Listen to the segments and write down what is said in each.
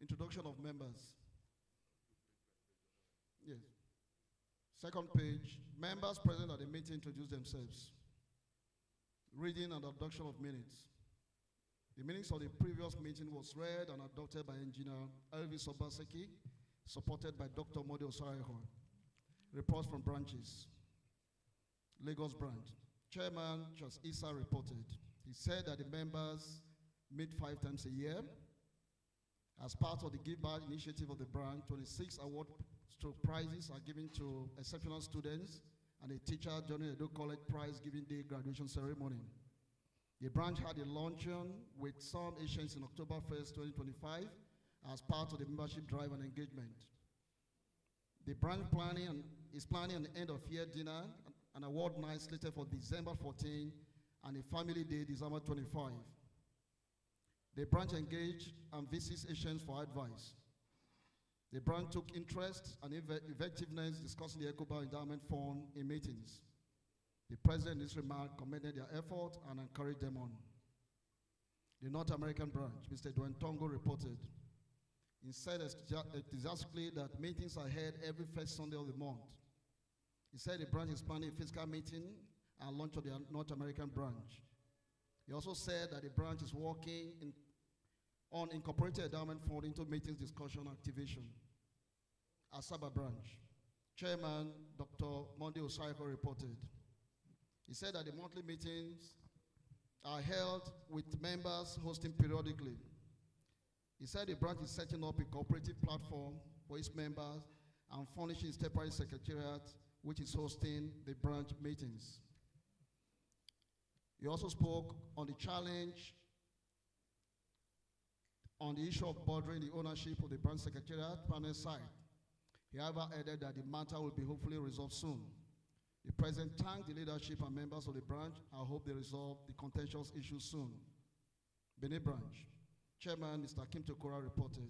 Introduction of members. Yes. Second page, members present at the meeting introduce themselves. Reading and adoption of minutes. The minutes of the previous meeting was read and adopted by Engineer Elvis Obaseki, supported by Dr. Modi Osaiho. Reports from branches. Lagos branch. Chairman Charles Issa reported. He said that the members meet 5 times a year. As part of the Give Back initiative of the branch, 26 award prizes are given to exceptional students and a teacher during the Edo College Prize Giving Day graduation ceremony. The branch had a luncheon with some Asians in October 1st, 2025 as part of the membership drive and engagement. The branch is planning an end-of-year dinner, an award night slated for December 14 and a family day December 25. The branch engaged and visits Asians for advice. The branch took interest and effectiveness discussing the ECOBA Endowment Fund in meetings. The president in his remark commended their effort and encouraged them on. The North American branch, Mr. Dwayne Tongo reported. He said enthusiastically that meetings are held every first Sunday of the month. He said the branch is planning a physical meeting and launch of the North American branch. He also said that the branch is working on incorporating endowment fund into meetings, discussion, activation. Asaba branch, Chairman Dr. Monday Osaiho reported. He said that the monthly meetings are held with members hosting periodically. He said the branch is setting up a cooperative platform for its members and furnishing its temporary secretariat, which is hosting the branch meetings. He also spoke on the challenge on the issue of bordering the ownership of the branch secretariat panel side. He however added that the matter will be hopefully resolved soon. The president thanked the leadership and members of the branch and hope they resolve the contentious issue soon. Benin branch, Chairman Mr. Kim Tokora reported.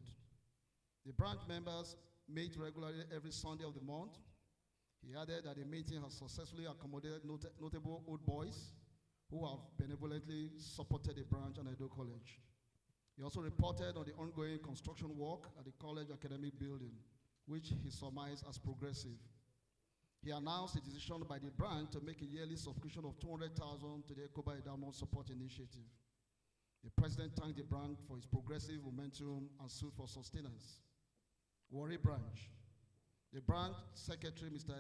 The branch members meet regularly every Sunday of the month. He added that the meeting has successfully accommodated notable old boys who have benevolently supported the branch and Edo College. He also reported on the ongoing construction work at the college academic building, which he surmised as progressive. He announced a decision by the branch to make a yearly subscription of $200,000 to the ECOBA Endowment Support Initiative. The president thanked the branch for its progressive momentum and sued for sustenance. Warri branch. The branch secretary, Mr.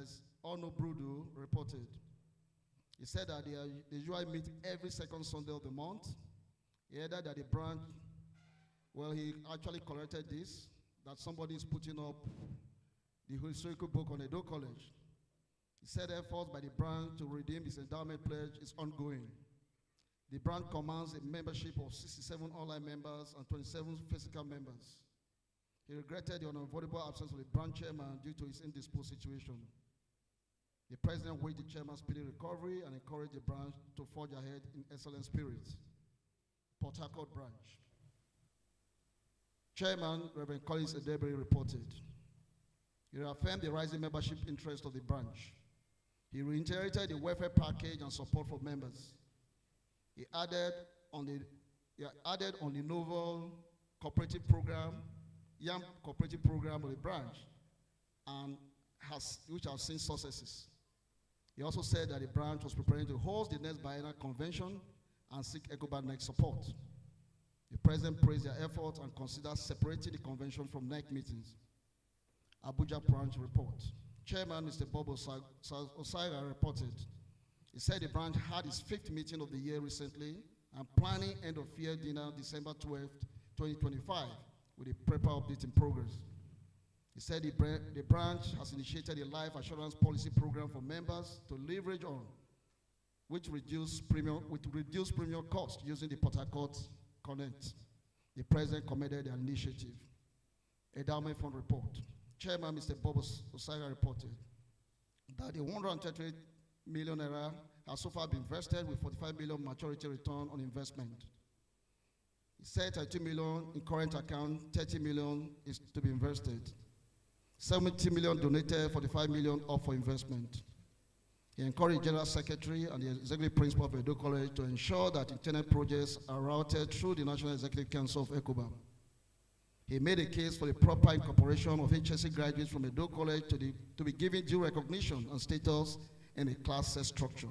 Ono Brudu, reported. He said that they usually meet every second Sunday of the month. He added that the branch, well, he actually corrected this, that somebody is putting up the historical book on Edo College. He said efforts by the branch to redeem this endowment pledge is ongoing. The branch commands a membership of 67 online members and 27 physical members. He regretted the unavoidable absence of the branch chairman due to his indisposed situation. The president wished the chairman's speedy recovery and encouraged the branch to forge ahead in excellent spirit. Port Harcourt branch. Chairman Reverend Collins Edebere reported. He reaffirmed the rising membership interest of the branch. He reiterated the welfare package and support for members. He added on the novel cooperative program, YAM cooperative program of the branch, and which has seen successes. He also said that the branch was preparing to host the next biennial convention and seek ECOBA next support. The president praised their efforts and considered separating the convention from next meetings. Abuja branch report. Chairman Mr. Bob Osaira reported. He said the branch had its 5th meeting of the year recently and planning end-of-year dinner December 12th, 2025, with a paper update in progress. He said the branch has initiated a life assurance policy program for members to leverage on, which reduce premium cost using the Port Harcourt Connect. The president commended the initiative. Endowment Fund report. Chairman Mr. Bob Osaga reported that the 138 million naira has so far been invested with 45 million maturity return on investment. He said 32 million in current account, 30 million is to be invested. 70 million donated, 45 million up for investment. He encouraged General Secretary and the Executive Principal of Edo College to ensure that internal projects are routed through the National Executive Council of ECOBA. He made a case for the proper incorporation of HSC graduates from Edo College to be given due recognition and status in a class set structure.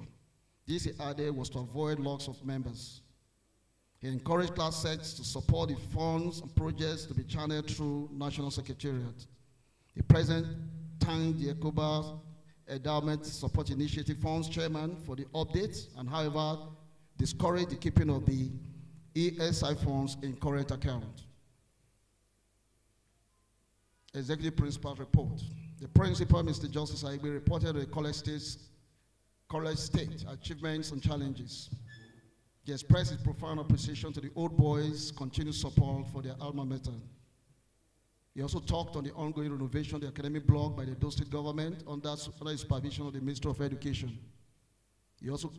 This, he added, was to avoid loss of members. He encouraged class sets to support the funds and projects to be channeled through National Secretariat. The president thanked the ECOBA Endowment Support Initiative Funds chairman for the updates and, however, discouraged the keeping of the ESI funds in current account. Executive Principal Report. The Principal, Mr. Justice Aigbe, reported the college state achievements and challenges. He expressed his profound appreciation to the Old Boys' continued support for their alma mater. He also talked on the ongoing renovation of the academic block by the Edo State government under the supervision of the Ministry of Education. He also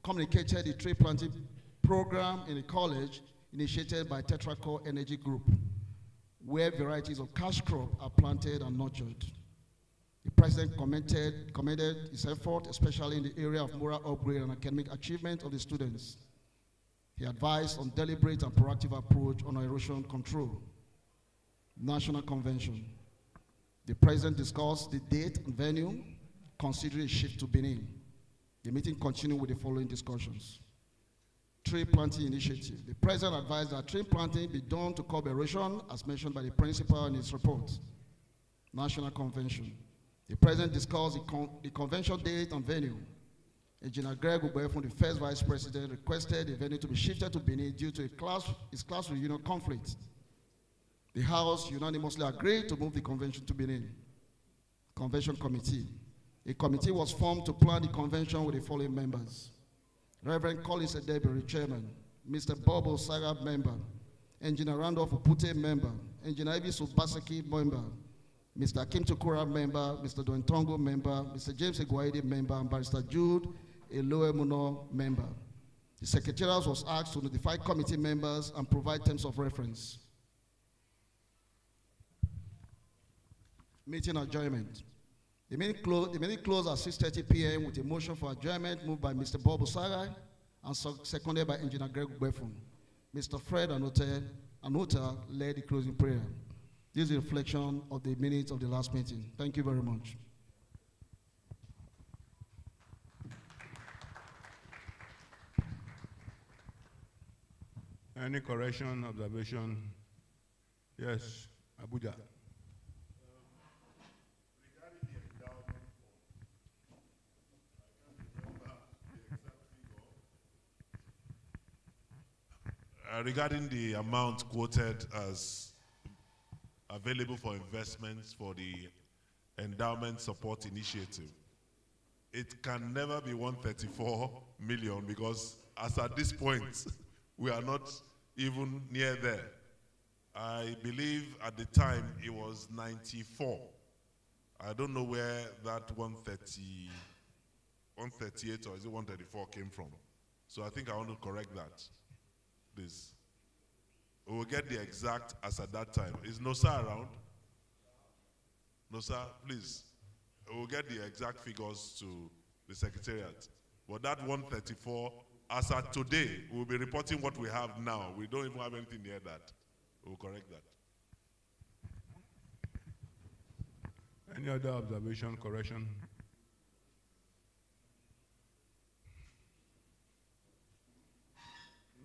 communicated the tree planting program in the college initiated by Tetracore Energy Group, where varieties of cash crop are planted and nurtured. The president commended his effort, especially in the area of moral upgrade and academic achievement of the students. He advised on deliberate and proactive approach on erosion control. National Convention. The president discussed the date and venue, considering a shift to Benin. The meeting continued with the following discussions. Tree planting initiative. The president advised that tree planting be done to curb erosion, as mentioned by the principal in his report. National Convention. The president discussed the convention date and venue. Engineer Greg Ubefun, the first vice president, requested the venue to be shifted to Benin due to his class reunion conflict. The House unanimously agreed to move the convention to Benin. Convention Committee. A committee was formed to plan the convention with the following members. Reverend Collins Edebiri, Chairman, Mr. Bobo Saga, Member, Engineer Randolph Upute, Member, Engineer Ivy Subaseki, Member, Mr. Akim Tukura, Member, Mr. Doentongo, Member, Mr. James Egwaide, Member, and Barrister Jude Eloe Muno, Member. The Secretariat was asked to notify committee members and provide terms of reference. Meeting adjournment. The meeting closed at 6:30 p.m. with a motion for adjournment moved by Mr. Bob Osagai and seconded by Engineer Greg Ubefun. Mr. Fred Anota led the closing prayer. This is a reflection of the minutes of the last meeting. Thank you very much. Any correction, observation? Yes, Abuja. Regarding the amount quoted as available for investments for the Endowment Support Initiative, it can never be 134 million because as at this point, we are not even near there. I believe at the time it was 94. I don't know where that 138 or is it 134 came from. So I think I want to correct that. Please. We will get the exact as at that time. Is Nosa around? Nosa, please. We will get the exact figures to the Secretariat. But that 134, as at today, we will be reporting what we have now. We don't even have anything near that. We will correct that. Any other observation, correction?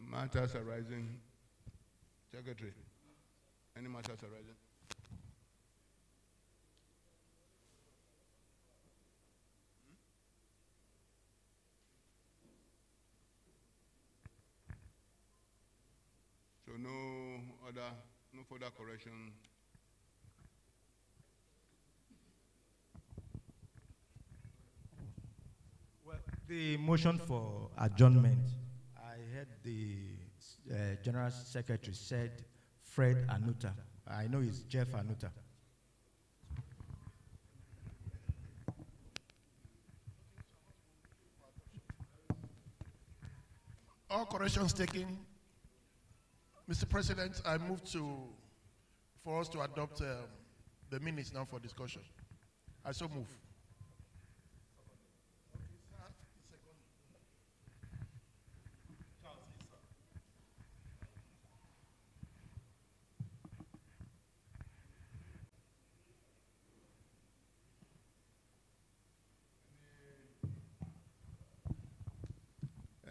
Matters arising. Secretary, any matters arising? So no further correction. Well, the motion for adjournment, I heard the General Secretary said Fred Anuta. I know it's Jeff Anuta. All corrections taken. Mr. President, I move for us to adopt the minutes now for discussion. I so move.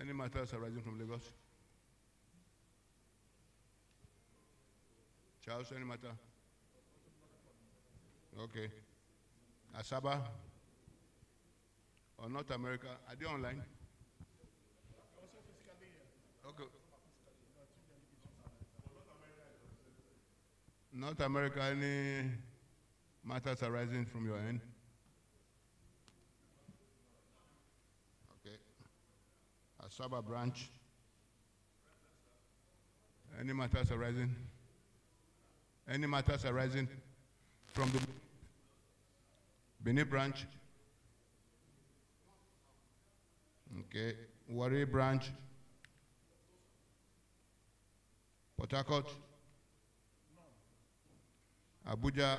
Any matters arising from Lagos? Charles, any matter? Okay. Asaba or North America? Are they online? Okay. North America, any matters arising from your end? Okay. Asaba branch. Any matters arising? Any matters arising from the Benin branch? Okay. Warri branch? Port Harcourt? Abuja?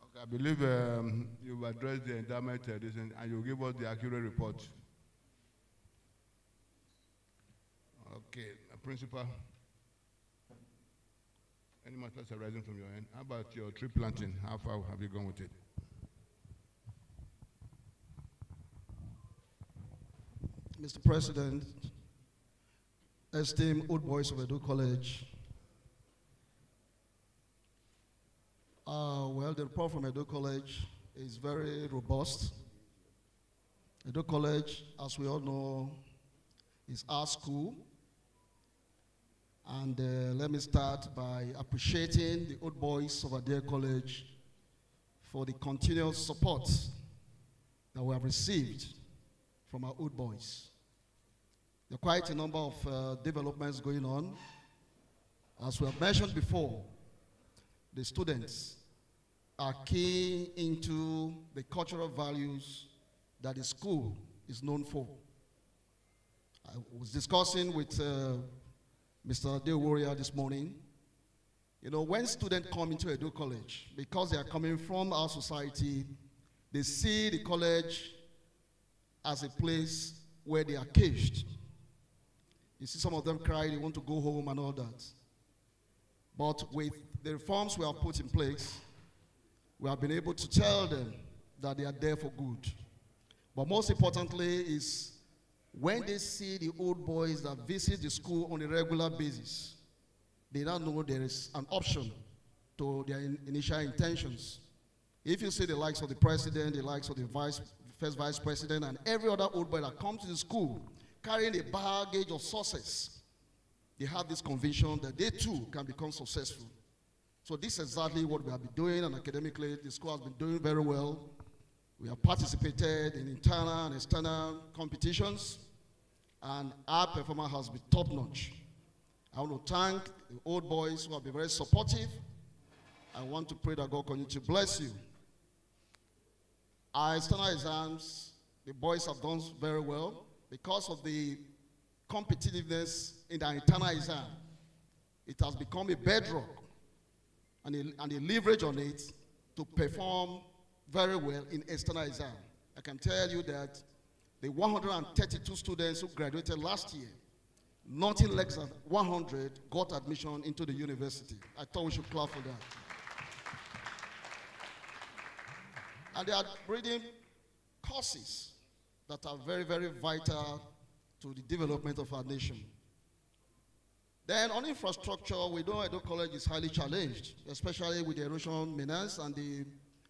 Okay, I believe you've addressed the endowment and you'll give us the accurate report. Okay, Principal. Any matters arising from your end? How about your tree planting? How far have you gone with it? Mr. President, esteemed Old Boys of Edo College, well, the report from Edo College is very robust. Edo College, as we all know, is our school. And let me start by appreciating the Old Boys of Edo College for the continuous support that we have received from our Old Boys. There are quite a number of developments going on. As we have mentioned before, the students are key into the cultural values that the school is known for. I was discussing with Mr. De Warrior this morning. You know, when students come into Edo College, because they are coming from our society, they see the college as a place where they are caged. You see some of them cry, they want to go home and all that. But with the reforms we have put in place, we have been able to tell them that they are there for good. But most importantly is when they see the Old Boys that visit the school on a regular basis, they now know there is an option to their initial intentions. If you see the likes of the president, the likes of the first vice president, and every other Old Boy that comes to the school carrying a baggage of success, they have this conviction that they too can become successful. So this is exactly what we have been doing, and academically, the school has been doing very well. We have participated in internal and external competitions, and our performance has been top-notch. I want to thank the Old Boys who have been very supportive. I want to pray that God continue to bless you. Our external exams, the boys have done very well because of the competitiveness in the internal exam. It has become a bedrock and a leverage on it to perform very well in external exam. I can tell you that the 132 students who graduated last year, nothing less than 100 got admission into the university. I thought we should clap for that. And they are reading courses that are very, very vital to the development of our nation. Then on infrastructure, we know Edo College is highly challenged, especially with the erosion menace and the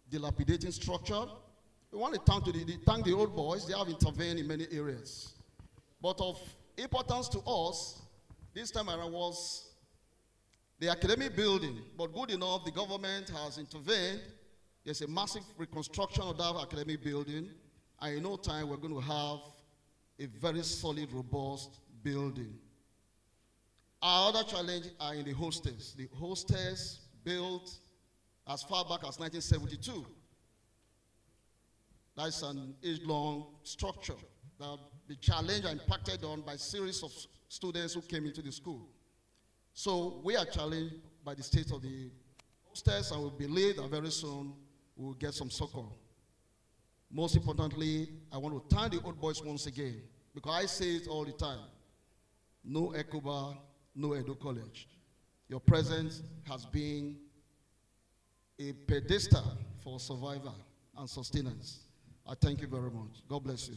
dilapidating structure. We want to thank the Old Boys. They have intervened in many areas. But of importance to us this time around was the academic building. But good enough, the government has intervened. There's a massive reconstruction of that academic building. And in no time, we're going to have a very solid, robust building. Our other challenges are in the hostels. The hostels built as far back as 1972. That's an age-long structure that the challenge are impacted on by a series of students who came into the school. So we are challenged by the state of the hostels, and we believe that very soon we will get some succor. Most importantly, I want to thank the Old Boys once again, because I say it all the time. No ECOBA, no Edo College. Your presence has been a pedestal for survival and sustenance. I thank you very much. God bless you.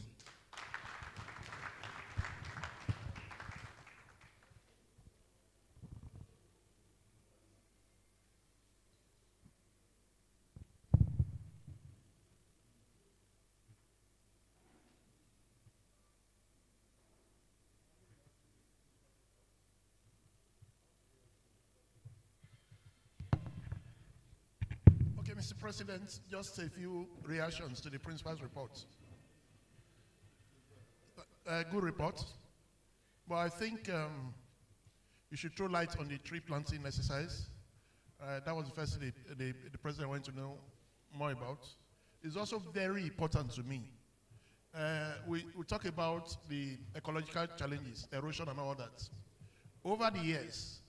Okay, Mr. President, just a few reactions to the principal's report. Good report, but I think you should throw light on the tree planting exercise. That was the first thing the president wanted to know more about. It's also very important to me. We talk about the ecological challenges, erosion and all that. Over the years,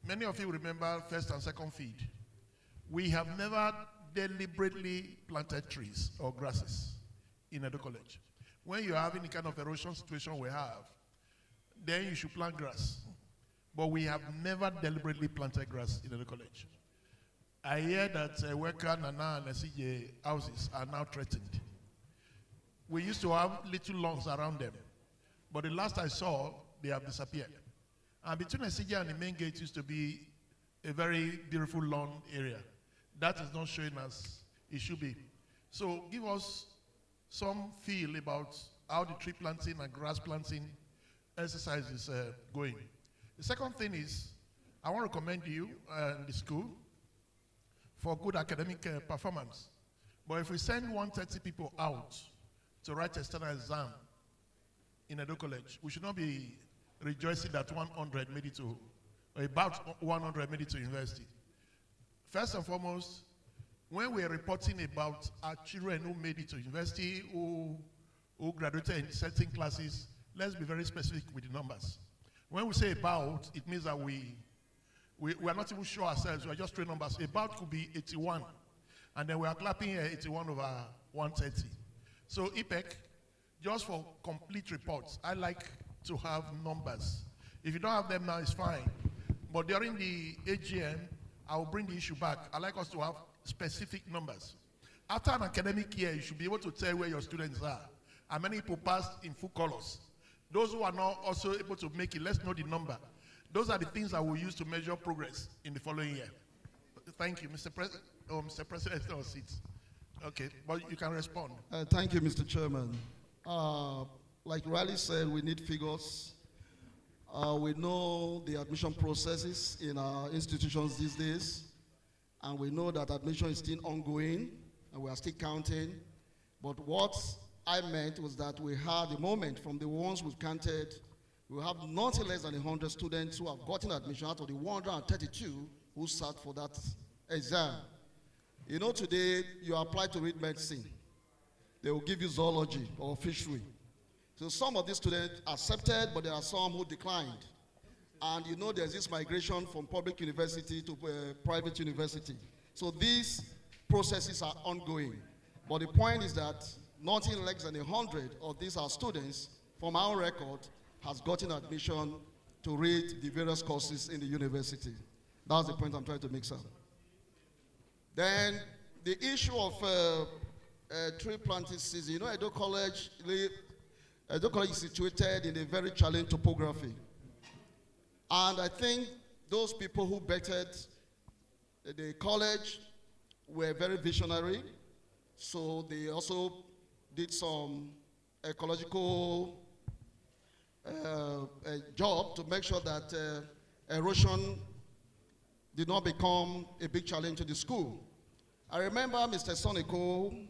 many of you remember first and second feed. We have never deliberately planted trees or grasses in Edo College. When you're having the kind of erosion situation we have, then you should plant grass. But we have never deliberately planted grass in Edo College. I hear that Weka, Nana, and SCJ houses are now threatened. We used to have little lawns around them, but the last I saw, they have disappeared. And between SCJ and the main gate used to be a very beautiful lawn area. That is not showing as it should be. So give us some feel about how the tree planting and grass planting exercise is going. The second thing is, I want to commend you and the school for good academic performance. But if we send 130 people out to write external exam in Edo College, we should not be rejoicing that 100 made it to, or about 100 made it to university. First and foremost, when we're reporting about our children who made it to university, who graduated in certain classes, let's be very specific with the numbers. When we say about, it means that we are not even sure ourselves, we are just throwing numbers. About could be 81, and then we are clapping here 81 over 130. So IPEC, just for complete reports, I like to have numbers. If you don't have them now, it's fine. But during the AGM, I will bring the issue back. I like us to have specific numbers. After an academic year, you should be able to tell where your students are. How many people passed in full colors? Those who are not also able to make it, let's know the number. Those are the things that we'll use to measure progress in the following year. Thank you, Mr. President. Oh, Mr. President, no seats. Okay, but you can respond. Thank you, Mr. Chairman. Like Riley said, we need figures. We know the admission processes in our institutions these days, and we know that admission is still ongoing, and we are still counting. But what I meant was that we had a moment from the ones we've counted, we have nothing less than 100 students who have gotten admission out of the 132 who sat for that exam. You know, today you apply to read medicine. They will give you zoology or fishery. So some of these students accepted, but there are some who declined. And you know there's this migration from public university to private university. So these processes are ongoing. But the point is that nothing less than 100 of these are students from our record has gotten admission to read the various courses in the university. That's the point I'm trying to make, sir. Then the issue of tree planting season. You know, Edo College is situated in a very challenging topography. And I think those people who bettered the college were very visionary. So they also did some ecological job to make sure that erosion did not become a big challenge to the school. I remember Mr. Soniko,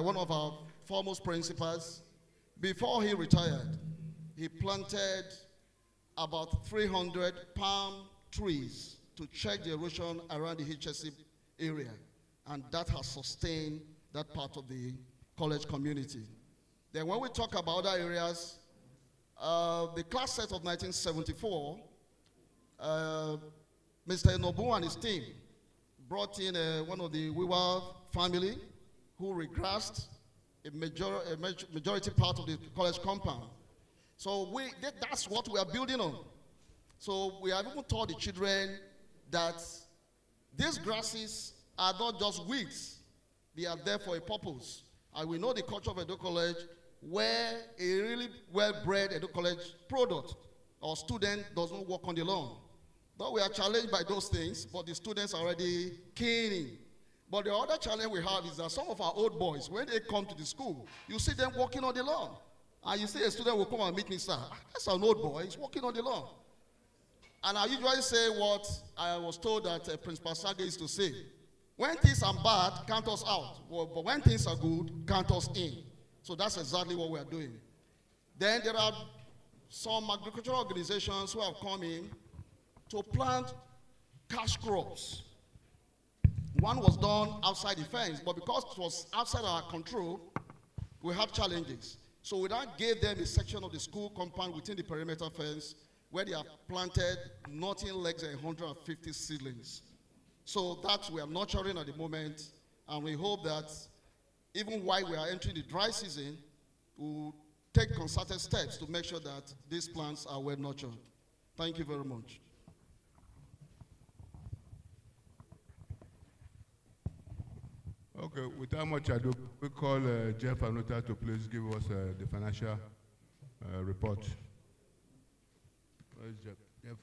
one of our foremost principals, before he retired, he planted about 300 palm trees to check the erosion around the HSC area. And that has sustained that part of the college community. Then when we talk about other areas, the class set of 1974, Mr. Enobu and his team brought in one of the Wiwa family who regrassed a majority part of the college compound. So that's what we are building on. So we have even taught the children that these grasses are not just weeds. They are there for a purpose. And we know the culture of Edo College, where a really well-bred Edo College product or student does not work on the lawn. Though we are challenged by those things, but the students are already keen in. But the other challenge we have is that some of our old boys, when they come to the school, you see them walking on the lawn. And you see a student will come and meet me, sir, that's an old boy, he's walking on the lawn. And I usually say what I was told that Principal Sage used to say. When things are bad, count us out. But when things are good, count us in. So that's exactly what we are doing. Then there are some agricultural organizations who have come in to plant cash crops. One was done outside the fence, but because it was outside our control, we had challenges. So we then gave them a section of the school compound within the perimeter fence where they have planted nothing less than 150 seedlings. So that we are nurturing at the moment, and we hope that even while we are entering the dry season, we'll take concerted steps to make sure that these plants are well nurtured. Thank you very much. Okay, without much ado, we call Jeff Anuta to please give us the financial report. Where is Jeff? Jeff.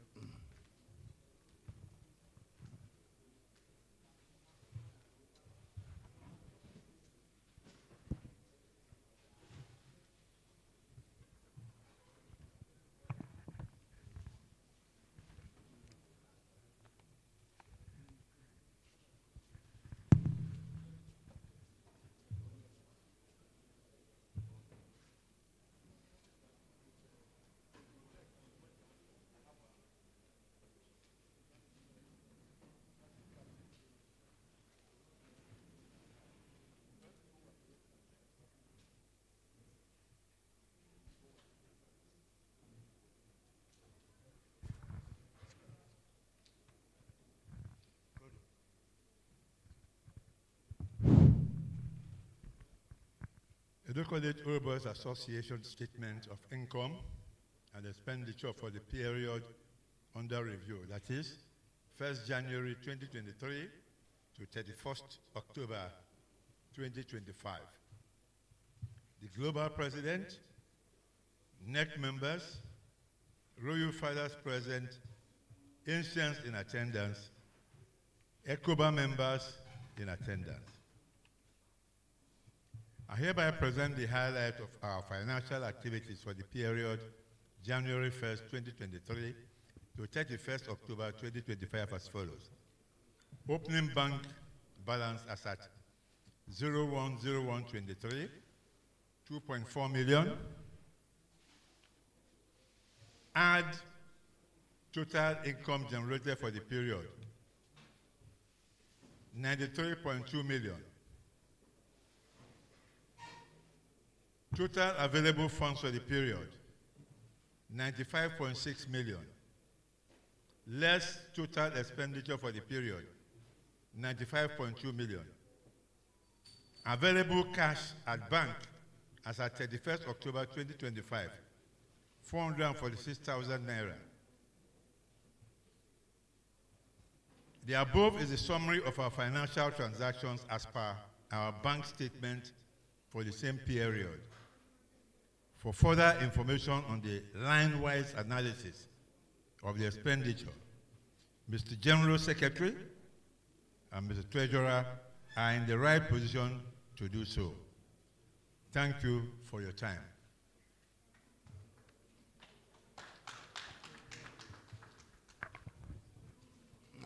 Edo College Old Boys Association Statement of Income and Expenditure for the period under review, that is 1st January 2023 to 31st October 2025. The Global President, NEC members, Royal Fathers present, Ancients in attendance, ECOBA members in attendance. I hereby present the highlight of our financial activities for the period January 1st, 2023 to 31st October 2025 as follows. Opening bank balance as at 01/01/23, 2.4 million. Add total income generated for the period, 93.2 million. Total available funds for the period, 95.6 million. Less total expenditure for the period, 95.2 million. Available cash at bank as at 31st October 2025, 446,000 naira. The above is a summary of our financial transactions as per our bank statement for the same period. For further information on the line-wise analysis of the expenditure, Mr. General Secretary and Mr. Treasurer are in the right position to do so. Thank you for your time.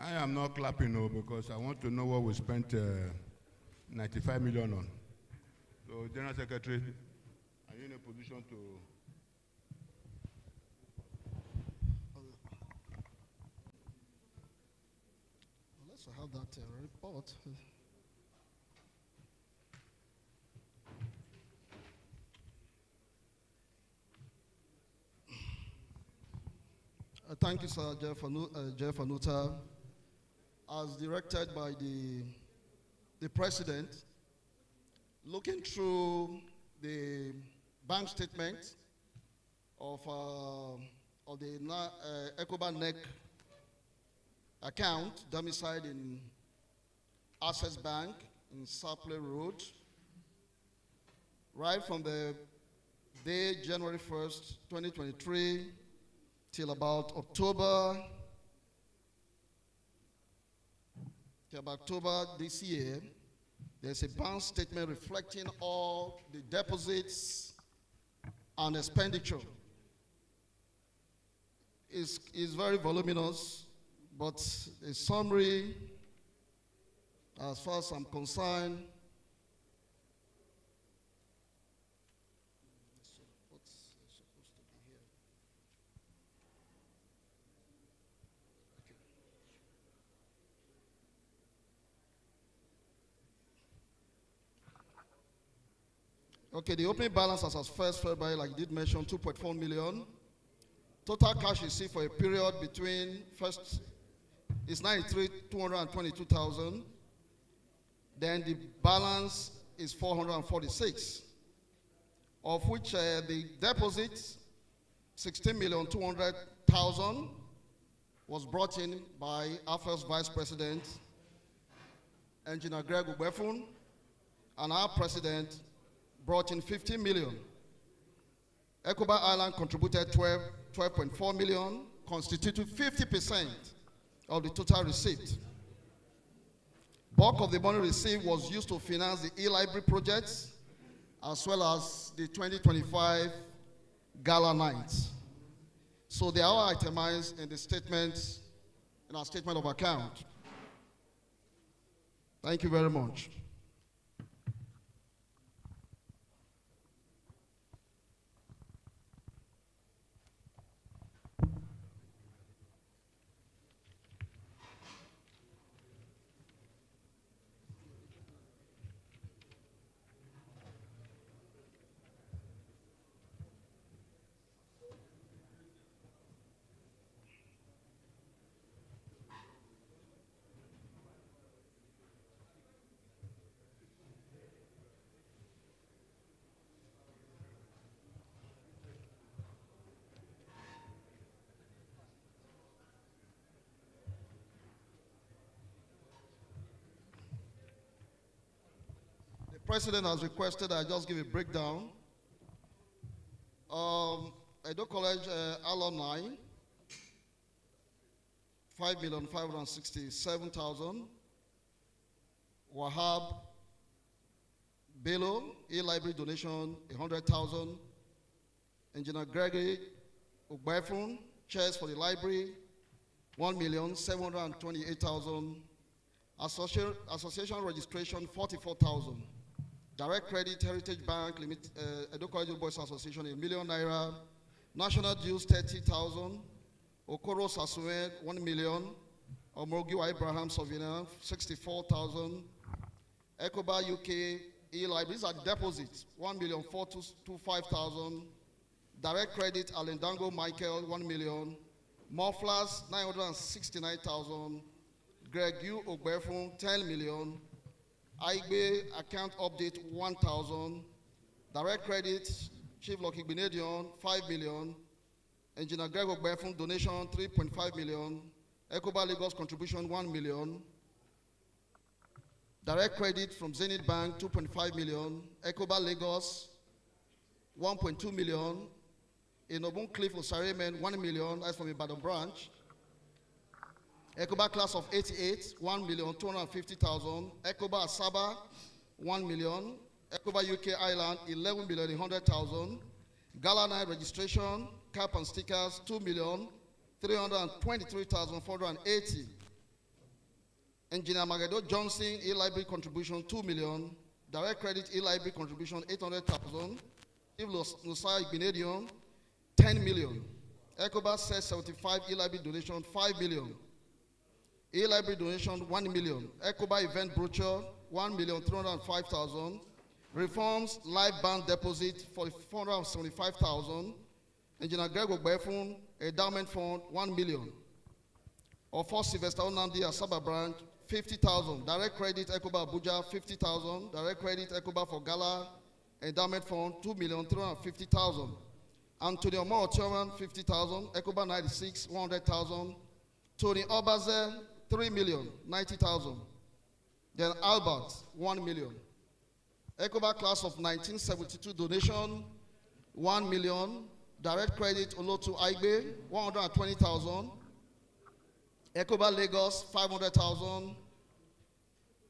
I am not clapping no, because I want to know what we spent 95 million on. So, General Secretary, are you in a position to? Let's have that report. Thank you, Sir Jeff Anuta. As directed by the President, looking through the bank statement of the ECOBA NEC account domiciled in Access Bank in Saple Road, right from the day January 1st, 2023, till about October this year, there's a bank statement reflecting all the deposits and expenditure. It's very voluminous, but a summary, as far as I'm concerned, what's supposed to be here? Okay, the opening balance as of 1st February, like you did mention, 2.4 million. Total cash received for a period between first is 222,000. Then the balance is 446, of which the deposit 16,200,000 was brought in by our first Vice President, Engineer Greg Ubefun, and our President brought in 15 million. ECOBA Island contributed 12.4 million, constituting 50% of the total receipt. Bulk of the money received was used to finance the e-library projects, as well as the 2025 gala nights. So they are itemized in the statements, in our statement of account. Thank you very much. President has requested I just give a breakdown. Edo College alumni, 5,567,000. Wahab Bello, e-library donation, 100,000. Engineer Gregory Ugbefun, chairs for the library, 1,728,000. Association registration, 44,000. Direct Credit Heritage Bank, Edo College Old Boys Association, ₦1 million. National dues, 30,000. Okoro Sasue, 1 million. Omorogiwa Abraham Sovina, 64,000. ECOBA UK e-library, these are deposits, 1,425,000. Direct Credit Alendango Michael, 1 million. Mufflers, 969,000. Greg U. Ogbefun, 10 million. Aigbe account update, 1,000. Direct credit, Chief Lucky Benedion, 5 million. Engineer Greg Ogbefun donation, 3.5 million. ECOBA Lagos contribution, 1 million. Direct credit from Zenith Bank, 2.5 million. ECOBA Lagos, 1.2 million. Inobun Cliff Osaremen, 1 million. That's from Ibadan branch. ECOBA class of 88, 1,250,000. ECOBA Asaba, 1 million. ECOBA UK Island, 11,100,000. Gala night registration, cap and stickers, 2,323,480. Engineer Magedo Johnson, e-library contribution, 2 million. Direct credit e-library contribution, 800,000. Nusa Igbinedion, 10 million. ECOBA says 75 e-library donation, 5 million. E-library donation, 1 million. ECOBA event brochure, 1,305,000. Reforms live band deposit for 475,000. Engineer Greg Ogbefun, endowment fund, 1 million. Or for Sylvester Onamdi Asaba branch, 50,000. Direct credit ECOBA Abuja, 50,000. Direct credit ECOBA for Gala, endowment fund, 2,350,000. Anthony Omar Ochoman, 50,000. ECOBA 96, 100,000. Tony Obaze, 3,090,000. Then Albert, 1 million. ECOBA class of 1972 donation, 1 million. Direct credit Olotu Aigbe, 120,000. ECOBA Lagos, 500,000.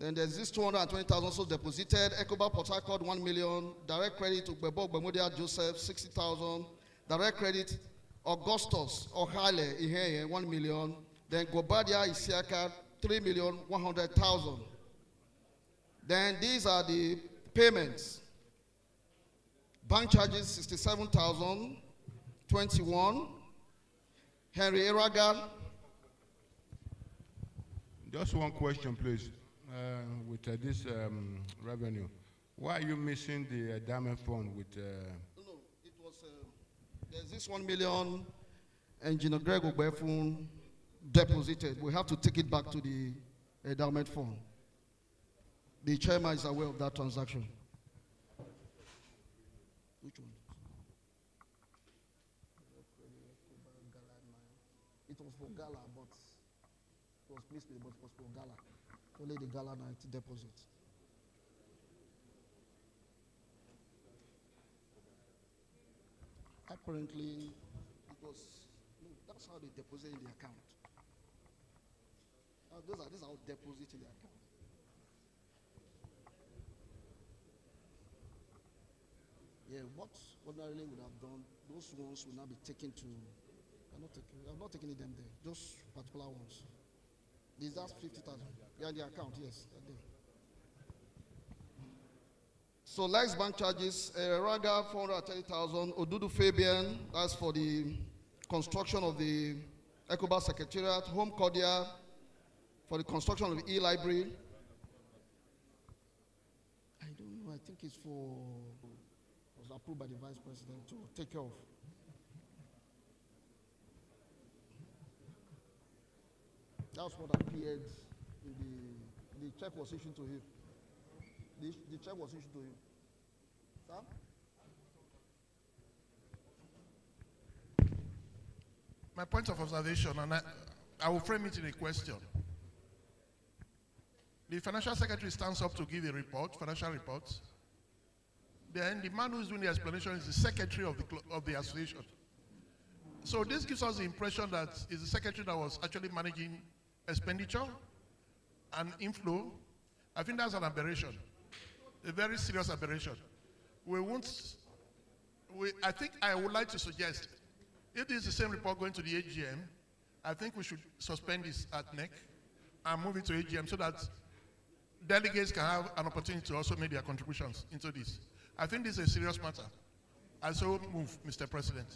Then there's this 220,000 so deposited. ECOBA Port Harcourt, 1 million. Direct credit to Bebo Bemodia Joseph, 60,000. Direct credit Augustus Ohale Iheye, 1 million. Then Gobadia Isiaka, 3,100,000. Then these are the payments. Bank charges, 67,021. Henry Eraga. Just one question, please. With this revenue, why are you missing the diamond fund with? No, it was there's this 1 million Engineer Greg Obefun deposited. We have to take it back to the endowment fund. The chairman is aware of that transaction. Which one? It was for Gala, but it was placed, but it was for Gala. Only the Gala night deposit. Apparently, it was, no, that's how they deposit in the account. These are how deposit in the account. Yeah, what ordinarily would have done, those ones will now be taken to, I'm not taking them there, those particular ones. Is that 50,000? Yeah, in the account, yes. So, Lex bank charges, Raga 430,000, Odudu Fabian, that's for the construction of the ECOBA Secretariat, Home Cordia for the construction of the e-library. I don't know, I think it's for, it was approved by the Vice President to take care of. That's what appeared in the check was issued to him. The check was issued to him. Sir? My point of observation, and I will frame it in a question. The financial secretary stands up to give a report, financial reports. Then the man who is doing the explanation is the secretary of the association. So this gives us the impression that it's the secretary that was actually managing expenditure and inflow. I think that's an aberration, a very serious aberration. I think I would like to suggest, if this is the same report going to the AGM, I think we should suspend this at NEC and move it to AGM so that delegates can have an opportunity to also make their contributions into this. I think this is a serious matter. I so move, Mr. President.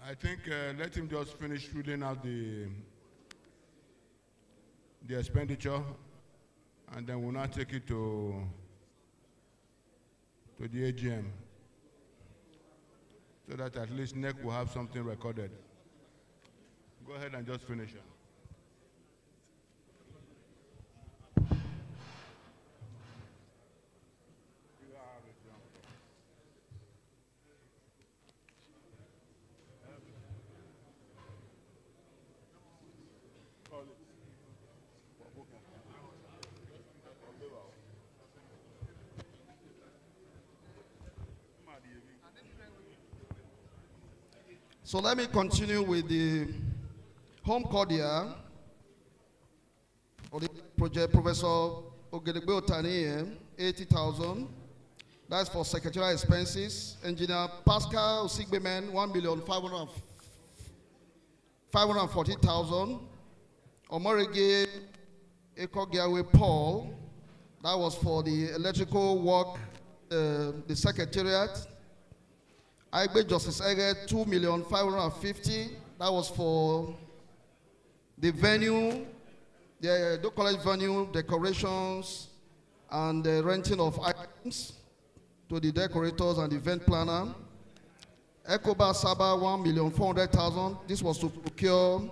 I think let him just finish reading out the expenditure, and then we'll now take it to the AGM, so that at least NEC will have something recorded. Go ahead and just finish it. So let me continue with the Home Cordia or the project. Professor Ogedegbe Otani, 80,000. That's for secretarial expenses. Engineer Pascal Osigbemen, 1,540,000. Omorege Ekogiawe Paul, that was for the electrical work, the secretariat. Aigbe Justice Ege, 2,550,000. That was for the venue, the Edo College venue, decorations, and the renting of items to the decorators and event planner. ECOBA Saba, 1,400,000. This was to procure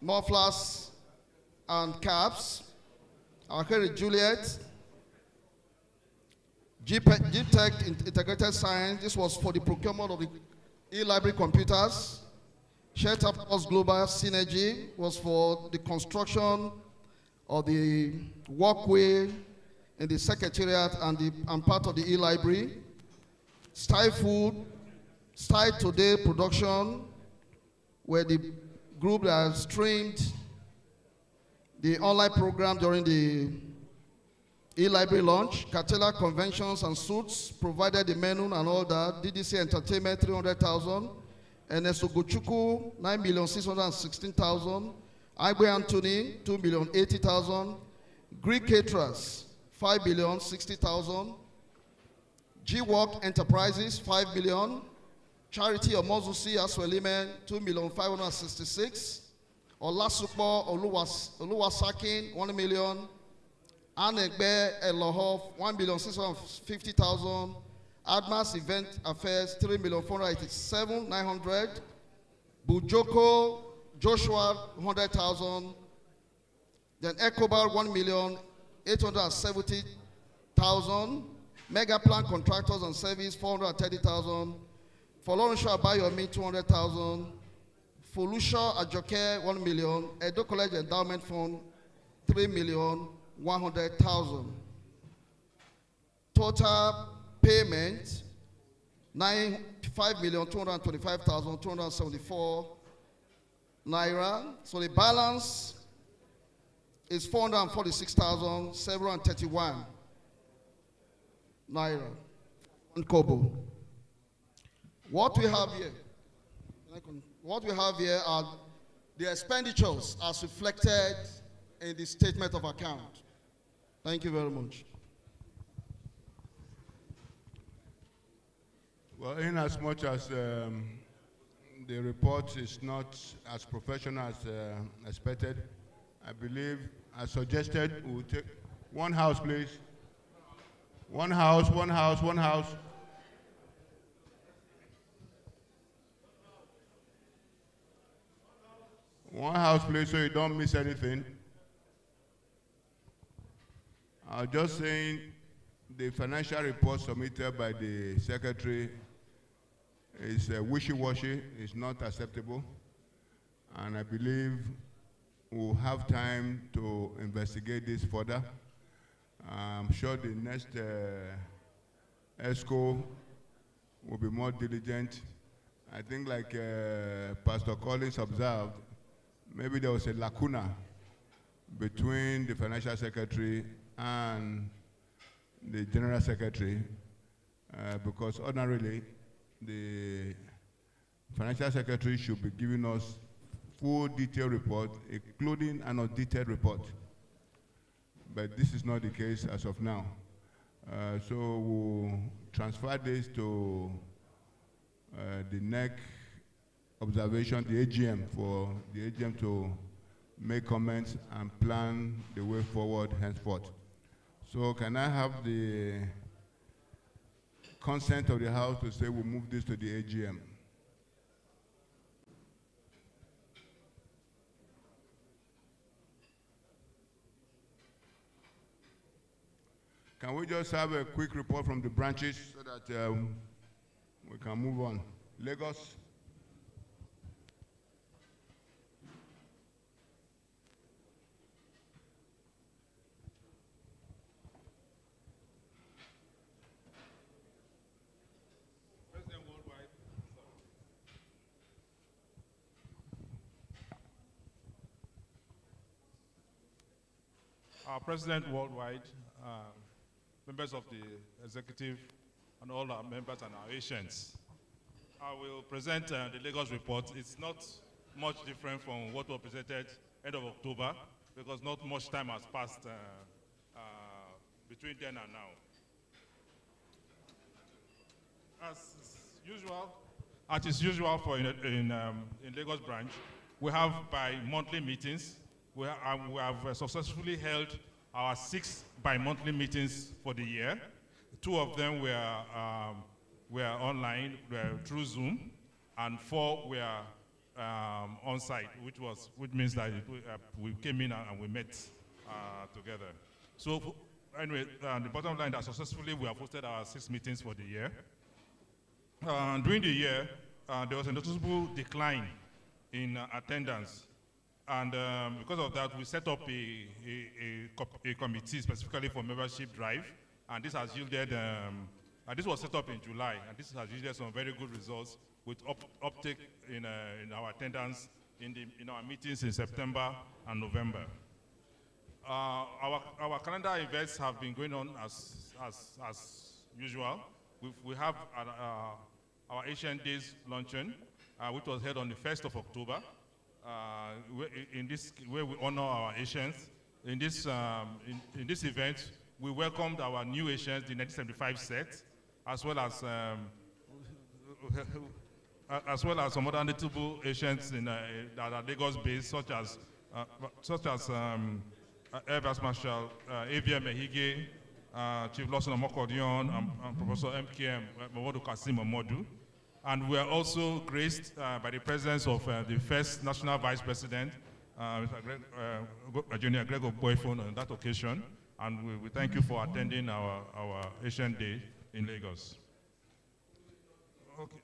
mufflers and caps. Akere Juliet. GTech Integrated Science, this was for the procurement of the e-library computers. Shared Task Global Synergy was for the construction of the walkway in the secretariat and part of the e-library. Style Food, Style Today Production, where the group that streamed the online program during the e-library launch. Catella Conventions and Suits provided the menu and all that. DDC Entertainment, 300,000. Enesogochukwu, 9,616,000. Igwe Anthony, 2,080,000. Greek Caterers, 5,060,000. G-Work Enterprises, 5 million. Charity Omozusi Aswelime, 2,566,000. Olasupo Oluwasakin, 1 million. Anegbe Elohof, 1,650,000. Admas Event Affairs, 3,487,900. Bujoko Joshua, 100,000. Then ECOBA, 1,870,000. Mega Plan Contractors and Service, 430,000. Folorunsho Abayomi, 200,000. Folusho Ajoke, 1 million. Edo College Endowment Fund, 3,100,000. Total payment, 5,225,274 naira. So the balance is 446,731 naira in Kobo. What we have here are the expenditures as reflected in the statement of account. Thank you very much. Well, in as much as the report is not as professional as expected, I believe, as suggested, we'll take one house, please. One house, one house, one house. One house, please, so you don't miss anything. I was just saying the financial report submitted by the secretary is wishy-washy, it's not acceptable, and I believe we'll have time to investigate this further. I'm sure the next ESCO will be more diligent. I think like Pastor Collins observed, maybe there was a lacuna between the financial secretary and the general secretary, because ordinarily the financial secretary should be giving us full detailed report, including an audited report. But this is not the case as of now. So we'll transfer this to the next observation, the AGM, for the AGM to make comments and plan the way forward henceforth. So can I have the consent of the House to say we'll move this to the AGM? Can we just have a quick report from the branches so that we can move on? Lagos. Our President Worldwide, members of the executive, and all our members and our agents. I will present the Lagos report. It's not much different from what was presented end of October, because not much time has passed between then and now. As is usual for in Lagos branch, we have bi-monthly meetings. We have successfully held our 6 bi-monthly meetings for the year. 2 of them were online, through Zoom, and 4 were on site, which means that we came in and we met together. So anyway, the bottom line that successfully we have hosted our 6 meetings for the year. During the year, there was a noticeable decline in attendance. And because of that, we set up a committee specifically for membership drive. And this has yielded, and this was set up in July, and this has yielded some very good results with uptake in our attendance in our meetings in September and November. Our calendar events have been going on as usual. We have our Asian Days luncheon, which was held on the 1st of October. In this where we honor our Asians. In this event, we welcomed our new Asians, the 1975 set, as well as some other notable Asians that are Lagos-based, such as Air Vice Marshal AVM Ehige, Chief Lawson Omokodion, and Professor MKM Mamodu Kasim Omodu. And we are also graced by the presence of the first National Vice President, Junior Greg Boyfon, on that occasion. And we thank you for attending our Asian Day in Lagos. Okay.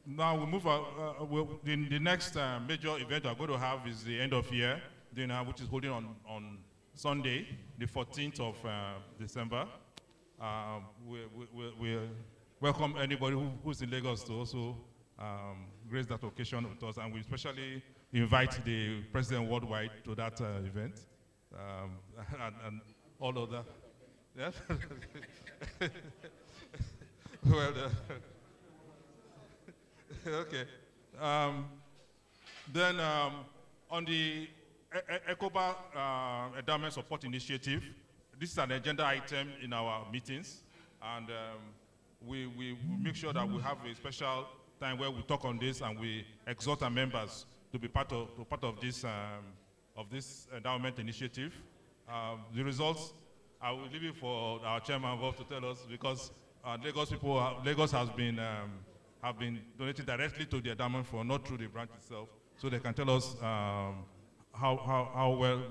Now we move the next major event we're going to have is the end of year dinner, which is holding on Sunday, the 14th of December. We welcome anybody who's in Lagos to also grace that occasion with us, and we especially invite the President worldwide to that event, and all of that. Yes? Well, okay. Then on the ECOBA Endowment Support Initiative, this is an agenda item in our meetings, and we make sure that we have a special time where we talk on this and we exhort our members to be part of this endowment initiative. The results, I will leave it for our chairman to tell us, because Lagos have been donating directly to the endowment fund, not through the branch itself, so they can tell us how well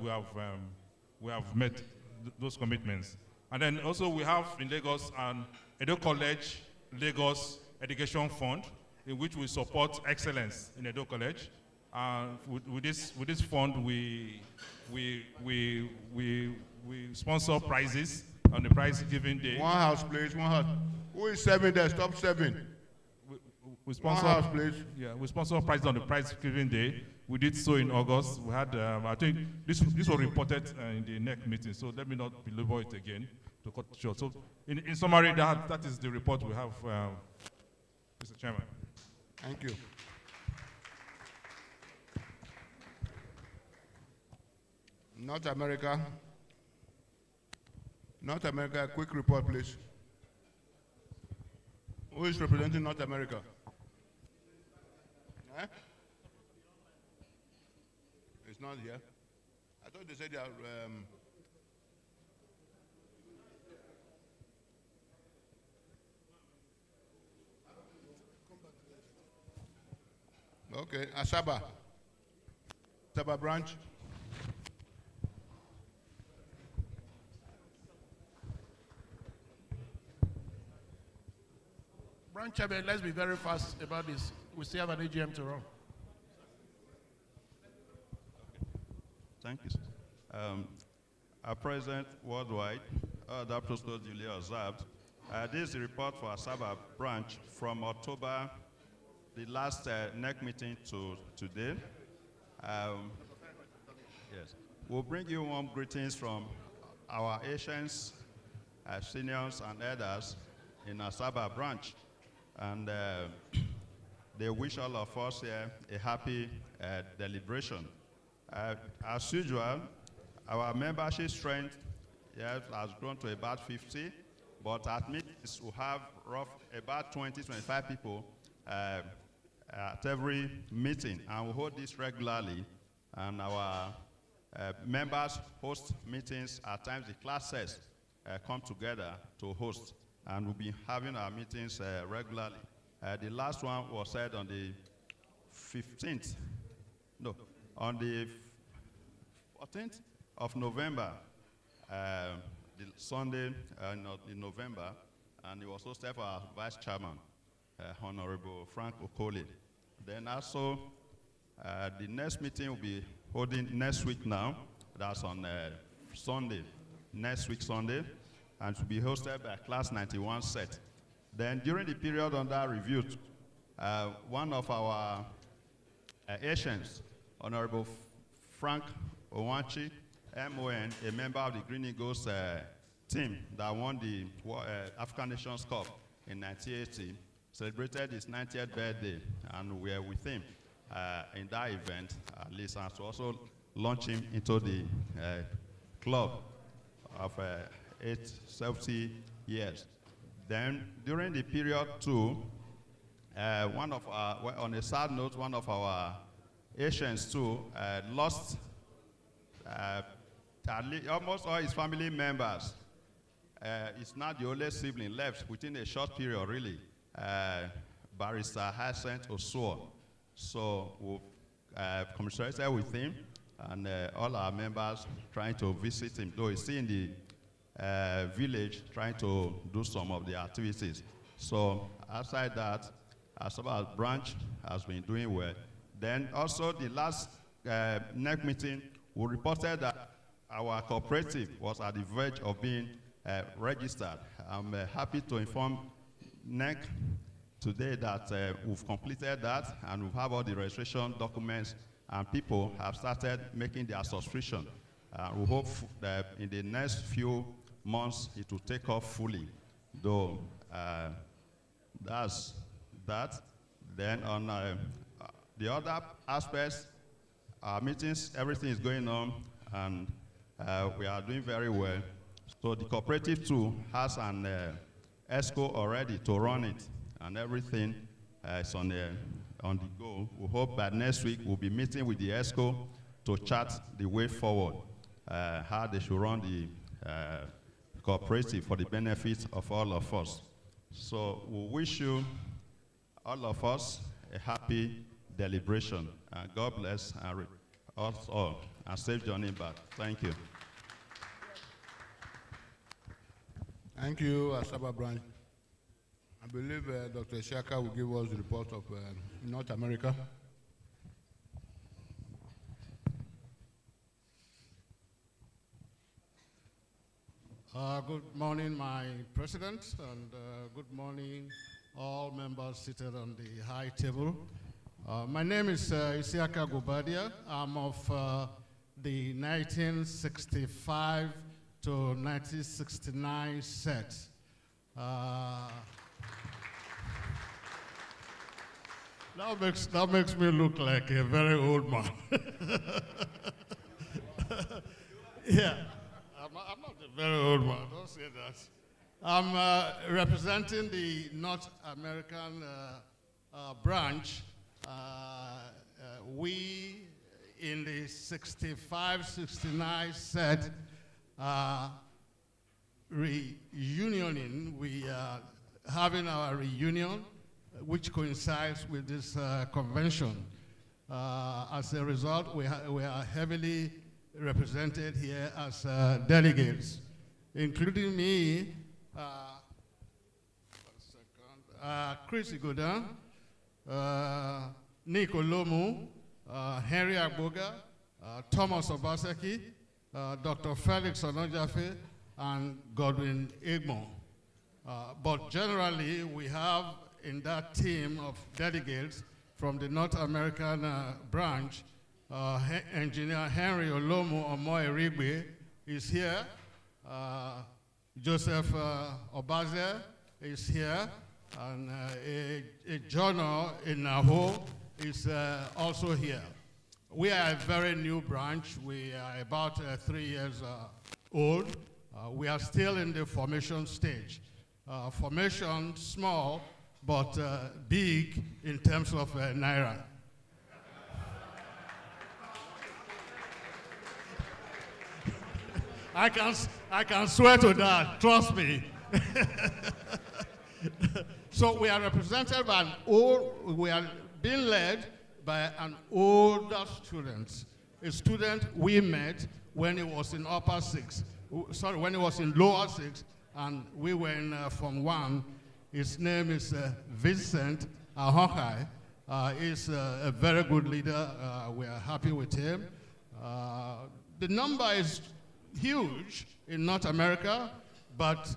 we have met those commitments. And then also we have in Lagos an Edo College Lagos Education Fund, in which we support excellence in Edo College. With this fund, we sponsor prizes on the prize giving day. One house, please. One house. Who is serving there? Stop serving. We sponsor, one house, please. Yeah, we sponsor prizes on the prize giving day. We did so in August. We had, I think this was reported in the next meeting, so let me not belabor it again to cut short. So in summary, that is the report we have, Mr. Chairman. Thank you. North America. North America, quick report, please. Who is representing North America? Eh? It's not here. I thought they said they are. Okay, Asaba. Asaba branch. Branch chairman, let's be very fast about this. We still have an AGM to run. Thank you. Our president worldwide, that process duly observed. This is the report for Asaba branch from October, the last NEC meeting to today. Yes, we'll bring you warm greetings from our Asians, seniors, and elders in Asaba branch. And they wish all of us here a happy deliberation. As usual, our membership strength has grown to about 50, but at meetings we have about 20-25 people at every meeting, and we hold this regularly. And our members host meetings. At times the classes come together to host, and we'll be having our meetings regularly. The last one was held on the 15th. No, on the 14th? of November, the Sunday in November, and he was hosted for our Vice Chairman, Honorable Frank Okoli. Then also, the next meeting will be holding next week now. That's on Sunday, next week Sunday, and to be hosted by Class 91 set. Then during the period under review, one of our Asians, Honorable Frank Owanchi, MON, a member of the Green Eagles team that won the African Nations Cup in 1980, celebrated his 90th birthday, and we were with him in that event, at least, and to also launch him into the club of 70 years. Then, during the period too, on a sad note, one of our Asians too lost almost all his family members. He's not the only sibling left within a short period, really. Barrister Hyacinth Osuo. So we've commiserated with him, and all our members trying to visit him, though he's still in the village trying to do some of the activities. So outside that, Asaba branch has been doing well. Then also the last NEC meeting, we reported that our cooperative was at the verge of being registered. I'm happy to inform NEC today that we've completed that, and we have all the registration documents, and people have started making their subscription. We hope that in the next few months it will take off fully, though that's that. Then on the other aspects, our meetings, everything is going on, and we are doing very well. So the cooperative too has an ESCO already to run it, and everything is on the go. We hope that next week we'll be meeting with the ESCO to chart the way forward, how they should run the cooperative for the benefit of all of us. So we wish you, all of us, a happy deliberation. God bless us all, and safe journey back. Thank you. Thank you, Asaba Branch. I believe Dr. Shaka will give us the report of North America. Good morning, my president, and good morning, all members seated on the high table. My name is Isiaka Gobadia. I'm of the 1965 to 1969 set. That makes me look like a very old man. Yeah. I'm not a very old man, don't say that. I'm representing the North American branch. We, in the 65-69 set, reunioning, we are having our reunion, which coincides with this convention. As a result, we are heavily represented here as delegates, including me, Chris Igodan, Nico Lomu, Henry Agboga, Thomas Obaseki, Dr. Felix Onojafe, and Godwin Egmont. But generally, we have in that team of delegates from the North American branch, Engineer Henry Olomu Omoerigbe is here. Joseph Obaze is here. And a journal in Naho is also here. We are a very new branch. We are about 3 years old. We are still in the formation stage. Formation small, but big in terms of Naira. I can swear to that, trust me. So we are represented by we are being led by an older student, a student we met when he was in upper six. Sorry, when he was in lower six, and we were in Form 1. His name is Vincent Ahokai. He's a very good leader. We are happy with him. The number is huge in North America, but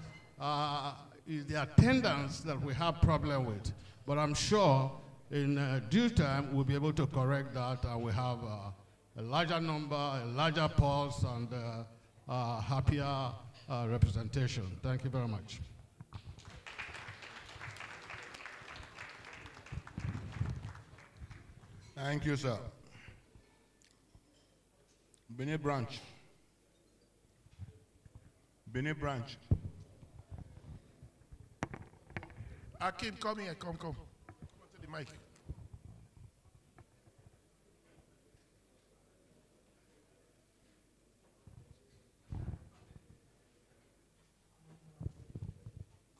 it's the attendance that we have problem with. But I'm sure in due time we'll be able to correct that, and we have a larger number, a larger pulse, and happier representation. Thank you very much. Thank you, sir. Benin branch. Benin branch. Akim, come here, come. Come to the mic.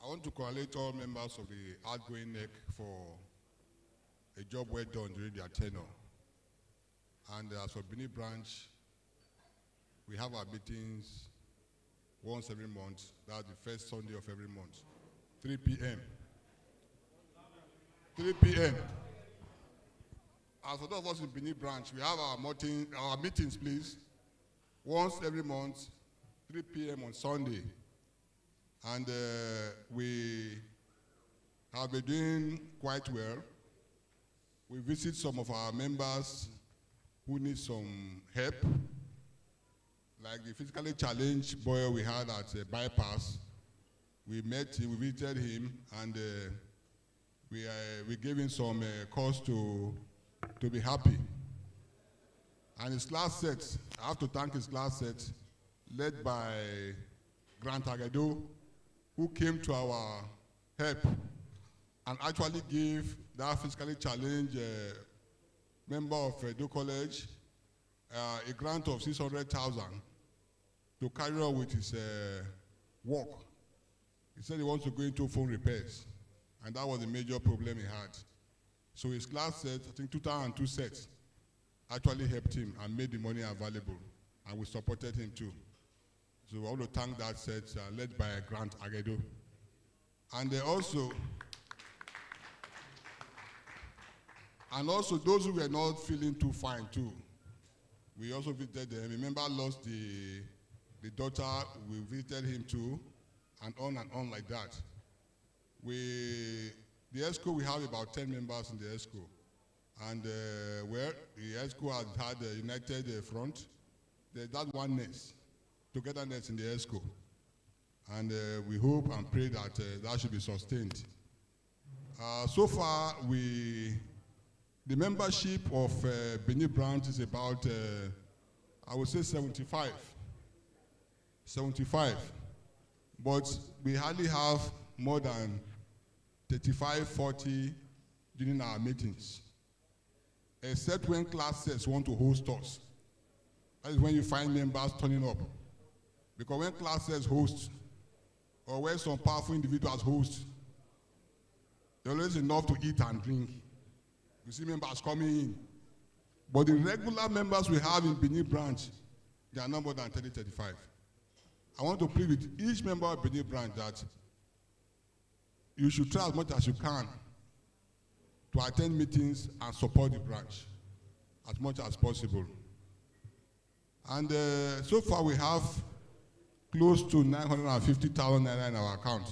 I want to congratulate all members of the outgoing NEC for a job well done during their tenure. And as for Benin branch, we have our meetings once every month. That's the first Sunday of every month, 3 p.m. 3 p.m. As for those of us in Benin branch, we have our meetings, please, once every month, 3 p.m. on Sunday. And we have been doing quite well. We visit some of our members who need some help, like the physically challenged boy we had at Bypass. We met him, we visited him, and we gave him some cause to be happy. And his class set, I have to thank his class set, led by Grant Agedo, who came to our help and actually gave that physically challenged member of Edo College a grant of 600,000 to carry on with his work. He said he wants to go into phone repairs, and that was the major problem he had. So his class set, I think 2002 sets, actually helped him and made the money available, and we supported him too. So I want to thank that set led by Grant Agedo. And also those who were not feeling too fine too. We also visited them. Remember, lost the daughter, we visited him too, and on like that. The ESCO, we have about 10 members in the ESCO. And where the ESCO has had a united front, there's that oneness, togetherness in the ESCO. And we hope and pray that that should be sustained. So far, the membership of Benin branch is about, I would say 75. 75. But we hardly have more than 35, 40 during our meetings. Except when classes want to host us. That is when you find members turning up. Because when classes host, or when some powerful individuals host, there's always enough to eat and drink. You see members coming in. But the regular members we have in Benin branch, they are not more than 30, 35. I want to plead with each member of Benin branch that you should try as much as you can to attend meetings and support the branch as much as possible. And so far we have close to 950,000 naira in our account.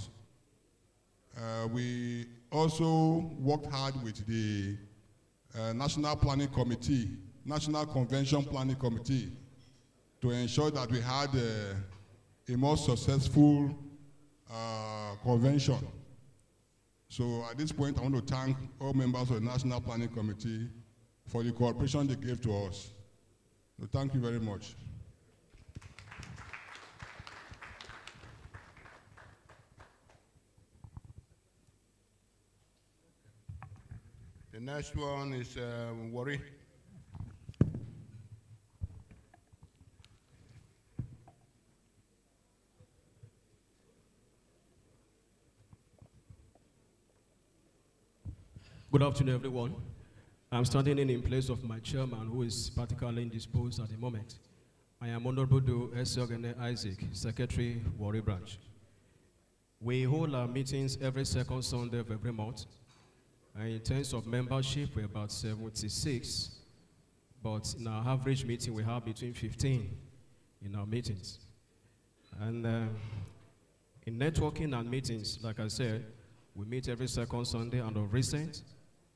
We also worked hard with the National Planning Committee, National Convention Planning Committee, to ensure that we had a more successful convention. So at this point, I want to thank all members of the National Planning Committee for the cooperation they gave to us. So thank you very much. The next one is Worry. Good afternoon, everyone. I'm standing in place of my chairman, who is particularly indisposed at the moment. I am Honorable Do Esiogene Isaac, Secretary, Warri Branch. We hold our meetings every second Sunday of every month. And in terms of membership, we're about 76. But in our average meeting, we have between 15 in our meetings. And in networking and meetings, like I said, we meet every second Sunday. And of recent,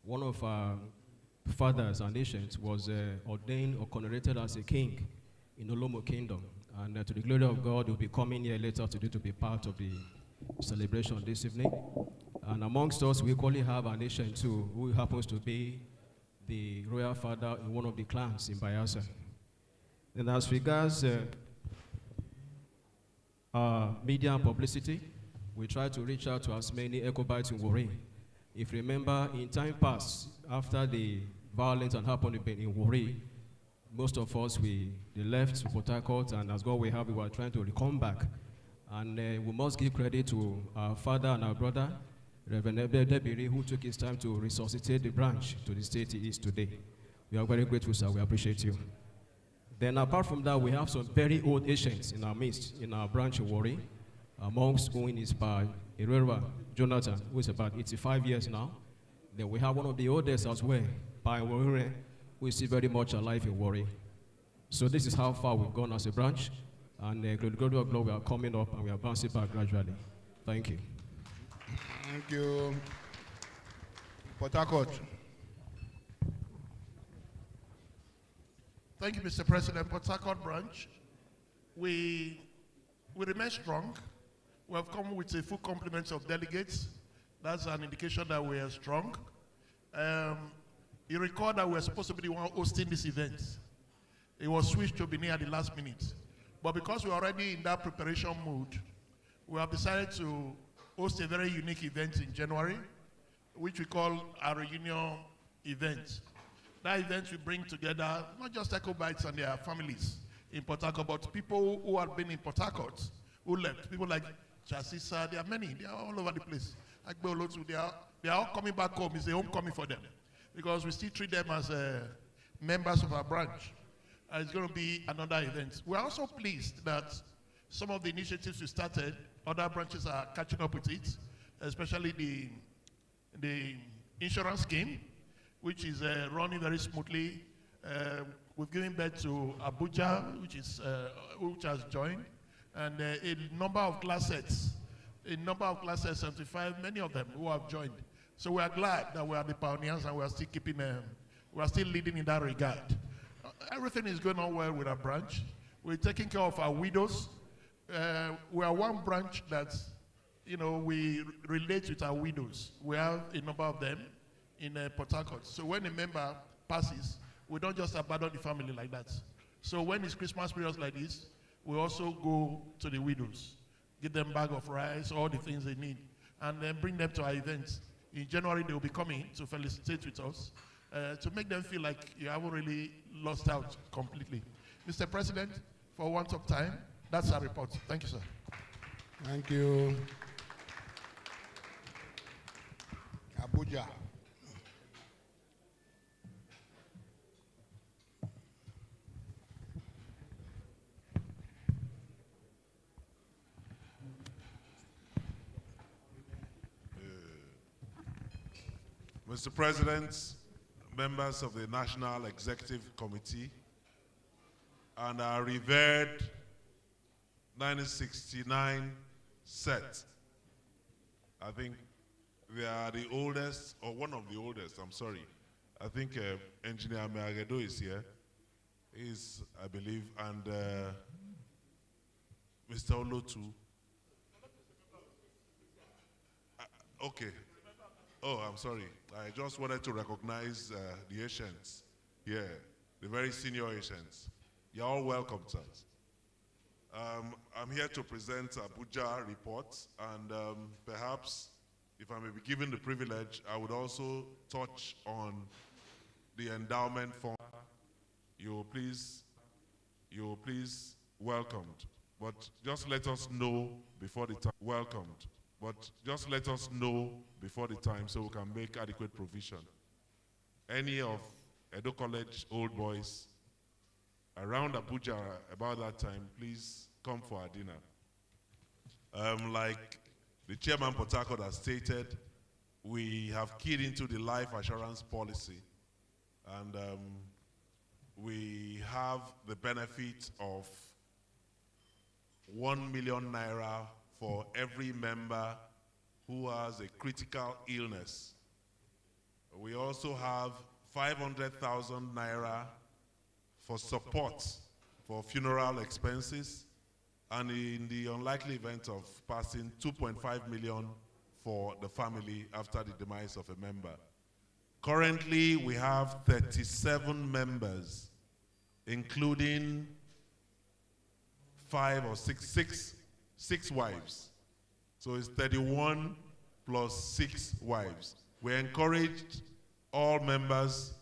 one of our fathers and ancients was ordained or coronated as a king in Olomo Kingdom. And to the glory of God, we'll be coming here later today to be part of the celebration this evening. And amongst us, we equally have an ancient too, who happens to be the royal father in one of the clans in Bayelsa. And as regards media and publicity, we try to reach out to as many ECOBites in Warri. If you remember, in time past, after the violence that happened in Warri, most of us, they left to Port Harcourt, and as God we have, we were trying to come back. And we must give credit to our father and our brother, Reverend Debiri, who took his time to resuscitate the branch to the state it is today. We are very grateful, sir. We appreciate you. Then apart from that, we have some very old ancients in our midst, in our branch of Warri, amongst whom is by Erera Jonathan, who is about 85 years now. Then we have one of the oldest as well, by Warri, who is still very much alive in Warri. So this is how far we've gone as a branch. And glory of God, we are coming up and we are bouncing back gradually. Thank you. Thank you. Port Harcourt. Thank you, Mr. President. Port Harcourt branch, we remain strong. We have come with a full complement of delegates. That's an indication that we are strong. You recall that we were supposed to be the one hosting this event. It was switched to Benin at the last minute. But because we're already in that preparation mood, we have decided to host a very unique event in January, which we call our reunion event. That event will bring together not just ECOBites and their families in Port Harcourt, but people who have been in Port Harcourt, who left. People like Chasisa, there are many, they are all over the place. They are all coming back home. It's a homecoming for them, because we still treat them as members of our branch. And it's going to be another event. We're also pleased that some of the initiatives we started, other branches are catching up with it, especially the insurance scheme, which is running very smoothly. We've given birth to Abuja, which has joined, and a number of class sets, 75, many of them who have joined. So we are glad that we are the pioneers and we are still we are still leading in that regard. Everything is going on well with our branch. We're taking care of our widows. We are one branch that, we relate with our widows. We have a number of them in Port Harcourt. So when a member passes, we don't just abandon the family like that. So when it's Christmas periods like this, we also go to the widows, give them a bag of rice, all the things they need, and then bring them to our events. In January, they will be coming to felicitate with us, to make them feel like you haven't really lost out completely. Mr. President, for want of time, that's our report. Thank you, sir. Thank you. Abuja. Mr. President, members of the National Executive Committee, and our revered 1969 set. I think they are the oldest, or one of the oldest, I'm sorry. I think Engineer Meagedo is here. He's, I believe, and Mr. Olotu. Okay. Oh, I'm sorry. I just wanted to recognize the Asians here, the very senior Asians. You're all welcome, sir. I'm here to present Abuja reports, and perhaps, if I may be given the privilege, I would also touch on the endowment fund. You're please welcomed, but just let us know before the time. Welcomed, but just let us know before the time so we can make adequate provision. Any of Edo College Old Boys around Abuja about that time, please come for our dinner. Like the chairman Port Harcourt has stated, we have keyed into the life assurance policy, and we have the benefit of 1 million naira for every member who has a critical illness. We also have 500,000 naira for support for funeral expenses, and in the unlikely event of passing, 2.5 million for the family after the demise of a member. Currently, we have 37 members, including six wives. So it's 31 plus 6 wives. We encouraged all members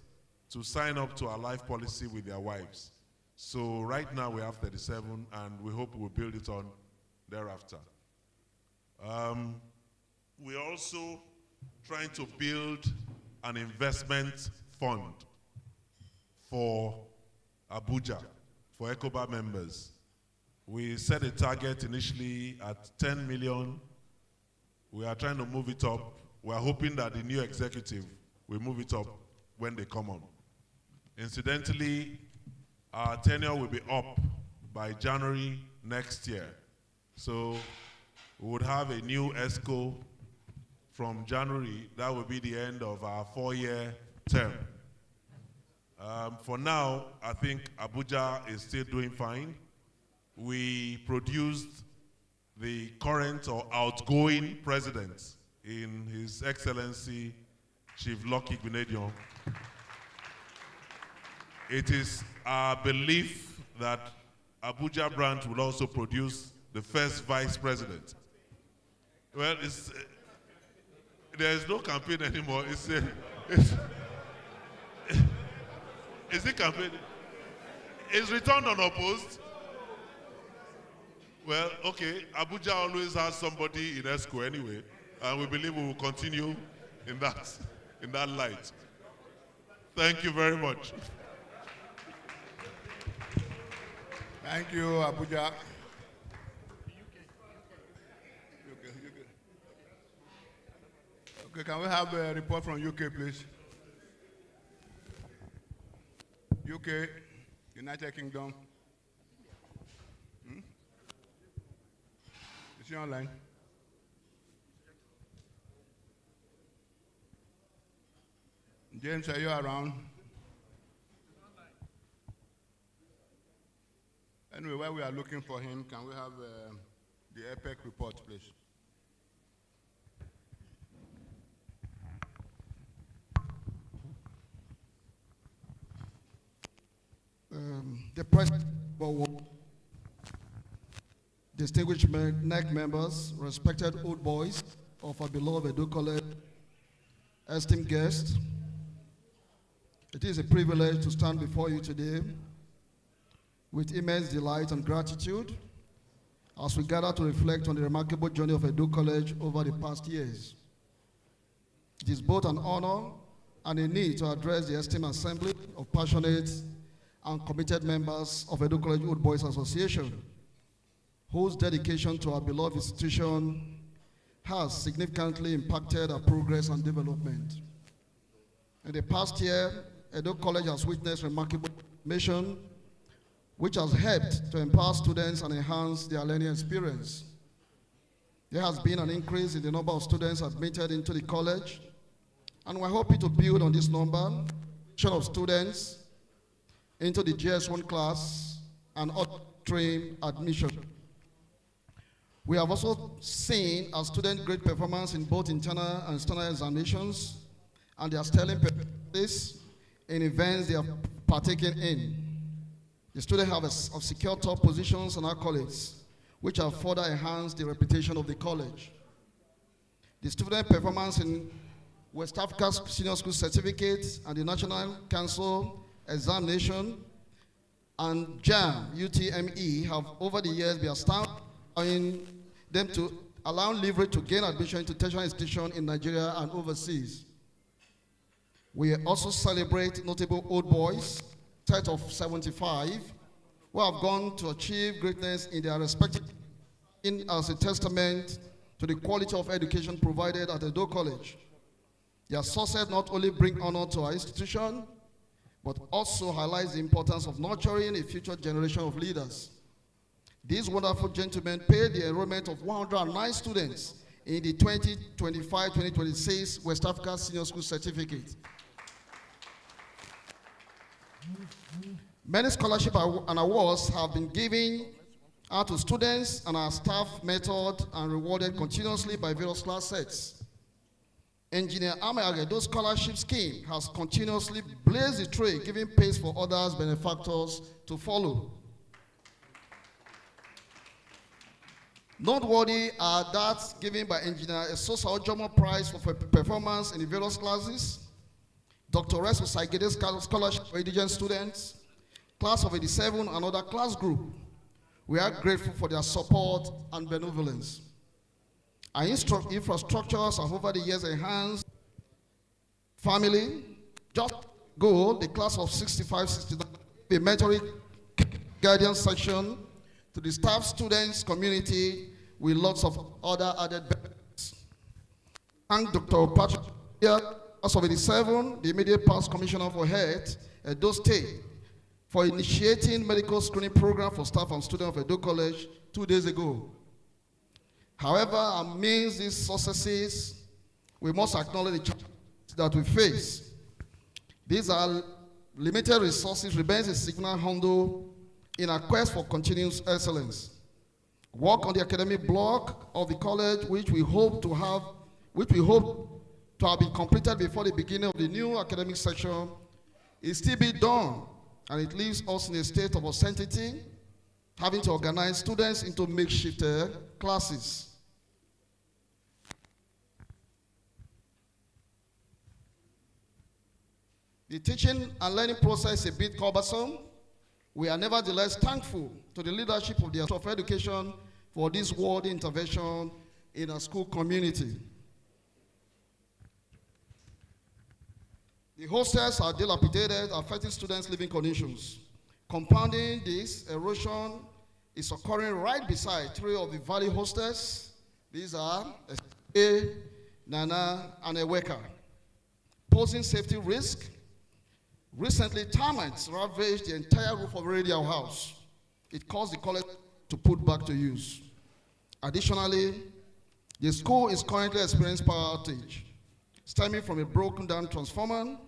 to sign up to our life policy with their wives. So right now we have 37, and we hope we'll build it on thereafter. We're also trying to build an investment fund for Abuja, for ECOBA members. We set a target initially at 10 million. We are trying to move it up. We are hoping that the new executive will move it up when they come on. Incidentally, our tenure will be up by January next year. So we would have a new ESCO from January. That will be the end of our 4-year term. For now, I think Abuja is still doing fine. We produced the current or outgoing president in His Excellency Chief Lucky Gbenedion. It is our belief that Abuja branch will also produce the first vice president. Well, there is no campaign anymore. Is it campaign? Is returned unopposed? Well, okay, Abuja always has somebody in ESCO anyway, and we believe we will continue in that light. Thank you very much. Thank you, Abuja. Okay, can we have a report from UK, please? UK, United Kingdom. Is she online? James, are you around? Anyway, while we are looking for him, can we have the EPEC report, please? The President, distinguished NEC members, respected old boys of our beloved Edo College, esteemed guests, it is a privilege to stand before you today with immense delight and gratitude as we gather to reflect on the remarkable journey of Edo College over the past years. It is both an honor and a need to address the esteemed assembly of passionate and committed members of Edo College Old Boys Association, whose dedication to our beloved institution has significantly impacted our progress and development. In the past year, Edo College has witnessed remarkable transformation, which has helped to empower students and enhance their learning experience. There has been an increase in the number of students admitted into the college, and we're hoping to build on this number of students into the GS1 class and upstream admission. We have also seen our student great performance in both internal and external examinations, and their sterling performances in events they have partaken in. The students have secured top positions in our college, which have further enhanced the reputation of the college. The student performance in West Africa Senior School Certificate and the National Council Examination and JAM, UTME, have over the years been allowing them to allow leverage to gain admission into tertiary institutions in Nigeria and overseas. We also celebrate notable old boys, set of 75, who have gone to achieve greatness in their respective in as a testament to the quality of education provided at Edo College. Their success not only bring honor to our institution, but also highlights the importance of nurturing a future generation of leaders. These wonderful gentlemen paid the enrollment of 109 students in the 2025-2026 West Africa Senior School Certificate. Many scholarships and awards have been given out to students and our staff mentored and rewarded continuously by various class sets. Engineer Ameagedo's scholarship scheme has continuously blazed the trail, giving pace for others benefactors to follow. Noteworthy are that given by Engineer Esosa Ojomo Prize for performance in the various classes, Dr. Reso Saigede's scholarship for indigent students, Class of 87, and other class group. We are grateful for their support and benevolence. Our infrastructures have over the years enhanced family. Just go, the class of 65-69, the mentoring guidance section to the staff, students, community, with lots of other added benefits. Thank Dr. Patrick, class of 87, the immediate past commissioner for health, Edo State, for initiating medical screening program for staff and students of Edo College 2 days ago. However, amidst these successes, we must acknowledge the challenges that we face. These are limited resources remains a signal handle in our quest for continuous excellence. Work on the academic block of the college, which we hope to have been completed before the beginning of the new academic section, is still being done, and it leaves us in a state of uncertainty, having to organize students into makeshift classes. The teaching and learning process is a bit cumbersome. We are nevertheless thankful to the leadership of the Ministry of Education for this world intervention in our school community. The hostels are dilapidated, affecting students' living conditions. Compounding this, erosion is occurring right beside 3 of the valley hostels. These are A, Nana, and Eweka, posing safety risk. Recently, termites ravaged the entire roof of Radio House. It caused the college to put back to use. Additionally, the school is currently experiencing power outage, stemming from a broken down transformer.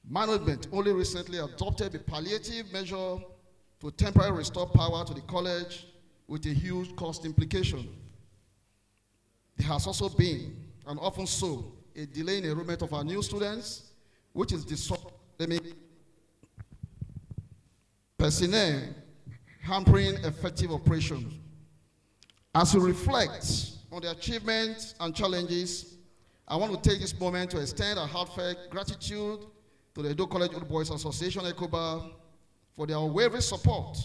Management only recently adopted a palliative measure to temporarily restore power to the college with a huge cost implication. There has also been, and often so, a delay in enrollment of our new students, which is disrupting personnel, hampering effective operations. As we reflect on the achievements and challenges, I want to take this moment to extend a heartfelt gratitude to the Edo College Old Boys Association, ECOBA, for their unwavering support.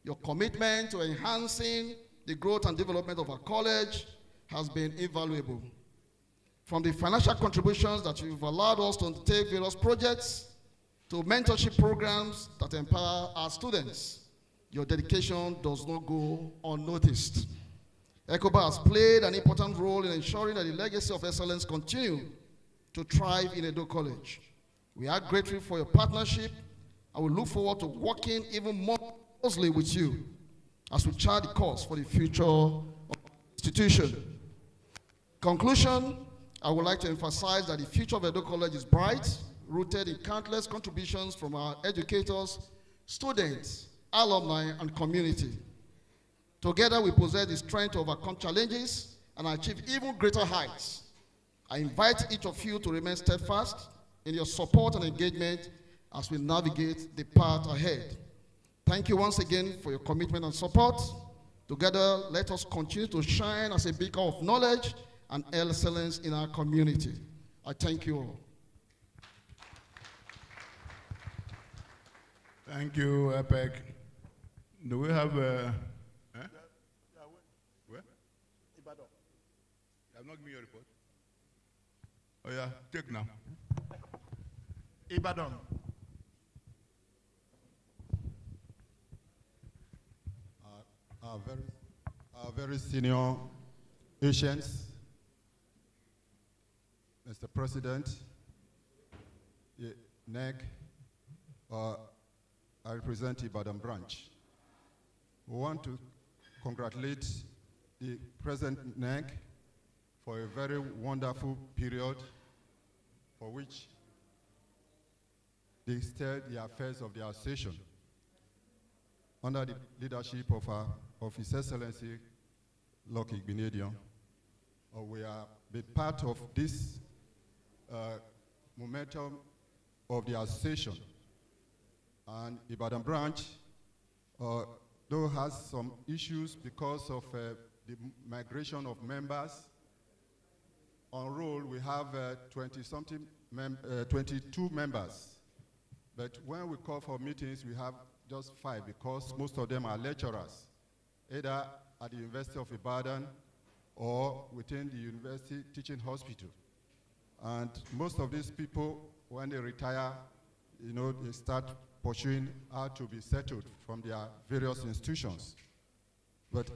Your commitment to enhancing the growth and development of our college has been invaluable. From the financial contributions that you've allowed us to undertake various projects, to mentorship programs that empower our students, your dedication does not go unnoticed. ECOBA has played an important role in ensuring that the legacy of excellence continue to thrive in Edo College. We are grateful for your partnership, and we look forward to working even more closely with you as we chart the course for the future of the institution. Conclusion, I would like to emphasize that the future of Edo College is bright, rooted in countless contributions from our educators, students, alumni, and community. Together, we possess the strength to overcome challenges and achieve even greater heights. I invite each of you to remain steadfast in your support and engagement as we navigate the path ahead. Thank you once again for your commitment and support. Together, let us continue to shine as a beacon of knowledge and excellence in our community. I thank you all. Thank you, EPEC. Do we have a... Where? Ibadan. You have not given me your report? Oh yeah, take now. Ibadan. our very senior Asians, Mr. President, NEG, I represent Ibadan branch. We want to congratulate the present NEG for a very wonderful period for which they steered the affairs of the association under the leadership of His Excellency Lucky Benedion. We are the part of this momentum of the association. And Ibadan branch, though has some issues because of the migration of members. On roll, we have 22 members. But when we call for meetings, we have just 5 because most of them are lecturers, either at the University of Ibadan or within the university teaching hospital. And most of these people, when they retire, you know, they start pursuing how to be settled from their various institutions. But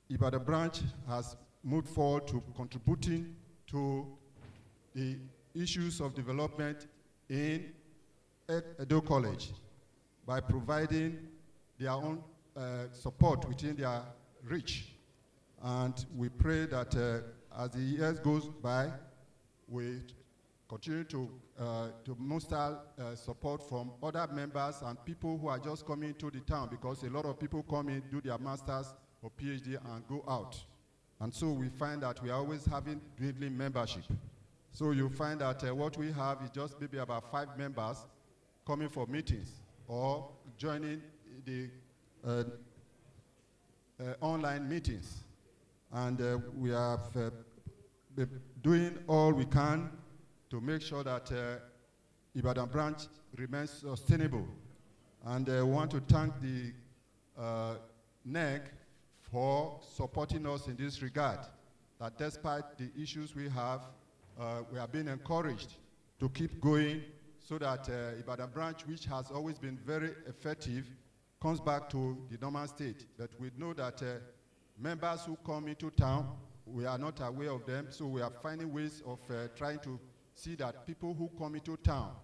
Ibadan branch has moved forward to contributing to the issues of development in Edo College by providing their own support within their reach. And we pray that as the years goes by, we continue to muster support from other members and people who are just coming to the town, because a lot of people come in, do their masters or PhD and go out. And so we find that we are always having dwindling membership. So you find that what we have is just maybe about 5 members coming for meetings or joining the online meetings. And we have been doing all we can to make sure that Ibadan branch remains sustainable. And I want to thank the NEG for supporting us in this regard, that despite the issues we have been encouraged to keep going so that Ibadan branch, which has always been very effective, comes back to the normal state. But we know that members who come into town, we are not aware of them, so we are finding ways of trying to see that people who come into town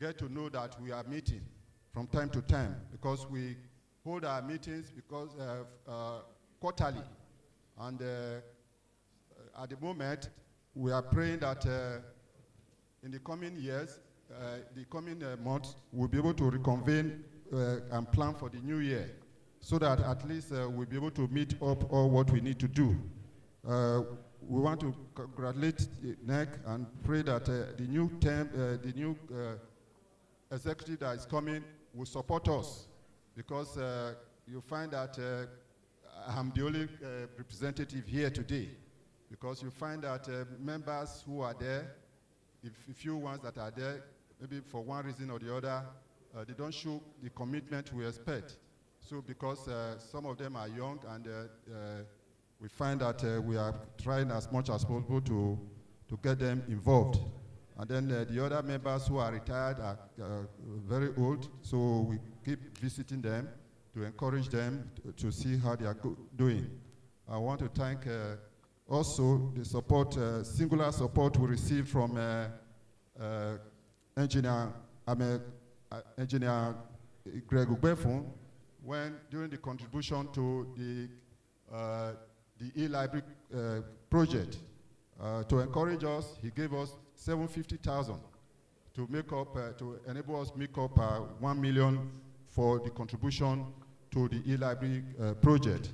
get to know that we are meeting from time to time, because we hold our meetings because quarterly. And at the moment, we are praying that in the coming years, the coming months, we'll be able to reconvene and plan for the new year, so that at least we'll be able to meet up all what we need to do. We want to congratulate NEC and pray that the new executive that is coming will support us, because you find that I'm the only representative here today, because you find that members who are there, the few ones that are there, maybe for one reason or the other, they don't show the commitment we expect. So because some of them are young, and we find that we are trying as much as possible to get them involved. And then the other members who are retired are very old, so we keep visiting them to encourage them to see how they are doing. I want to thank also the support, singular support we received from Engineer Greg Ubefun, when during the contribution to the e-library project. To encourage us, he gave us $750,000 to make up, to enable us make up $1 million for the contribution to the e-library project.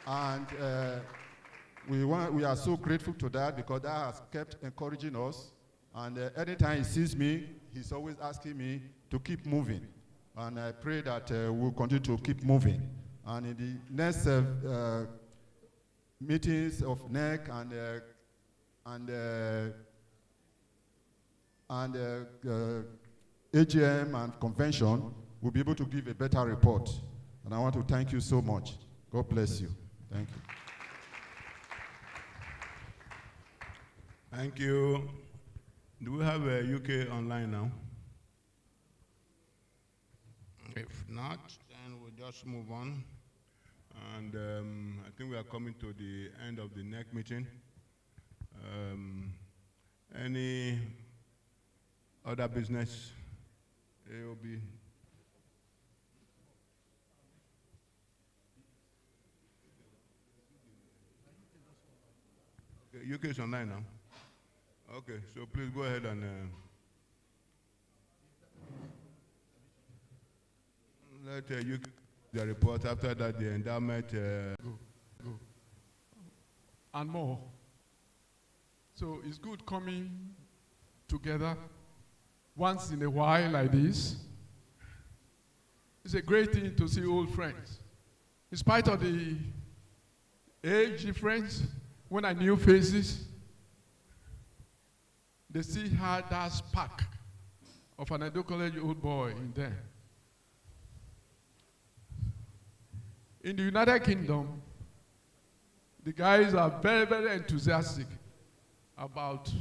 And we are so grateful to that, because that has kept encouraging us. And anytime he sees me, he's always asking me to keep moving. And I pray that we'll continue to keep moving. And in the next meetings of NEC and AGM and convention, we'll be able to give a better report. And I want to thank you so much. God bless you. Thank you. Thank you. Do we have a UK online now? If not, then we'll just move on. And I think we are coming to the end of the next meeting. Any other business? AOB. Okay, UK is online now. Okay, so please go ahead and let UK the report. After that, the endowment. Go. And more. So it's good coming together once in a while like this. It's a great thing to see old friends. In spite of the age difference, when I knew faces, they still had that spark of an Edo College Old Boy in them. In the United Kingdom, the guys are very, very enthusiastic about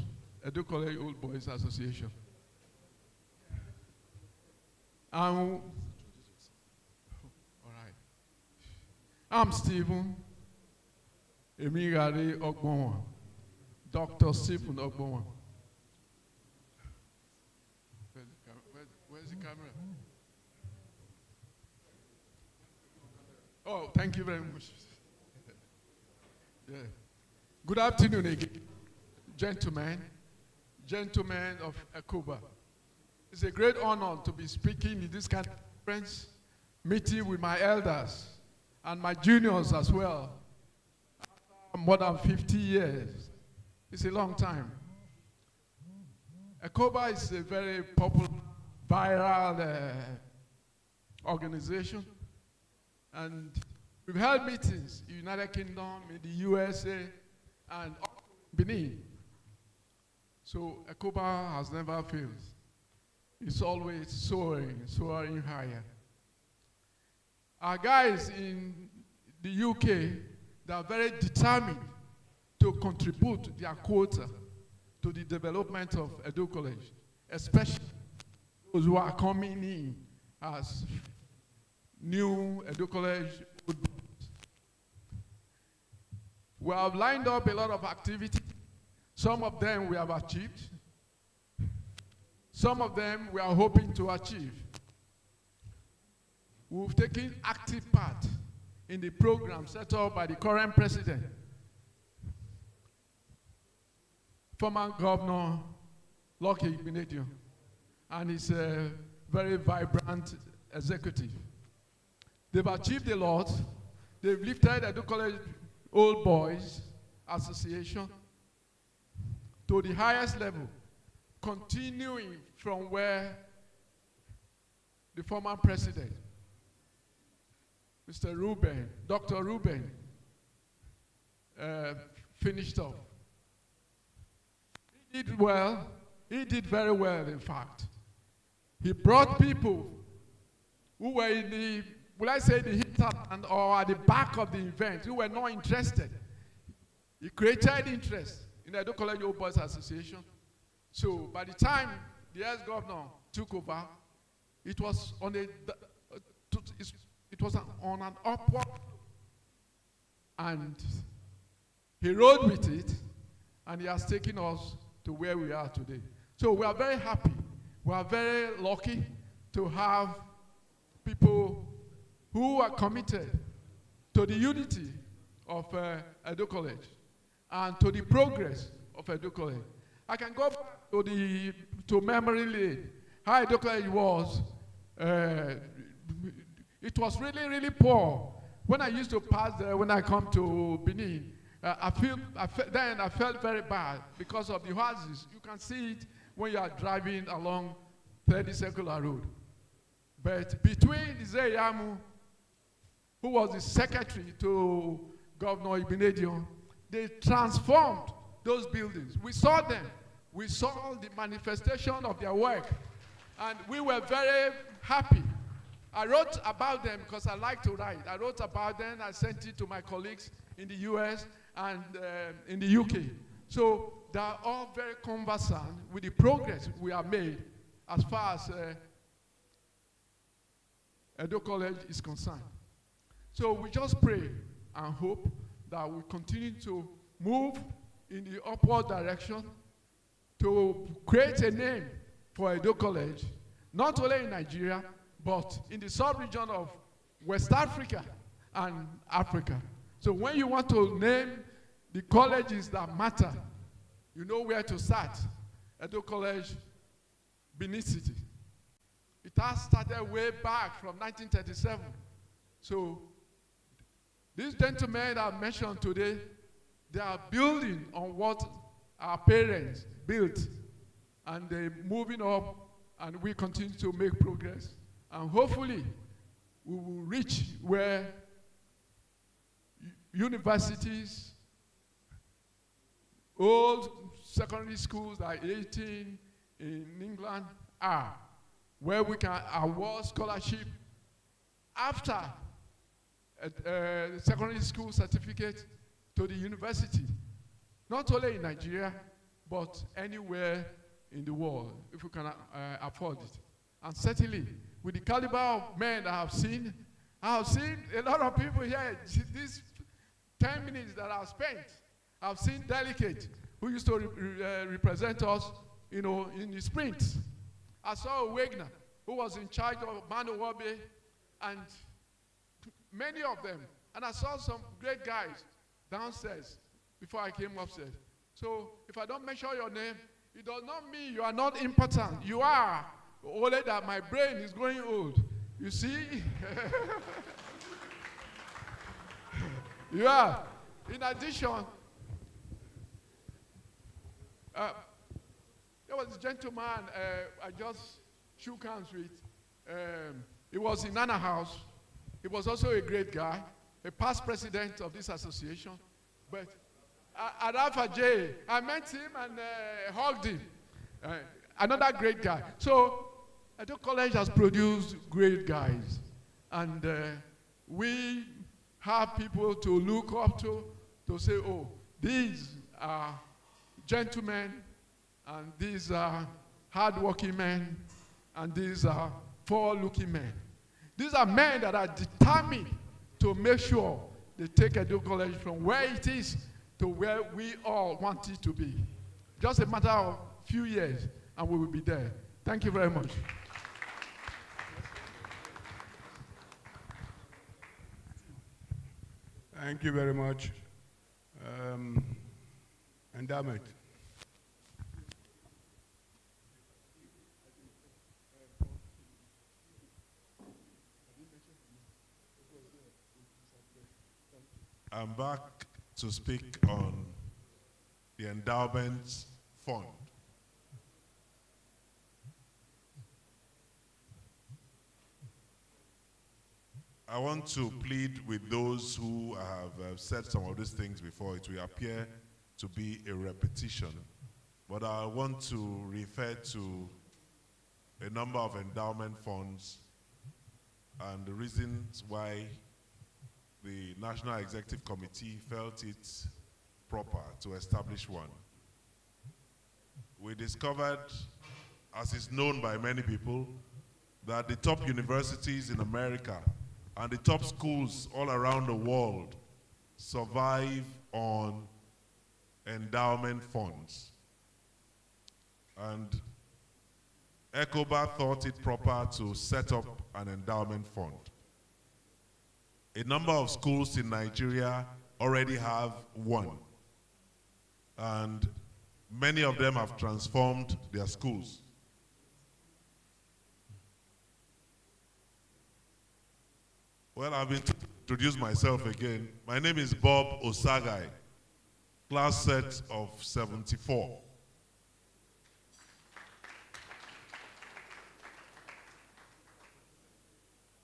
Edo College Old Boys Association. All right. I'm Stephen Emigare Ogbonwa, Dr. Stephen Ogbonwa. Where's the camera? Oh, thank you very much. Yeah. Good afternoon again, gentlemen of ECOBA. It's a great honor to be speaking in this kind of conference, meeting with my elders and my juniors as well. After more than 50 years. It's a long time. ECOBA is a very popular, viral organization. And we've held meetings in the United Kingdom, in the USA, and Benin. So ECOBA has never failed. It's always soaring higher. Our guys in the UK, they are very determined to contribute their quota to the development of Edo College, especially those who are coming in as new Edo College Old Boys. We have lined up a lot of activities. Some of them we have achieved. Some of them we are hoping to achieve. We've taken active part in the program set up by the current president, former Governor Lucky Igbenedion, and his very vibrant executive. They've achieved a lot. They've lifted Edo College Old Boys Association to the highest level, continuing from where the former president, Mr. Ruben, Dr. Ruben, finished off. He did well. He did very well, in fact. He brought people who were in the, will I say, the hinterland or at the back of the event, who were not interested. He created interest in the Edo College Old Boys Association. So by the time the ex-governor took over, it was on on an upward, and he rode with it, and he has taken us to where we are today. So we are very happy. We are very lucky to have people who are committed to the unity of Edo College and to the progress of Edo College. I can go back to memory lane. How Edo College was. It was really, really poor. When I used to pass there, when I come to Benin, I felt very bad because of the houses. You can see it when you are driving along 30 Circular Road. But between Zeyamu, who was the secretary to Governor Igbenedion, they transformed those buildings. We saw them. We saw the manifestation of their work. And we were very happy. I wrote about them because I like to write. I wrote about them. I sent it to my colleagues in the US and in the UK. So they are all very conversant with the progress we have made as far as Edo College is concerned. So we just pray and hope that we continue to move in the upward direction to create a name for Edo College, not only in Nigeria, but in the sub-region of West Africa and Africa. So when you want to name the colleges that matter, you know where to start. Edo College, Benin City. It has started way back from 1937. So these gentlemen that I mentioned today, they are building on what our parents built, and they're moving up, and we continue to make progress. And hopefully, we will reach where universities, old secondary schools like 18 in England are, where we can award scholarship after a secondary school certificate to the university, not only in Nigeria, but anywhere in the world, if we can afford it. And certainly, with the caliber of men I have seen a lot of people here. These 10 minutes that I've spent, I've seen delegates who used to represent us, you know, in the sprint. I saw a Wagner who was in charge of Manu Wabe, and many of them. And I saw some great guys downstairs before I came upstairs. So if I don't mention your name, it does not mean you are not important. You are, only that my brain is growing old. You see? You are. In addition, there was a gentleman I just shook hands with. He was in Nana House. He was also a great guy, a past president of this association. But at Alpha J, I met him and hugged him. Another great guy. So, Edo College has produced great guys. And we have people to look up to say, oh, these are gentlemen, and these are hardworking men, and these are forward-looking men. These are men that are determined to make sure they take Edo College from where it is to where we all want it to be. Just a matter of few years, and we will be there. Thank you very much. Thank you very much. Endowment. I'm back to speak on the endowment fund. I want to plead with those who have said some of these things before. It will appear to be a repetition, but I want to refer to a number of endowment funds and the reasons why the National Executive Committee felt it proper to establish one. We discovered, as is known by many people, that the top universities in America and the top schools all around the world survive on endowment funds. And ECOBA thought it proper to set up an endowment fund. A number of schools in Nigeria already have one, and many of them have transformed their schools. Well, I've been introduced myself again. My name is Bob Osagai, class set of 74.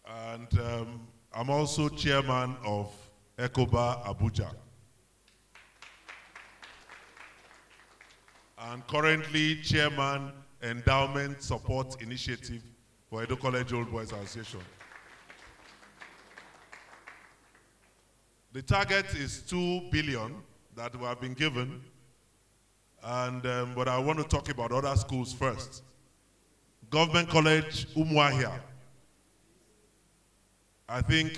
And I'm also chairman of ECOBA Abuja. And currently chairman Endowment Support Initiative for Edo College Old Boys Association. The target is 2 billion that we have been given, and but I want to talk about other schools first. Government College Umuahia I think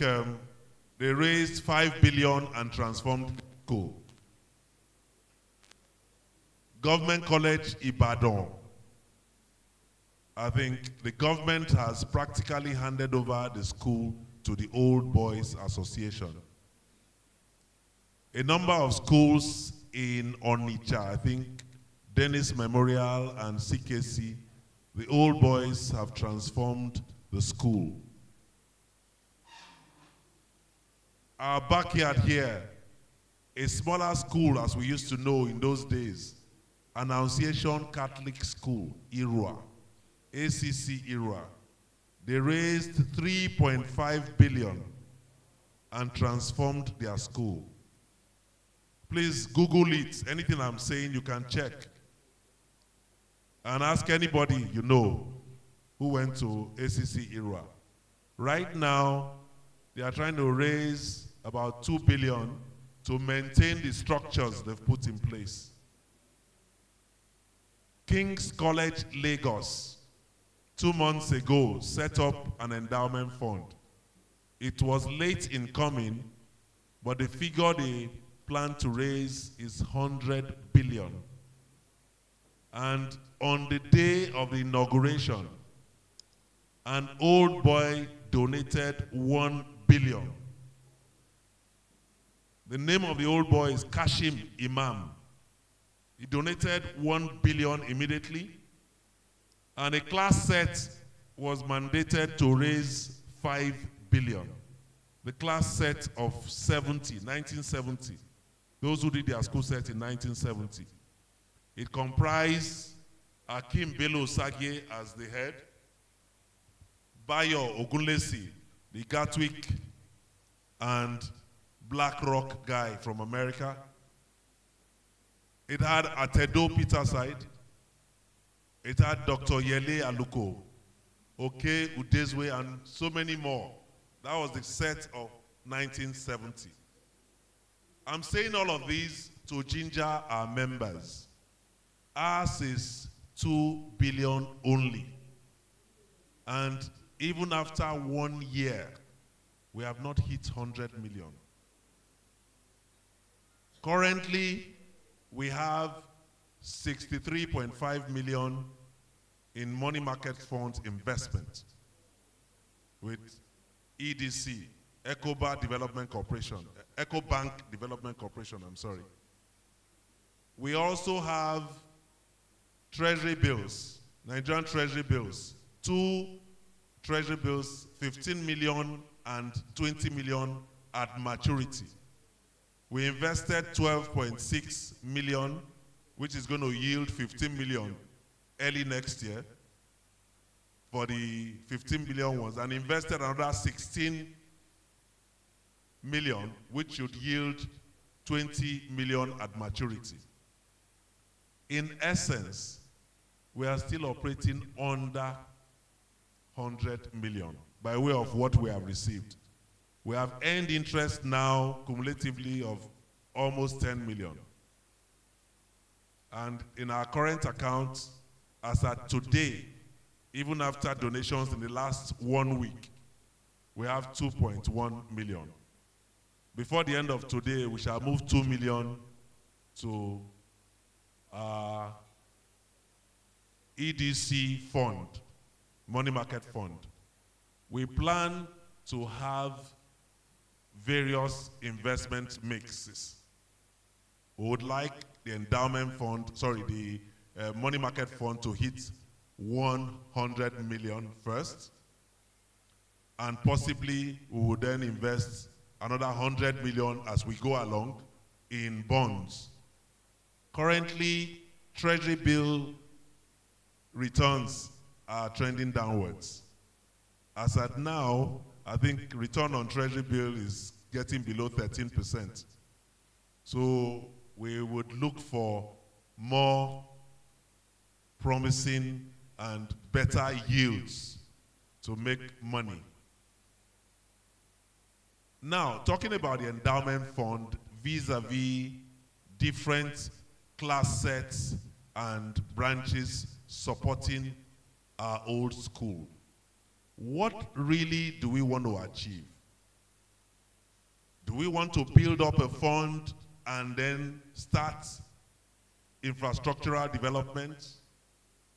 they raised 5 billion and transformed the school. Government College Ibadan. I think the government has practically handed over the school to the Old Boys Association. A number of schools in Onitsha, I think Dennis Memorial and CKC, the Old Boys have transformed the school. Our backyard here, a smaller school as we used to know in those days, Annunciation Catholic School, Irua, ACC Irua. They raised 3.5 billion and transformed their school. Please Google it. Anything I'm saying, you can check. And ask anybody you know who went to ACC Irua. Right now, they are trying to raise about 2 billion to maintain the structures they've put in place. King's College Lagos, 2 months ago, set up an endowment fund. It was late in coming, but the figure they plan to raise is 100 billion. And on the day of the inauguration, an old boy donated 1 billion. The name of the old boy is Kashim Imam. He donated 1 billion immediately, and a class set was mandated to raise 5 billion. The class set of 1970, those who did their school set in 1970. It comprised Akim Bello Sage as the head, Bayo Ogunlesi, the Gatwick and Black Rock guy from America. It had Atedo Peterside. It had Dr. Yele Aluko, Oke Udezwe, and so many more. That was the set of 1970. I'm saying all of these to ginger our members. Ours is 2 billion only. And even after 1 year, we have not hit 100 million. Currently, we have 63.5 million in money market funds investment with EDC, ECOBA Development Corporation, EcoBank Development Corporation, I'm sorry. We also have treasury bills, Nigerian treasury bills, 2 treasury bills, 15 million and 20 million at maturity. We invested 12.6 million, which is going to yield 15 million early next year for the 15 million ones, and invested another 16 million, which should yield 20 million at maturity. In essence, we are still operating under 100 million by way of what we have received. We have earned interest now cumulatively of almost 10 million. And in our current account, as at today, even after donations in the last 1 week, we have 2.1 million. Before the end of today, we shall move 2 million to our EDC fund, money market fund. We plan to have various investment mixes. We would like the endowment fund, the money market fund to hit 100 million first, and possibly we would then invest another 100 million as we go along in bonds. Currently, treasury bill returns are trending downwards. As at now, I think return on treasury bill is getting below 13%. So we would look for more promising and better yields to make money. Now, talking about the endowment fund vis-a-vis different class sets and branches supporting our old school. What really do we want to achieve? Do we want to build up a fund and then start infrastructural development?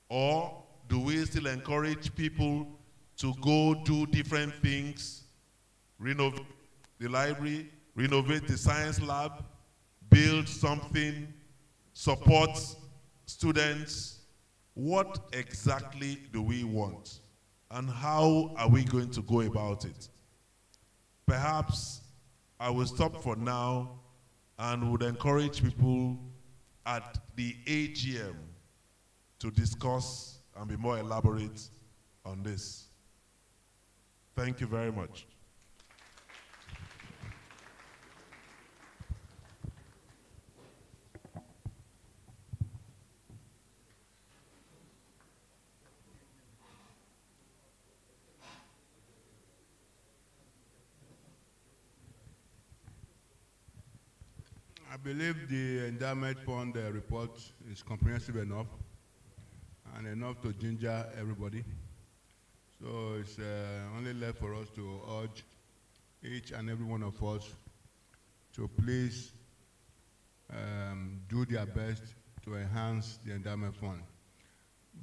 Or do we still encourage people to go do different things, renovate the library, renovate the science lab, build something, support students? What exactly do we want? And how are we going to go about it? Perhaps I will stop for now and would encourage people at the AGM to discuss and be more elaborate on this. Thank you very much. I believe the endowment fund report is comprehensive enough and enough to ginger everybody. So it's only left for us to urge each and every one of us to please do their best to enhance the endowment fund.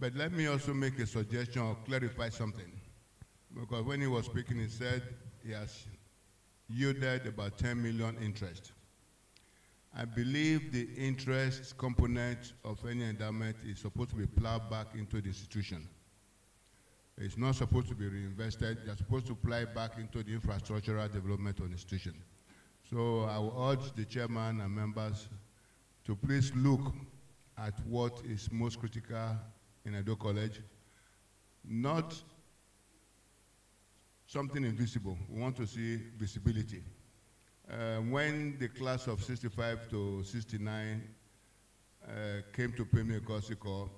But let me also make a suggestion or clarify something. Because when he was speaking, he said he has yielded about 10 million interest. I believe the interest component of any endowment is supposed to be plowed back into the institution. It's not supposed to be reinvested. You're supposed to plow it back into the infrastructural development of the institution. So I will urge the chairman and members to please look at what is most critical in Edo College, not something invisible. We want to see visibility. When the class of 65 to 69 came to pay me a courtesy call,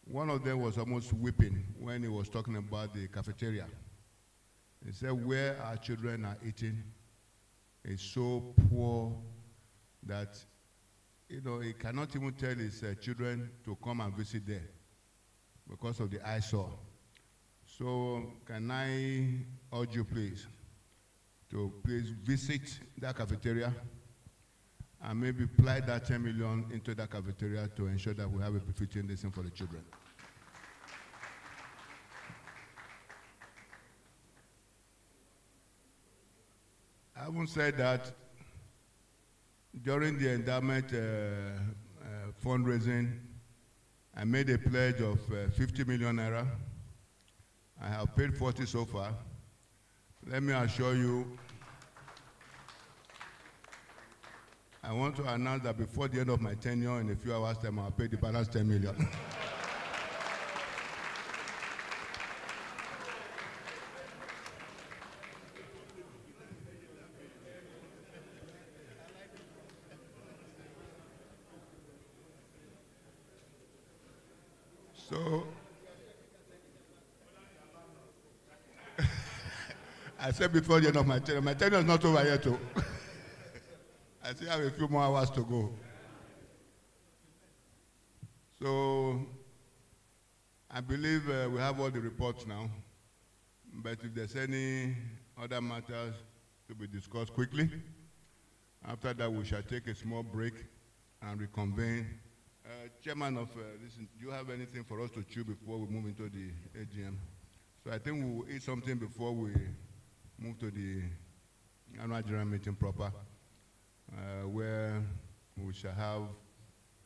one of them was almost weeping when he was talking about the cafeteria. He said, where our children are eating is so poor that he cannot even tell his children to come and visit there because of the eyesore. So can I urge you please to please visit that cafeteria and maybe apply that 10 million into that cafeteria to ensure that we have a befitting lesson for the children. Having said that, during the endowment fundraising, I made a pledge of 50 million naira. I have paid 40 so far. Let me assure you, I want to announce that before the end of my tenure, in a few hours' time, I'll pay the balance 10 million. So, I said before the end of my tenure is not over yet too. I still have a few more hours to go. So, I believe we have all the reports now, but if there's any other matters to be discussed quickly, after that we shall take a small break and reconvene. Chairman of do you have anything for us to chew before we move into the AGM? So I think we will eat something before we move to the annual general meeting proper, where we shall have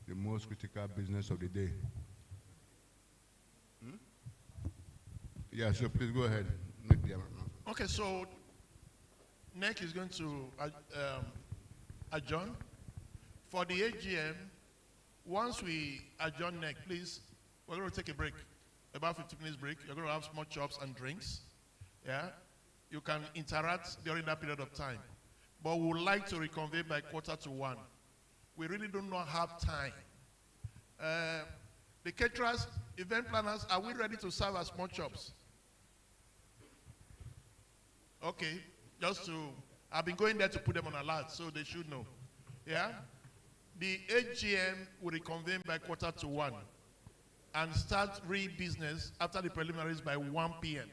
the most critical business of the day. Yeah, so please go ahead. Make the announcement. Okay, so NEC is going to adjourn. For the AGM, once we adjourn NEC, please, we're going to take a break, about 15 minutes break. You're going to have small chops and drinks. Yeah, you can interact during that period of time. But we would like to reconvene by 1:45. We really do not have time. The caterers, event planners, are we ready to serve as small chops? Okay, I've been going there to put them on alert, so they should know. Yeah? The AGM will reconvene by 1:45 and start real business after the preliminaries by 1 p.m.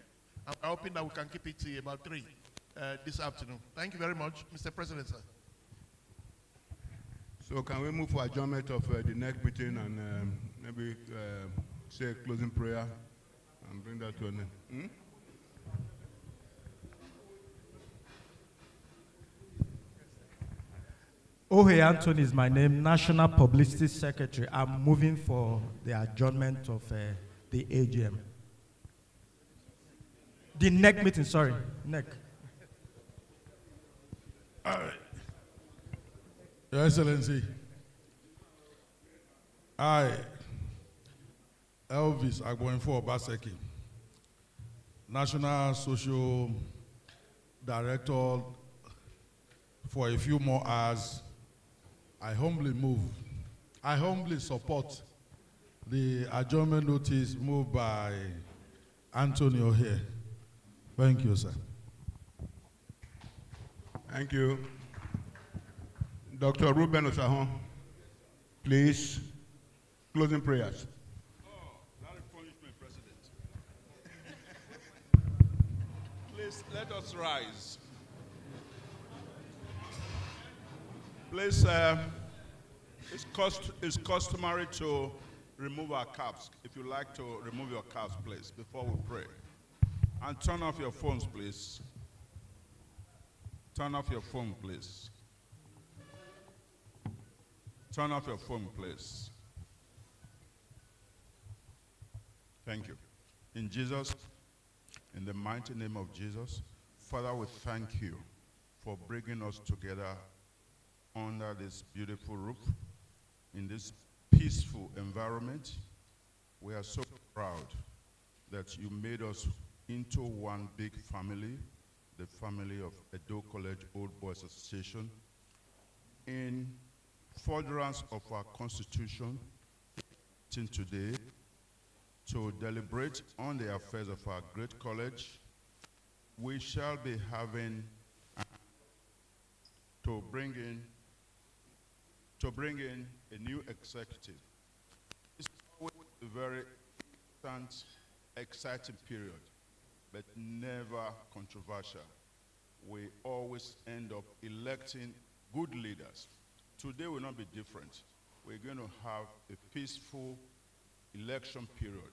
I'm hoping that we can keep it to about 3. this afternoon. Thank you very much, Mr. President, sir. So can we move for adjournment of the next meeting and maybe say a closing prayer and bring that to an end? Ohe Anthony is my name, National Publicity Secretary. I'm moving for the adjournment of the AGM. The NEC meeting, sorry, NEC. Your Excellency, I, Elvis Agboinfo Obaseki, National Social Director for a few more hours, I humbly support the adjournment notice moved by Antonio here. Thank you, sir. Thank you. Dr. Ruben Osahon, please, closing prayers. That is punishment, President. Please, let us rise. Please, it's customary to remove our caps. If you like to remove your caps, please, before we pray. And turn off your phones, please. Turn off your phone, please. Turn off your phone, please. Thank you. In the mighty name of Jesus, Father, we thank you for bringing us together under this beautiful roof, in this peaceful environment. We are so proud that you made us into one big family, the family of Edo College Old Boys Association, in furtherance of our constitution today to deliberate on the affairs of our great college. We shall be having to bring in a new executive. It's always a very important, exciting period, but never controversial. We always end up electing good leaders. Today will not be different. We're going to have a peaceful election period.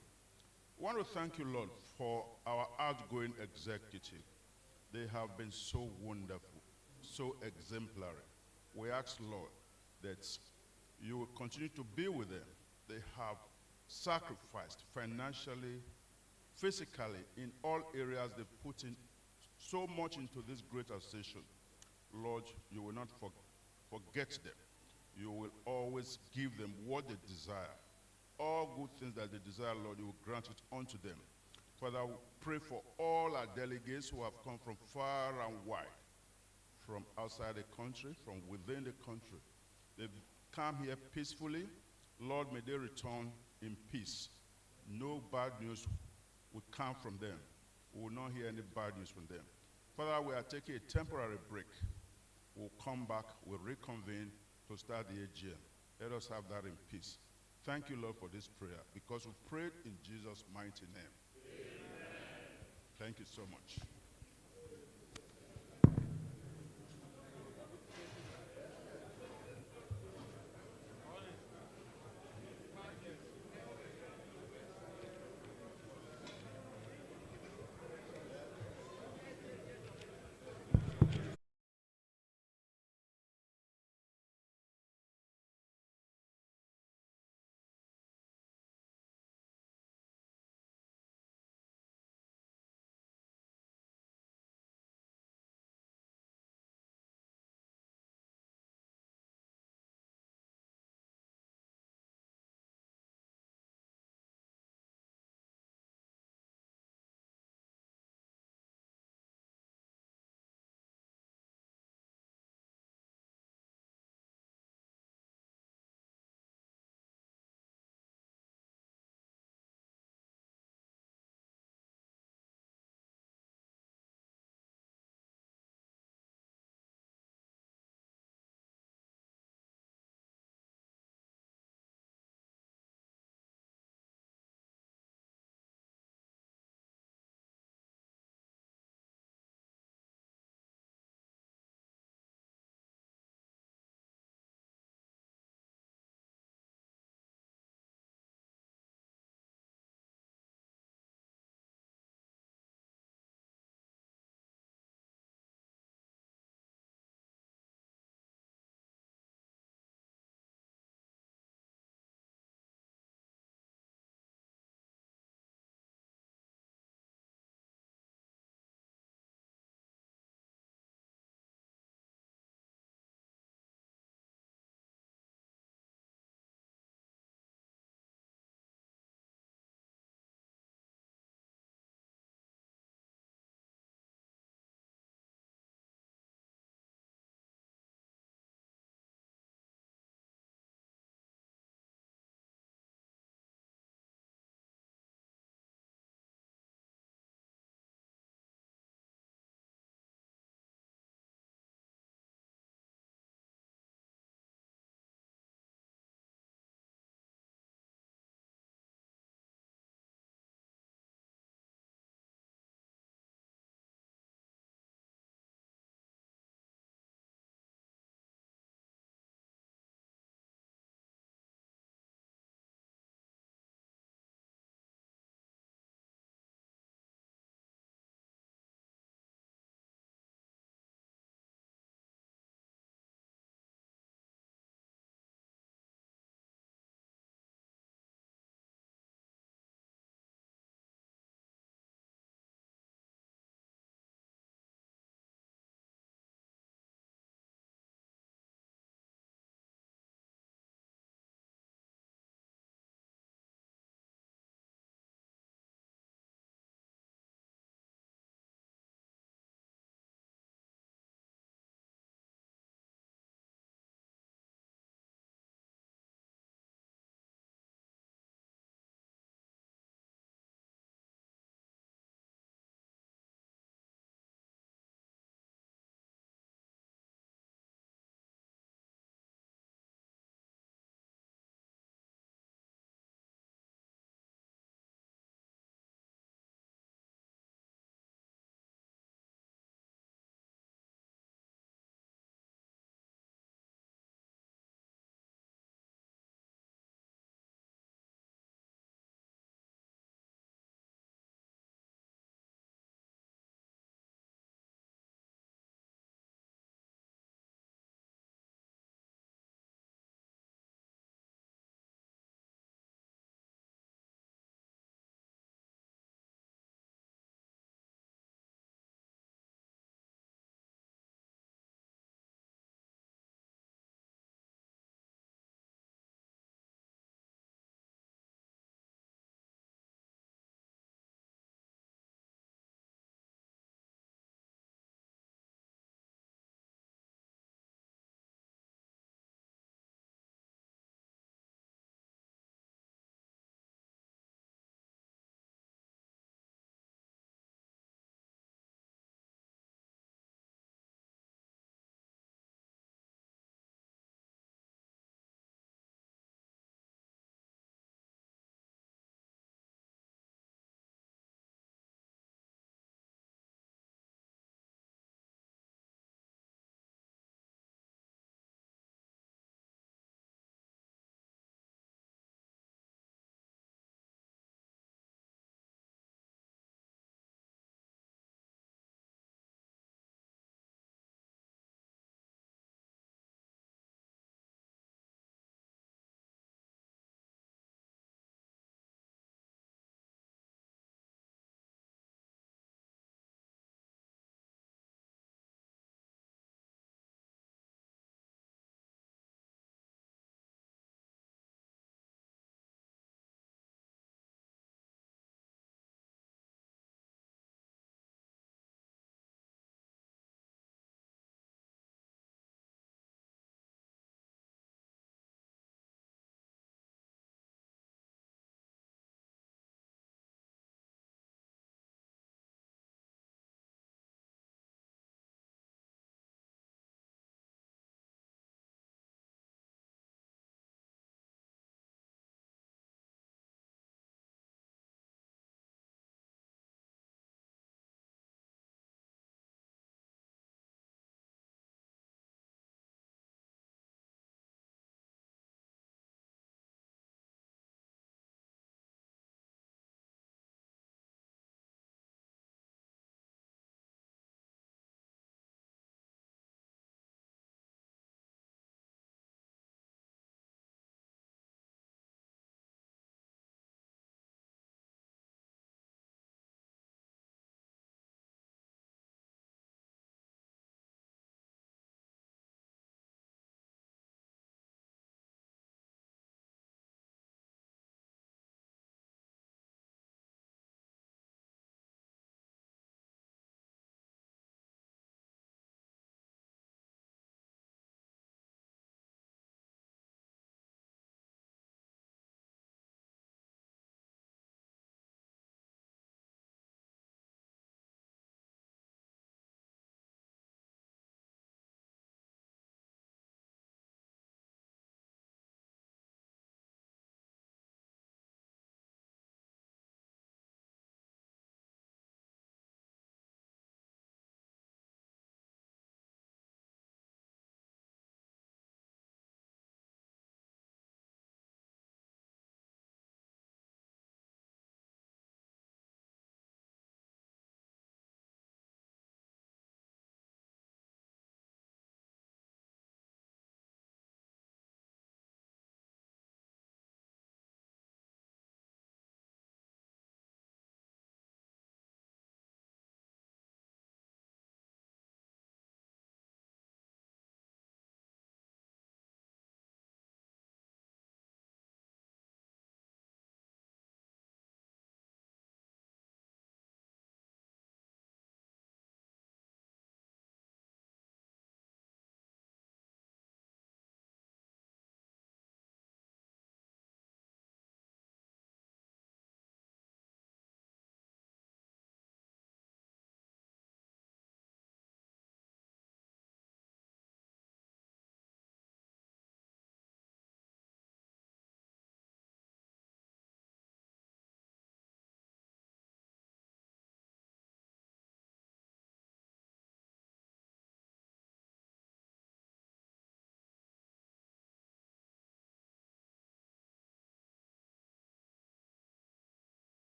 I want to thank you, Lord, for our outgoing executive. They have been so wonderful, so exemplary. We ask, Lord, that you will continue to be with them. They have sacrificed financially, physically, in all areas. They've put in so much into this great association. Lord, you will not forget them. You will always give them what they desire. All good things that they desire, Lord, you will grant it unto them. Father, we pray for all our delegates who have come from far and wide, from outside the country, from within the country. They've come here peacefully. Lord, may they return in peace. No bad news will come from them. We will not hear any bad news from them. Father, we are taking a temporary break. We'll come back, we'll reconvene to start the AGM. Let us have that in peace. Thank you, Lord, for this prayer, because we prayed in Jesus' mighty name. Amen. Thank you so much.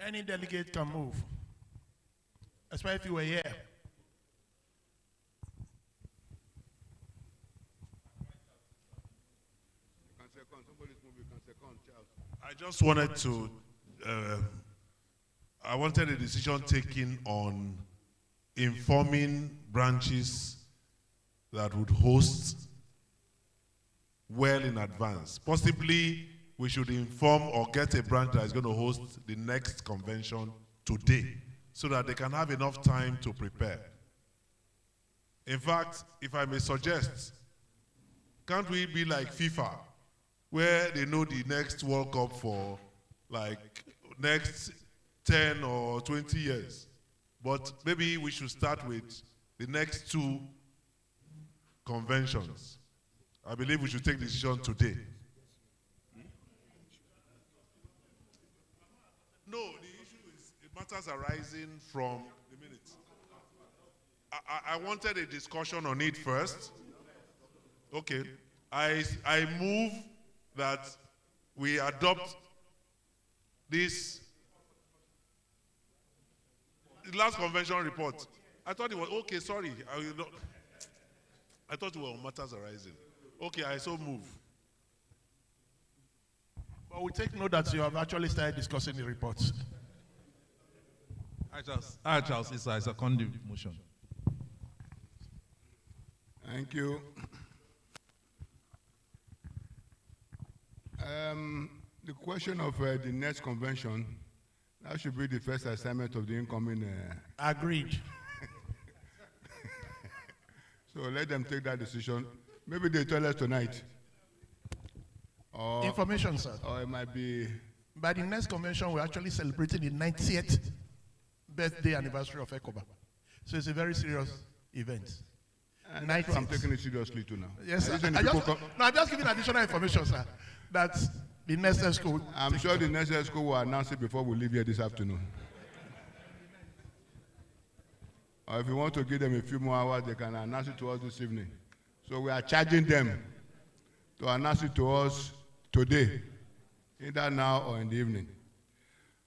Any delegate can move, especially if you were here. I just wanted to, I wanted a decision taken on informing branches that would host well in advance. Possibly, we should inform or get a branch that is going to host the next convention today so that they can have enough time to prepare. In fact, if I may suggest, can't we be like FIFA, where they know the next World Cup for like next 10 or 20 years? But maybe we should start with the next 2 conventions. I believe we should take the decision today. No, the issue is matters arising from the minutes. I wanted a discussion on it first. Okay. I move that we adopt this the last convention report. I thought it was okay, sorry. I thought it was matters arising. Okay, I so move. But we take note that you have actually started discussing the reports. I Charles, it's a second motion. Thank you. The question of the next convention, that should be the first assignment of the incoming. Agreed. So let them take that decision. Maybe they tell us tonight. Or, information, sir. Or it might be. By the next convention, we're actually celebrating the 90th birthday anniversary of ECOBA. So it's a very serious event. And I'm taking it seriously too now. Yes, sir. I'm just giving additional information, sir. That the next school. I'm sure the next school will announce it before we leave here this afternoon. Or if you want to give them a few more hours, they can announce it to us this evening. So we are charging them to announce it to us today, either now or in the evening.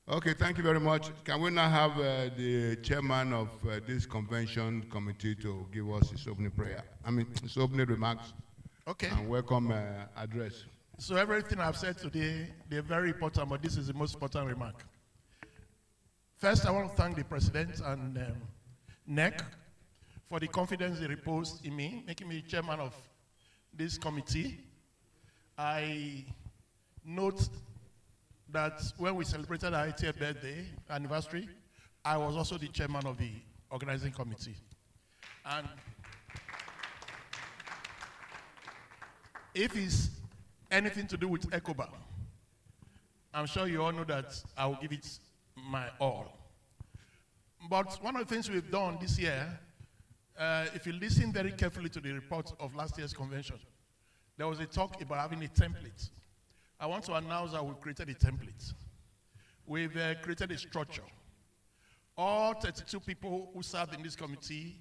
Okay, thank you very much. Can we now have the chairman of this convention committee to give us his opening prayer? His opening remarks. Okay. And welcome address. So everything I've said today, they're very important, but this is the most important remark. First, I want to thank the president and NEC for the confidence they reposed in me, making me chairman of this committee. I note that when we celebrated our 80th birthday anniversary, I was also the chairman of the organizing committee. And if it's anything to do with ECOBA, I'm sure you all know that I will give it my all. But one of the things we've done this year, if you listen very carefully to the report of last year's convention, there was a talk about having a template. I want to announce that we've created a template. We've created a structure. All 32 people who served in this committee,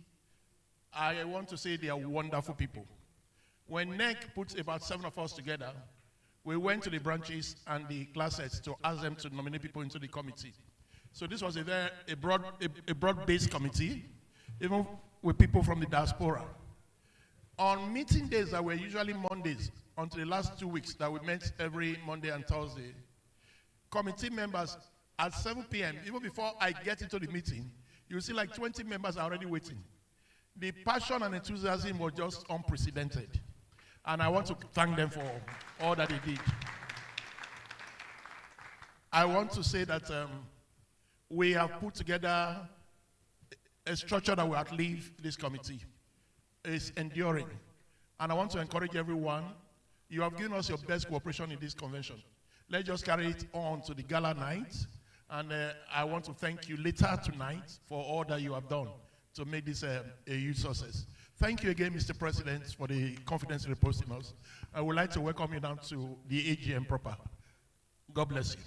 I want to say they are wonderful people. When NEC put about 7 of us together, we went to the branches and the classes to ask them to nominate people into the committee. So this was a broad-based committee, even with people from the diaspora. On meeting days that were usually Mondays, until the last 2 weeks that we met every Monday and Thursday, committee members at 7 p.m., even before I get into the meeting, you see like 20 members are already waiting. The passion and enthusiasm was just unprecedented. And I want to thank them for all that they did. I want to say that we have put together a structure that will outlive this committee. It's enduring. And I want to encourage everyone, you have given us your best cooperation in this convention. Let's just carry it on to the gala night. And I want to thank you later tonight for all that you have done to make this a huge success. Thank you again, Mr. President, for the confidence reposed in us. I would like to welcome you down to the AGM proper. God bless you.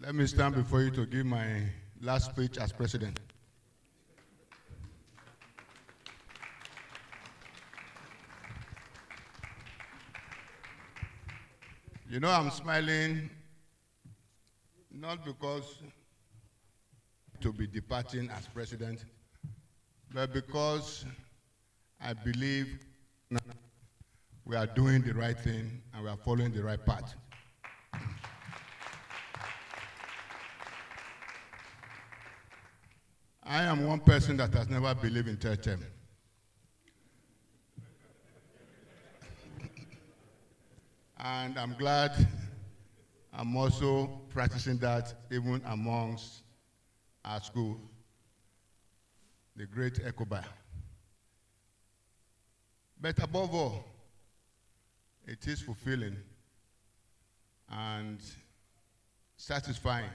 Let me stand before you to give my last speech as president. You know, I'm smiling not because to be departing as president, but because I believe we are doing the right thing and we are following the right path. I am one person that has never believed in third term. And I'm glad I'm also practicing that even amongst our school, the great ECOBA. But above all, it is fulfilling and satisfying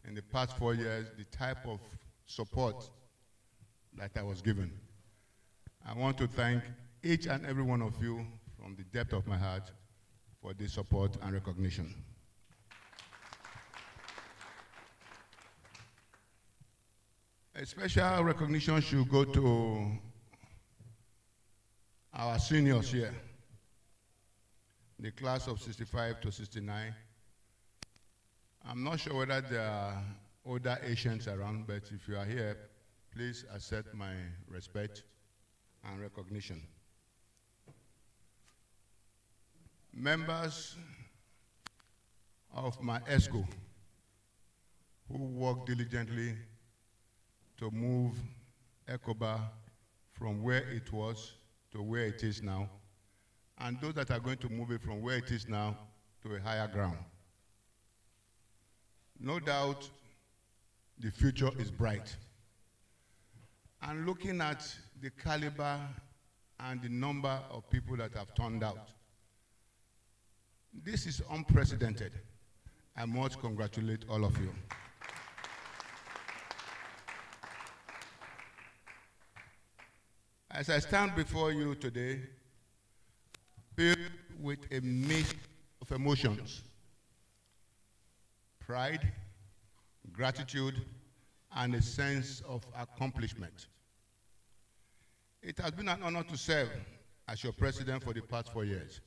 in the past 4 years, the type of support that I was given. I want to thank each and every one of you from the depth of my heart for this support and recognition. A special recognition should go to our seniors here, the class of 65 to 69. I'm not sure whether there are older Asians around, but if you are here, please accept my respect and recognition. Members of my ESCO who work diligently to move ECOBA from where it was to where it is now, and those that are going to move it from where it is now to a higher ground. No doubt the future is bright. And looking at the caliber and the number of people that have turned out, this is unprecedented. I must congratulate all of you. As I stand before you today, filled with a mix of emotions, pride, gratitude, and a sense of accomplishment. It has been an honor to serve as your president for the past 4 years,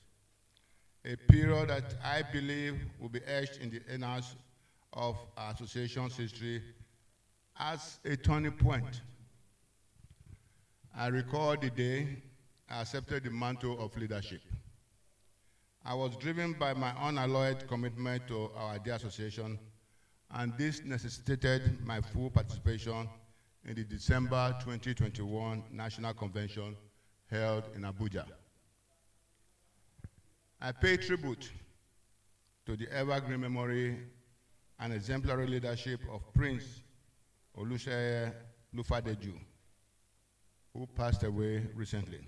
a period that I believe will be etched in the annals of our association's history as a turning point. I recall the day I accepted the mantle of leadership. I was driven by my unalloyed commitment to our dear association, and this necessitated my full participation in the December 2021 National Convention held in Abuja. I pay tribute to the evergreen memory and exemplary leadership of Prince Olusegun Lufadeju, who passed away recently,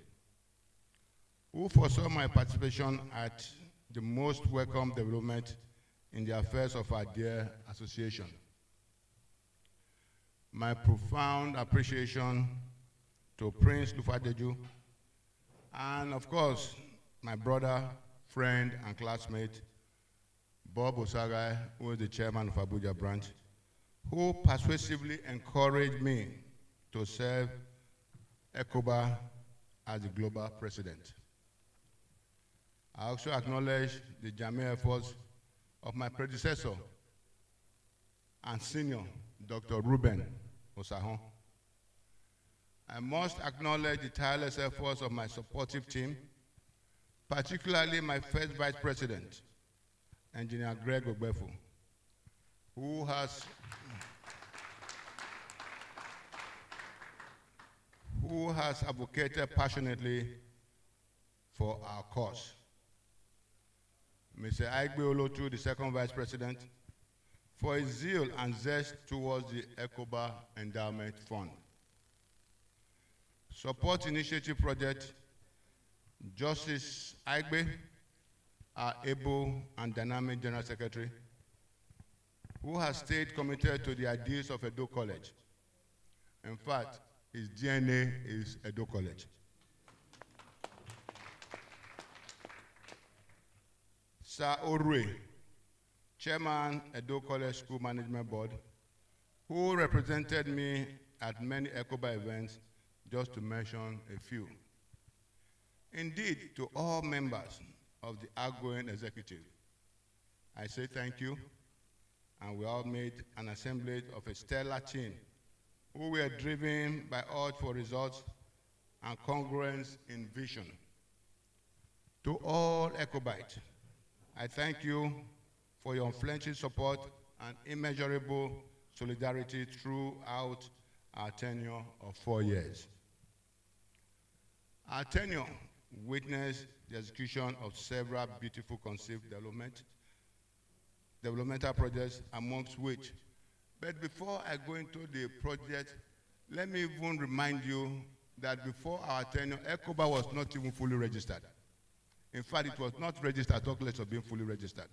who foresaw my participation at the most welcome development in the affairs of our dear association. My profound appreciation to Prince Lufadeju, and of course, my brother, friend, and classmate, Bob Osagai, who is the chairman of Abuja branch, who persuasively encouraged me to serve ECOBA as the global president. I also acknowledge the germane efforts of my predecessor and senior, Dr. Ruben Osahon. I must acknowledge the tireless efforts of my supportive team, particularly my first vice president, Engineer Greg Ogbefu, who has advocated passionately for our cause. Mr. Aigbe Olotu, the second vice president, for his zeal and zest towards the ECOBA Endowment Fund. Support Initiative Project, Justice Aigbe, our able and dynamic General Secretary, who has stayed committed to the ideals of Edo College. In fact, his DNA is Edo College. Sir Orue, Chairman, Edo College School Management Board, who represented me at many ECOBA events, just to mention a few. Indeed, to all members of the outgoing executive, I say thank you, and we all made an assemblage of a stellar team who were driven by urge for results and congruence in vision. To all ECOBites, I thank you for your unflinching support and immeasurable solidarity throughout our tenure of 4 years. Our tenure witnessed the execution of several beautiful conceived developmental projects, amongst which. But before I go into the project, let me even remind you that before our tenure, ECOBA was not even fully registered. In fact, it was not registered, talk less of being fully registered.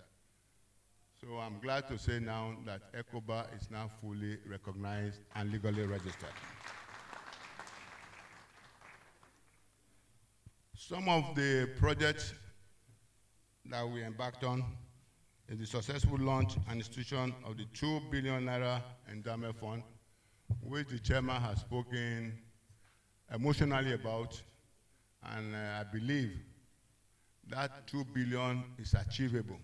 So I'm glad to say now that ECOBA is now fully recognized and legally registered. Some of the projects that we embarked on is the successful launch and institution of the 2 billion naira endowment fund, which the chairman has spoken emotionally about, and I believe that 2 billion is achievable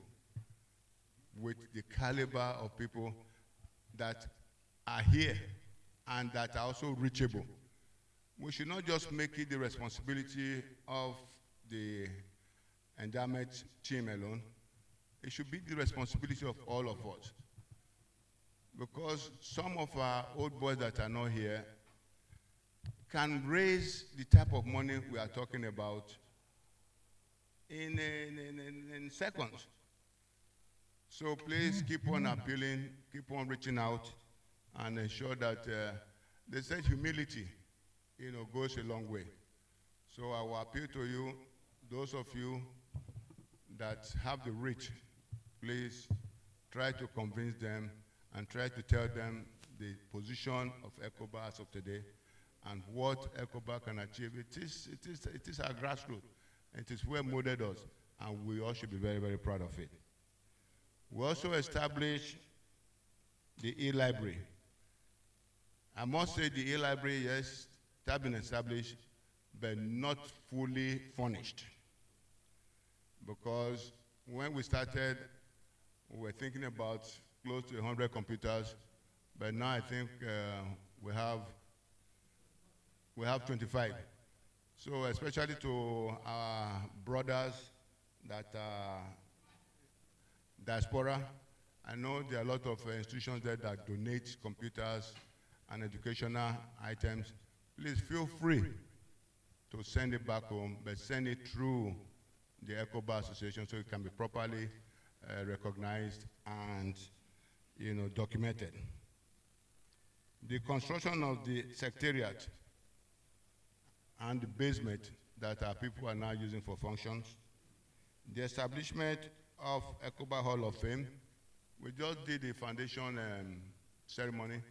with the caliber of people that are here and that are also reachable. We should not just make it the responsibility of the endowment team alone. It should be the responsibility of all of us. Because some of our old boys that are not here can raise the type of money we are talking about in seconds. So please keep on appealing, keep on reaching out, and ensure that they said humility, goes a long way. So I will appeal to you, those of you that have the reach, please try to convince them and try to tell them the position of ECOBA as of today and what ECOBA can achieve. It is our grassroots. It is where molded us, and we all should be very, very proud of it. We also established the e-library. I must say the e-library, yes, it has been established, but not fully furnished. Because when we started, we were thinking about close to 100 computers, but now I think we have 25. So especially to our brothers that are diaspora, I know there are a lot of institutions there that donate computers and educational items. Please feel free to send it back home, but send it through the ECOBA Association so it can be properly recognized and documented. The construction of the secretariat and the basement that our people are now using for functions, the establishment of ECOBA Hall of Fame. We just did the foundation ceremony.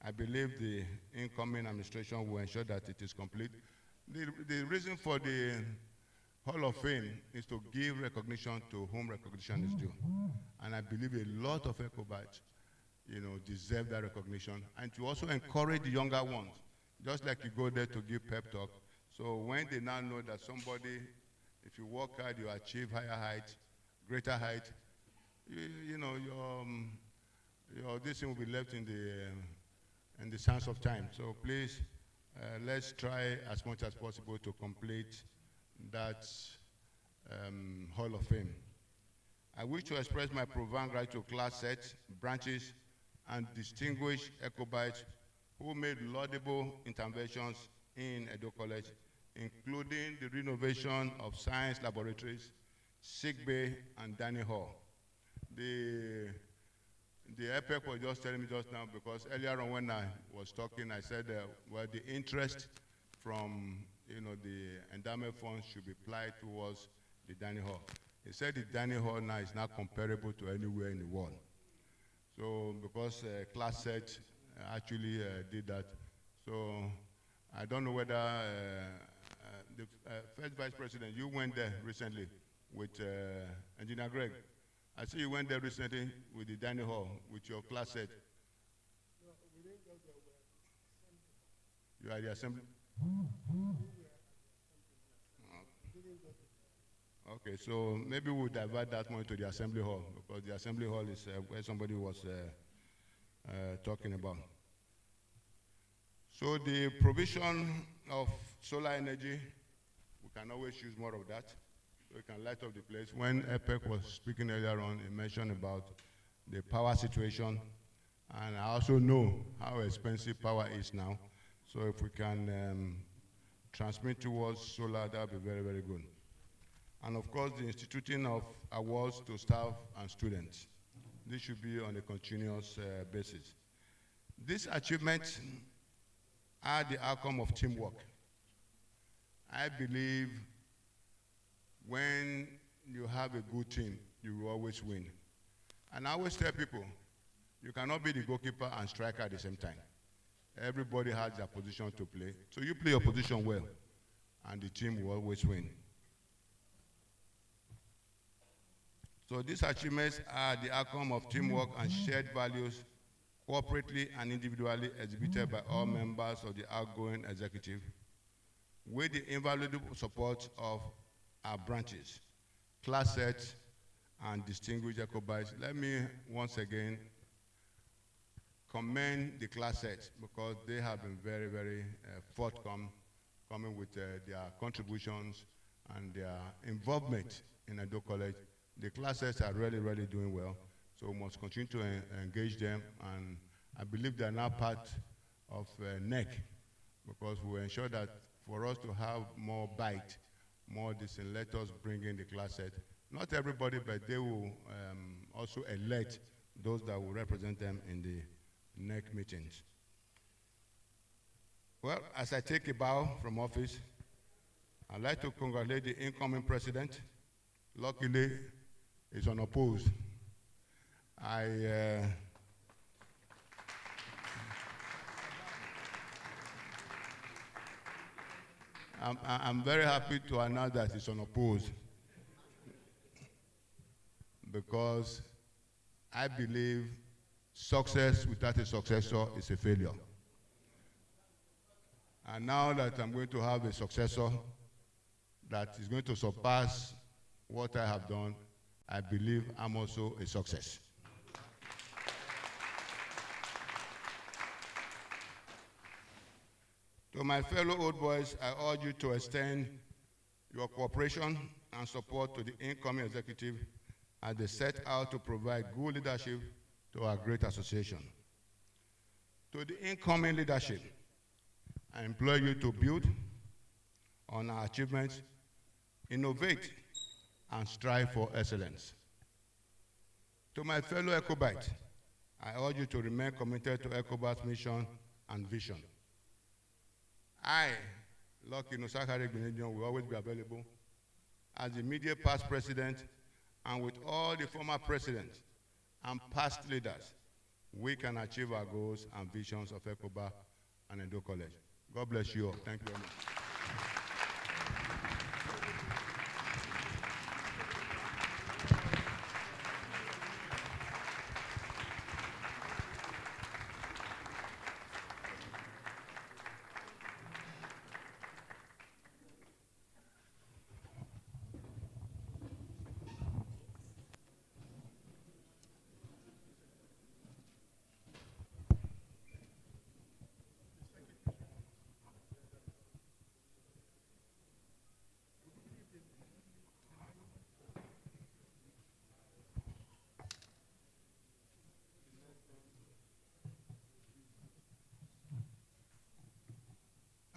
I believe the incoming administration will ensure that it is complete. The reason for the Hall of Fame is to give recognition to whom recognition is due. And I believe a lot of ECOBites, deserve that recognition, and to also encourage the younger ones, just like you go there to give pep talk. So when they now know that somebody, if you work hard, you achieve higher heights, greater height, your this thing will be left in the sands of time. So please, let's try as much as possible to complete that Hall of Fame. I wish to express my profound gratitude to class sets, branches, and distinguished ECOBites who made laudable interventions in Edo College, including the renovation of science laboratories, sick bay, and dining hall. The EPEC was just telling me just now, because earlier on when I was talking, I said, well, the interest from the endowment funds should be applied towards the dining hall. He said the dining hall now is not comparable to anywhere in the world. So because class set actually did that. So I don't know whether the first vice president, you went there recently with Engineer Greg. I see you went there recently with the dining hall, with your class set. No, we didn't go there. You are at the assembly? Okay, so maybe we'll divert that one to the assembly hall, because the assembly hall is where somebody was talking about. So the provision of solar energy, we can always use more of that. So we can light up the place. When EPEC was speaking earlier on, he mentioned about the power situation, and I also know how expensive power is now. So if we can transmit towards solar, that would be very, very good. And of course, the instituting of awards to staff and students. This should be on a continuous basis. These achievements are the outcome of teamwork. I believe when you have a good team, you will always win. And I always tell people, you cannot be the goalkeeper and striker at the same time. Everybody has their position to play. So you play your position well, and the team will always win. So these achievements are the outcome of teamwork and shared values, corporately and individually exhibited by all members of the outgoing executive, with the invaluable support of our branches, class sets, and distinguished ECOBAs. Let me once again commend the class sets, because they have been very, very forthcoming with their contributions and their involvement in Edo College. The classes are really, really doing well, so we must continue to engage them, and I believe they are now part of NEC, because we ensure that for us to have more bite, more this, and let us bring in the class set. Not everybody, but they will also elect those that will represent them in the NEC meetings. Well, as I take a bow from office, I'd like to congratulate the incoming president. Luckily, he's unopposed. I'm very happy to announce that he's unopposed, because I believe success without a successor is a failure. And now that I'm going to have a successor that is going to surpass what I have done, I believe I'm also a success. To my fellow old boys, I urge you to extend your cooperation and support to the incoming executive as they set out to provide good leadership to our great association. To the incoming leadership, I implore you to build on our achievements, innovate, and strive for excellence. To my fellow ECOBITE, I urge you to remain committed to ECOBA's mission and vision. I, Lucky Nusakare Gbenedion, will always be available as the immediate past president, and with all the former presidents and past leaders, we can achieve our goals and visions of ECOBA and Edo College. God bless you all. Thank you very much.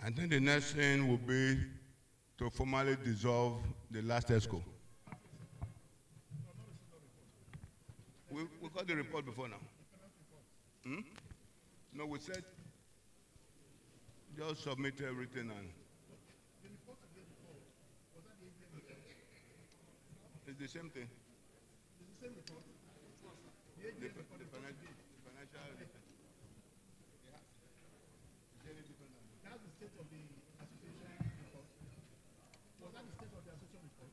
I think the next thing will be to formally dissolve the last ESCO. We got the report before now. Hmm? No, we said just submit everything and it's the same thing. It's the same report. The financial. That's the state of the association report. Was that the state of the association report?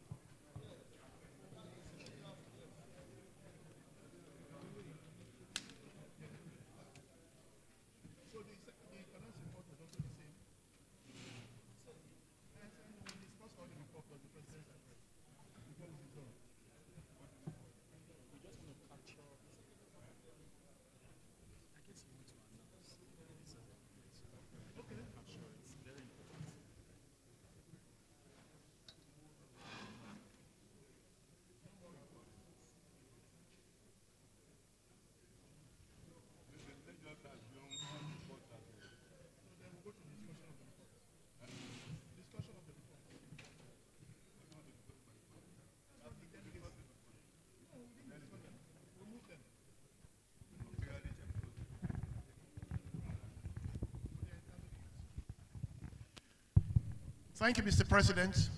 Thank you, Mr. President.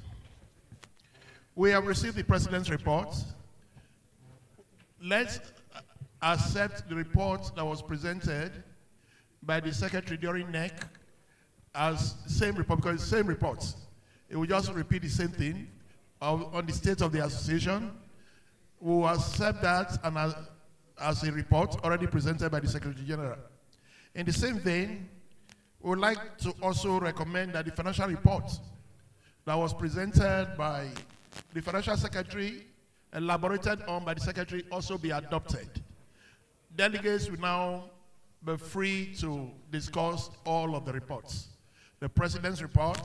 We have received the President's report. Let's accept the report that was presented by the Secretary during NEC as same report, because it's the same report. It will just repeat the same thing on the state of the association. We will accept that and as a report already presented by the Secretary General. In the same vein, we would like to also recommend that the financial report that was presented by the Financial Secretary, elaborated on by the Secretary, also be adopted. Delegates will now be free to discuss all of the reports. The President's report,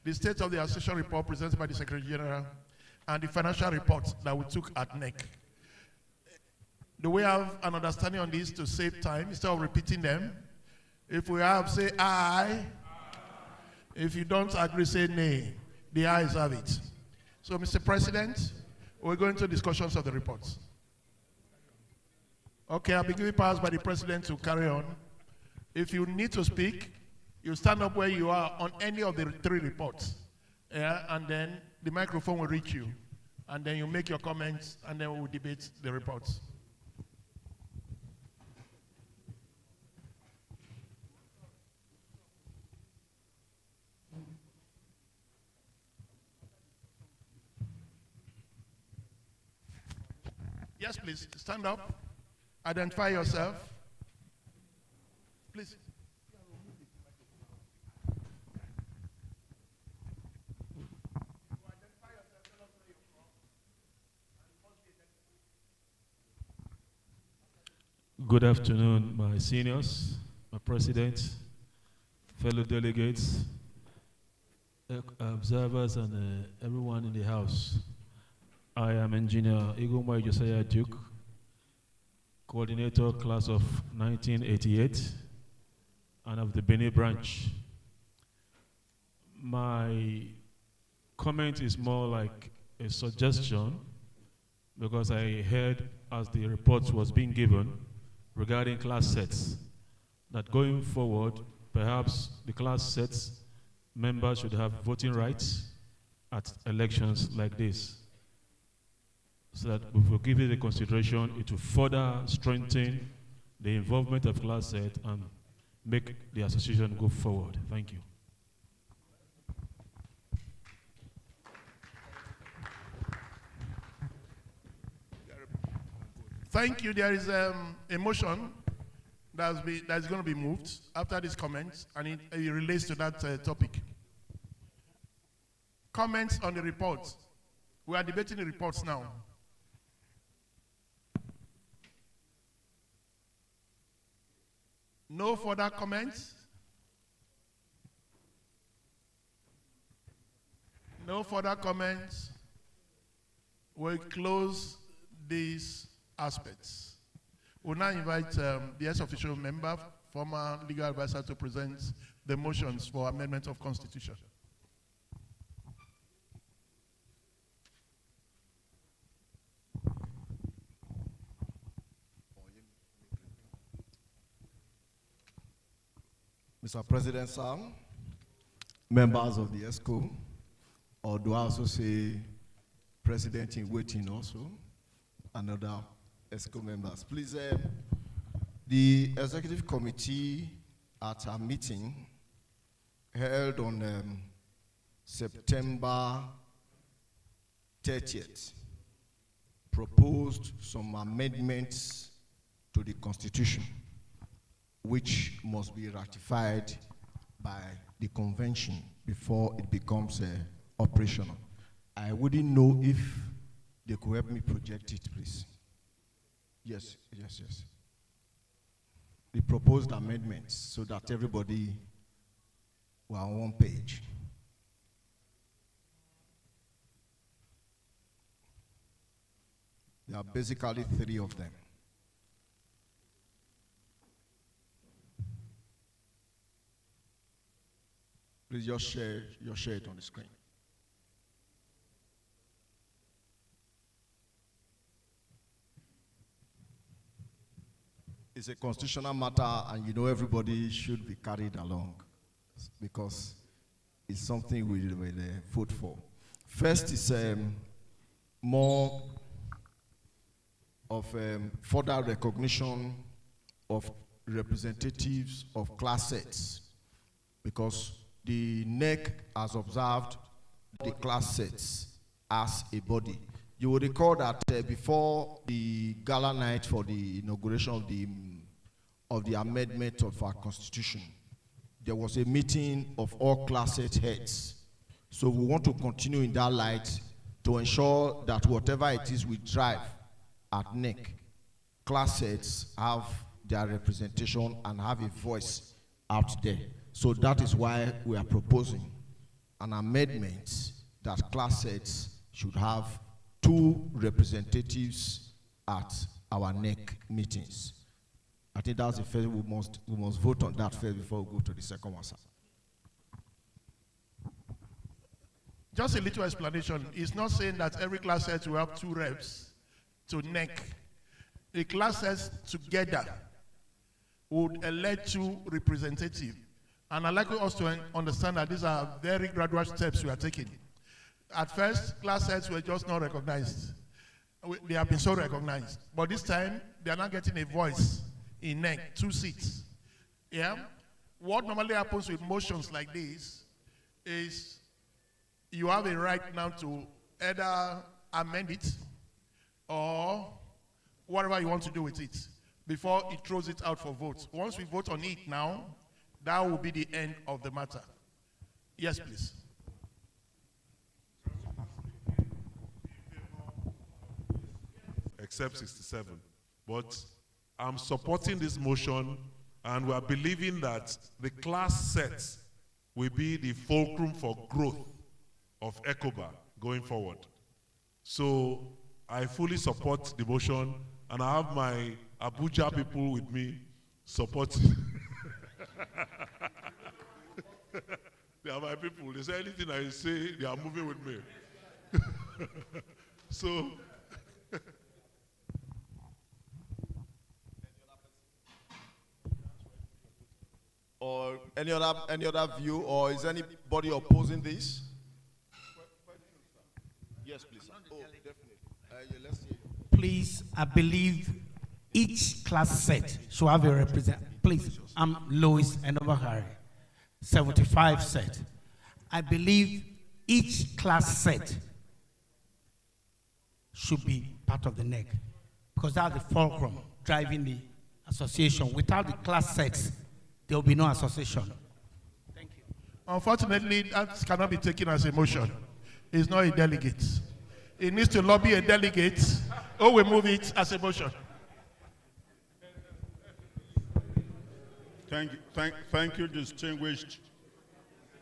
the State of the Association report presented by the Secretary General, and the financial report that we took at NEC. Do we have an understanding on this to save time instead of repeating them? If we have, say aye. If you don't agree, say nay. The ayes have it. So, Mr. President, we're going to discussions of the reports. Okay, I'll be given powers by the President to carry on. If you need to speak, you stand up where you are on any of the three reports. Yeah, and then the microphone will reach you. And then you make your comments, and then we'll debate the reports. Yes, please, stand up. Identify yourself. Please. Good afternoon, my seniors, my president, fellow delegates, observers, and everyone in the house. I am Engineer Igumai Josiah Duke, coordinator class of 1988 and of the Benin branch. My comment is more like a suggestion because I heard as the report was being given regarding class sets that going forward, perhaps the class sets members should have voting rights at elections like this. So that if we give it a consideration, it will further strengthen the involvement of class set and make the association go forward. Thank you. Thank you. There is a motion that's going to be moved after these comments, and it relates to that topic. Comments on the report. We are debating the reports now. No further comments? No further comments? We'll close these aspects. We'll now invite the ex-official member, former legal advisor, to present the motions for amendment of Constitution. Mr. President, sir, members of the ESCO, or do I also say President in waiting also, and other ESCO members. Please, the Executive Committee at our meeting held on September 30th proposed some amendments to the Constitution, which must be ratified by the convention before it becomes operational. I wouldn't know if they could help me project it, please. Yes. The proposed amendments so that everybody were on one page. There are basically 3 of them. Please just share it on the screen. It's a constitutional matter, and you know everybody should be carried along because is something we will vote for. First is more of further recognition of representatives of class sets, because the NEC has observed the class sets as a body. You will recall that before the gala night for the inauguration of the amendment of our constitution, there was a meeting of all class set heads. So we want to continue in that light to ensure that whatever it is we drive at NEC, class sets have their representation and have a voice out there. So that is why we are proposing an amendment that class sets should have 2 representatives at our NEC meetings. I think that's the first. We must vote on that first before we go to the second one, sir. Just a little explanation. It's not saying that every class set will have 2 reps to NEC. The class sets together would elect 2 representatives. And I'd like us to understand that these are very gradual steps we are taking. At first, class sets were just not recognized. They have been so recognized. But this time, they are not getting a voice in NEC, 2 seats. Yeah? What normally happens with motions like this is you have a right now to either amend it or whatever you want to do with it before it throws it out for vote. Once we vote on it now, that will be the end of the matter. Yes, please. Except 67. But I'm supporting this motion, and we are believing that the class sets will be the fulcrum for growth of ECOBA going forward. So I fully support the motion, and I have my Abuja people with me supporting. They are my people. They say anything I say, they are moving with me. So. Or any other view, or is anybody opposing this? Yes, please. Oh, definitely. Yeah, let's see. Please, I believe each class set should have a representative. Please, I'm Louis Enovahari, 75 set. I believe each class set should be part of the NEC, because that's the fulcrum driving the association. Without the class sets, there will be no association. Thank you. Unfortunately, that cannot be taken as a motion. It's not a delegate. It needs to lobby a delegate, or we move it as a motion. Thank you, distinguished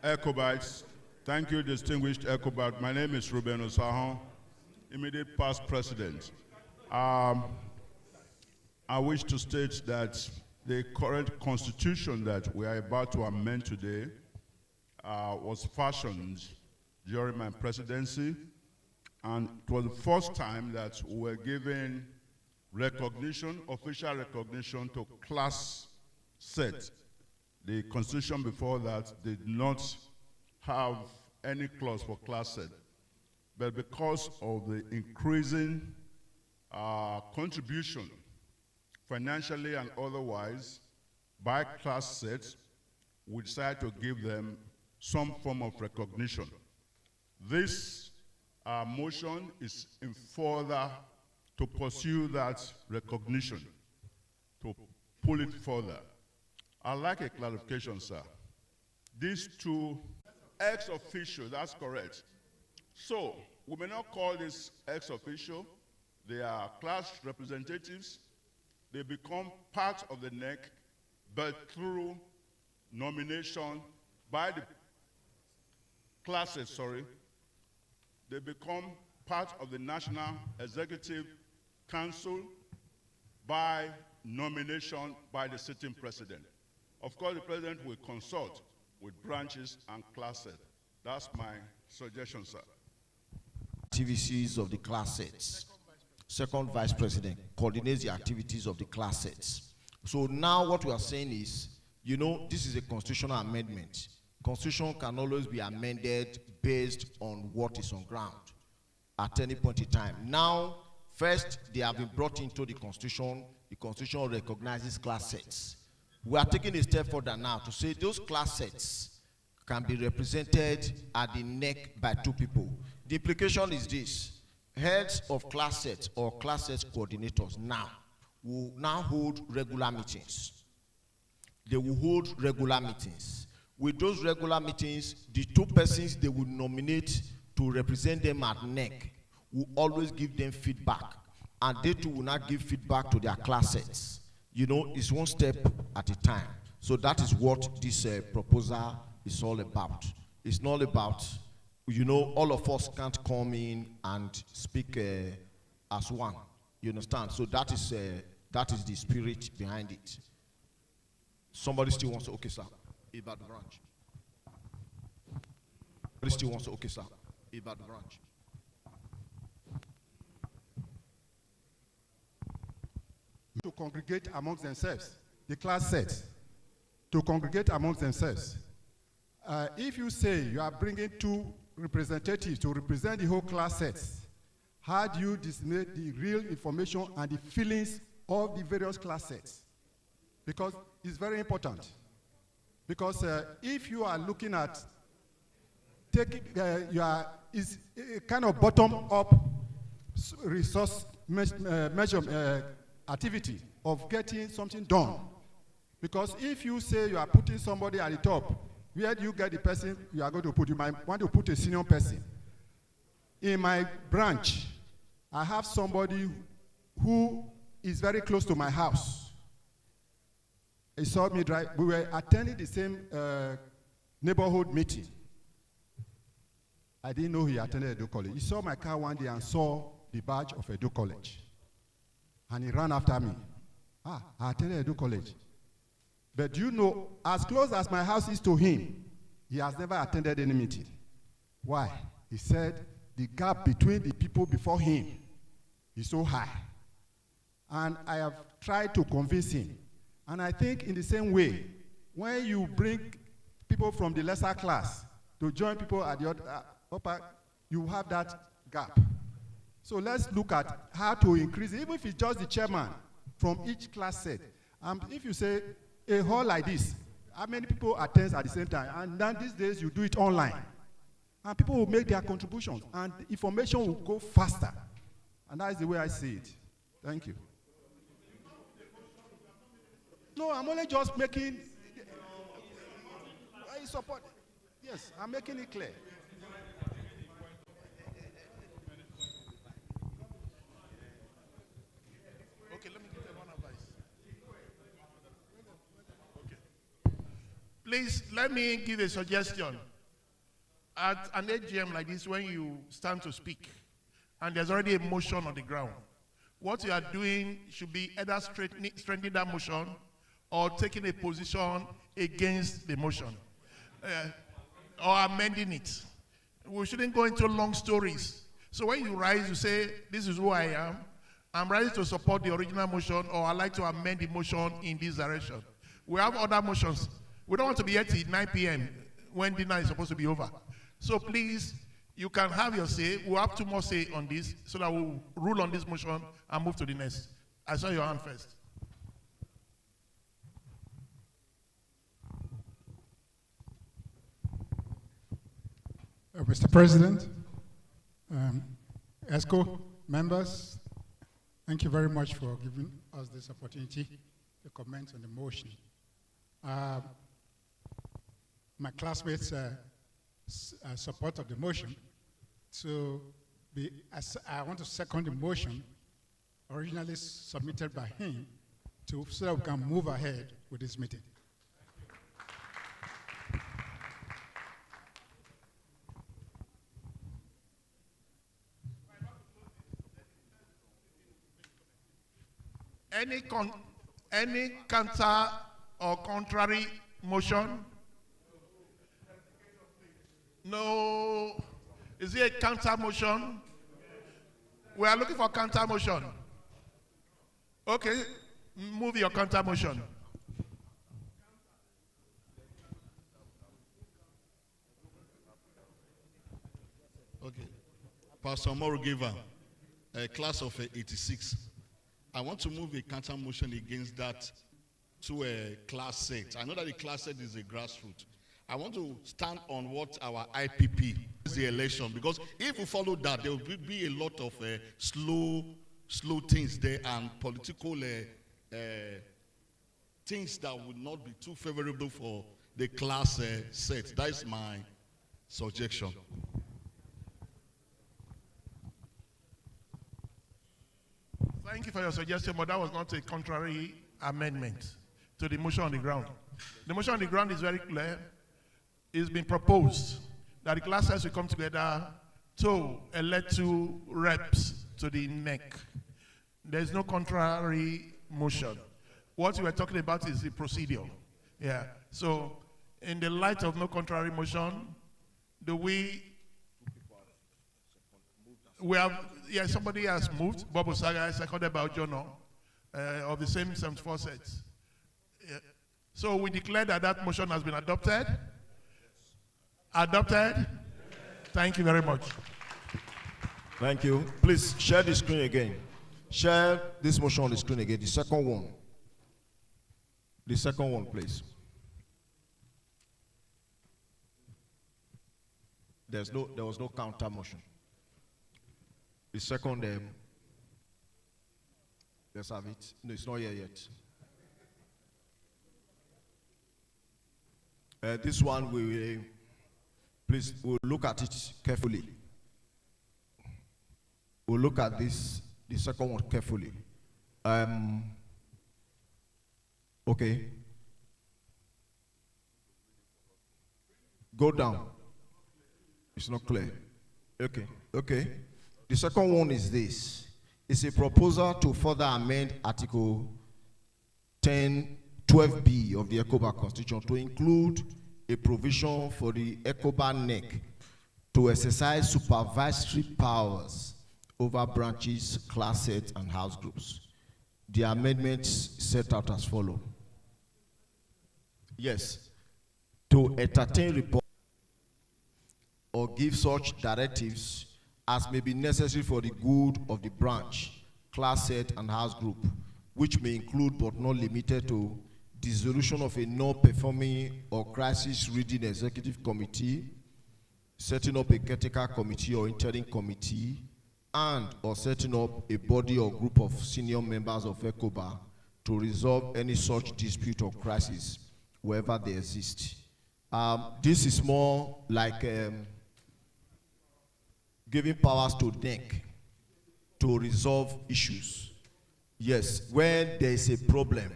ECOBAs. Thank you, distinguished ECOBAs. My name is Ruben Osahon, immediate past president. I wish to state that the current constitution that we are about to amend today was fashioned during my presidency, and it was the first time that we were given recognition, official recognition to class set. The constitution before that did not have any clause for class set, but because of the increasing contribution financially and otherwise by class sets, we decided to give them some form of recognition. This motion is in further to pursue that recognition, to pull it further. I'd like a clarification, sir. These 2 ex officio, that's correct. So we may not call this ex officio. They are class representatives. They become part of the NEC, but through nomination by the classes, they become part of the National Executive Council by nomination by the sitting president. Of course, the president will consult with branches and classes. That's my suggestion, sir. Activities of the class sets. Second vice president coordinates the activities of the class sets. So now what we are saying is, you know, this is a constitutional amendment. Constitution can always be amended based on what is on ground at any point in time. Now, first, they have been brought into the Constitution. The Constitution recognizes class sets. We are taking a step further now to say those class sets can be represented at the neck by two people. The implication is this: heads of class sets or class sets coordinators now will now hold regular meetings. They will hold regular meetings. With those regular meetings, the two persons they will nominate to represent them at NEC will always give them feedback, and they too will not give feedback to their class sets. You know, it's one step at a time. So that is what this proposal is all about. It's not about, you know, all of us can't come in and speak as one. You understand? So that is the spirit behind it. Somebody still wants to, okay, sir, about the branch. Somebody still wants to, okay, sir, about the branch. To congregate amongst themselves, the class sets, to congregate amongst themselves. If you say you are bringing two representatives to represent the whole class sets, how do you disseminate the real information and the feelings of the various class sets? Because it's very important. Because if you are looking at taking, is a kind of bottom-up resource measure activity of getting something done. Because if you say you are putting somebody at the top, where do you get the person you are going to put? You might want to put a senior person. In my branch, I have somebody who is very close to my house. He saw me drive. We were attending the same neighborhood meeting. I didn't know he attended Edo College. He saw my car one day and saw the badge of Edo College. And he ran after me. I attended Edo College. But you know, as close as my house is to him, he has never attended any meeting. Why? He said the gap between the people before him is so high. And I have tried to convince him. And I think in the same way, when you bring people from the lesser class to join people at the upper, you have that gap. So let's look at how to increase it, even if it's just the chairman from each class set. If you say a hall like this, how many people attend at the same time? And then these days you do it online. And people will make their contributions, and the information will go faster. And that is the way I see it. Thank you. No, I'm only just making support. Yes, I'm making it clear. Okay, let me give them one advice. Okay. Please, let me give a suggestion. At an AGM like this, when you stand to speak, and there's already a motion on the ground, what you are doing should be either strengthening that motion or taking a position against the motion, or amending it. We shouldn't go into long stories. So when you rise, you say, this is who I am. I'm ready to support the original motion, or I'd like to amend the motion in this direction. We have other motions. We don't want to be here till 9 p.m. when dinner is supposed to be over. So please, you can have your say. We'll have two more say on this so that we'll rule on this motion and move to the next. I saw your hand first. Mr. President, ESCO members, thank you very much for giving us this opportunity to comment on the motion. My classmates support of the motion. So I want to second the motion originally submitted by him so that we can move ahead with this meeting. Any counter or contrary motion? No. Is it a counter motion? We are looking for counter motion. Okay, move your counter motion. Pastor Morugiva, a class of 86. I want to move a counter motion against that to a class set. I know that the class set is a grassroots. I want to stand on what our IPP is the election, because if we follow that, there will be a lot of slow things there and political things that would not be too favorable for the class set. That is my suggestion. Thank you for your suggestion, but that was not a contrary amendment to the motion on the ground. The motion on the ground is very clear. It's been proposed that the classes will come together to elect 2 reps to the NEC. There's no contrary motion. What we are talking about is the procedure. Yeah. So, in the light of no contrary motion, do we have, yeah, somebody has moved. Bob Osaga, seconded by Ojono, of the same 74 sets. Yeah. So we declare that that motion has been adopted. Adopted? Thank you very much. Thank you. Please share the screen again. Share this motion on the screen again. The second one. The second one, please. There was no counter motion. The second, let's have it. No, it's not here yet. This one, please, we'll look at it carefully. We'll look at this, the second one carefully. Okay. Go down. It's not clear. Okay. Okay. The second one is this. It's a proposal to further amend Article 12B of the ECOBA Constitution to include a provision for the ECOBA NEC to exercise supervisory powers over branches, class sets, and house groups. The amendments set out as follows. Yes, to entertain reports or give such directives as may be necessary for the good of the branch, class set, and house group, which may include but not limited to dissolution of a non-performing or crisis-reading executive committee, setting up a caretaker committee or interim committee, and or setting up a body or group of senior members of ECOBA to resolve any such dispute or crisis wherever they exist. This is more like giving powers to NEC to resolve issues. Yes, when there is a problem.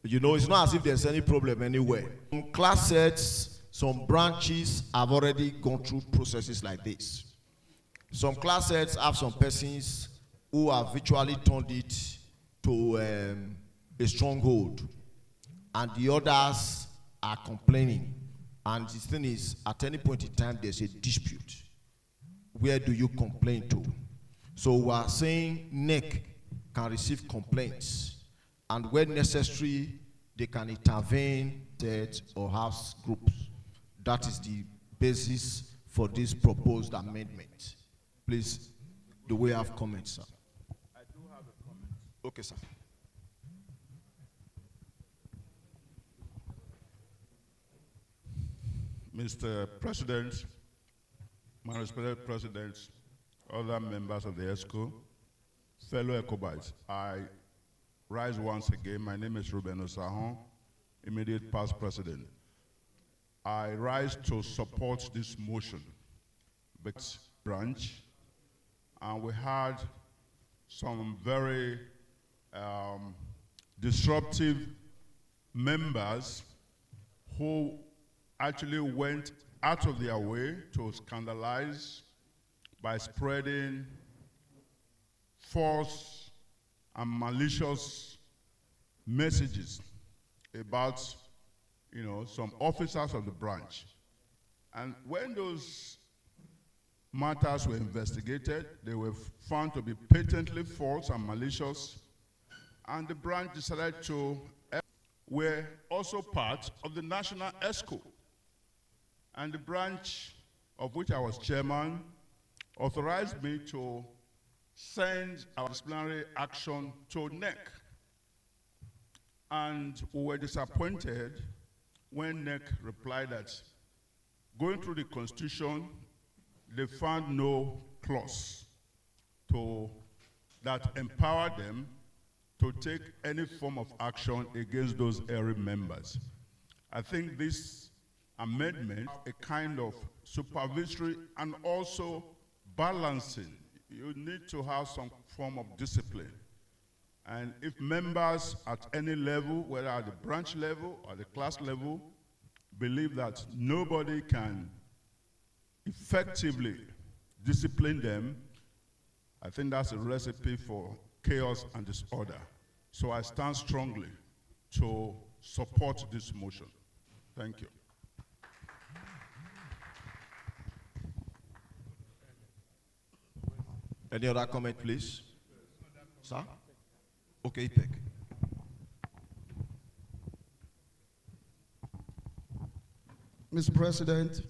You know, it's not as if there's any problem anywhere. Some class sets, some branches have already gone through processes like this. Some class sets have some persons who have virtually turned it to a stronghold, and the others are complaining. And the thing is, at any point in time, there's a dispute. Where do you complain to? So we are saying NEC can receive complaints, and when necessary, they can intervene sets or house groups. That is the basis for this proposed amendment. Please, do we have comments, sir? I do have a comment. Okay, sir. Mr. President, my respected president, other members of the ESCO, fellow ECOBAs, I rise once again. My name is Ruben Osahon, immediate past president. I rise to support this motion. Branch, and we had some very disruptive members who actually went out of their way to scandalize by spreading false and malicious messages about, you know, some officers of the branch. And when those matters were investigated, they were found to be patently false and malicious, and the branch decided to were also part of the National ESCO. And the branch of which I was chairman authorized me to send our disciplinary action to NEC. And we were disappointed when NEC replied that going through the Constitution, they found no clause that empowered them to take any form of action against those area members. I think this amendment, a kind of supervisory and also balancing. You need to have some form of discipline. And if members at any level, whether at the branch level or the class level, believe that nobody can effectively discipline them, I think that's a recipe for chaos and disorder. So I stand strongly to support this motion. Thank you. Any other comment, please? Sir? Okay, Ipek. Mr. President,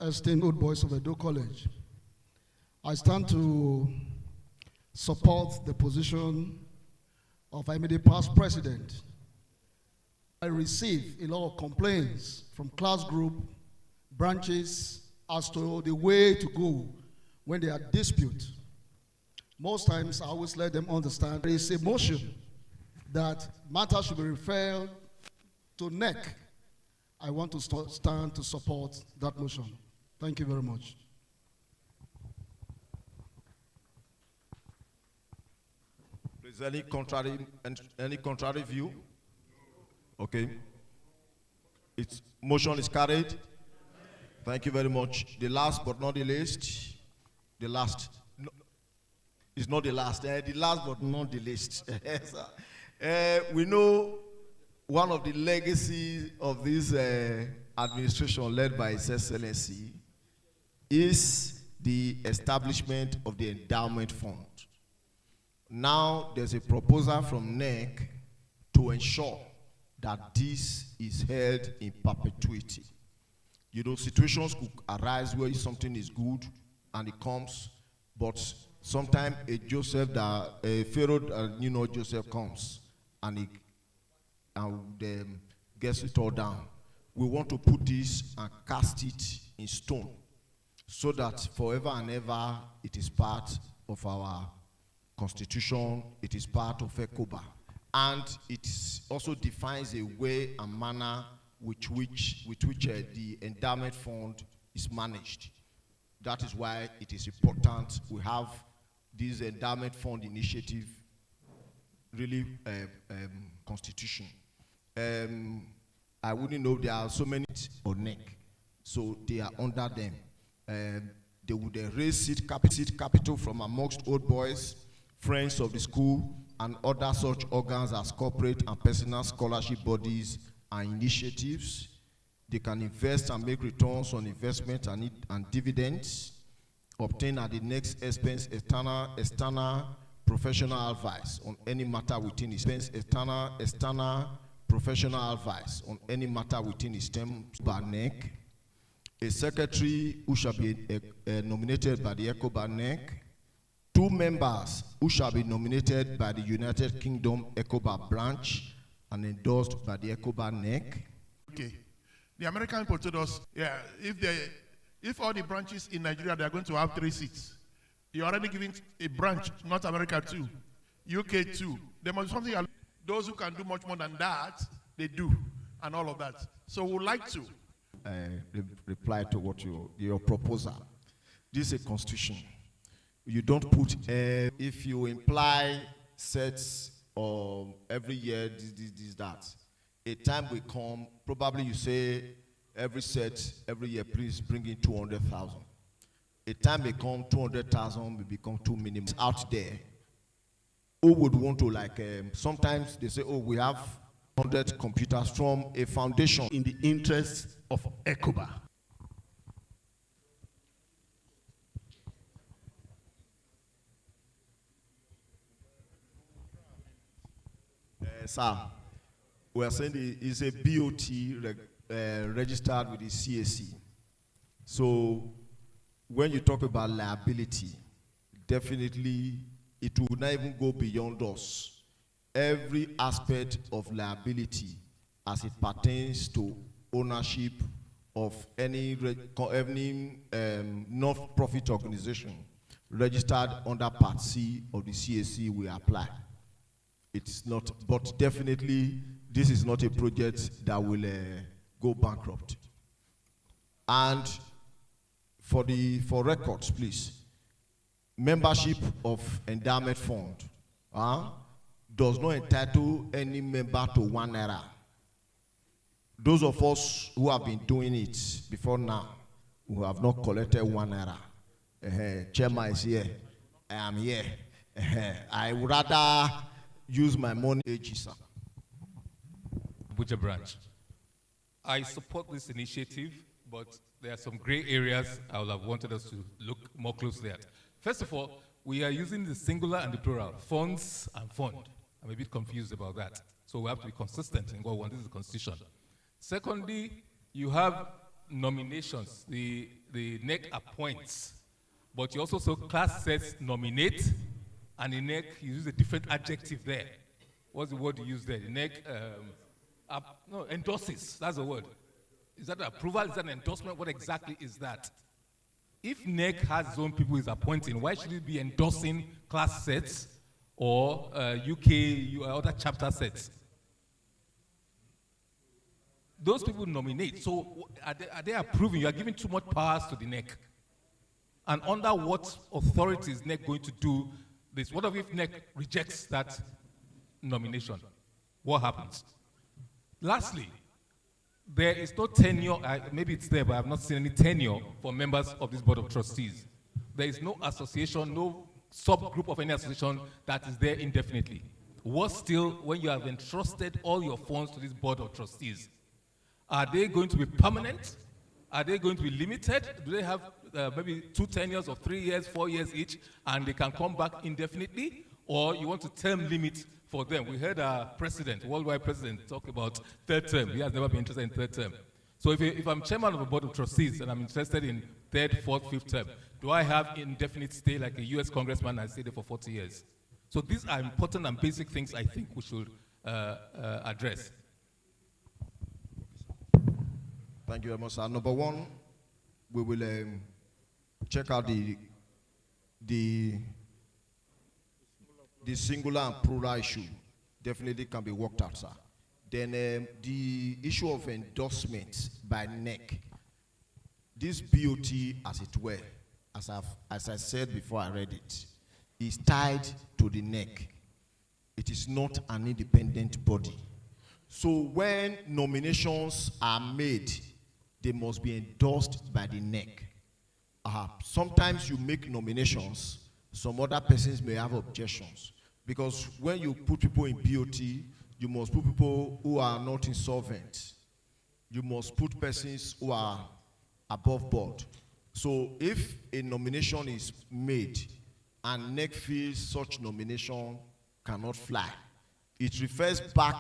esteemed Old Boys of Edo College, I stand to support the position of immediate past president. I receive a lot of complaints from class group, branches, as to the way to go when they are dispute. Most times I always let them understand there is a motion that matters should be referred to NEC. I want to stand to support that motion. Thank you very much. Is there any contrary view? Okay. Its motion is carried. Thank you very much. The last but not the least. The last. No, it's not the last. The last but not the least. We know one of the legacies of this administration led by His Excellency is the establishment of the endowment fund. Now there's a proposal from NEC to ensure that this is held in perpetuity. You know, situations could arise where something is good and it comes, but sometimes a Pharaoh, Joseph comes and gets it all down. We want to put this and cast it in stone so that forever and ever it is part of our Constitution, it is part of ECOBA, and it also defines a way and manner with which the endowment fund is managed. That is why it is important we have this endowment fund initiative really constitution. I wouldn't know there are so many on NEC, so they are under them. They would raise seed capital from amongst old boys, friends of the school, and other such organs as corporate and personal scholarship bodies and initiatives. They can invest and make returns on investment and dividends, obtain at the next expense external professional advice on any matter within his external professional advice on any matter within his term by NEC. A secretary who shall be nominated by the ECOBA NEC. 2 members who shall be nominated by the United Kingdom ECOBA branch and endorsed by the ECOBA NEC. Okay. The American people told us, yeah, if all the branches in Nigeria, they are going to have 3 seats. You're already giving a branch, North America 2, UK 2. There must be something, those who can do much more than that, they do, and all of that. So we would like to reply to what your proposal. This is a constitution. You don't put, if you imply sets every year, this, that. A time will come, probably you say every set, every year, please bring in 200,000. A time may come, 200,000 will become too minimum. Out there, who would want to, like, sometimes they say, oh, we have 100 computers from a foundation. In the interest of ECOBA. Sir, we are saying it's a BOT registered with the CAC. So when you talk about liability, definitely it will not even go beyond us. Every aspect of liability as it pertains to ownership of any non-profit organization registered under Part C of the CAC will apply. It's not, but definitely this is not a project that will go bankrupt. And for records, please, membership of endowment fund does not entitle any member to 1 naira. Those of us who have been doing it before now, who have not collected 1 naira, Chairman is here, I am here. I would rather use my money. Sir. Abuja branch. I support this initiative, but there are some gray areas I would have wanted us to look more closely at. First of all, we are using the singular and the plural, funds and fund. I'm a bit confused about that. So we have to be consistent in what we want. This is the constitution. Secondly, you have nominations. The NEC appoints, but you also saw class sets nominate, and the NEC, you use a different adjective there. What's the word you use there? The NEC no, endorses, that's the word. Is that an approval? Is that an endorsement? What exactly is that? If NEC has its own people it's appointing, why should it be endorsing class sets or UK other chapter sets? Those people nominate. So are they approving? You are giving too much powers to the NEC. And under what authority is NEC going to do this? What if NEC rejects that nomination? What happens? Lastly, there is no tenure, maybe it's there, but I have not seen any tenure for members of this board of trustees. There is no association, no subgroup of any association that is there indefinitely. What still, when you have entrusted all your funds to this board of trustees, are they going to be permanent? Are they going to be limited? Do they have maybe 2 tenures of 3 years, 4 years each, and they can come back indefinitely? Or you want to term limit for them? We heard our president, worldwide president, talk about 3rd term. He has never been interested in 3rd term. So if I'm chairman of a board of trustees and I'm interested in 3rd, 4th, 5th term, do I have indefinite stay like a US congressman and stay there for 40 years? So these are important and basic things I think we should address. Thank you very much, sir. Number one, we will check out the singular and plural issue. Definitely can be worked out, sir. Then the issue of endorsement by NEC. This BOT, as it were, as I said before I read it, is tied to the NEC. It is not an independent body. So when nominations are made, they must be endorsed by the NEC. Sometimes you make nominations, some other persons may have objections. Because when you put people in BOT, you must put people who are not insolvent. You must put persons who are above board. So if a nomination is made and NEC feels such nomination cannot fly, it refers back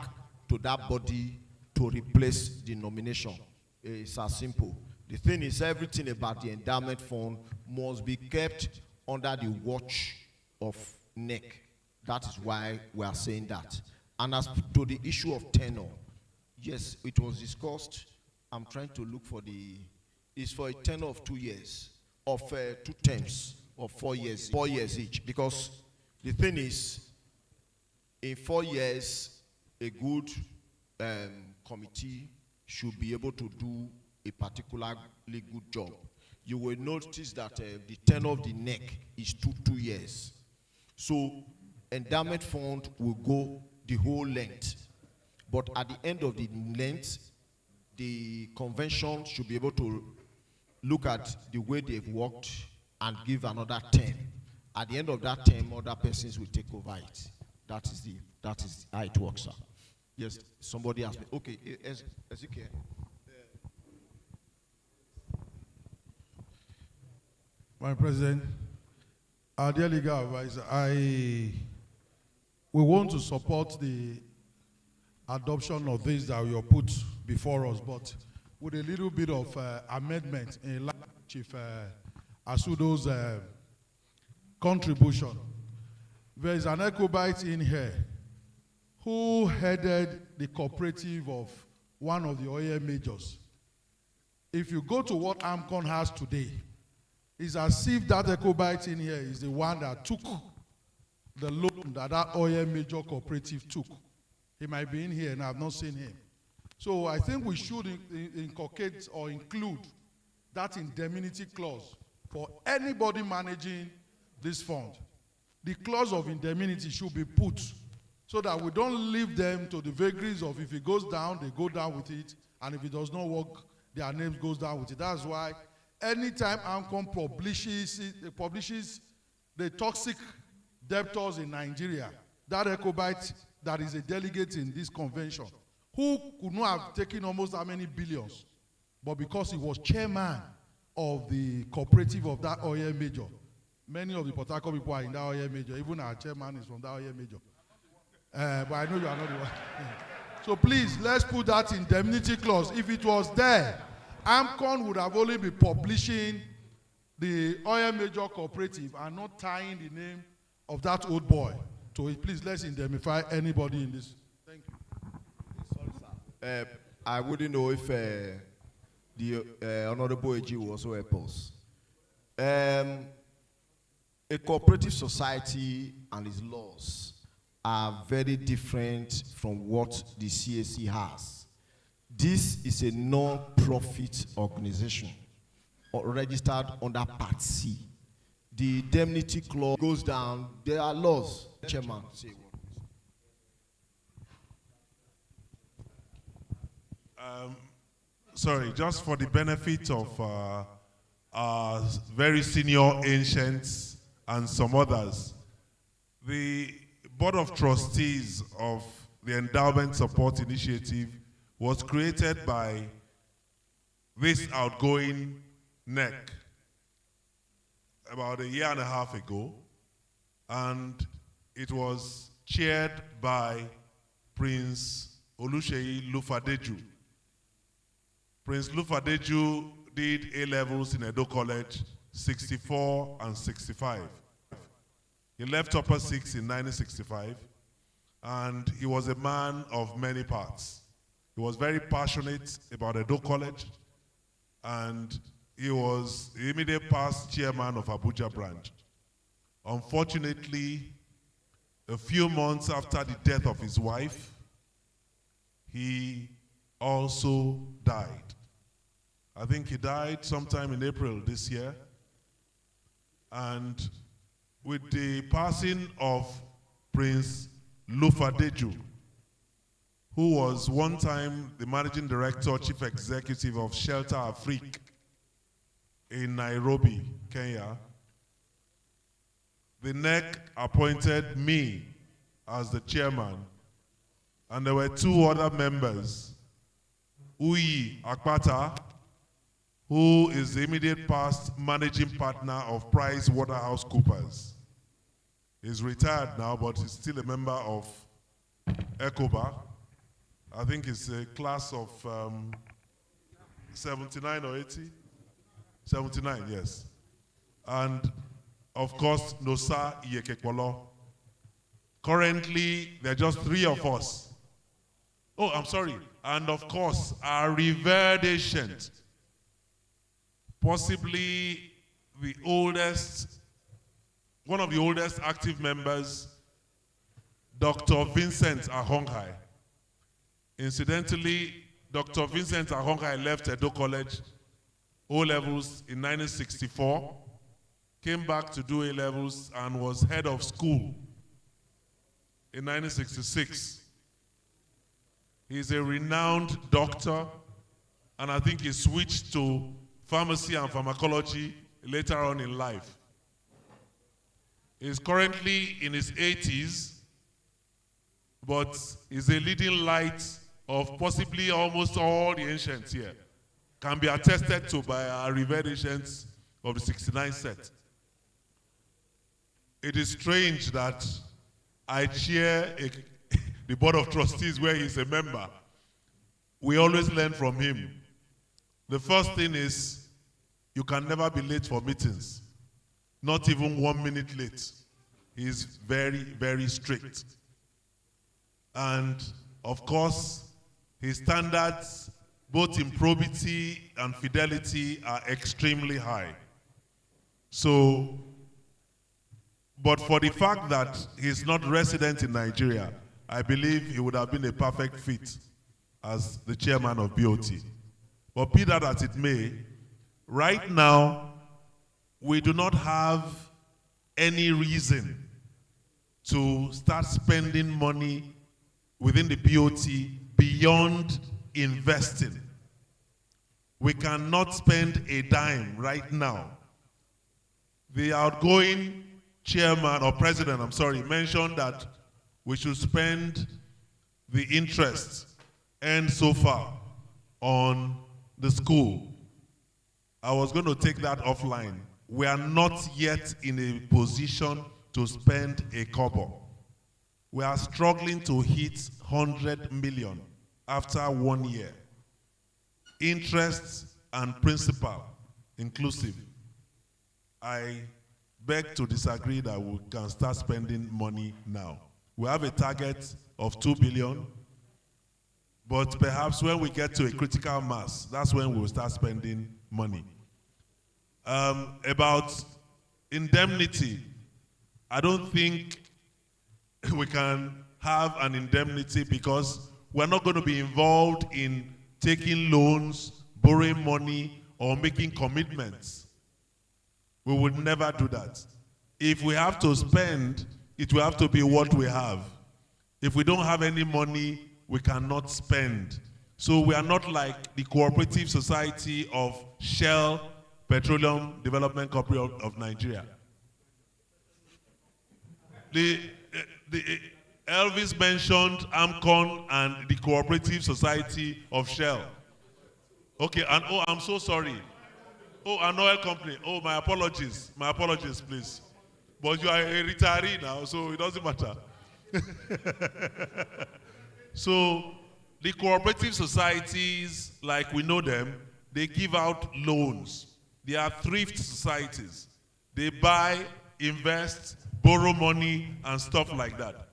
to that body to replace the nomination. It's as simple. The thing is, everything about the endowment fund must be kept under the watch of NEC. That is why we are saying that. And as to the issue of tenure, yes, it was discussed. I'm trying to look for it's for a tenure of 2 years, of 2 terms, of 4 years, 4 years each. Because the thing is, in 4 years, a good committee should be able to do a particularly good job. You will notice that the tenure of the NEC is 2 years. So endowment fund will go the whole length. But at the end of the length, the convention should be able to look at the way they've worked and give another term. At the end of that term, other persons will take over it. That is how it works, sir. Yes, somebody asked me. Okay, Ezekiel. My President, our dear legal advisor, we want to support the adoption of this that you put before us, but with a little bit of amendment in line with Chief Asudo's contribution. There is an Ecobite in here who headed the cooperative of one of the oil majors. If you go to what AMCON has today, it's as if that Ecobite in here is the one that took the loan that oil major cooperative took. He might be in here and I've not seen him. So I think we should inculcate or include that indemnity clause for anybody managing this fund. The clause of indemnity should be put so that we don't leave them to the vagaries of if it goes down, they go down with it, and if it does not work, their name goes down with it. That's why anytime AMCON publishes the toxic debtors in Nigeria, that Ecobite that is a delegate in this convention, who could not have taken almost how many billions, but because he was chairman of the cooperative of that oil major. Many of the Port Harcourt people are in that oil major. Even our chairman is from that oil major. But I know you are not the one. So please, let's put that indemnity clause. If it was there, AMCON would have only been publishing the oil major cooperative and not tying the name of that old boy to it. Please, let's indemnify anybody in this. Thank you. Sorry, sir. I wouldn't know if the Honorable AG will also help us. A cooperative society and its laws are very different from what the CAC has. This is a non-profit organization registered under Part C. The indemnity clause goes down. There are laws. Chairman, say one. Sorry, just for the benefit of our very senior ancients and some others, the Board of Trustees of the Endowment Support Initiative was created by this outgoing NEC about a year and a half ago, and it was chaired by Prince Oluseyi Lufadeju. Prince Lufadeju did A-levels in Edo College, 64 and 65. He left Upper 6 in 1965, and he was a man of many parts. He was very passionate about Edo College, and he was the immediate past chairman of Abuja branch. Unfortunately, a few months after the death of his wife, he also died. I think he died sometime in April this year. And with the passing of Prince Lufadeju, who was one time the managing director, chief executive of Shelter Afrique in Nairobi, Kenya, the NEC appointed me as the chairman, and there were two other members, Uyi Akpata, who is the immediate past managing partner of PricewaterhouseCoopers. He's retired now, but he's still a member of ECOBA. I think it's a class of 79 or 80? 79, yes. And of course, Nosa Iyekekwolo. Currently, there are just 3 of us. Oh, I'm sorry. And of course, our revered ancient, possibly the oldest, one of the oldest active members, Dr. Vincent Ahonghai. Incidentally, Dr. Vincent Ahonghai left Edo College O-levels in 1964, came back to do A-levels and was head of school in 1966. He's a renowned doctor, and I think he switched to pharmacy and pharmacology later on in life. He's currently in his 80s, but is a leading light of possibly almost all the ancients here. Can be attested to by our revered ancients of the 69 set. It is strange that I chair the board of trustees where he's a member. We always learn from him. The first thing is, You can never be late for meetings. Not even 1 minute late. He's very, very strict. And of course, his standards, both in probity and fidelity, are extremely high. So, but for the fact that he's not resident in Nigeria, I believe he would have been a perfect fit as the chairman of BOT. But be that as it may, right now, we do not have any reason to start spending money within the BOT beyond investing. We cannot spend a dime right now. The outgoing chairman or president, I'm sorry, mentioned that we should spend the interest earned so far on the school. I was going to take that offline. We are not yet in a position to spend a kobo. We are struggling to hit 100 million after 1 year. Interest and principal inclusive. I beg to disagree that we can start spending money now. We have a target of 2 billion, but perhaps when we get to a critical mass, that's when we will start spending money. About indemnity, I don't think we can have an indemnity because we're not going to be involved in taking loans, borrowing money, or making commitments. We would never do that. If we have to spend, it will have to be what we have. If we don't have any money, we cannot spend. So we are not like the Cooperative Society of Shell Petroleum Development Company of Nigeria. Elvis mentioned AMCON and the Cooperative Society of Shell. Okay, and oh, I'm so sorry. Oh, an oil company. Oh, my apologies. My apologies, please. But you are a retiree now, so it doesn't matter. So, the cooperative societies, like we know them, they give out loans. They are thrift societies. They buy, invest, borrow money, and stuff like that.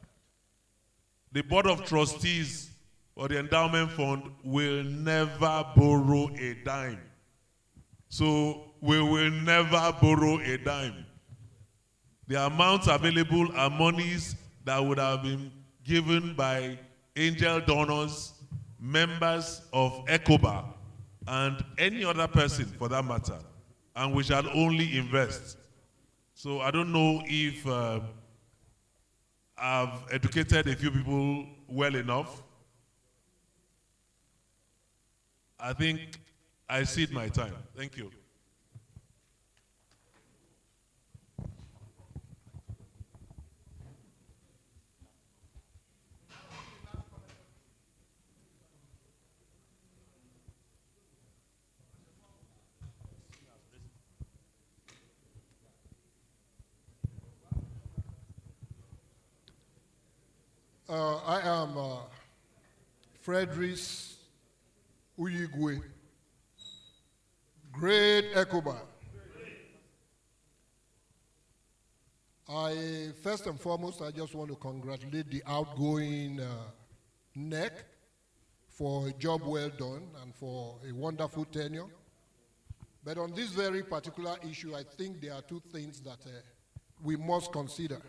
The board of trustees or the endowment fund will never borrow a dime. So we will never borrow a dime. The amounts available are monies that would have been given by angel donors, members of ECOBA, and any other person for that matter. And we shall only invest. So I don't know if I've educated a few people well enough. I think I cede my time. Thank you. I am Frederick Uyigwe, Great ECOBA. First and foremost, I just want to congratulate the outgoing NEC for a job well done and for a wonderful tenure. But on this very particular issue, I think there are two things that we must consider.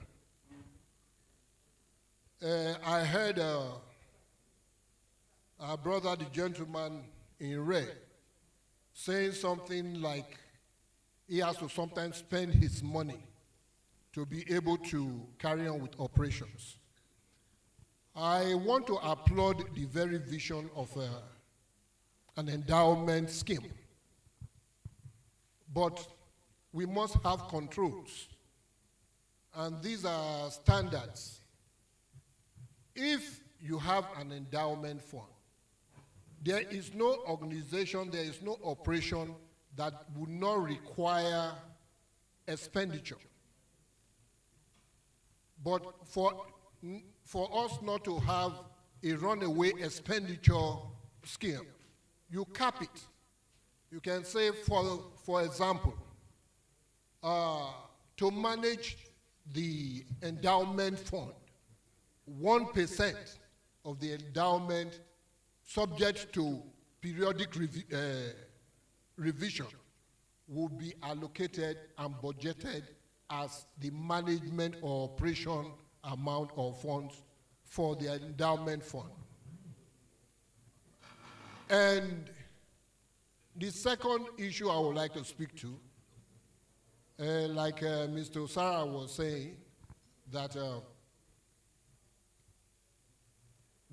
I heard our brother, the gentleman in red, saying something like he has to sometimes spend his money to be able to carry on with operations. I want to applaud the very vision of an endowment scheme. But we must have controls. And these are standards. If you have an endowment fund, there is no organization, there is no operation that would not require expenditure. But for us not to have a runaway expenditure scheme, you cap it. You can say, for example, to manage the endowment fund, 1% of the endowment subject to periodic revision will be allocated and budgeted as the management or operation amount of funds for the endowment fund. And the second issue I would like to speak to, like Mr. Osara was saying, that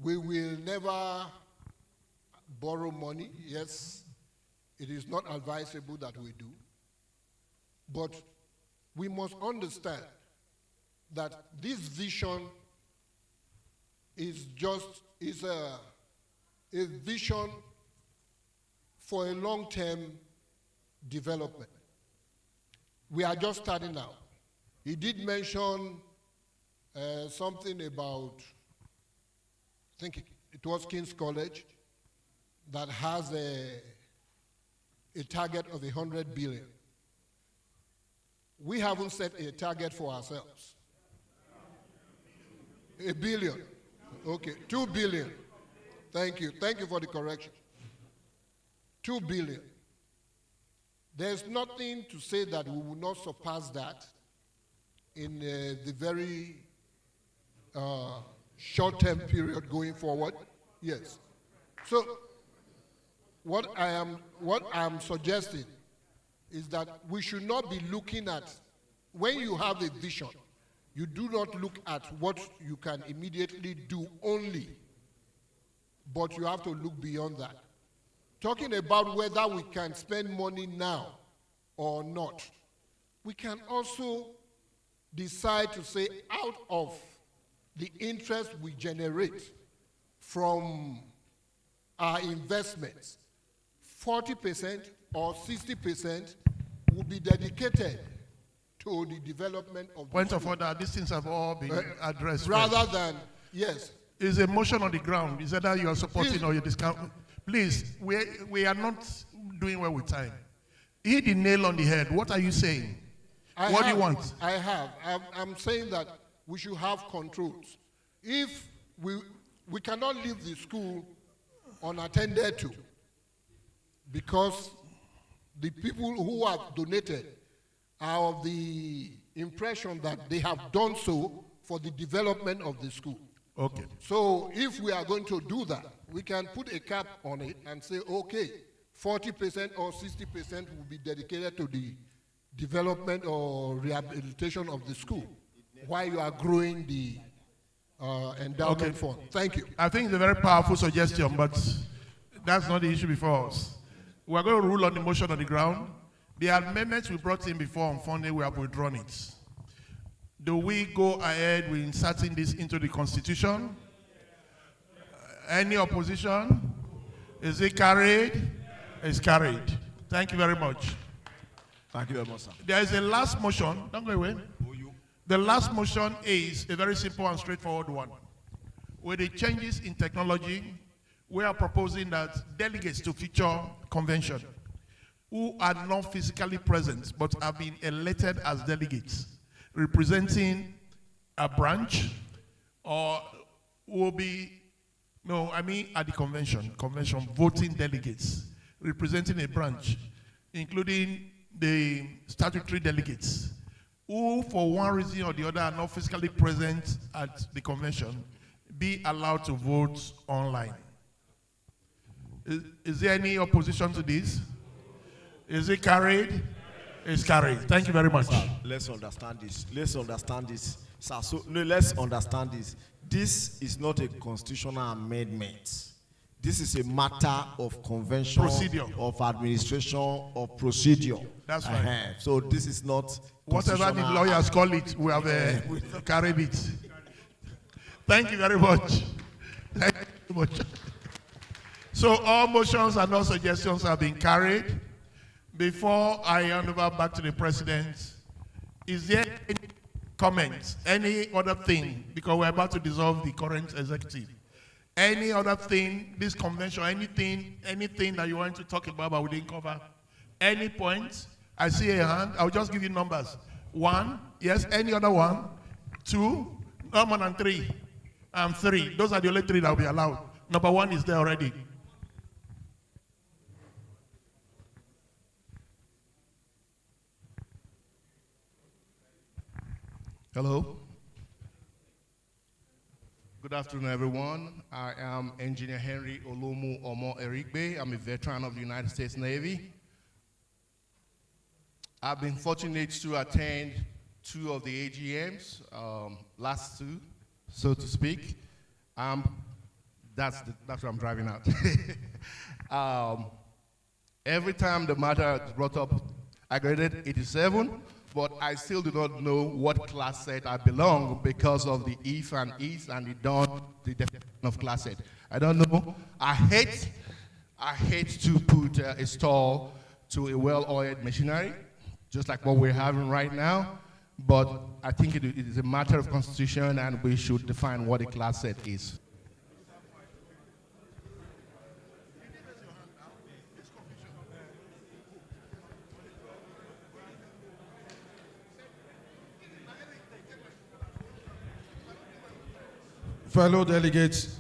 we will never borrow money. Yes, it is not advisable that we do. But we must understand that this vision is a vision for a long-term development. We are just starting out. He did mention something about, I think it was King's College, that has a target of 100 billion. We haven't set a target for ourselves. 1 billion. Okay, 2 billion. Thank you. Thank you for the correction. 2 billion. There's nothing to say that we will not surpass that in the very short-term period going forward. Yes. So what I am suggesting is that we should not be looking at, when you have a vision, you do not look at what you can immediately do only, but you have to look beyond that. Talking about whether we can spend money now or not, we can also decide to say, out of the interest we generate from our investments, 40% or 60% will be dedicated to the development of the Point of order, these things have all been addressed. rather than, yes. Is a motion on the ground. Is either you are supporting or you discount. Please, we are not doing well with time. Hit the nail on the head. What are you saying? What do you want? I'm saying that we should have controls. If we cannot leave the school unattended to, because the people who have donated are of the impression that they have done so for the development of the school. Okay. So if we are going to do that, we can put a cap on it and say, okay, 40% or 60% will be dedicated to the development or rehabilitation of the school while you are growing the endowment fund. Thank you. I think it's a very powerful suggestion, but that's not the issue before us. We're going to rule on the motion on the ground. The amendments we brought in before on funding, we have withdrawn it. Do we go ahead with inserting this into the Constitution? Any opposition? Is it carried? It's carried. Thank you very much. Thank you very much, sir. There is a last motion. Don't go away. The last motion is a very simple and straightforward one. With the changes in technology, we are proposing that delegates to future convention who are not physically present but have been elected as delegates representing a branch or will be, at the convention voting delegates representing a branch, including the statutory delegates who for one reason or the other are not physically present at the convention, be allowed to vote online. Is there any opposition to this? Is it carried? It's carried. Thank you very much. Sir, let's understand this. Let's understand this. Sir, let's understand this. This is not a constitutional amendment. This is a matter of convention, procedure, of administration, of procedure. That's right. So this is not whatever the lawyers call it. We have carried it. Thank you very much. Thank you very much. So all motions and all suggestions have been carried. Before I hand over back to the president, is there any comments, any other thing, because we're about to dissolve the current executive? Any other thing, this convention, anything that you want to talk about but we didn't cover? Any point? I see a hand. I'll just give you numbers. 1, yes, any other one? 2, no more than 3. 3. Those are the only 3 that will be allowed. Number 1 is there already. Hello. Good afternoon, everyone. I am Engineer Henry Olomu Omo Erigbe. I'm a veteran of the United States Navy. I've been fortunate to attend 2 of the AGMs, last 2, so to speak. That's what I'm driving at. Every time the matter is brought up, I graded 87. But I still do not know what class set I belong because of the if and is and the definition of class set. I don't know. I hate to put a stall to a well-oiled machinery, just like what we're having right now. But I think it is a matter of constitution, and we should define what a class set is. Fellow delegates,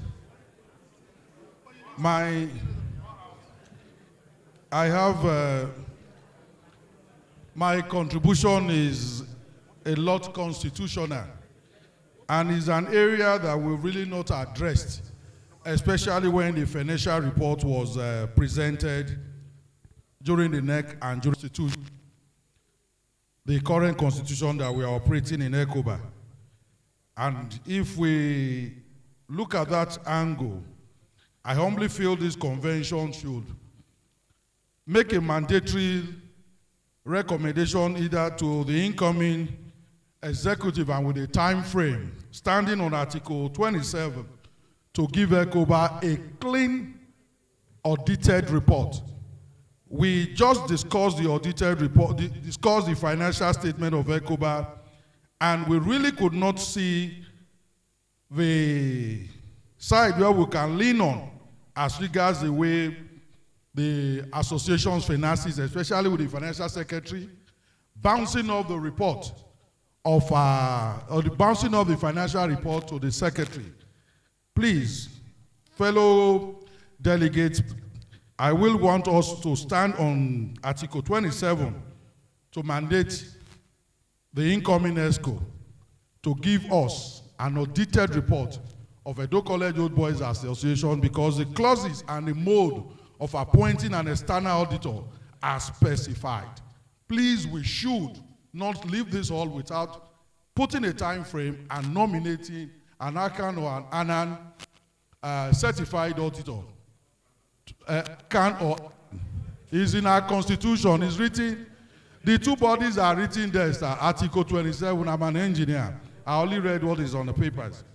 my contribution is a lot constitutional and is an area that we really not addressed, especially when the financial report was presented during the NEC and during the current constitution that we are operating in ECOBA. And if we look at that angle, I humbly feel this convention should make a mandatory recommendation either to the incoming executive and with a time frame, standing on Article 27, to give ECOBA a clean, audited report. We just discussed the audited report, discussed the financial statement of ECOBA, and we really could not see the side where we can lean on as regards the way the association's finances, especially with the financial secretary, bouncing off the report of, bouncing off the financial report to the secretary. Please, fellow delegates, I will want us to stand on Article 27 to mandate the incoming ESCO to give us an audited report of Edo College Old Boys Association, because the clauses and the mode of appointing an external auditor are specified. Please, we should not leave this hall without putting a time frame and nominating an ACAN or an ANAN certified auditor. Can or is in our constitution, is written. The 2 bodies are written there, sir. Article 27, I'm an engineer. I only read what is on the papers.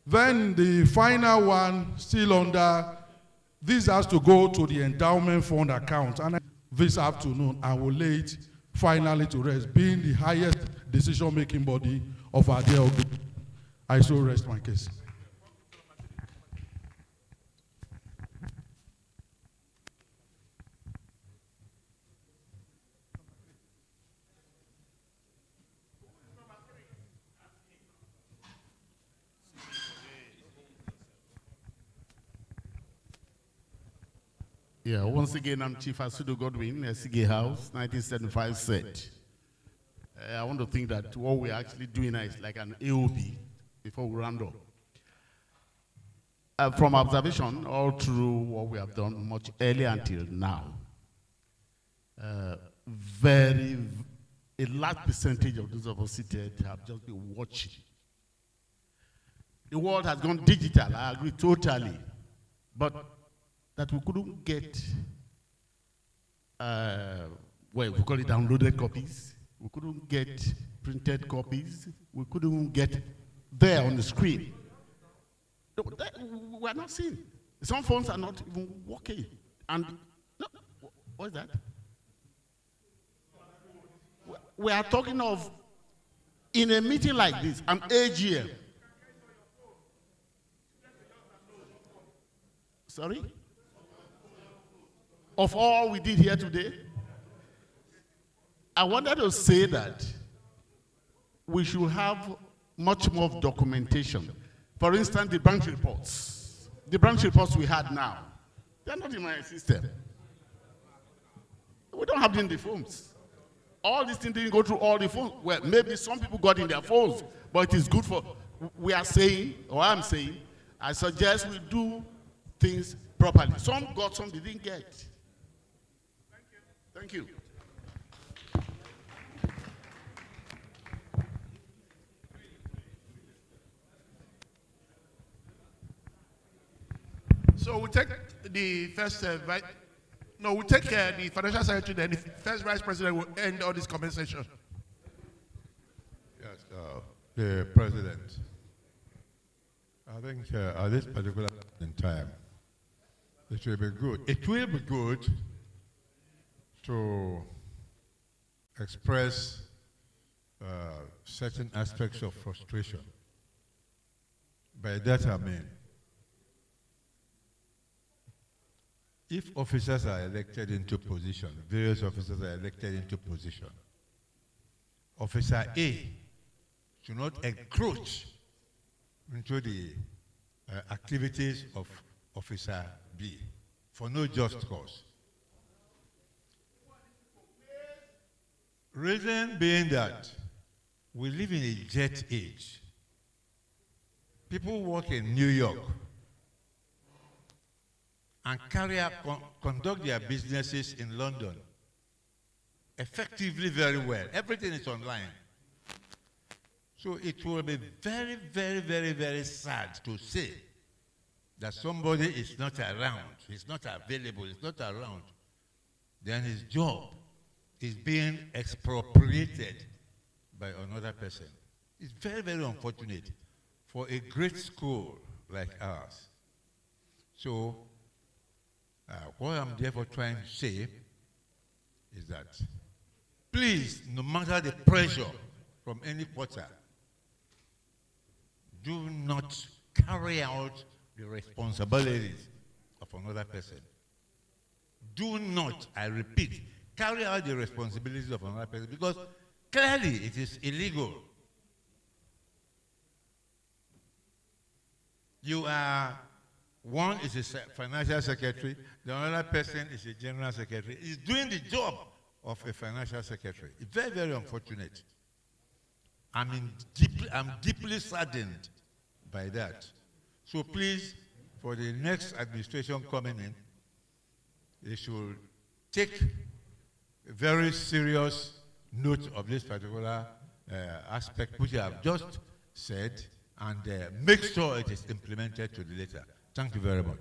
Then the final one, still under, this has to go to the endowment fund account. And this afternoon, I will lay it finally to rest, being the highest decision-making body of our dear group. I so rest my case. Yeah, once again, I'm Chief Asudo Godwin, SCG House, 1975 set. I want to think that what we're actually doing is like an AOB before we round up. From observation, all through what we have done much earlier until now, a large percentage of those of us seated have just been watching. The world has gone digital, I agree totally, but that we couldn't get, well, we call it downloaded copies. We couldn't get printed copies. We couldn't get there on the screen. We're not seeing. Some phones are not even working. And, no, what is that? We are talking of, in a meeting like this, an AGM. Sorry? Of all we did here today? I wanted to say that we should have much more documentation. For instance, the branch reports. The branch reports we had now, they're not in my system. We don't have them in the phones. All these things didn't go through all the phones. Well, maybe some people got in their phones, but it is good for, we are saying, or I'm saying, I suggest we do things properly. Some got, some they didn't get. Thank you. So we take the first we take the financial secretary, then the first vice president will end all this conversation. Yes, the president. I think at this particular point in time, it will be good. It will be good to express certain aspects of frustration. By that I mean, if officers are elected into position, various officers are elected into position, Officer A should not encroach into the activities of Officer B for no just cause. Reason being that we live in a jet age. People work in New York and conduct their businesses in London effectively very well. Everything is online. So it will be very, very, very, very sad to say that somebody is not around, he's not available, he's not around, then his job is being expropriated by another person. It's very, very unfortunate for a great school like ours. So what I'm therefore trying to say is that please, no matter the pressure from any quarter, do not carry out the responsibilities of another person. Do not, I repeat, carry out the responsibilities of another person, because clearly it is illegal. You are, one is a financial secretary, the other person is a general secretary. He's doing the job of a financial secretary. It's very, very unfortunate. I'm deeply saddened by that. So please, for the next administration coming in, they should take a very serious note of this particular aspect, which I have just said, and make sure it is implemented to the letter. Thank you very much.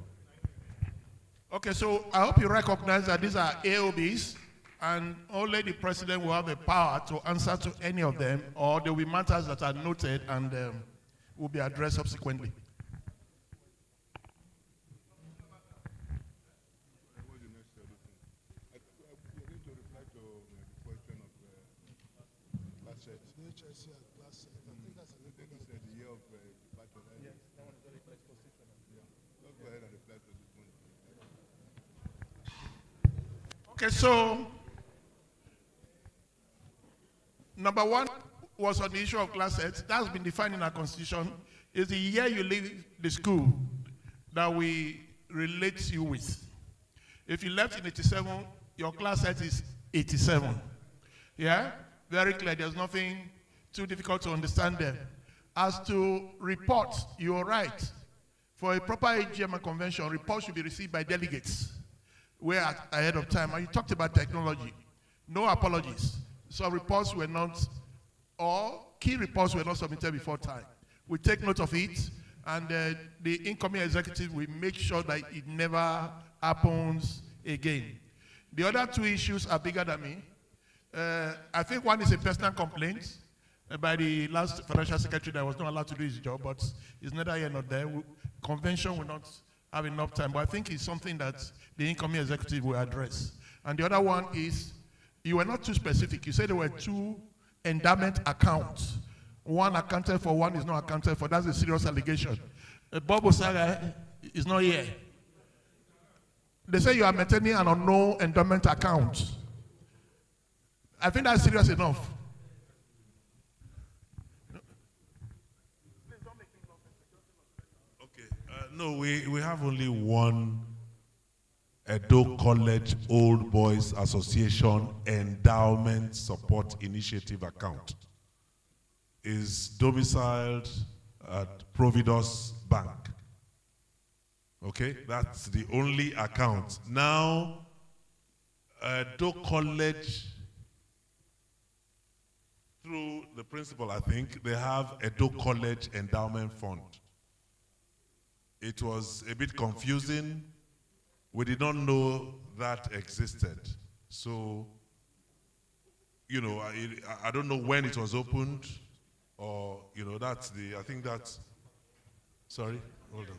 Okay, so I hope you recognize that these are AOBs, and only the president will have the power to answer to any of them, or there will be matters that are noted and will be addressed subsequently. Okay, so number one was on the issue of class sets. That's been defined in our constitution. It's the year you leave the school that we relate you with. If you left in 87, your class set is 87. Yeah? Very clear. There's nothing too difficult to understand there. As to reports, you're right. For a proper AGM and convention, reports should be received by delegates. We're ahead of time. And you talked about technology. No apologies. Some reports were not, or key reports were not submitted before time. We take note of it, and the incoming executive will make sure that it never happens again. The other two issues are bigger than me. I think one is a personal complaint by the last financial secretary that was not allowed to do his job, but it's neither here nor there. Convention will not have enough time, but I think it's something that the incoming executive will address. And the other one is, you were not too specific. You said there were two endowment accounts. One accounted for, one is not accounted for. That's a serious allegation. Bob Osaga is not here. They say you are maintaining an unknown endowment account. I think that's serious enough. No, we have only one Edo College Old Boys Association Endowment Support Initiative account. Is domiciled at Providus Bank. Okay, that's the only account. Now, Edo College, through the principal, I think, they have Edo College Endowment Fund. It was a bit confusing. We did not know that existed. So, you know, I don't know when it was opened, or, you know, that's I think that's, sorry, hold on.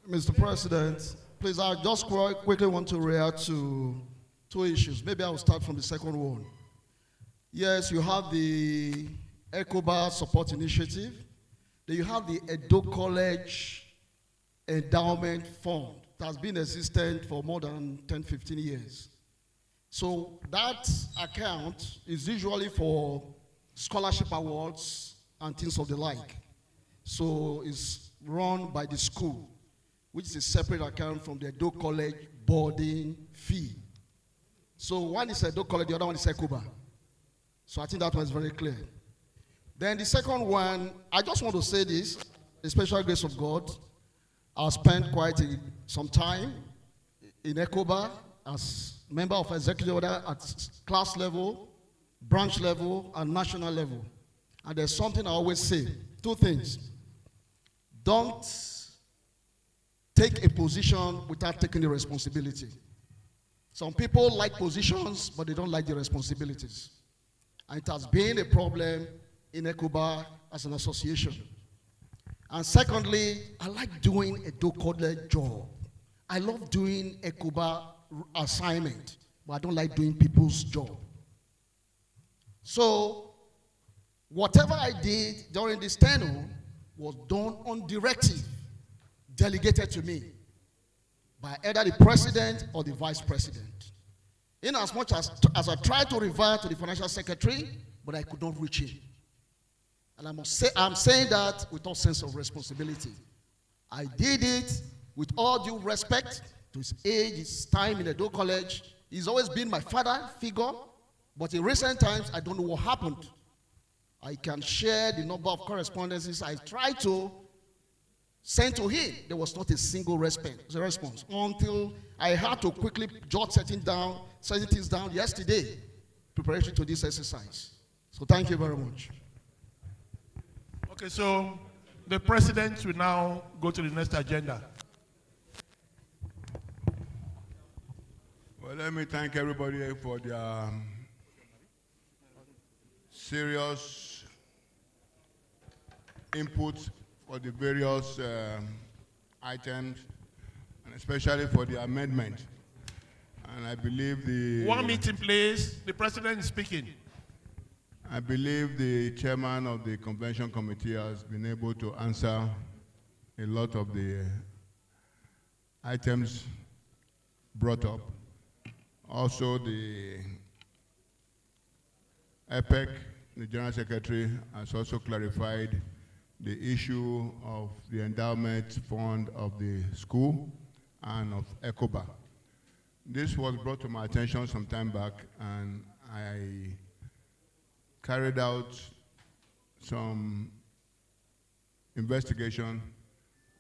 Mr. President, please, I just quickly want to react to two issues. Maybe I'll start from the second one. Yes, you have the ECOBA Support Initiative. Then you have the Edo College Endowment Fund that has been existent for more than 10, 15 years. So that account is usually for scholarship awards and things of the like. So it's run by the school, which is a separate account from the Edo College boarding fee. So one is Edo College, the other one is ECOBA. So I think that one is very clear. Then the second one, I just want to say this, the special grace of God. I spent quite some time in ECOBA as member of executive order at class level, branch level, and national level. And there's something I always say, two things. Don't take a position without taking the responsibility. Some people like positions, but they don't like the responsibilities. And it has been a problem in ECOBA as an association. And secondly, I like doing a Edo College job. I love doing ECOBA assignment, but I don't like doing people's job. So whatever I did during this tenure was done on directive delegated to me by either the president or the vice president. In as much as I tried to revert to the financial secretary, but I could not reach him. And I must say, I'm saying that with all sense of responsibility. I did it with all due respect to his age, his time in Edo College. He's always been my father figure, but in recent times, I don't know what happened. I can share the number of correspondences I tried to send to him. There was not a single response until I had to quickly jot certain things down yesterday, preparation to this exercise. So thank you very much. Okay, so the president will now go to the next agenda. Well, let me thank everybody for their serious input for the various items, and especially for the amendment. And I believe the... One meeting, please. The president is speaking. I believe the chairman of the convention committee has been able to answer a lot of the items brought up. Also, the EPEC, the general secretary, has also clarified the issue of the endowment fund of the school and of ECOBA. This was brought to my attention some time back, and I carried out some investigation,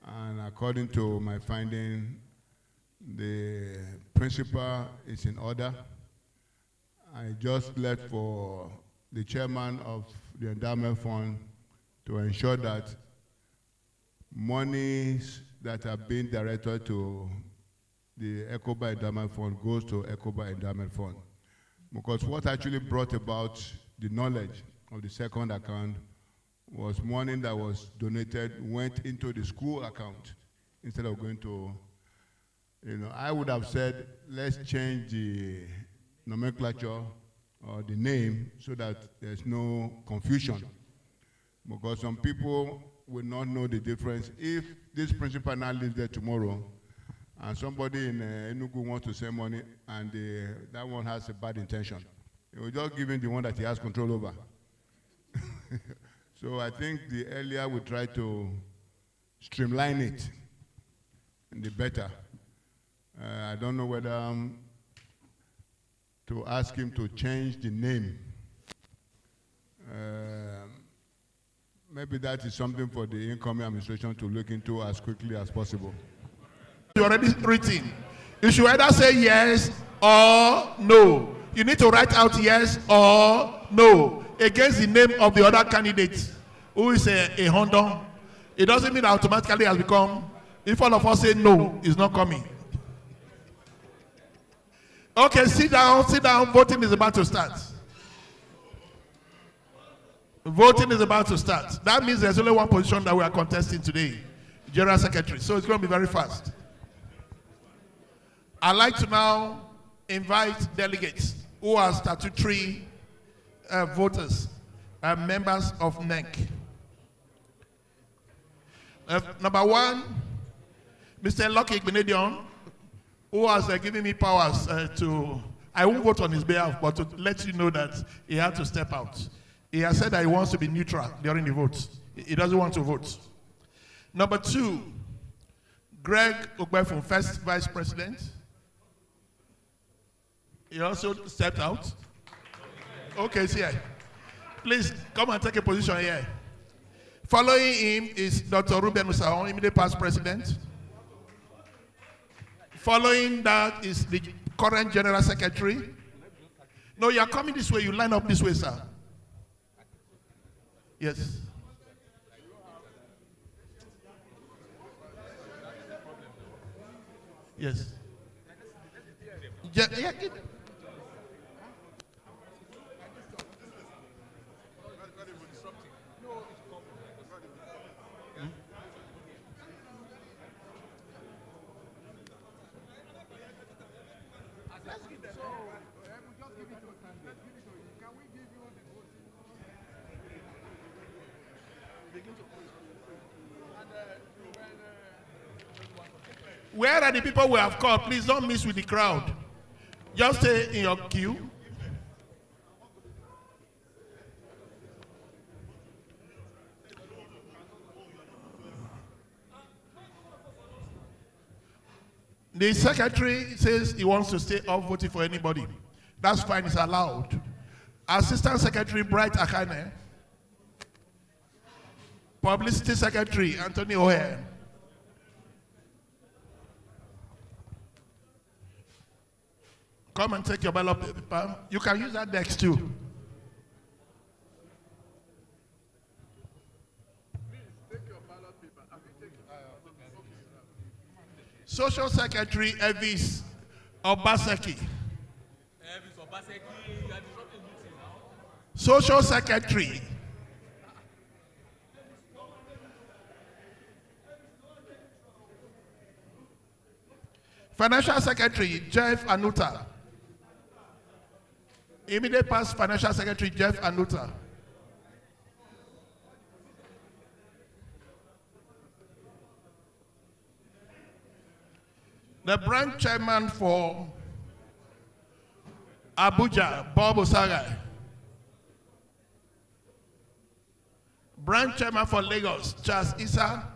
and according to my finding, the principal is in order. I just left for the chairman of the endowment fund to ensure that monies that are being directed to the ECOBA Endowment Fund goes to ECOBA Endowment Fund. Because what actually brought about the knowledge of the second account was money that was donated, went into the school account instead of going to, I would have said, let's change the nomenclature or the name so that there's no confusion. Because some people will not know the difference. If this principal now lives there tomorrow, and somebody in Enugu wants to send money, and that one has a bad intention, he will just give him the one that he has control over. So I think the earlier we try to streamline it, the better. I don't know whether to ask him to change the name. Maybe that is something for the incoming administration to look into as quickly as possible. You already written. You should either say yes or no. You need to write out yes or no against the name of the other candidate who is a Honda. It doesn't mean automatically has become, if all of us say no, it's not coming. Okay, sit down. Voting is about to start. Voting is about to start. That means there's only one position that we are contesting today, General Secretary. So it's going to be very fast. I'd like to now invite delegates who are statutory voters and members of NEC. Number one, Mr. Lucky Benedion, who has given me powers I won't vote on his behalf, but to let you know that he had to step out. He has said that he wants to be neutral during the vote. He doesn't want to vote. Number two, Greg Ogbefun, first vice president. He also stepped out. Okay, see here. Please come and take a position here. Following him is Dr. Ruben Usaon, immediate past president. Following that is the current general secretary. No, you are coming this way. You line up this way, sir. Yes. Yes. Yeah. Where are the people we have called? Please don't mix with the crowd. Just stay in your queue. The secretary says he wants to stay off voting for anybody. That's fine, it's allowed. Assistant Secretary Bright Akane. Publicity Secretary Anthony O'Hare. Come and take your ballot paper. You can use that desk too. Social Secretary Elvis Obaseki. Social Secretary. Financial Secretary Jeff Anuta. Immediate past Financial Secretary Jeff Anuta. The branch chairman for Abuja, Bob Osagai. Branch chairman for Lagos, Charles Issa.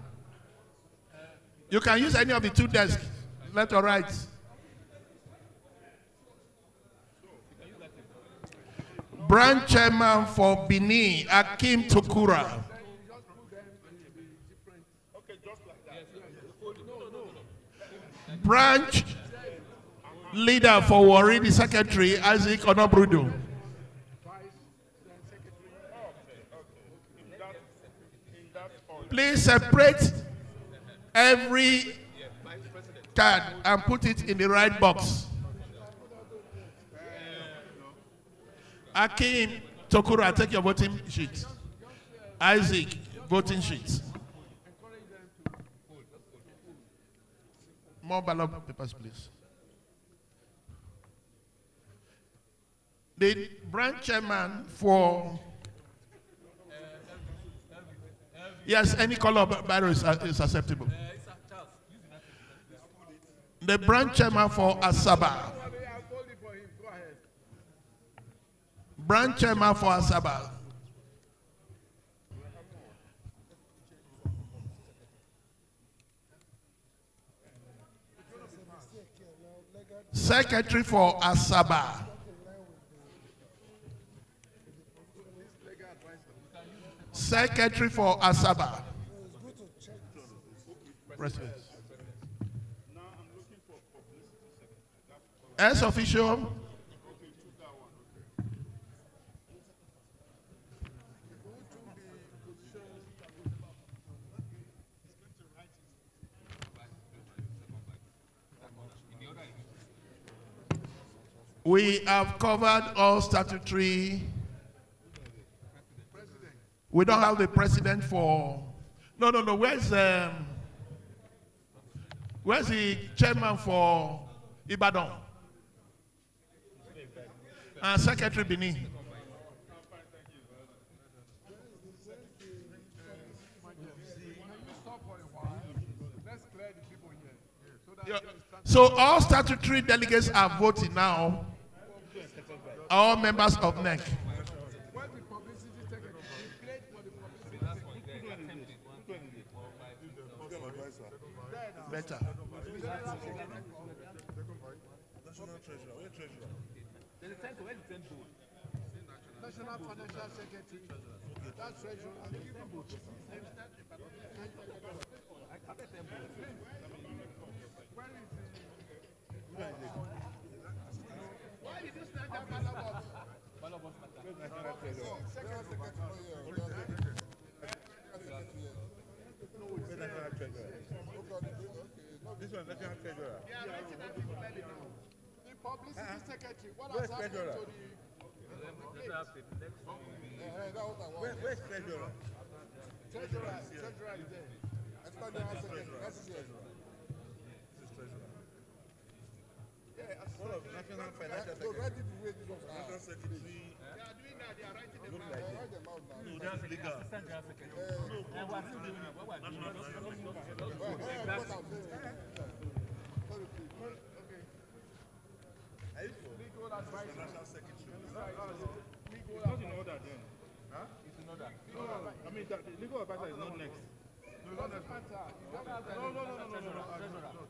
You can use any of the two desks, left or right. Branch chairman for Benin, Akim Tokura. Branch leader for Warri, the secretary, Isaac Onobrudo. Please separate every card and put it in the right box. Akim Tokura, take your voting sheet. Isaac, voting sheet. More ballot papers, please. The branch chairman for Yes, any color biro is acceptable. The branch chairman for Asaba. Branch chairman for Asaba. Secretary for Asaba. Secretary for Asaba. President. As official. We have covered all statutory. We don't have the president for. No. Where's the chairman for Ibadan? Secretary Benin. So all statutory delegates are voting now. All members of NEC. Better. National Financial Secretary. That's treasurer. Why did you stand up? This one, national treasurer. The publicity secretary. What has happened to the? Where's treasurer? Treasurer is there. External secretary. That's treasurer. One of national financial secretary. National secretary. They are doing that. They are writing them Look out. like They that. write them out now. No, that's legal. Legal advice. Financial secretary. Legal It's not in order then. Huh? It's in order. No, I mean, the legal advisor is not next. No, not next. No.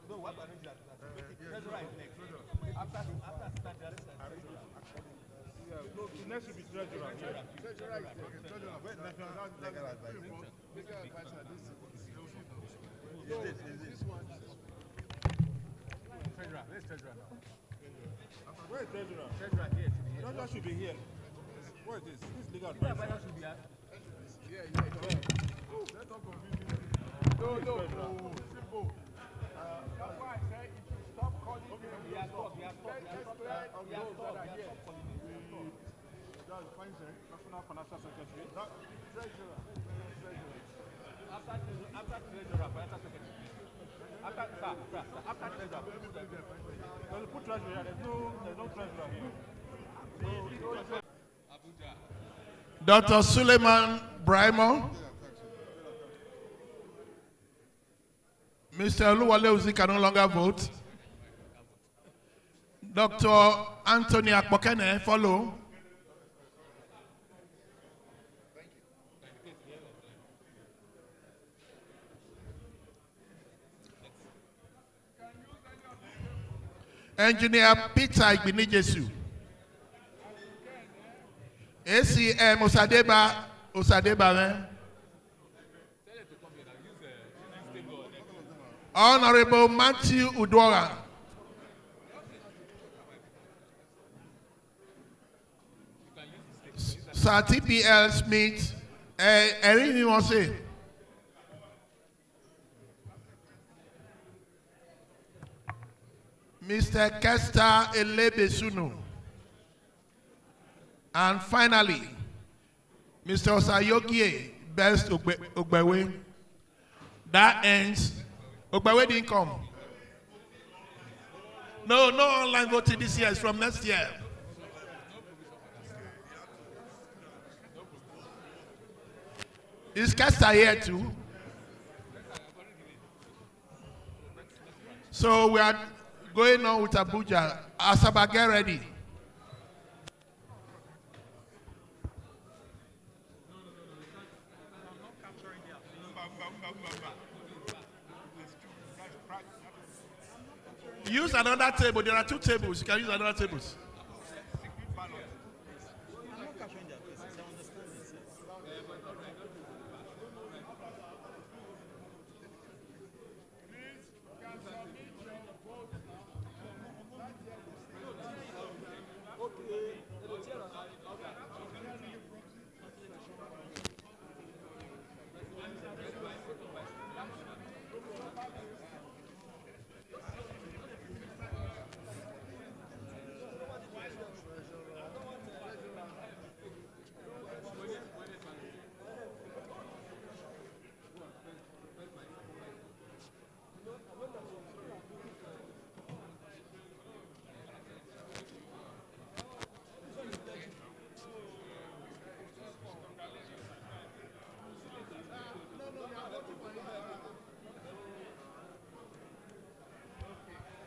No, what arrange that? Treasurer is next. After No, the next should be treasurer. Treasurer is there. Treasurer. Where national legal advisor? Legal advisor. This one. treasurer. Where's treasurer now? Where is treasurer? Treasurer here. Treasurer should be here. What is this? This legal Legal advisor. advisor should be here. Yeah. Let's not confuse you. No. Simple. That's why I say you should stop calling me. We are stopped. That's fine, sir. National Financial Secretary. Treasurer. After treasurer, financial secretary. After treasurer. Well, put treasurer here. There's no treasurer here. Dr. Suleiman Brahimo. Mr. Oluwale Uzi can no longer vote. Dr. Anthony Akpokene, follow. Engineer Peter Igbinijesu. ACM Osadeba. Honorable Matthew Udwara. Sir TPL Smith. Erin Wase. Mr. Kester Elebesunu. And finally, Mr. Osayogie Best Ogbewe. That ends. Ogbewe didn't come. No online voting this year. It's from next year. Is Kesta here too? So we are going on with Abuja. Asaba, get ready. Use another table. There are 2 tables. You can use another tables.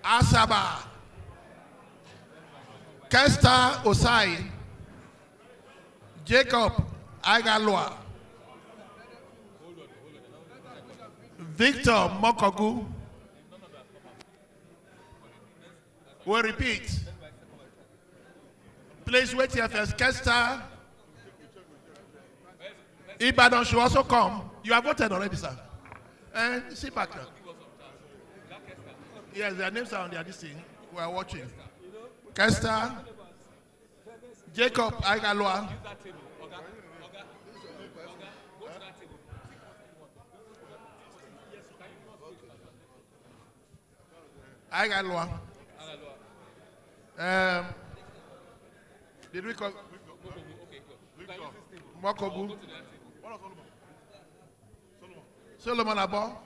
Asaba, Kesta Osai, Jacob Agalwa, Victor Mokogu. We'll repeat. Please wait here first. Kesta Ibadan should also come. You have voted already, sir. And sit back now. Yes, their names are on the thing. We are watching. Kesta, Jacob Aigalwa, Aigalwa. Did we call Mokobu? Solomon Abo.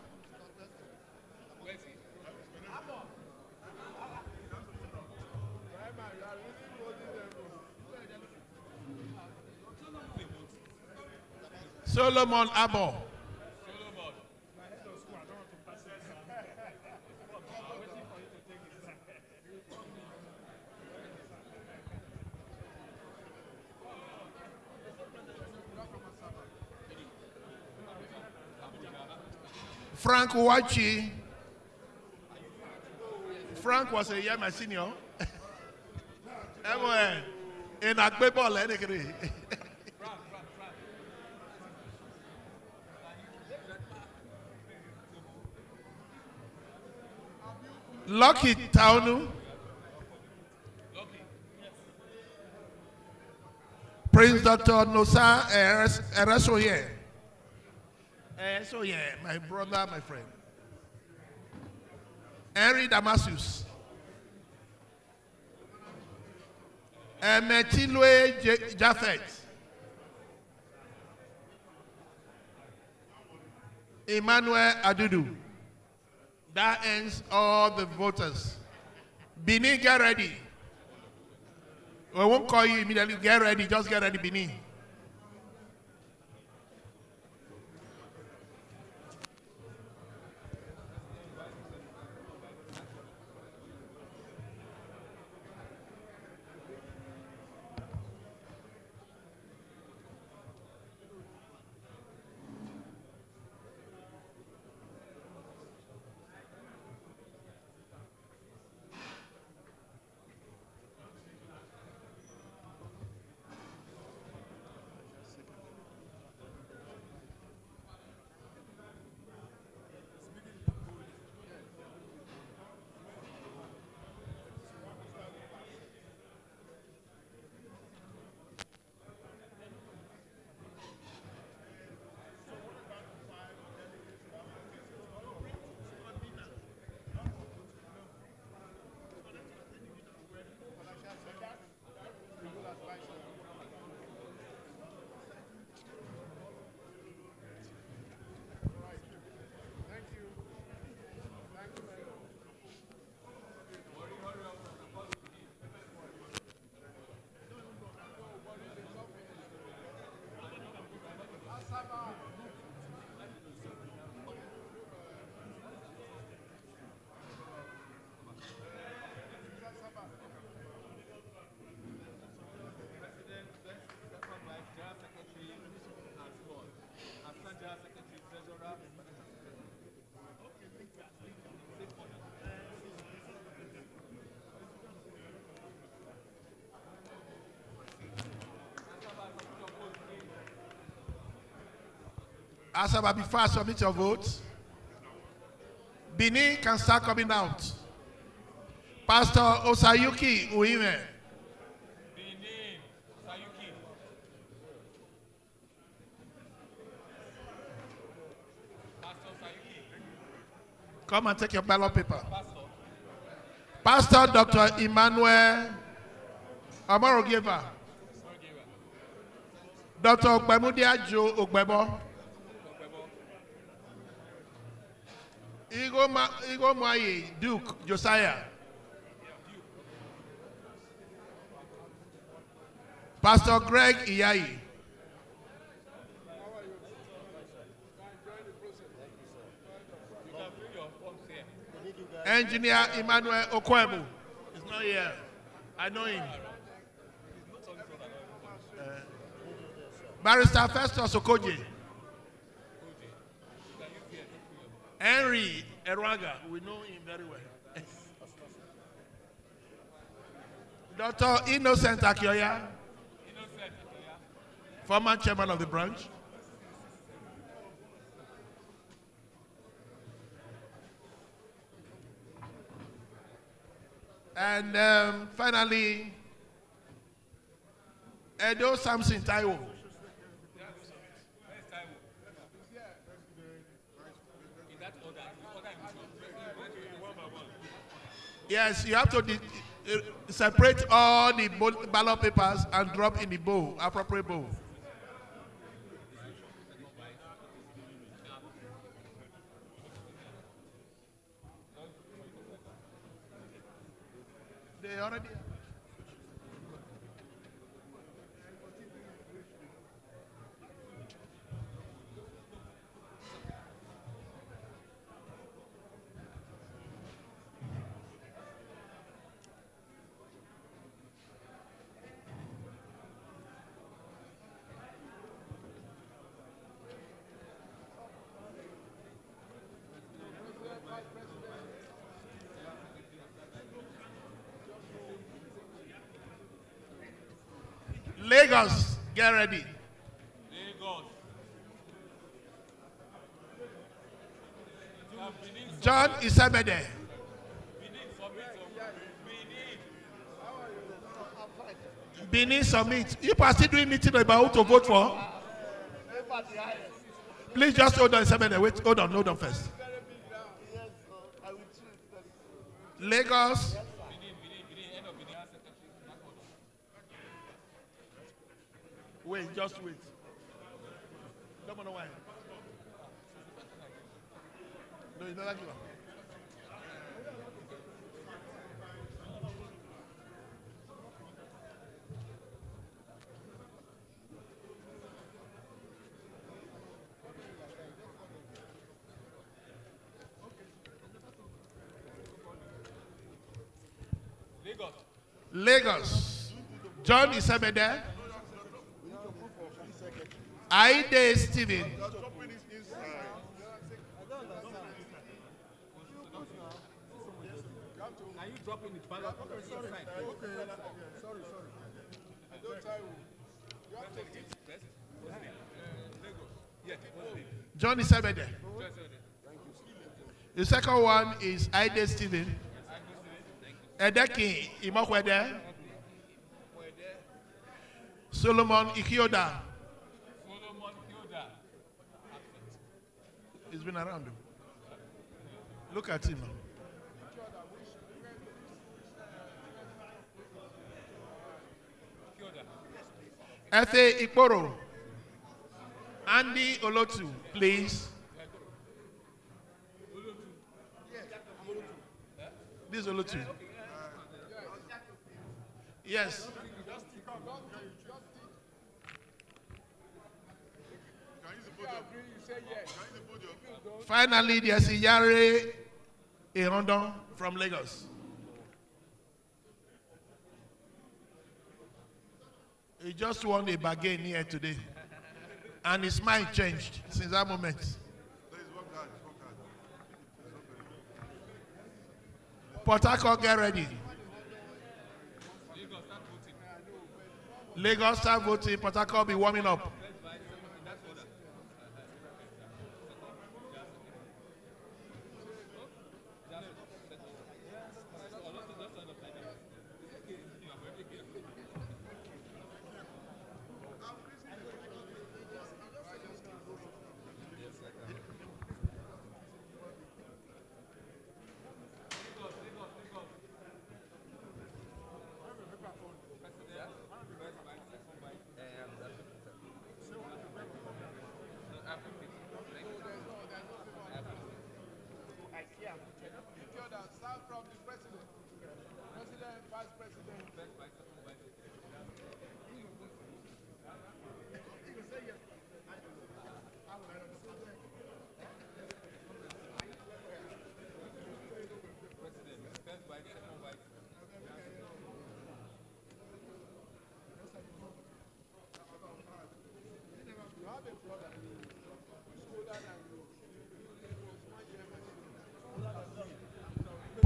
Solomon Abo. Frank Wachi. Frank was a year my senior. Everywhere. In Agbebol, anything. Lucky Taunu. Prince Dr. Nosa Eresoye. So yeah, my brother, my friend. Henry Damasius. Metilwe Jaffet. Emmanuel Adudu. That ends all the voters. Benin, get ready. We won't call you immediately. Get ready. Just get ready, Benin. Asaba, before I submit your vote, Benin can start coming out. Pastor Osayuki Uime. Come and take your ballot paper. Pastor Dr. Emmanuel Amorogeva. Dr. Ogbemudia Joe Ogbebo. Igo Mwaye Duke Josiah. Pastor Greg Iyayi. Engineer Emmanuel Okwemu is not here. I know him. Barrister Festus Okoje. Henry Erwaga, we know him very well. Dr. Innocent Akioya, former chairman of the branch. And finally, Edo Samson Taiwo. Yes, you have to separate all the ballot papers and drop in the bowl, appropriate bowl. They already. Lagos, get ready. Lagos. John Isabede. Benin Summit. You are still doing meeting about who to vote for? Please just hold on, Isabede. Wait, hold on first. Lagos. Wait, just wait. Don't know why. No, it's not like you. Lagos. John Isabede. Aide Stephen. Can you drop in the ballot? Sorry. John Isabede. The second one is Aide Stephen. Edeki Imokwede. Solomon Ikioda. He's been around. Look at him. Efe Ikporo. Andy Olotu, please. This is Olotu. Yes. Finally, there's Iyare Ehondon from Lagos. He just won a bargain here today. And his mind changed since that moment. Port Harcourt, get ready. Lagos, start voting. Port Harcourt, be warming up.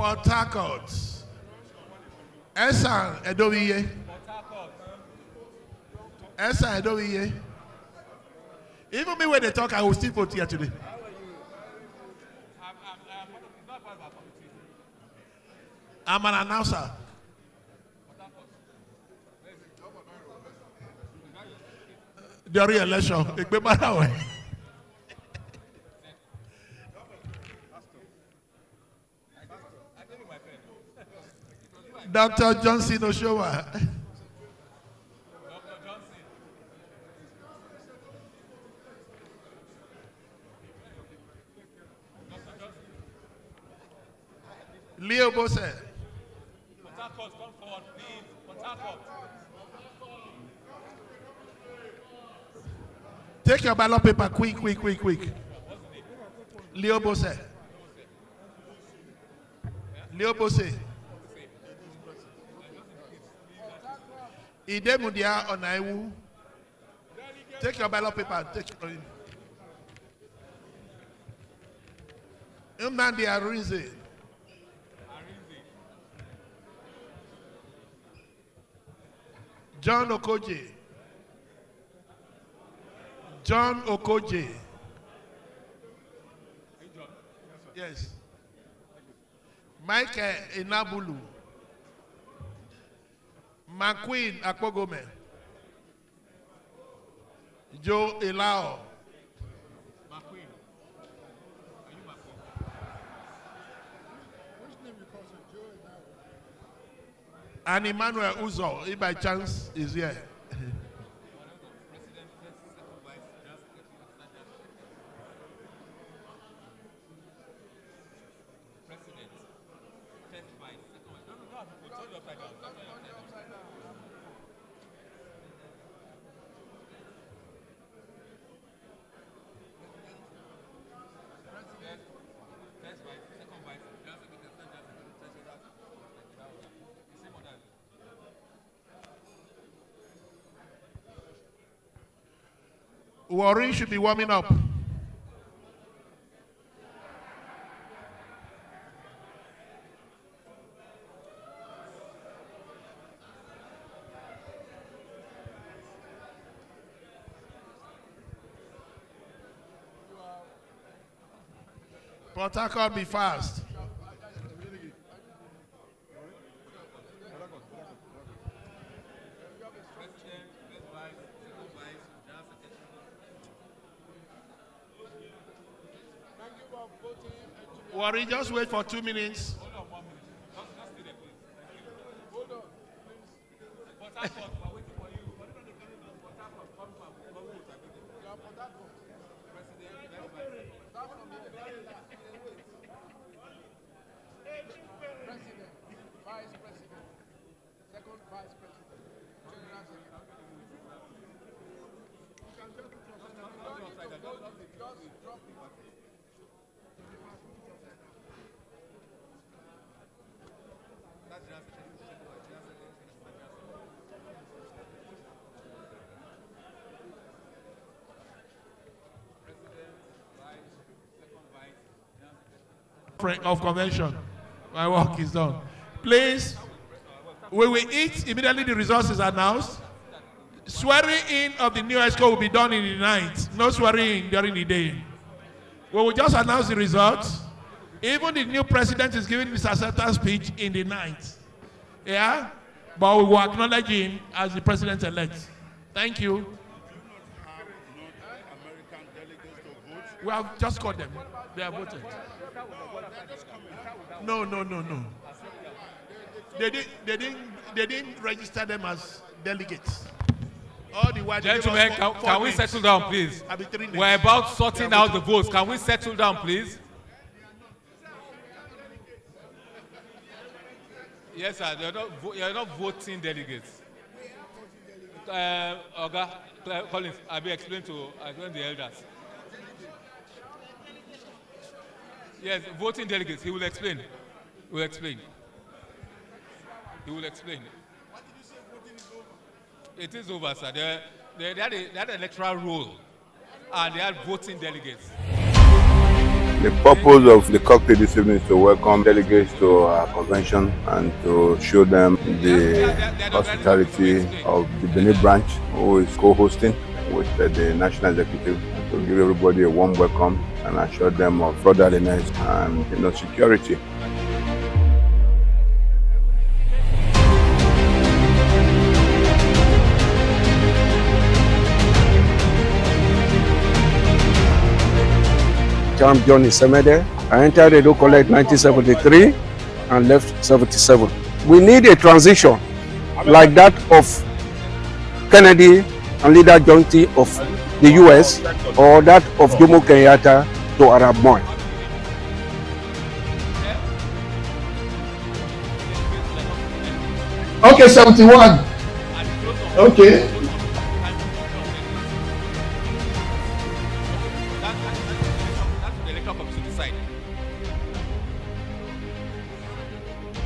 Port Harcourt. Esa Edowiye. Esa Edowiye. Even me when they talk, I will still vote here today. I'm an announcer. During election, Dr. Johnson Oshowa. Leo Bose. Take your ballot paper, quick. Leo Bose. Leo Bose. Ide Mudia Onaiwu. Take your ballot paper. Take your Umandi Arinze. John Okoje. John Okoje. Yes. Mike Inabulu. McQueen Akpogome. Joe Elao. And Emmanuel Uzo, if by chance is here. Warren should be warming up. Port Harcourt, be fast. Worry, just wait for 2 minutes. Of convention. My work is done. Please, we will eat immediately the results is announced. Swearing in of the new ESCO will be done in the night. No swearing in during the day. We will just announce the results. Even the new president is giving his acceptance speech in the night. Yeah? But we will acknowledge him as the president-elect. Thank you. We have just got them. They are voted. No. They didn't register them as delegates. All the while, gentlemen, can we settle down, please? We're about sorting out the votes. Can we settle down, please? Yes, sir. You're not voting delegates. Oga Collins, I'll be explaining to the elders. Yes, voting delegates. He will explain. He will explain. It is over, sir. They had an electoral roll, and they had voting delegates. The purpose of the cocktail this evening is to welcome delegates to our convention and to show them the hospitality of the Benin branch, who is co-hosting with the national executive, to give everybody a warm welcome and assure them of brotherliness and security. I'm Johnny Semede. I entered Edo College 1973 and left 77. We need a transition like that of Kennedy and leader Johnson of the US, or that of Jomo Kenyatta to Arab Moi. Okay, 71. Okay.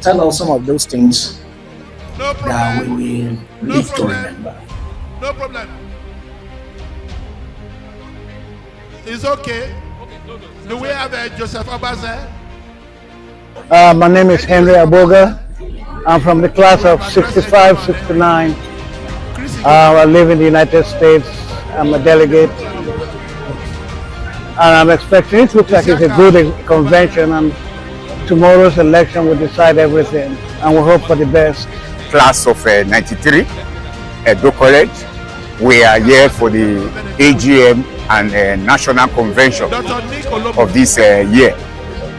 Tell us some of those things that we will live to remember. No problem. It's okay. Do we have Joseph Abaze? My name is Henry Aboga. I'm from the class of 65, 69. I live in the United States. I'm a delegate. And I'm expecting, it looks like it's a good convention, and tomorrow's election will decide everything, and we hope for the best. Class of 93, Edo College. We are here for the AGM and National Convention of this year,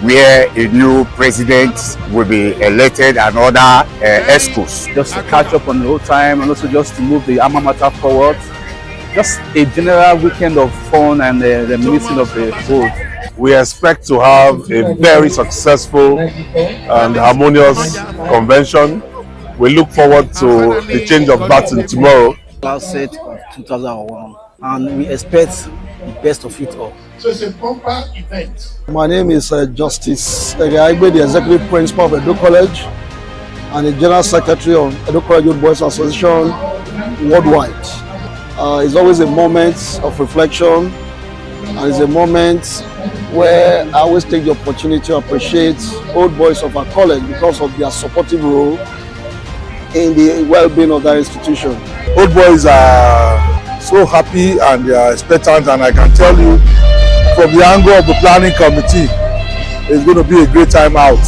where a new president will be elected and other ESCOs. Just to catch up on the whole time, and also just to move the alma mater forward. Just a general weekend of fun and the meeting of the board. We expect to have a very successful and harmonious convention. We look forward to the change of baton tomorrow. Class set of 2001, and we expect the best of it all. So it's a proper event. My name is Justice Egaigbe, the Executive Principal of Edo College and the General Secretary of Edo College Old Boys Association worldwide. It's always a moment of reflection, and it's a moment where I always take the opportunity to appreciate old boys of our college because of their supportive role in the well-being of that institution. Old boys are so happy and they are expectant, and I can tell you from the angle of the planning committee, it's going to be a great time out.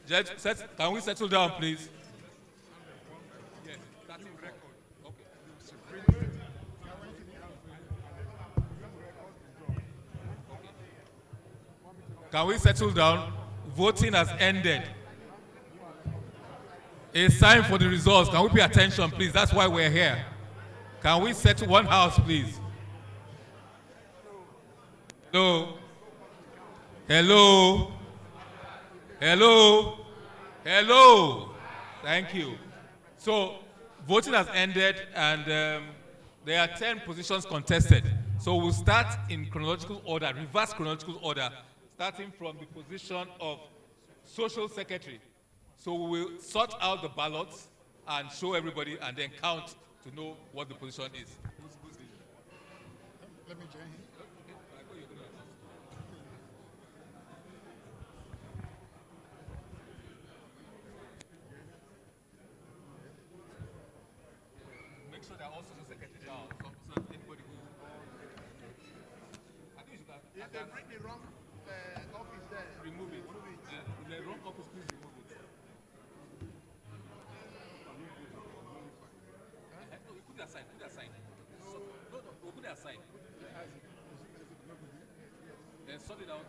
Judge, can we settle down, please? Can we settle down? Voting has ended. It's time for the results. Can we pay attention, please? That's why we're here. Can we settle one house, please? Hello? Hello? Hello? Hello? Thank you. So, voting has ended, and there are 10 positions contested. So we'll start in chronological order, reverse chronological order, starting from the position of social secretary. So we will sort out the ballots and show everybody and then count to know what the position is. Let me join him. Make sure that all social secretaries are so anybody who... I think you should have... If they bring the wrong office there, remove it. If the wrong office, please remove it. No, we put it aside, So, no, we'll put it aside. Then sort it out.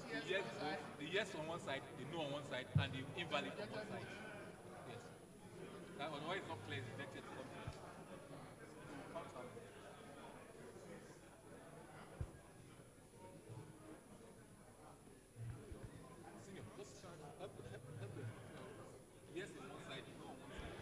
The yes on one side, the no on one side, and the invalid on one side. Yes. Otherwise it's not clear, it's rejected. Yes on one side, no on one side.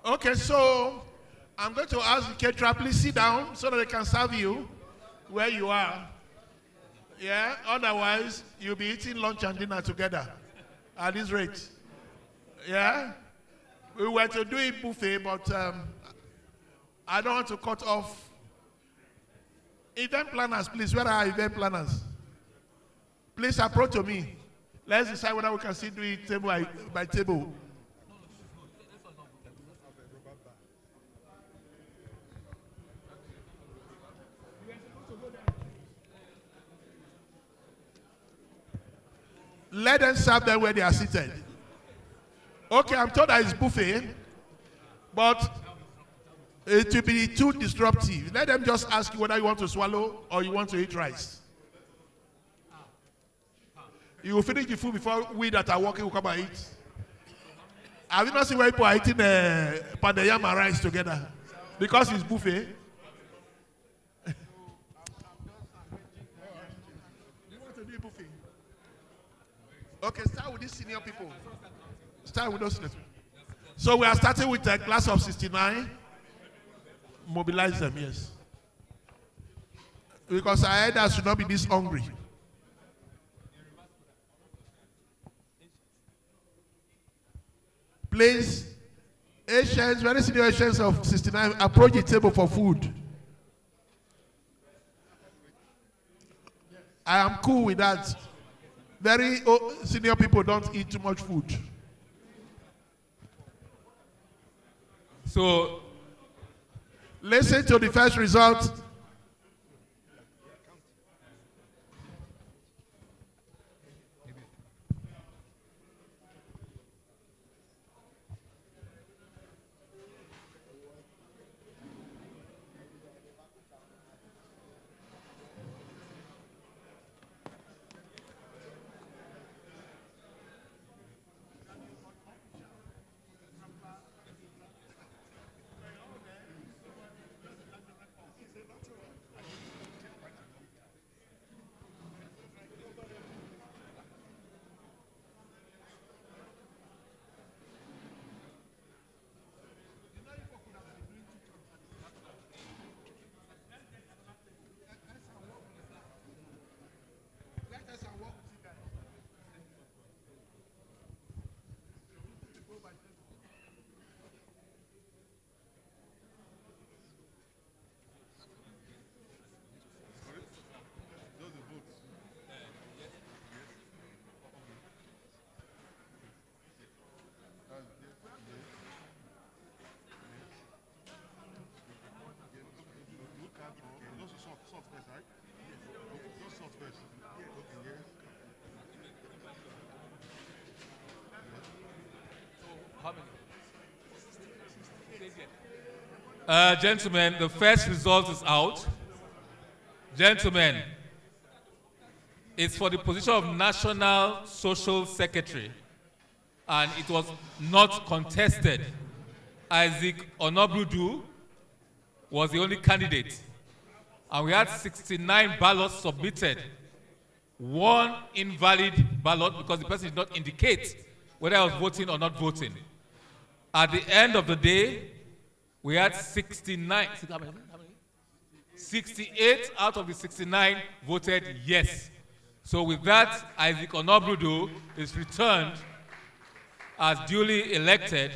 Okay, so I'm going to ask the caterer, please sit down so that they can serve you where you are. Yeah, otherwise you'll be eating lunch and dinner together at this rate. Yeah, we were to do it buffet, but I don't want to cut off. Event planners, please, where are event planners? Please approach to me. Let's decide whether we can still do it table by table. Let them serve them where they are seated. Okay, I'm told that it's buffet, but it will be too disruptive. Let them just ask you whether you want to swallow or you want to eat rice. You will finish the food before we that are working will come and eat. Have you not seen where people are eating pandayam and rice together? Because it's buffet. Okay, start with these senior people. Start with those. So we are starting with a class of 69. Mobilize them, yes. Because our elders should not be this hungry. Please, Asians, very senior Asians of 69 approach the table for food. I am cool with that. Very senior people don't eat too much food. So, listen to the first result. Gentlemen, the first result is out. Gentlemen, it's for the position of National Social Secretary, and it was not contested. Isaac Onobrudu was the only candidate, and we had 69 ballots submitted. One invalid ballot because the person did not indicate whether I was voting or not voting. At the end of the day, we had 69. 68 out of the 69 voted yes. So with that, Isaac Onobrudu is returned as duly elected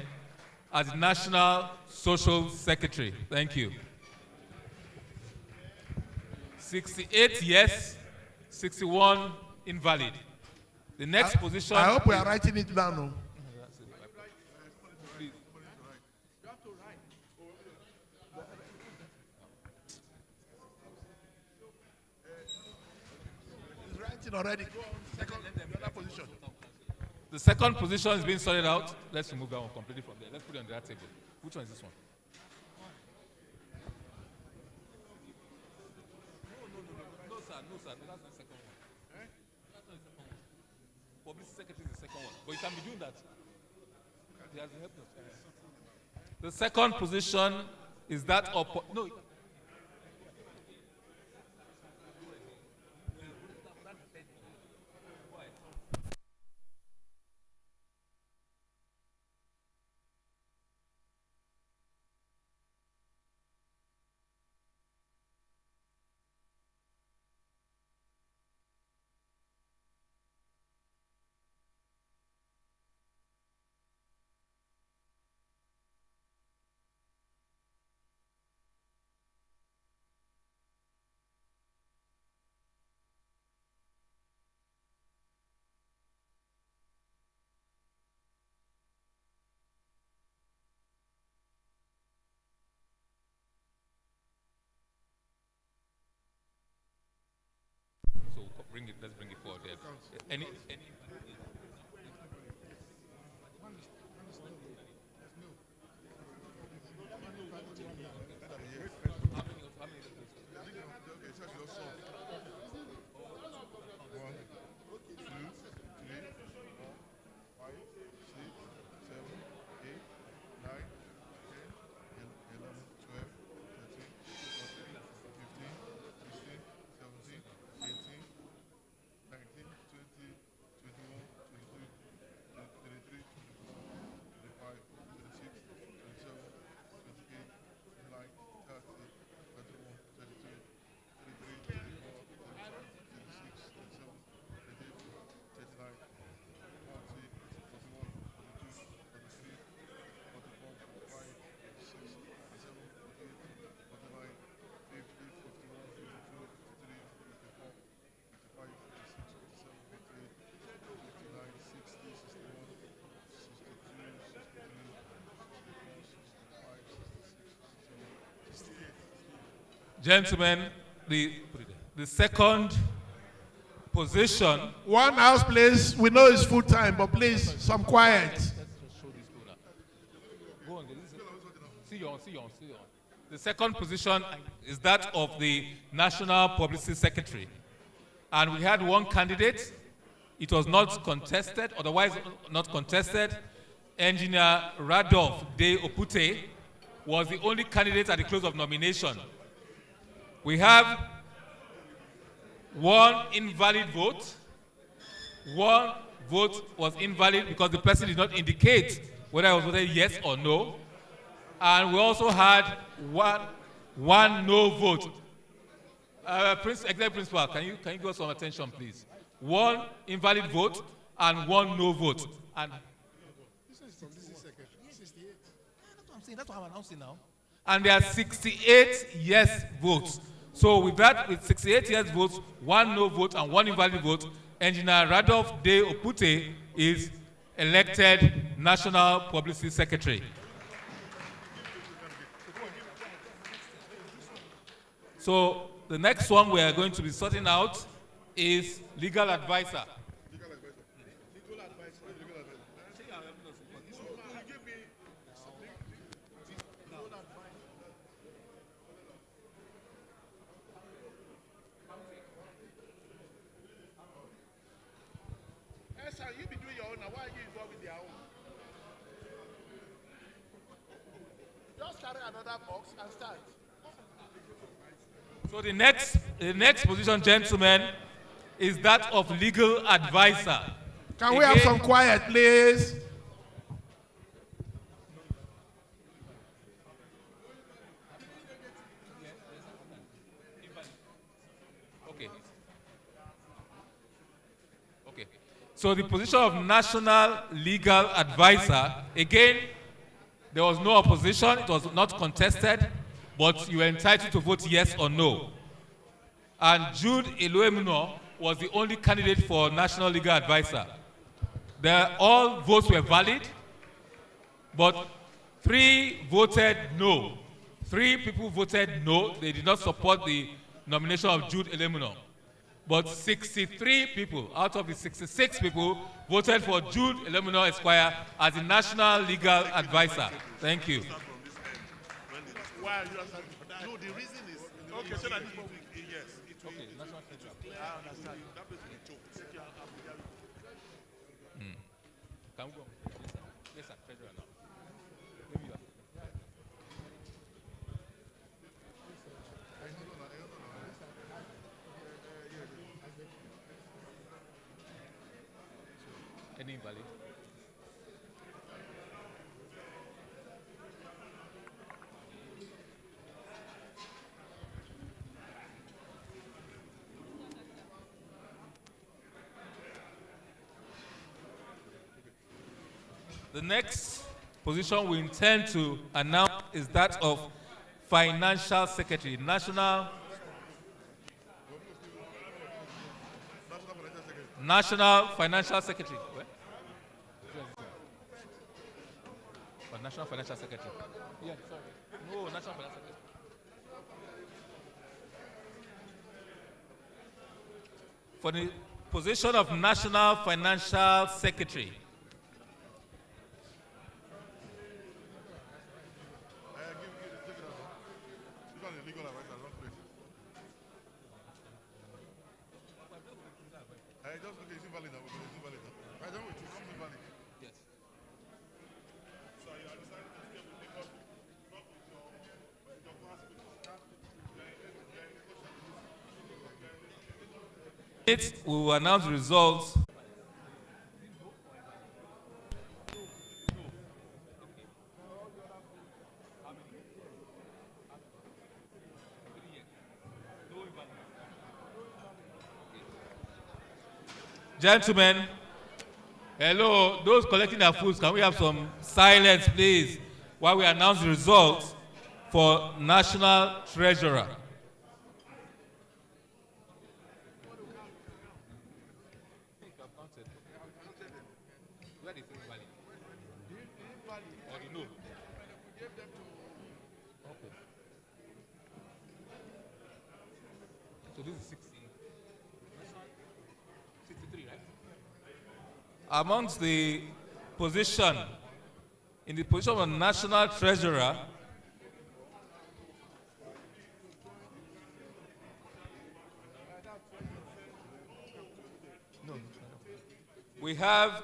as National Social Secretary. Thank you. 68 yes, 61 invalid. The next position. I hope we are writing it down. No? He's writing already. Position. The second position is being sorted out. Let's remove that one completely from there. Let's put it on that table. Which one is this one? No, sir. That's not the second one. That's not the second one. Public secretary is the second one. But you can be doing that. He has helped us. The second position is that of... No. Let's bring it forward there. Any Gentlemen, the second position. One house, please. We know it's full time, but please, some quiet. The second position is that of the National Publicity Secretary. And we had one candidate. It was not contested, otherwise not contested. Engineer Radolf De Opute was the only candidate at the close of nomination. We have one invalid vote. One vote was invalid because the person did not indicate whether it was voted yes or no. And we also had one no vote. Executive Principal, can you give us some attention, please? One invalid vote and one no vote. And that's what I'm announcing now. And there are 68 yes votes. So with that, with 68 yes votes, one no vote and one invalid vote, Engineer Radolf De Opute is elected National Publicity Secretary. So the next one we are going to be sorting out is legal advisor. You be doing your own. Now why are you involved with their own? Just carry another box and start. So the next position, gentlemen, is that of legal advisor. Can we have some quiet, please? Okay. So the position of national legal advisor, again, there was no opposition, it was not contested, but you were entitled to vote yes or no. And Jude Eloemuno was the only candidate for national legal advisor. All votes were valid, but 3 voted no. 3 people voted no. They did not support the nomination of Jude Eloemuno. But 63 people out of the 66 people voted for Jude Eloemuno Esquire as the national legal advisor. Thank you. Why are you asking for that? No, the reason is okay. So that yes, it will. Okay, national federal. I understand. That place will be choked. Can we go? Yes, sir. Federal now. Maybe you are. Any invalid? The next position we intend to announce is that of Financial Secretary, National Financial Secretary. Where? National Financial Secretary. Yeah, sorry. No, National Financial Secretary. For the position of National Financial Secretary, we will announce the results. Gentlemen, hello, those collecting their foods, can we have some silence, please, while we announce the results for National Treasurer? this is 63, right? Amongst the position, in the position of national treasurer, we have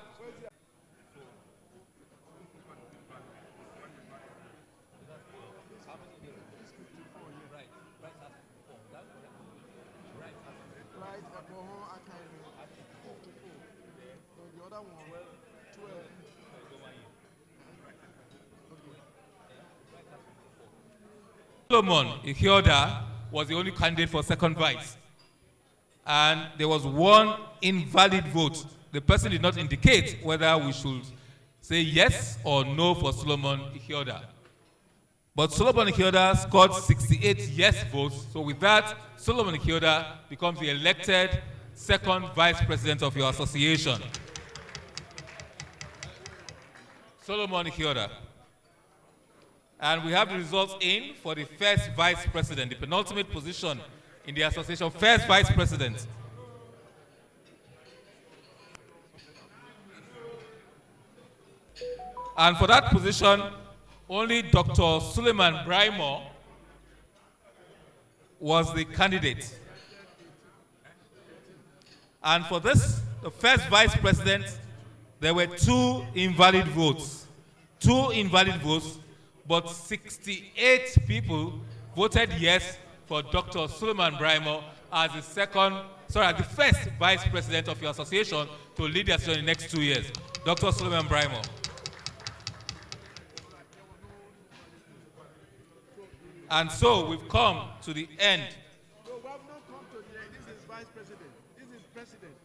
Solomon Ihioda was the only candidate for second vice. And there was one invalid vote. The person did not indicate whether we should say yes or no for Solomon Ihioda. But Solomon Ihioda scored 68 yes votes. So with that, Solomon Ihioda becomes the elected second vice president of your association. Solomon Ihioda. And we have the results in for the first vice president, the penultimate position in the association, first vice president. And for that position, only Dr. Suleiman Braimo was the candidate. And for this, the first vice president, there were 2 invalid votes. 2 invalid votes, but 68 people voted yes for Dr. Suleiman Braimo as the first vice president of your association to lead the association in the next 2 years. Dr. Suleiman Braimo. And so we've come to the end. No, we have not come to the end. This is vice president. This is president.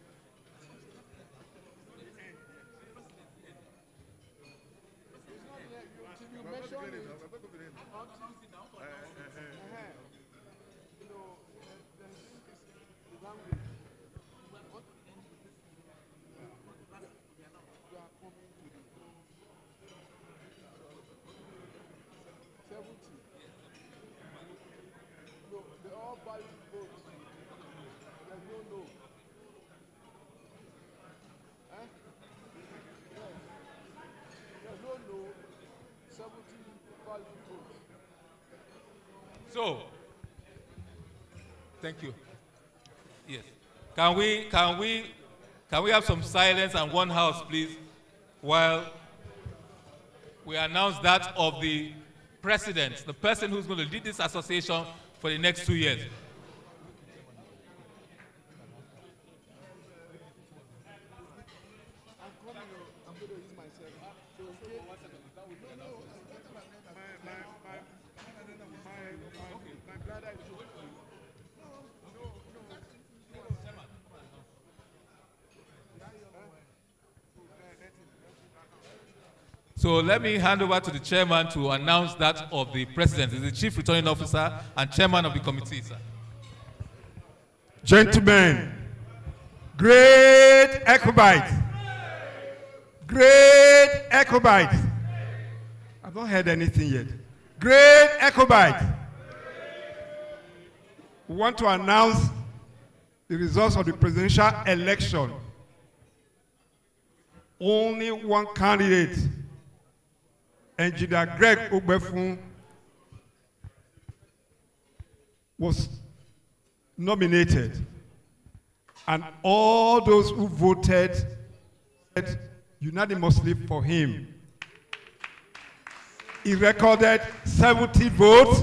So, thank you. Yes. Can we have some silence and one house, please, while we announce that of the president, the person who's going to lead this association for the next 2 years. So let me hand over to the chairman to announce that of the president. He's the chief returning officer and chairman of the committee, sir. Gentlemen, great ECOBA. Great ECOBA. I've not heard anything yet. Great ECOBA. We want to announce the results of the presidential election. Only one candidate, Engineer Greg Ogbefun, was nominated, and all those who voted unanimously for him. He recorded 70 votes,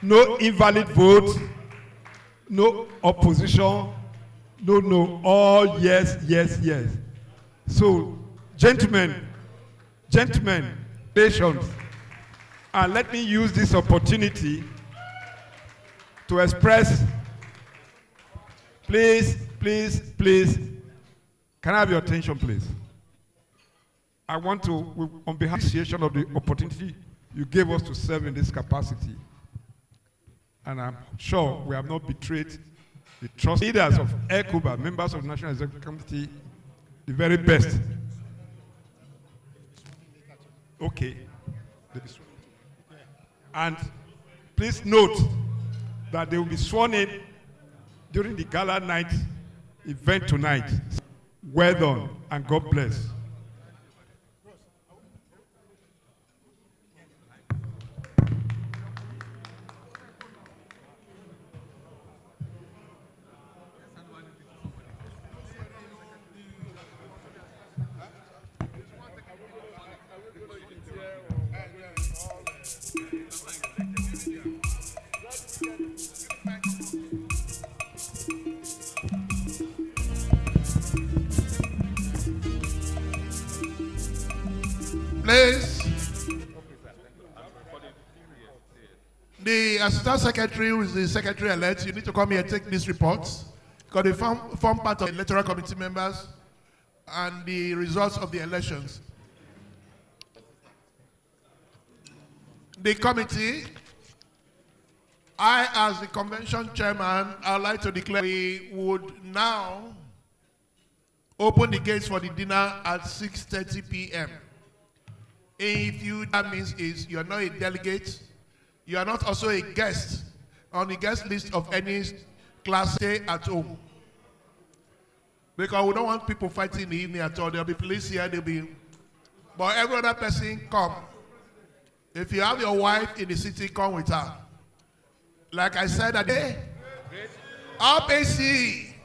no invalid vote, no opposition, no, all yes, yes, yes. So, gentlemen, patience, and let me use this opportunity to express, please, can I have your attention, please? I want to, on behalf of the association, of the opportunity you gave us to serve in this capacity, and I'm sure we have not betrayed the trust leaders of ECOBA, members of the National Executive Committee, the very best. Okay. And please note that they will be sworn in during the gala night event tonight. Well done, and God bless. Please, the assistant secretary, who is the secretary-elect, you need to come here and take these reports, because they form part of the electoral committee members and the results of the elections. The committee, I, as the convention chairman, I would like to declare we would now open the gates for the dinner at 6:30 p.m. If you, that means is you are not a delegate, you are not also a guest on the guest list of any class, stay at home. Because we don't want people fighting in the evening at all. There'll be police here, but every other person come. If you have your wife in the city, come with her. Like I said that day, up AC.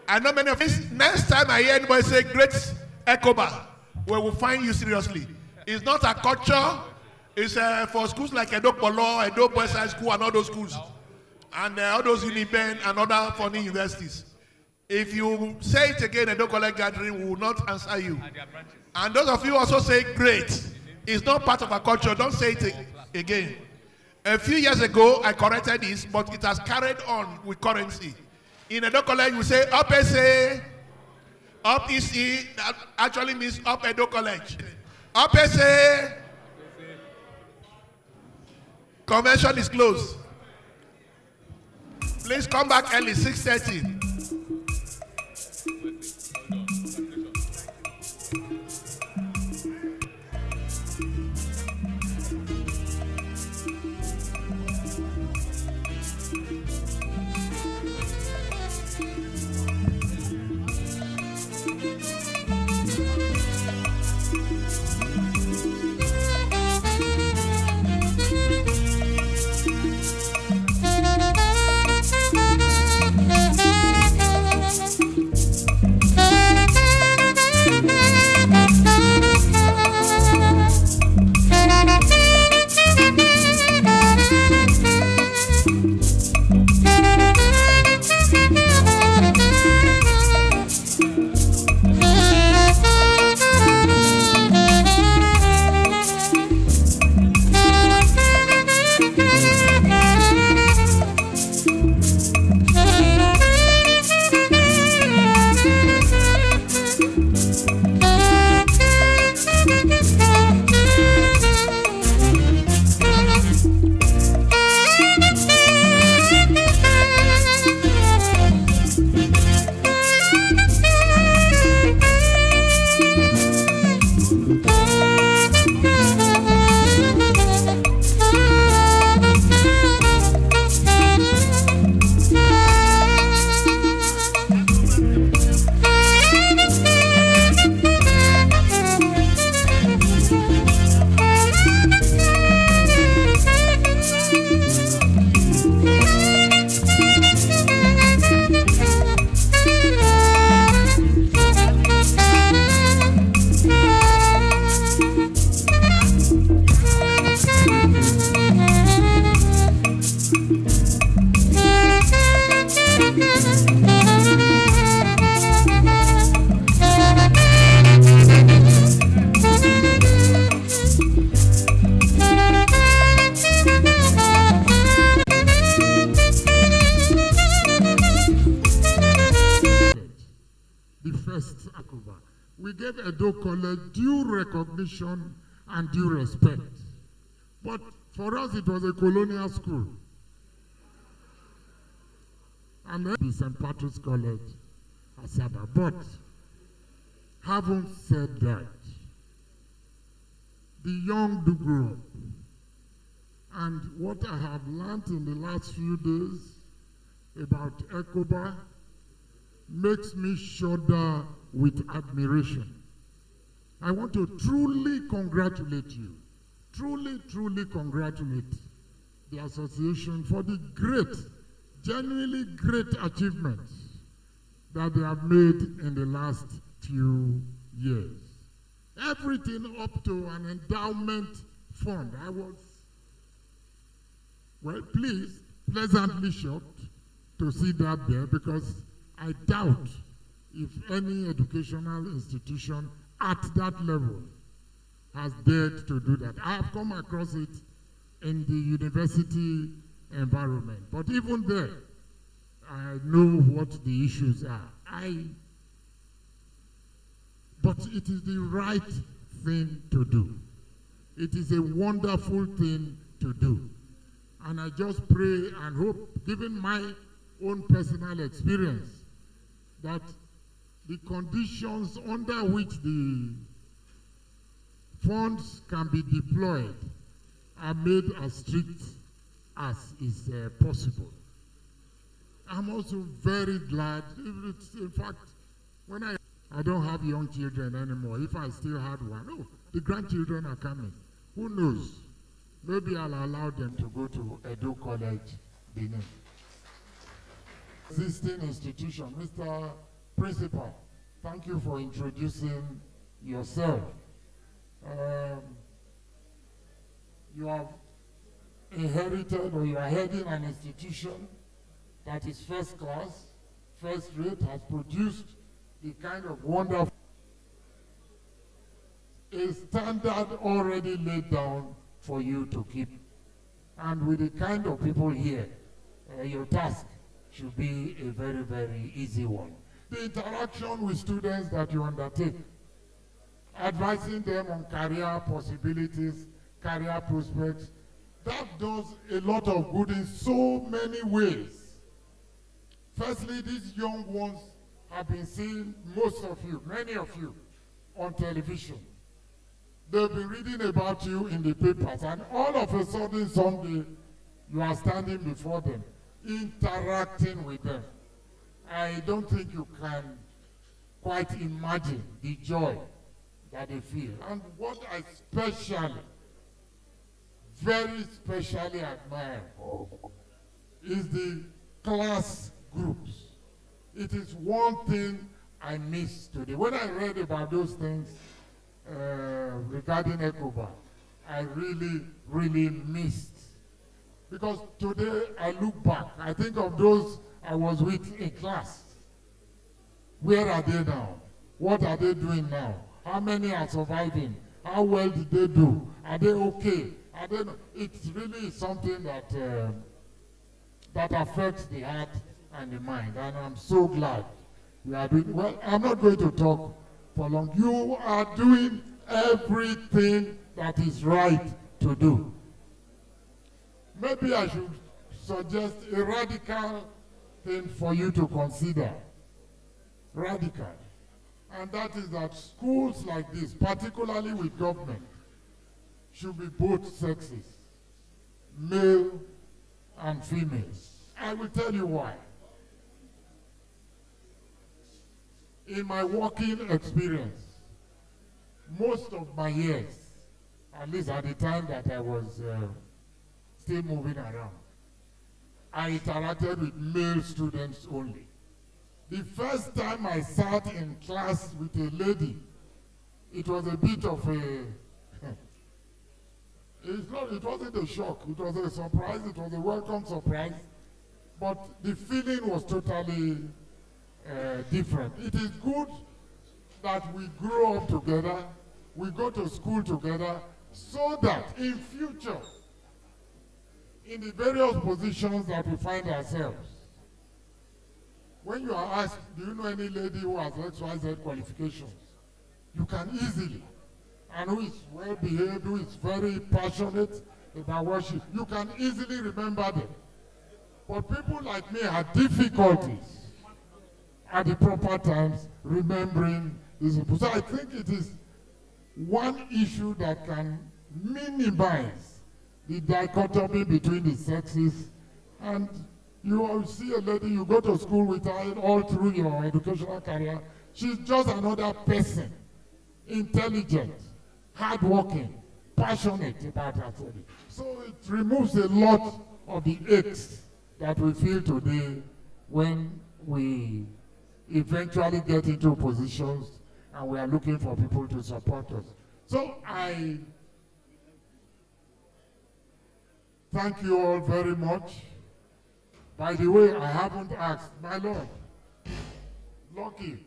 I know many of you, next time I hear anybody say great ECOBA, we will find you seriously. It's not a culture. It's for schools like Edo College, Edo Boys High School, and all those schools, and all those Uniben and other funny universities. If you say it again, Edo College gathering, we will not answer you. And those of you also say great. It's not part of our culture. Don't say it again. A few years ago, I corrected this, but it has carried on with currency. In Edo College, we say up SA, up EC, that actually means up Edo College. Up SA, convention is closed. Please come back early, 6:30. We gave Edo College due recognition and due respect. But for us, it was a colonial school. And then St. Patrick's College, Asaba. But having said that, the young do grow up. And what I have learned in the last few days about ECOBA makes me shudder with admiration. I want to truly congratulate you, truly congratulate the association for the great, genuinely great achievements that they have made in the last few years. Everything up to an endowment fund. I was, well, pleasantly shocked to see that there, because I doubt if any educational institution at that level has dared to do that. I have come across it in the university environment, but even there, I know what the issues are. But it is the right thing to do. It is a wonderful thing to do. And I just pray and hope, given my own personal experience, that the conditions under which the funds can be deployed are made as strict as is possible. I'm also very glad, in fact, when I don't have young children anymore. If I still had one, oh, the grandchildren are coming. Who knows? Maybe I'll allow them to go to Edo College, Benin. Existing institution, Mr. Principal, thank you for introducing yourself. You have inherited, or you are heading an institution that is first class, first rate, has produced the kind of wonderful, a standard already laid down for you to keep. And with the kind of people here, your task should be a very, very easy one. The interaction with students that you undertake, advising them on career possibilities, career prospects, that does a lot of good in so many ways. Firstly, these young ones have been seeing most of you, many of you, on television. They've been reading about you in the papers, and all of a sudden someday you are standing before them, interacting with them. I don't think you can quite imagine the joy that they feel. And what I especially, very specially admire is the class groups. It is one thing I miss today. When I read about those things regarding ECOBA, I really missed. Because today I look back, I think of those I was with in class. Where are they now? What are they doing now? How many are surviving? How well did they do? Are they okay? Are they not? It's really something that that affects the heart and the mind, and I'm so glad you are doing well. I'm not going to talk for long. You are doing everything that is right to do. Maybe I should suggest a radical thing for you to consider. Radical. And that is that schools like this, particularly with government, should be both sexes, male and female. I will tell you why. In my working experience, most of my years, at least at the time that I was still moving around, I interacted with male students only. The first time I sat in class with a lady, it was a bit of a, it wasn't a shock, it was a surprise, it was a welcome surprise, but the feeling was totally different. It is good that we grow up together, we go to school together, so that in future, in the various positions that we find ourselves, when you are asked, do you know any lady who has XYZ qualifications, you can easily, and who is well behaved, who is very passionate about worship, you can easily remember them. But people like me have difficulties at the proper times remembering these people. So I think it is one issue that can minimize the dichotomy between the sexes and You will see a lady, you go to school with her all through your educational career. She's just another person, intelligent, hardworking, passionate about her study. So it removes a lot of the aches that we feel today when we eventually get into positions and we are looking for people to support us. So I thank you all very much. By the way, I haven't asked, my Lord, Lucky,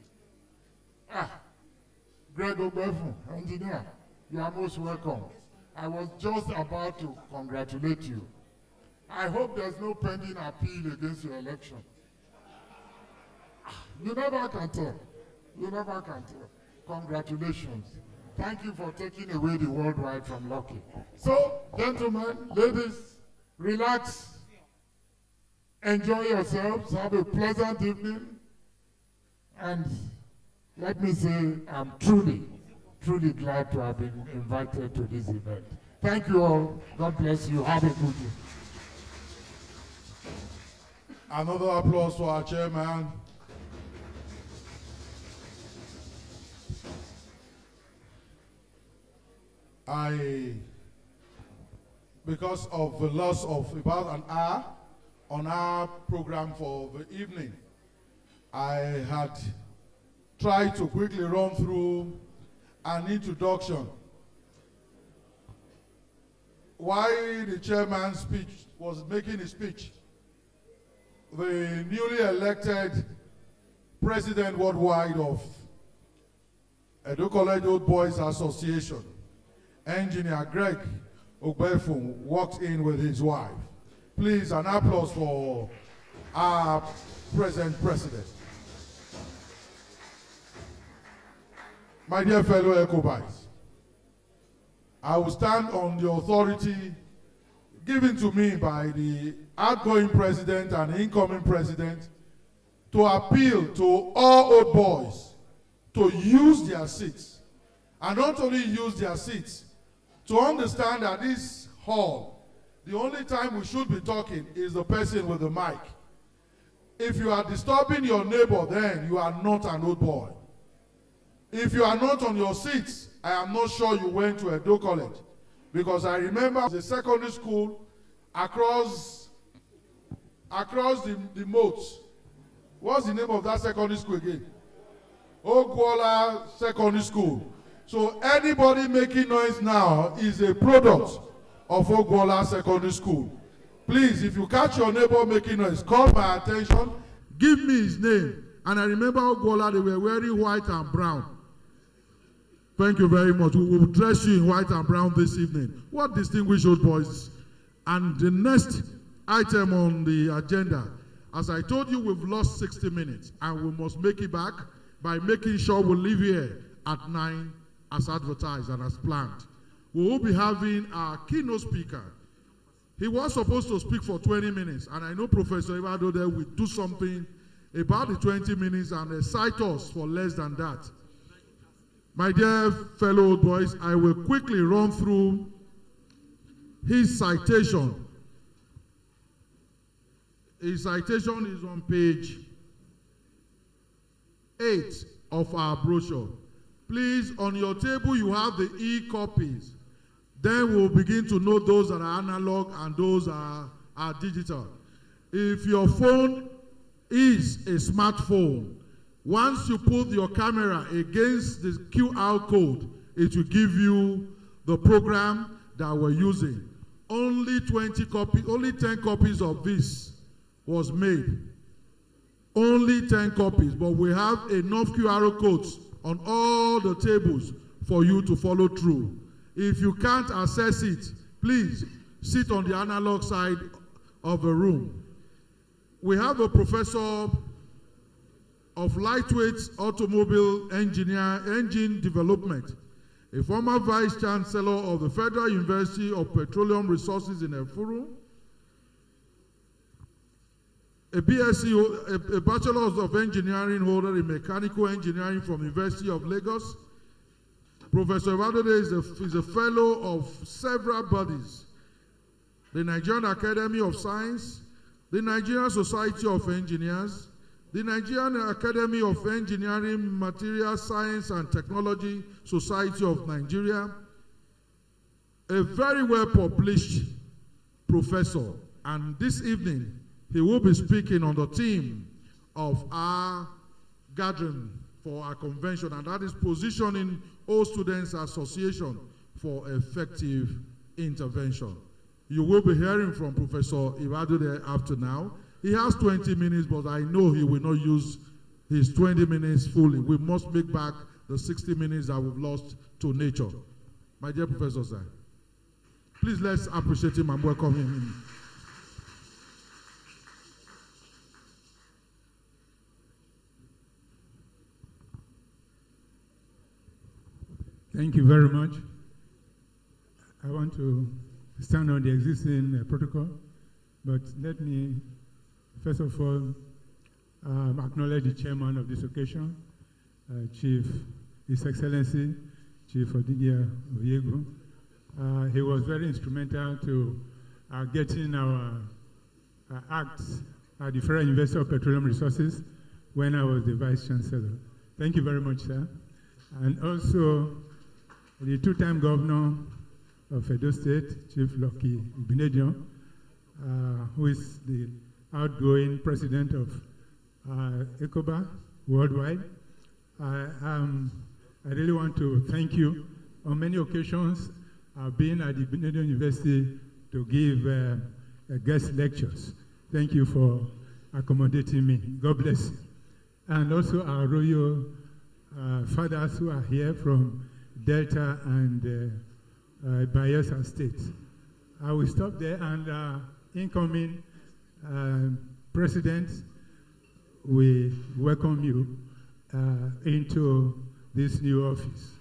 Greg Obefu, engineer, you are most welcome. I was just about to congratulate you. I hope there's no pending appeal against your election. You never can tell. You never can tell. Congratulations. Thank you for taking away the worldwide from Lucky. So, gentlemen, ladies, relax. Enjoy yourselves. Have a pleasant evening. And let me say, I'm truly, truly glad to have been invited to this event. Thank you all. God bless you. Have a good day. Another applause for our chairman. Because of the loss of about an hour on our program for the evening, I had tried to quickly run through an introduction. While the chairman's speech was making his speech, the newly elected president worldwide of Edo College Old Boys Association, Engineer Greg Obefu, walked in with his wife. Please, an applause for our present president. My dear fellow ECOBAs, I will stand on the authority given to me by the outgoing president and incoming president to appeal to all old boys to use their seats, and not only use their seats, to understand that this hall, the only time we should be talking is the person with the mic. If you are disturbing your neighbor, then you are not an old boy. If you are not on your seats, I am not sure you went to Edo College, because I remember the secondary school across the moat. What's the name of that secondary school again? Ogwola Secondary School. So anybody making noise now is a product of Ogwola Secondary School. Please, if you catch your neighbor making noise, call my attention, give me his name. And I remember Ogwola, they were wearing white and brown. Thank you very much. We will dress you in white and brown this evening. What distinguished old boys. And the next item on the agenda, as I told you, we've lost 60 minutes, and we must make it back by making sure we leave here at 9 as advertised and as planned. We will be having our keynote speaker. He was supposed to speak for 20 minutes, and I know Professor Evado there will do something about the 20 minutes and excite us for less than that. My dear fellow old boys, I will quickly run through his citation. His citation is on page 8 of our brochure. Please, on your table, you have the e-copies. Then we'll begin to know those that are analog and those are digital. If your phone is a smartphone, once you put your camera against the QR code, it will give you the program that we're using. Only 10 copies of this was made. Only 10 copies, but we have enough QR codes on all the tables for you to follow through. If you can't access it, please sit on the analog side of the room. We have a professor of lightweight automobile engine development, a former vice chancellor of the Federal University of Petroleum Resources in Efuru, a BSc, a Bachelor of Engineering holder in Mechanical Engineering from the University of Lagos. Professor Evadode is a fellow of several bodies: the Nigerian Academy of Science, the Nigerian Society of Engineers, the Nigerian Academy of Engineering, Material Science and Technology Society of Nigeria, a very well-published professor, and this evening he will be speaking on the theme of our gathering for our convention, and that is positioning all students association for effective intervention. You will be hearing from Professor Ibadude after now. He has 20 minutes, but I know he will not use his 20 minutes fully. We must make back the 60 minutes that we've lost to nature. My dear Professor, sir, please let's appreciate him and welcome him in. Thank you very much. I want to stand on the existing protocol, but let me, first of all, acknowledge the chairman of this occasion, Chief, His Excellency, Chief Odidia Oyegu. He was very instrumental to getting our acts at the Federal University of Petroleum Resources when I was the Vice Chancellor. Thank you very much, sir. And also, the two-time governor of Edo State, Chief Lucky Benedion, who is the outgoing president of ECOBA worldwide. I really want to thank you. On many occasions, I've been at the Benedion University to give guest lectures. Thank you for accommodating me. God bless you. And also our royal fathers who are here from Delta and Bayelsa State. I will stop there, and incoming President, we welcome you into this new office.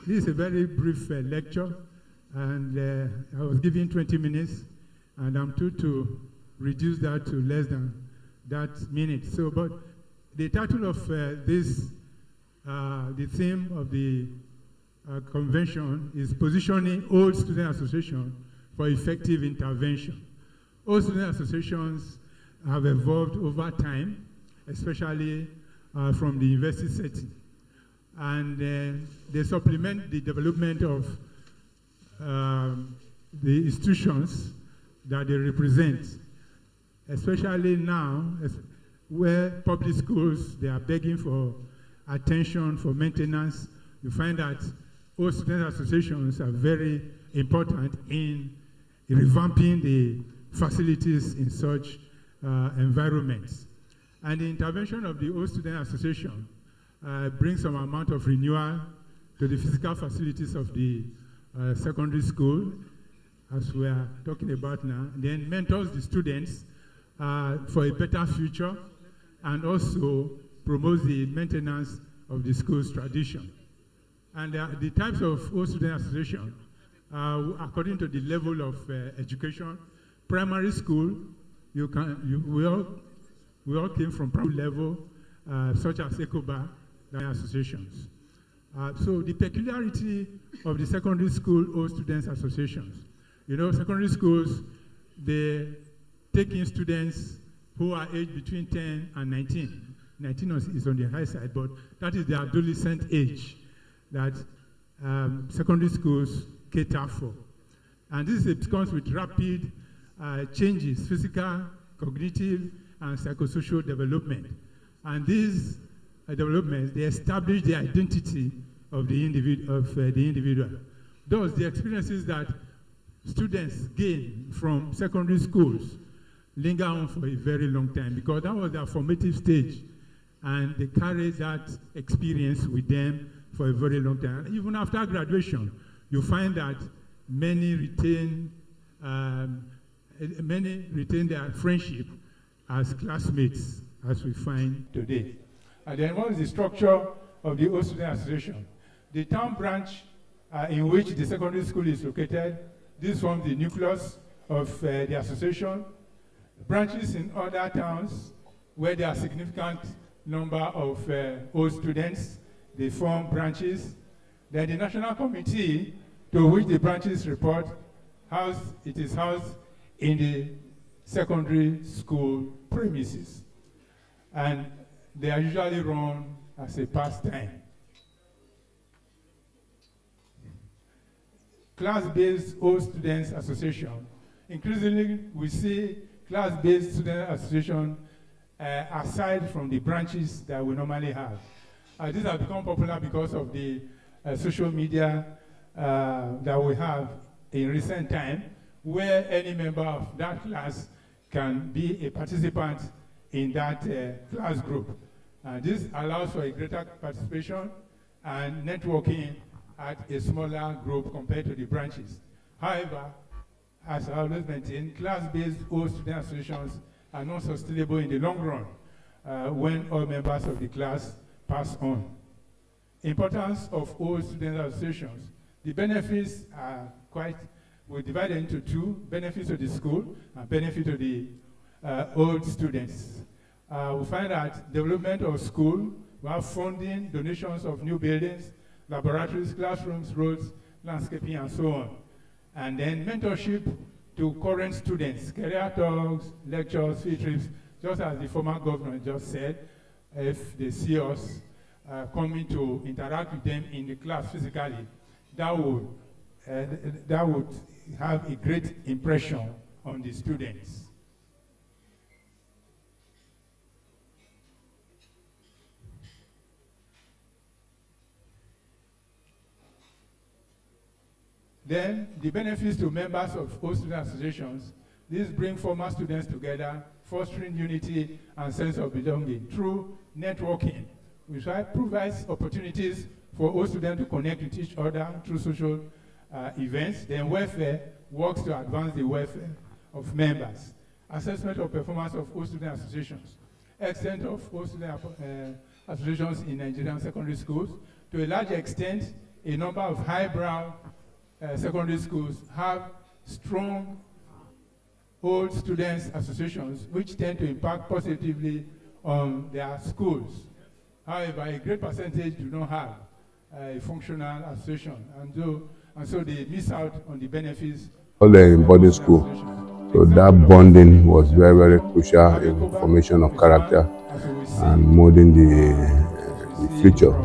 This is a very brief lecture, and I was given 20 minutes, and I'm told to reduce that to less than that minute. So, but the title of the theme of the convention is Positioning Old Student Association for Effective Intervention. Old student associations have evolved over time, especially from the university setting. And they supplement the development of the institutions that they represent, especially now, where public schools, they are begging for attention, for maintenance. You find that all student associations are very important in revamping the facilities in such environments. And the intervention of the Old Student Association brings some amount of renewal to the physical facilities of the secondary school, as we are talking about now, and then mentors the students for a better future, and also promotes the maintenance of the school's tradition. And the types of Old Student Association, according to the level of education, primary school, we all came from primary level, such as ECOBA associations. So the peculiarity of the secondary school Old Students Associations, secondary schools, they take in students who are aged between 10 and 19. 19 is on the high side, but that is the adolescent age that secondary schools cater for. And this comes with rapid changes, physical, cognitive, and psychosocial development. And these developments, they establish the identity of the individual. Thus, the experiences that students gain from secondary schools linger on for a very long time, because that was their formative stage, and they carry that experience with them for a very long time. Even after graduation, you find that many retain their friendship as classmates, as we find today. And then what is the structure of the Old Student Association? The town branch in which the secondary school is located, this forms the nucleus of the association. Branches in other towns where there are significant number of old students, they form branches. Then the national committee to which the branches report, it is housed in the secondary school premises. And they are usually run as a pastime. Class-based Old Students Association. Increasingly, we see class-based student association aside from the branches that we normally have. These have become popular because of the social media that we have in recent time, where any member of that class can be a participant in that class group. This allows for a greater participation and networking at a smaller group compared to the branches. However, as I always maintain, class-based Old Student Associations are not sustainable in the long run when all members of the class pass on. Importance of Old Student Associations. The benefits are we divide it into two: benefits to the school and benefit to the old students. We find that development of school, we have funding, donations of new buildings, laboratories, classrooms, roads, landscaping, and so on. And then mentorship to current students, career talks, lectures, field trips, just as the former governor just said. If they see us coming to interact with them in the class physically, that would have a great impression on the students. Then the benefits to members of Old Student Associations. These bring former students together, fostering unity and sense of belonging through networking, which provides opportunities for all students to connect with each other through social events. Then welfare works to advance the welfare of members. Assessment of performance of Old Student Associations. Extent of Old Student Associations in Nigerian secondary schools. To a large extent, a number of highbrow secondary schools have strong old students associations which tend to impact positively on their schools. However, a great percentage do not have a functional association, and so they miss out on the benefits. All in boarding school, so that bonding was very, very crucial in formation of character and molding the future.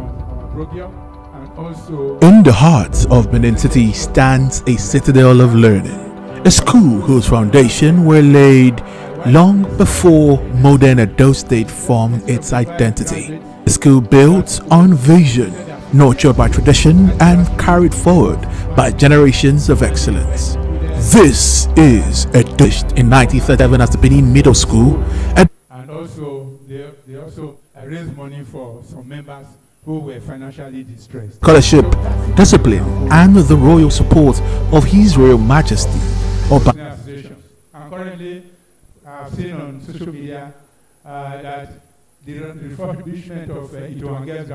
In the heart of Benin City stands a citadel of learning, a school whose foundation were laid long before modern Edo State formed its identity. A school built on vision, nurtured by tradition and carried forward by generations of excellence. This is established in 1937 as the Benin Middle School. And also, they also raised money for some members who were financially distressed. Scholarship, discipline, and the royal support of His Royal Majesty. And currently, I've seen on social media that the refurbishment of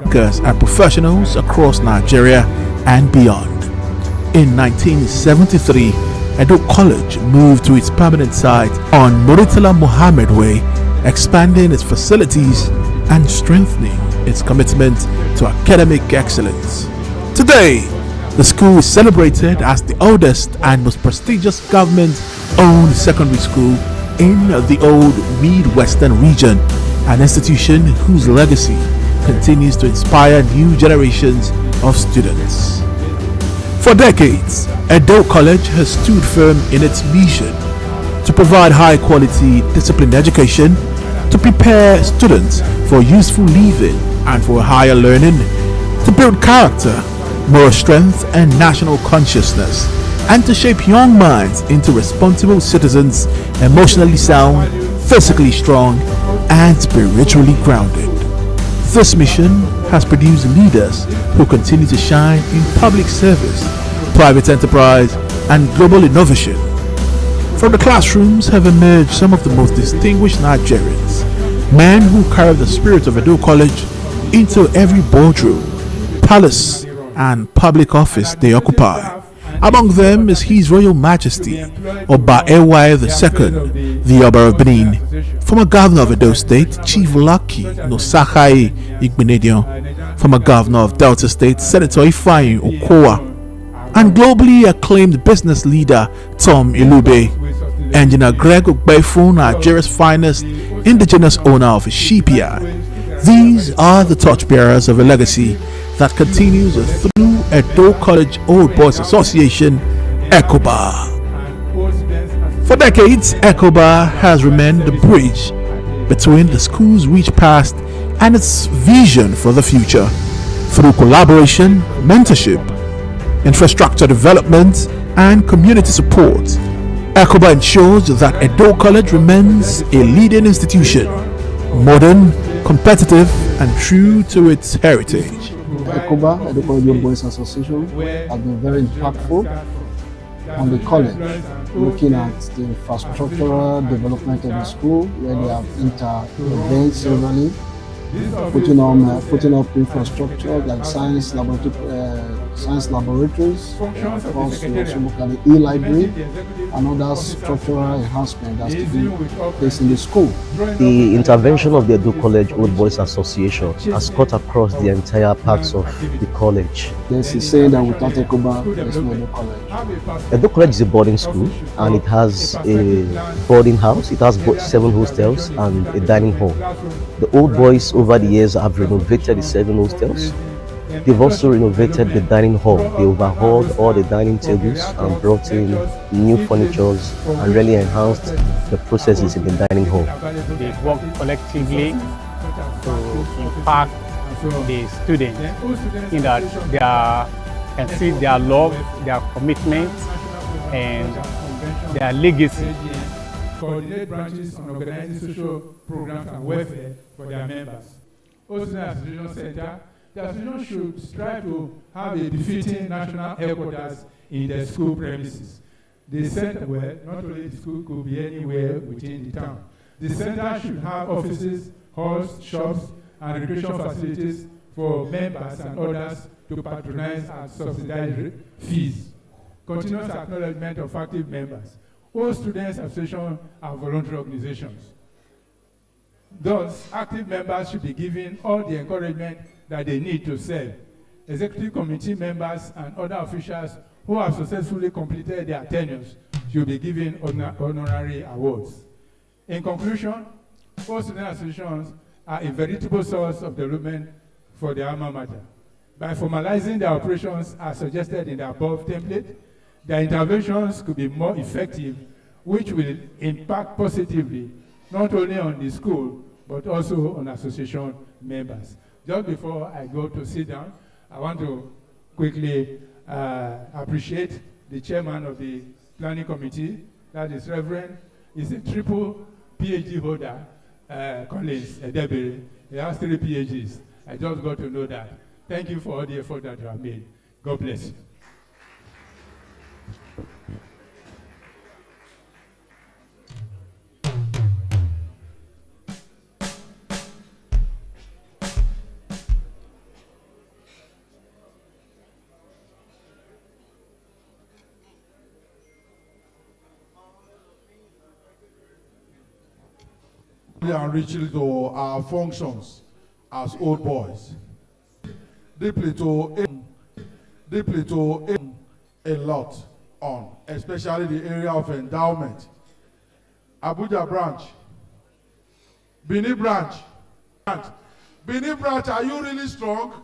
workers and professionals across Nigeria and beyond. In 1973, Edo College moved to its permanent site on Muritala Mohammed Way, expanding its facilities and strengthening its commitment to academic excellence. Today, the school is celebrated as the oldest and most prestigious government-owned secondary school in the old Midwestern region, an institution whose legacy continues to inspire new generations of students. For decades, Edo College has stood firm in its mission to provide high-quality, disciplined education, to prepare students for useful living and for higher learning, to build character, moral strength, and national consciousness, and to shape young minds into responsible citizens, emotionally sound, physically strong, and spiritually grounded. This mission has produced leaders who continue to shine in public service, private enterprise, and global innovation. From the classrooms have emerged some of the most distinguished Nigerians, men who carry the spirit of Edo College into every boardroom, palace, and public office they occupy. Among them is His Royal Majesty Oba Ewa II, the Oba of Benin, former Governor of Edo State Chief Lucky Nosahai Igbenedion, former Governor of Delta State Senator Ifeanyi Okowa, and globally acclaimed business leader Tom Ilube. Engineer Greg Ogbefu, Nigeria's finest indigenous owner of a shipyard. These are the torchbearers of a legacy that continues through Edo College Old Boys Association, ECOBA. For decades, ECOBA has remained the bridge between the school's rich past and its vision for the future. Through collaboration, mentorship, infrastructure development, and community support, ECOBA ensures that Edo College remains a leading institution, modern, competitive, and true to its heritage. ECOBA, Edo College Old Boys Association, has been very impactful on the college, looking at the infrastructural development of the school, where they have inter-events severally, putting up infrastructure like science laboratories, also look at the e-library and other structural enhancement that's to be placed in the school. The intervention of the Edo College Old Boys Association has cut across the entire parts of the college. There's a saying that without ECOBA, there's no Edo College. Edo College is a boarding school, and it has a boarding house, it has 7 hostels and a dining hall. The Old Boys over the years have renovated the 7 hostels. They've also renovated the dining hall. They overhauled all the dining tables and brought in new furniture and really enhanced the processes in the dining hall. They work collectively to impact the students in that they can see their love, their commitment, and their legacy. Coordinate branches on organizing social programs and welfare for their members. Also, as Regional Center, the association should strive to have a befitting national headquarters in the school premises. The center, well, not only the school could be anywhere within the town. The center should have offices, halls, shops, and recreation facilities for members and others to patronize and subsidize fees. Continuous acknowledgement of active members. All students' associations are voluntary organizations. Thus, active members should be given all the encouragement that they need to serve. Executive committee members and other officials who have successfully completed their tenures should be given honorary awards. In conclusion, all student associations are a veritable source of development for the alma mater. By formalizing their operations as suggested in the above template, their interventions could be more effective, which will impact positively not only on the school, but also on association members. Just before I go to sit down, I want to quickly appreciate the chairman of the planning committee, that is Reverend, is a triple PhD holder, Collins Edebere. He has 3 PhDs. I just got to know that. Thank you for all the effort that you have made. God bless you. And richly to our functions as old boys. Deeply to aim a lot on, especially the area of endowment. Abuja branch, Benin branch, Benin branch, are you really strong?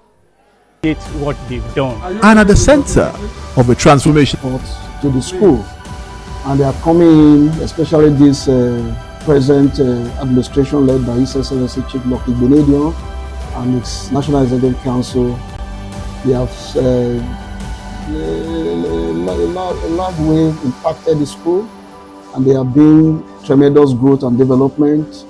It's what they've done. And at the center of a transformation to the school, and they are coming in, especially this present administration led by His Excellency Chief Lucky Benedion and its National Executive Council. They have a large way impacted the school, and they are being tremendous growth and development.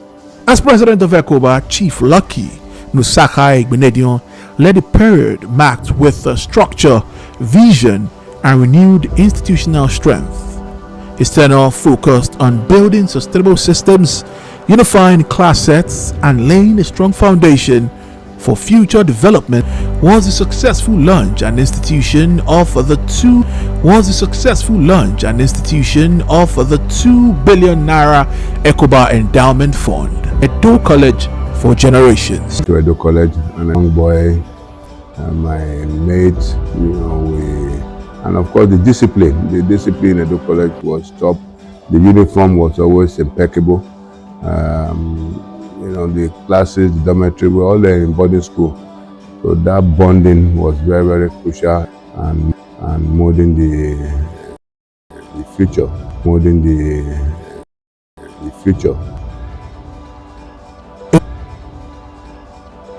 As president of ECOBA, Chief Lucky Nusaka Benedion led a period marked with structure, vision, and renewed institutional strength. His tenure focused on building sustainable systems, unifying class sets, and laying a strong foundation for future development. Was the successful launch and institution of the 2 billion naira ECOBA Endowment Fund, Edo College for generations. To Edo College, and a young boy, my mate, and of course the discipline in Edo College was top The uniform was always impeccable. You know, the classes, the dormitory, were all there in boarding school. So that bonding was very, very crucial and molding the future, molding the future.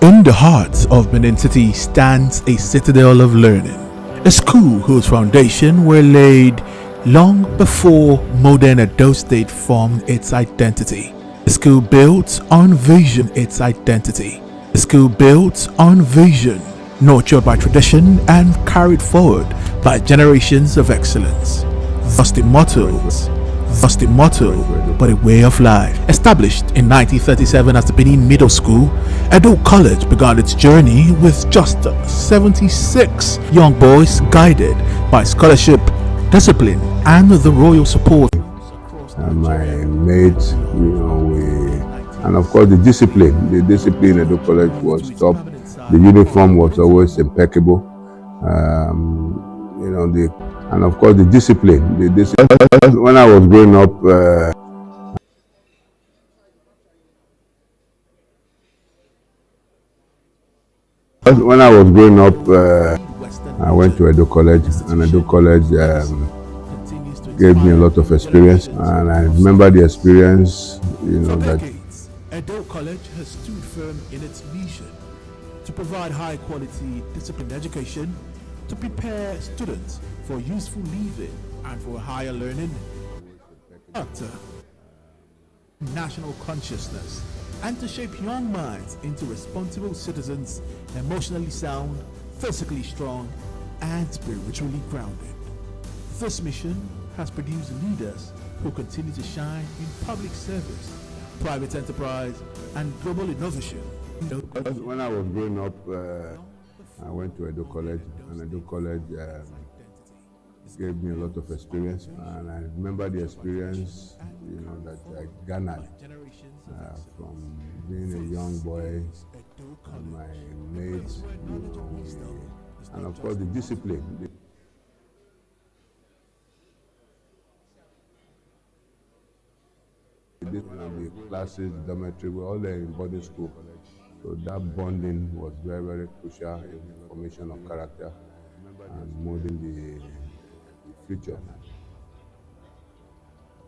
In the heart of Benin City stands a citadel of learning, a school whose foundation were laid long before modern Edo State formed its identity. A school built on vision, its identity. A school built on vision, nurtured by tradition and carried forward by generations of excellence. Thus the motto, but a way of life. Established in 1937 as the Benin Middle School, Edo College began its journey with just 76 young boys guided by scholarship, discipline, and the royal support. My mates, you know, and of course the discipline. The discipline at Edo College was top. The uniform was always impeccable. You know, and of course the discipline. When I was growing up, I went to Edo College, and Edo College gave me a lot of experience, and I remember the experience, you know, that Edo College has stood firm in its mission to provide high quality disciplined education, to prepare students for useful living and for higher learning, character, national consciousness, and to shape young minds into responsible citizens, emotionally sound, physically strong, and spiritually grounded. This mission has produced leaders who continue to shine in public service, private enterprise, and global innovation. when I was growing up, I went to Edo College, and Edo College gave me a lot of experience, and I remember the experience, you know, that I garnered from being a young boy, and my mates, you know, and of course the discipline. The classes, the dormitory, were all there in boarding school. So that bonding was very, very crucial in the formation of character and molding the future.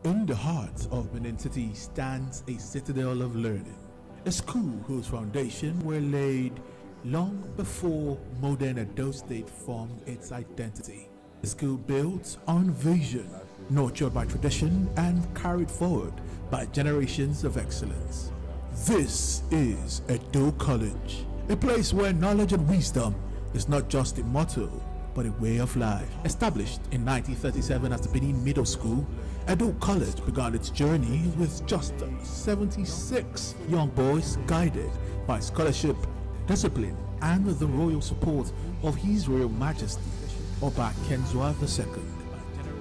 In the heart of Benin City stands a citadel of learning, a school whose foundation were laid long before modern Edo State formed its identity. A school built on vision, nurtured by tradition and carried forward by generations of excellence. This is Edo College, a place where knowledge and wisdom is not just a motto, but a way of life. Established in 1937 as the Benin Middle School, Edo College began its journey with just 76 young boys guided by scholarship, discipline, and the royal support of His Royal Majesty, Oba Kenzwa II.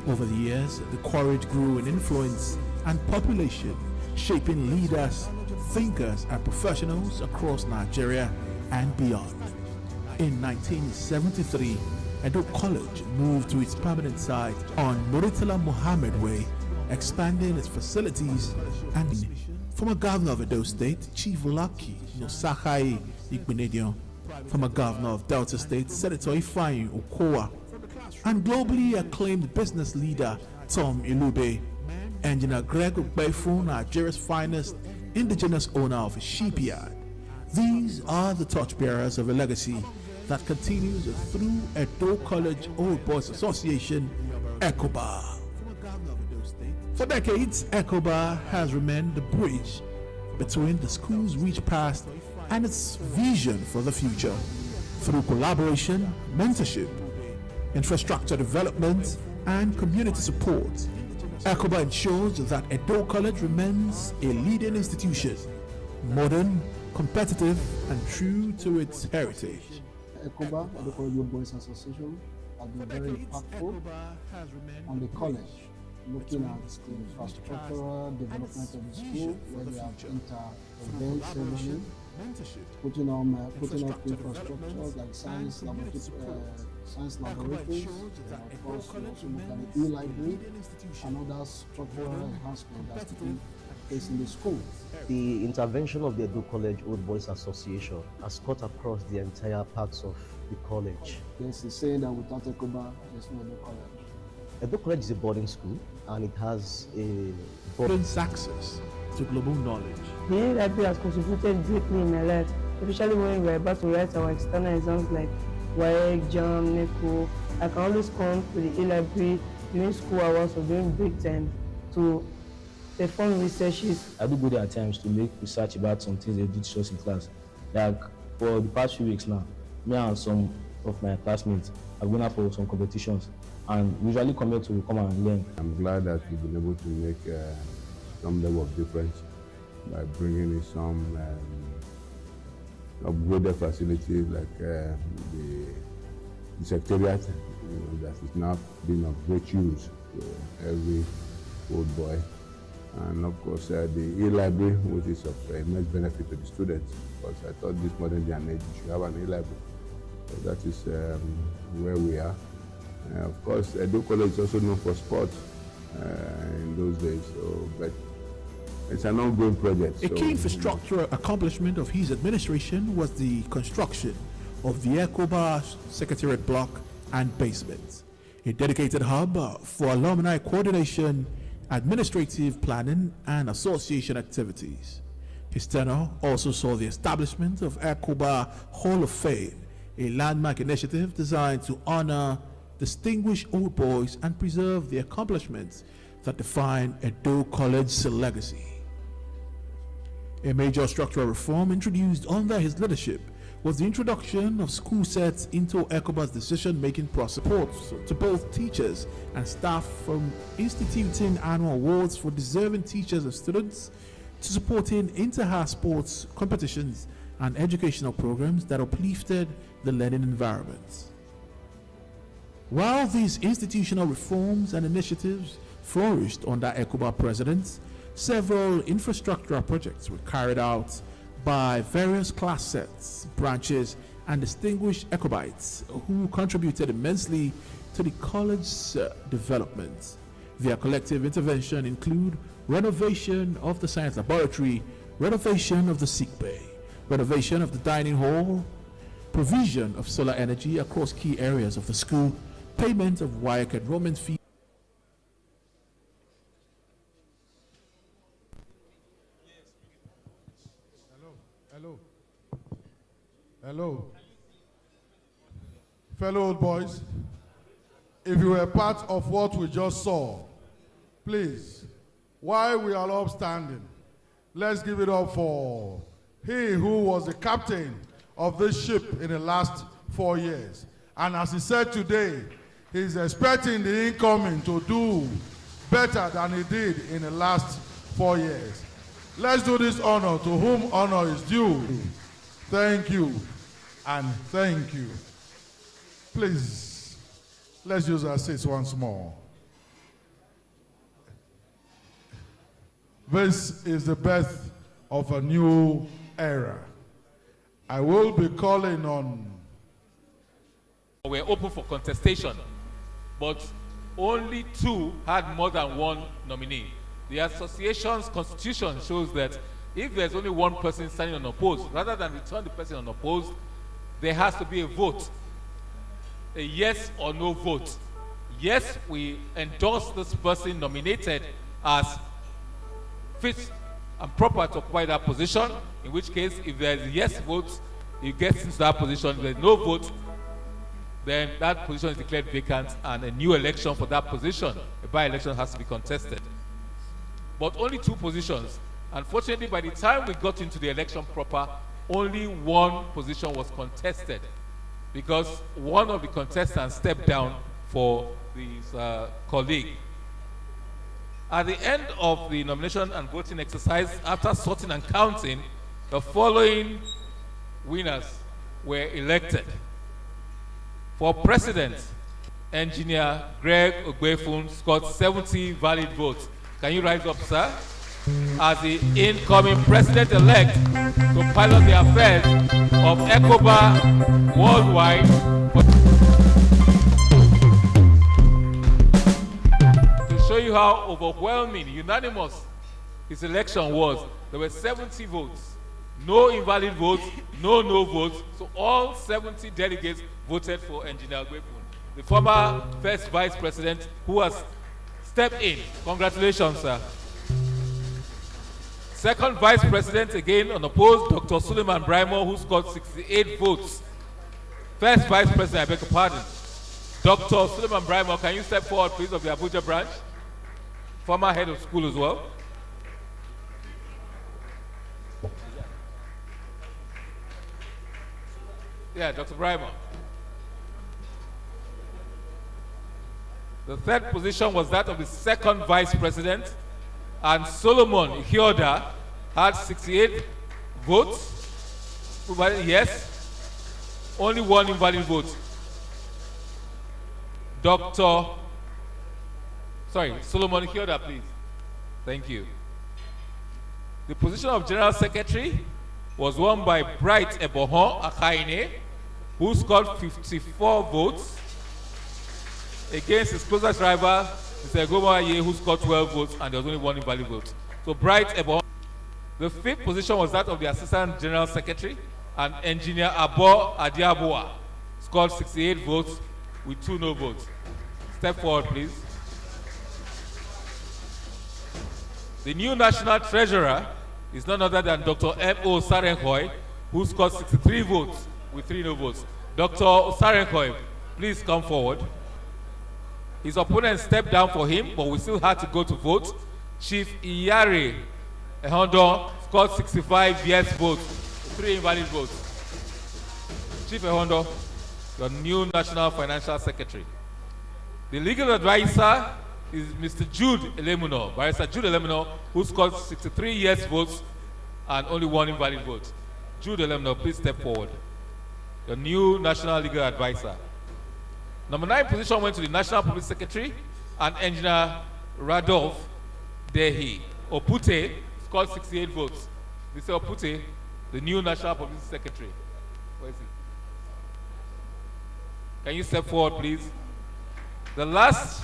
Over the years, the college grew in influence and population, shaping leaders, thinkers, and professionals across Nigeria and beyond. In 1973, Edo College moved to its permanent site on Muritala Mohammed Way, expanding its facilities, and former governor of Edo State, Chief Lucky Nosakai Igbenedion, former governor of Delta State, Senator Ifeanyi Okowa, and globally acclaimed business leader Tom Ilube, Engineer Greg Ukbefu, Nigeria's finest indigenous owner of a shipyard. These are the torchbearers of a legacy that continues through Edo College Old Boys Association, ECOBA. For decades, ECOBA has remained the bridge between the school's rich past and its vision for the future. Through collaboration, mentorship, infrastructure development, and community support, ECOBA ensures that Edo College remains a leading institution, modern, competitive, and true to its heritage. ECOBA, Edo College Old Boys Association, has been very impactful on the college, looking at the infrastructural development of the school, where we have inter-event ceremony, putting up infrastructure like science laboratories, of course, we also look at the e-library and other structural enhancement that's taking place in the school. The intervention of the Edo College Old Boys Association has cut across the entire parts of the college. Yes, he's saying that without ECOBA, there's no Edo College. Edo College is a boarding school and it has a students' access to global knowledge. The e-library has contributed greatly in my life, especially when we are about to write our external exams like WAEC, JAM, NECO. I can always come to the e-library during school hours or during break time to perform researches. I do go there at times to make research about some things they do to us in class. Like for the past few weeks now, me and some of my classmates have gone out for some competitions and usually come here to come and learn. I'm glad that we've been able to make some level of difference by bringing in some upgraded facilities like the secretariat, that is now being of great use to every old boy. And of course, the e-library, which is of immense benefit to the students, because I thought this modern day and age you should have an e-library. So that is where we are. Of course, Edo College is also known for sports in those days, so, but it's an ongoing project. A key infrastructural accomplishment of his administration was the construction of the ECOBA Secretariat block and basement, a dedicated hub for alumni coordination, administrative planning, and association activities. His tenure also saw the establishment of ECOBA Hall of Fame, a landmark initiative designed to honor distinguished old boys and preserve the accomplishments that define Edo College's legacy. A major structural reform introduced under his leadership was the introduction of school sets into ECOBA's decision-making process, to both teachers and staff, from instituting annual awards for deserving teachers and students to supporting inter-house sports competitions and educational programs that uplifted the learning environment. While these institutional reforms and initiatives flourished under ECOBA presidents, several infrastructural projects were carried out by various class sets, branches, and distinguished ECOBites who contributed immensely to the college's development. Their collective intervention include renovation of the science laboratory, renovation of the sick bay, renovation of the dining hall, provision of solar energy across key areas of the school, payment of WAEC enrollment fees. Hello. Fellow old boys, if you were part of what we just saw, please, while we are all standing, let's give it up for he who was the captain of this ship in the last 4 years. And as he said today, he's expecting the incoming to do better than he did in the last 4 years. Let's do this honor to whom honor is due. Thank you and thank you. Please, let's use our seats once more. This is the birth of a new era. I will be calling on. We're open for contestation, but only 2 had more than 1 nominee. The association's constitution shows that if there's only 1 person standing unopposed, rather than return the person unopposed, there has to be a vote, a yes or no vote. Yes, we endorse this person nominated as fit and proper to occupy that position, in which case, if there's a yes vote, he gets into that position. If there's no vote, then that position is declared vacant and a new election for that position, a by-election, has to be contested. But only 2 positions. Unfortunately, by the time we got into the election proper, only 1 position was contested because one of the contestants stepped down for his colleague. At the end of the nomination and voting exercise, after sorting and counting, the following winners were elected. For president, Engineer Greg Ogbefun scored 70 valid votes. Can you rise up, sir? as the incoming president-elect to pilot the affairs of ECOBA worldwide. To show you how overwhelming, unanimous his election was, there were 70 votes. No invalid votes, no votes. So all 70 delegates voted for Engineer Gwepun, the former first vice president who has stepped in. Congratulations, sir. Second vice president, again unopposed, Dr. Suleiman Brimo, who scored 68 votes. First vice president, I beg your pardon. Dr. Suleiman Brimo, can you step forward, please, of the Abuja branch? Former head of school as well. Yeah, Dr. Brimo. The third position was that of the second vice president, and Solomon Hioda had 68 votes. Yes, only one invalid vote. Solomon Hioda, please. Thank you. The position of General Secretary was won by Bright Ebohon Akaine, who scored 54 votes against his closest rival, Mr. Goma Ye, who scored 12 votes, and there was only one invalid vote. So Bright Ebohon. The fifth position was that of the Assistant General Secretary, and Engineer Abo Adiabua scored 68 votes with 2 no votes. Step forward, please. The new National Treasurer is none other than Dr. M.O. Sarenkoy, who scored 63 votes with 3 no votes. Dr. Sarenkoy, please come forward. His opponent stepped down for him, but we still had to go to vote. Chief Iyare Ehondo scored 65 yes votes, 3 invalid votes. Chief Ehondo, your new National Financial Secretary. The legal advisor is Mr. Jude Elemuno, Barrister Jude Elemuno, who scored 63 yes votes and only 1 invalid vote. Jude Elemuno, please step forward. Your new National Legal Advisor. Number 9 position went to the National Public Secretary, and Engineer Radolf Dehi Opute scored 68 votes. Mr. Opute, the new National Public Secretary. Where is he? Can you step forward, please? The last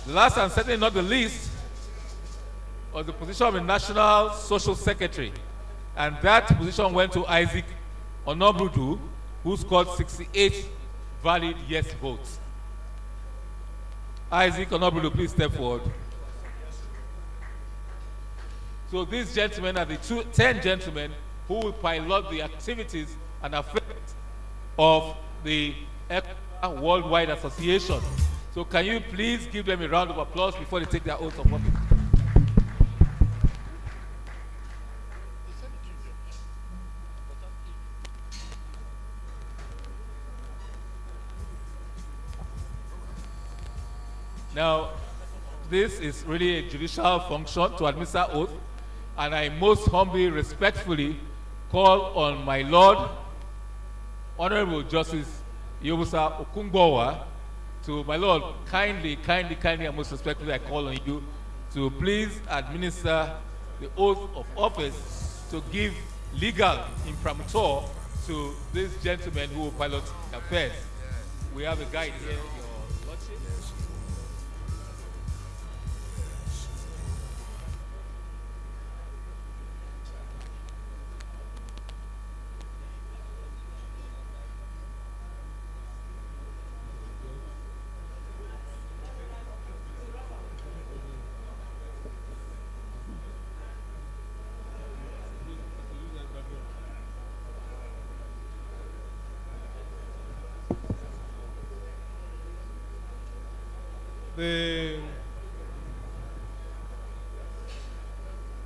and certainly not the least was the position of the National Social Secretary, and that position went to Isaac Onobudu, who scored 68 valid yes votes. Isaac Onobudu, please step forward. So these gentlemen are the 10 gentlemen who will pilot the activities and affairs of the ECOBA Worldwide Association. So can you please give them a round of applause before they take their oath of office? Now, this is really a judicial function to administer oath, and I most humbly, respectfully call on my Lord, Honorable Justice Yobusa Okungbowa, to my Lord, kindly, and most respectfully, I call on you to please administer the oath of office to give legal imprimatur to these gentlemen who will pilot the affairs. We have a guide here, your lordship. The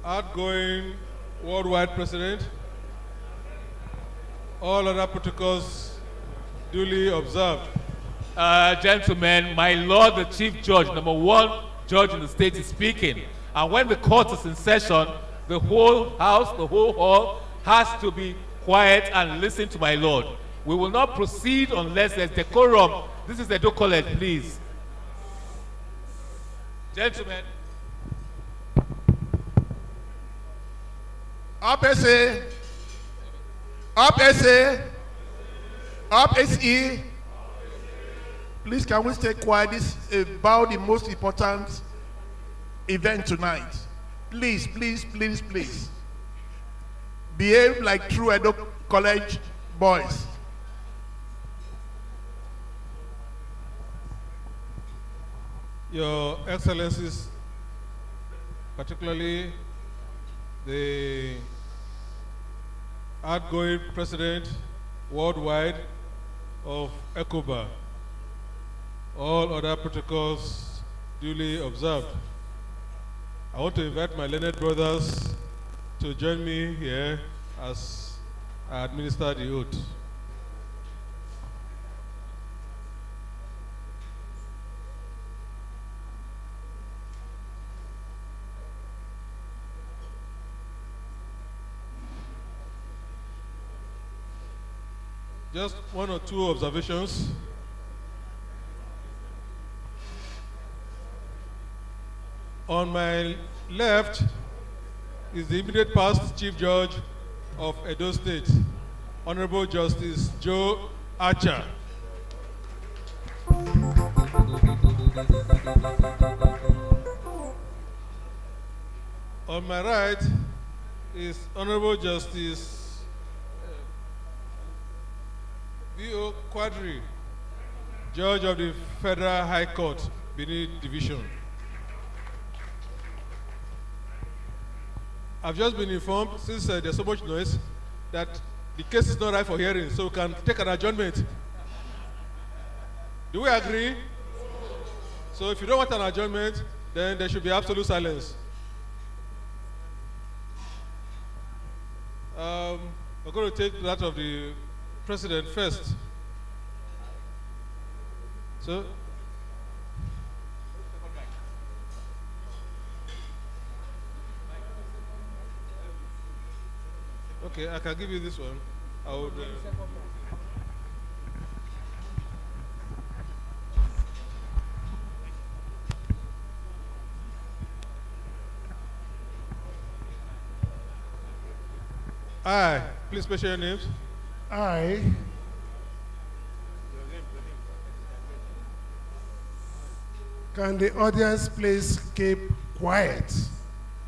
outgoing worldwide president, all other protocols duly observed. Gentlemen, my Lord, the Chief Judge, number 1 judge in the state, is speaking. And when the court is in session, the whole house, the whole hall has to be quiet and listen to my Lord. We will not proceed unless there's decorum. This is Edo College, please. Gentlemen. Up SA. Up SA. Up SE. Please, can we stay quiet? This is about the most important event tonight. Please, please, please, please. Behave like true Edo College boys. Your Excellencies, particularly the outgoing president worldwide of ECOBA, all other protocols duly observed. I want to invite my learned brothers to join me here as I administer the oath. Just one or two observations. On my left is the immediate past Chief Judge of Edo State, Honorable Justice Joe Archer. On my right is Honorable Justice V.O. Quadri, Judge of the Federal High Court, Benin Division. I've just been informed, since there's so much noise, that the case is not right for hearing, so we can take an adjournment. Do we agree? So if you don't want an adjournment, then there should be absolute silence. We're going to take that of the President first. So, okay, I can give you this one. I would. Aye, please special your names. I, can the audience please keep quiet?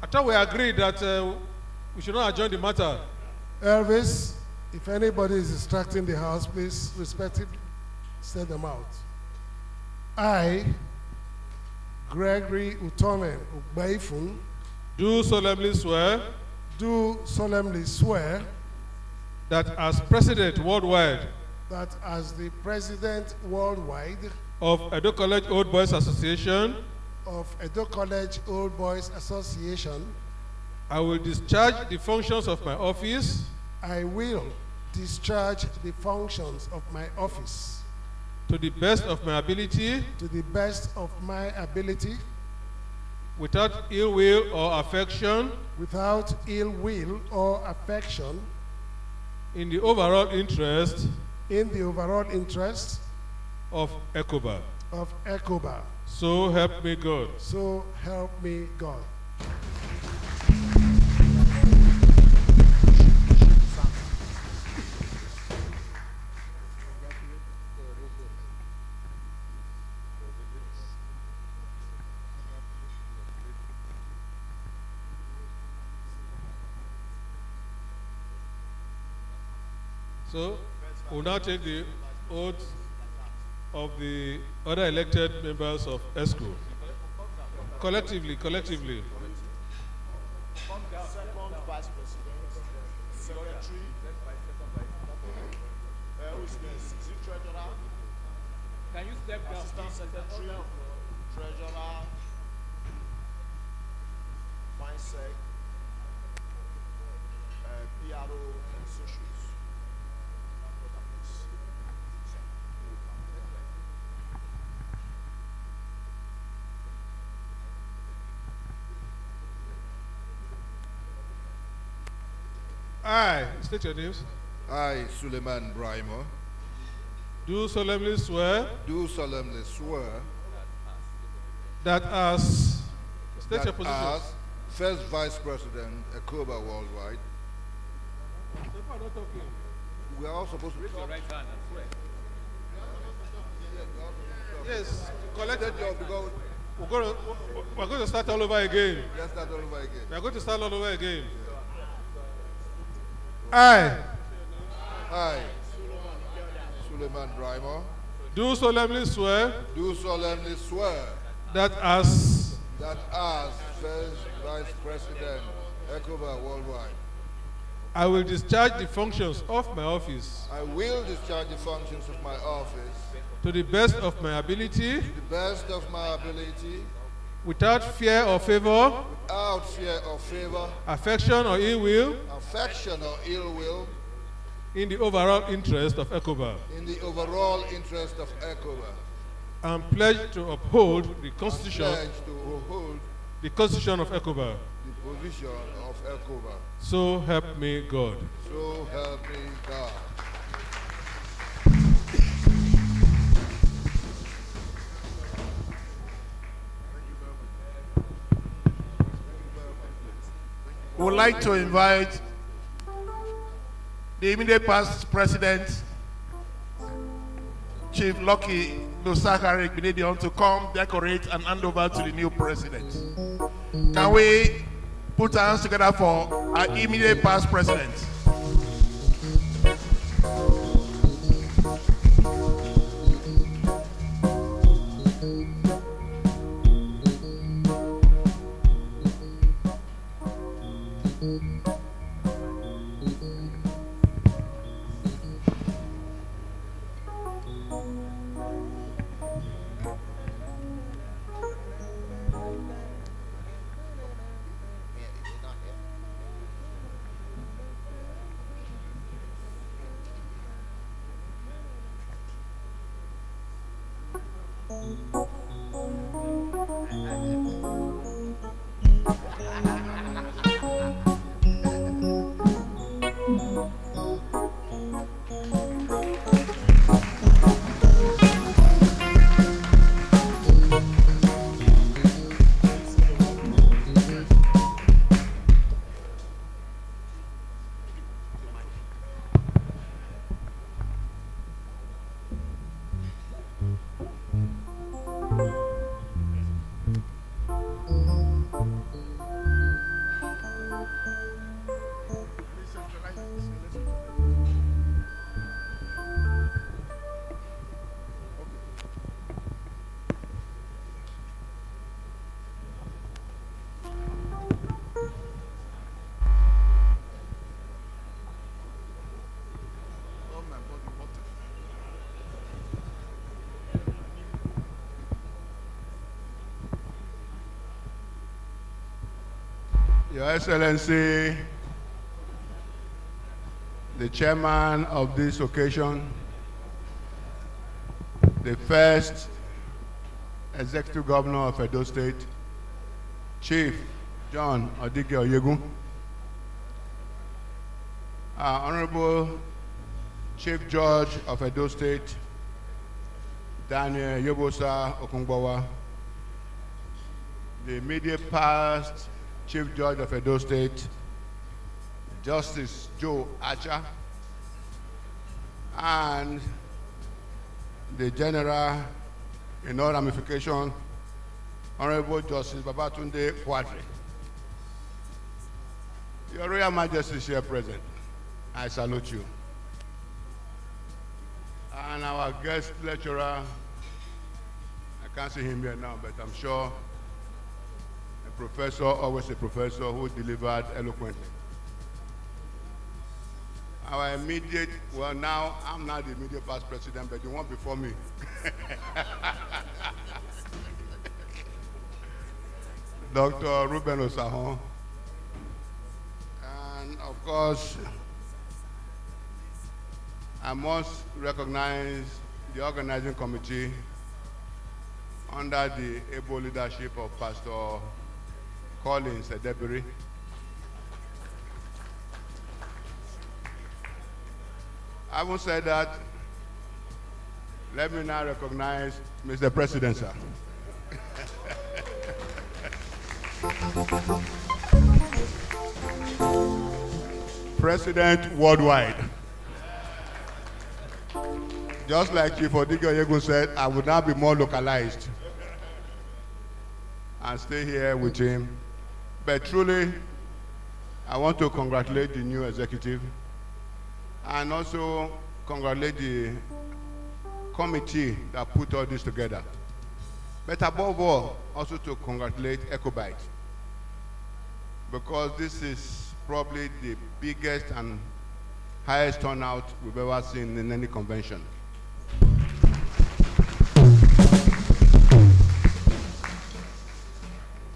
I thought we agreed that we should not adjourn the matter. Elvis, if anybody is distracting the house, please respectfully set them out. I, Gregory Utomen Ugbaifun, do solemnly swear that as President worldwide the President worldwide of Edo College Old Boys Association, I will discharge the functions of my office. I will discharge the functions of my office to the best of my ability. Without ill will or affection. In the overall interest. Of ECOBA. So help me God. So we'll now take the oath of the other elected members of ESCO. Collectively. Second Vice President, Secretary, who is the Treasurer? Can you step down? Assistant Secretary, Treasurer, Mindset, PRO, and Socials. I state your names. I, Suleiman Brahimo, do solemnly swear do solemnly swear that as State your that position. as first Vice President, ECOBA Worldwide. We are all supposed to raise your right hand and swear. Yes, collect that job because we're going to start all over again. let's start all over again. We're going to start all over again. I, Suleiman Brahima, Do solemnly swear do solemnly swear that as first Vice President, ECOBA Worldwide, I will discharge the functions of my office I will discharge the functions of my office to the best of my ability, to the best of my ability, without fear or favor, without fear or favor, affection or ill will, affection or ill will, in the overall interest of ECOBA, in the overall interest of ECOBA, and pledge to uphold the Constitution, pledge to uphold the Constitution of ECOBA. the position of ECOBA. So help me God. So help me God. We would like to invite the immediate past president, Chief Lucky Lusakari Benedion, to come decorate and hand over to the new president. Can we put our hands together for our immediate past president? Your Excellency, the chairman of this occasion, the first executive governor of Edo State, Chief John Odike Oyegun, Honorable Chief Judge of Edo State, Daniel Yobosa Okungbawa, the immediate past Chief Judge of Edo State, Justice Joe Acha, and the General in all ramifications, Honorable Justice Babatunde Quadri. Your Royal Majesty is here present. I salute you. And our guest lecturer, I can't see him here now, but I'm sure a professor, always a professor, who delivered eloquently. Our immediate, well now, I'm not the immediate past president, but the one before me. Dr. Ruben Osahon. And of course, I must recognize the organizing committee under the able leadership of Pastor Collins Edebiri. Having said that, let me now recognize Mr. President, sir. President worldwide. Just like Chief Odigo Yegu said, I would now be more localized and stay here with him. But truly, I want to congratulate the new executive and also congratulate the committee that put all this together. But above all, also to congratulate ECOBA, because this is probably the biggest and highest turnout we've ever seen in any convention.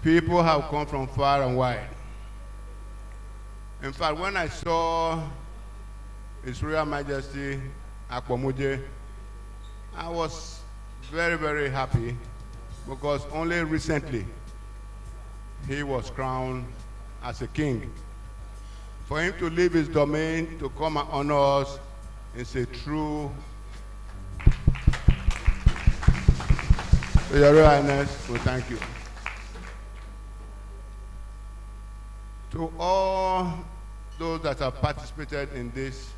People have come from far and wide. In fact, when I saw His Royal Majesty Akpomuje, I was very, very happy because only recently he was crowned as a king. For him to leave his domain to come and honor us is a true. Your Royal Highness, we thank you. To all those that have participated in this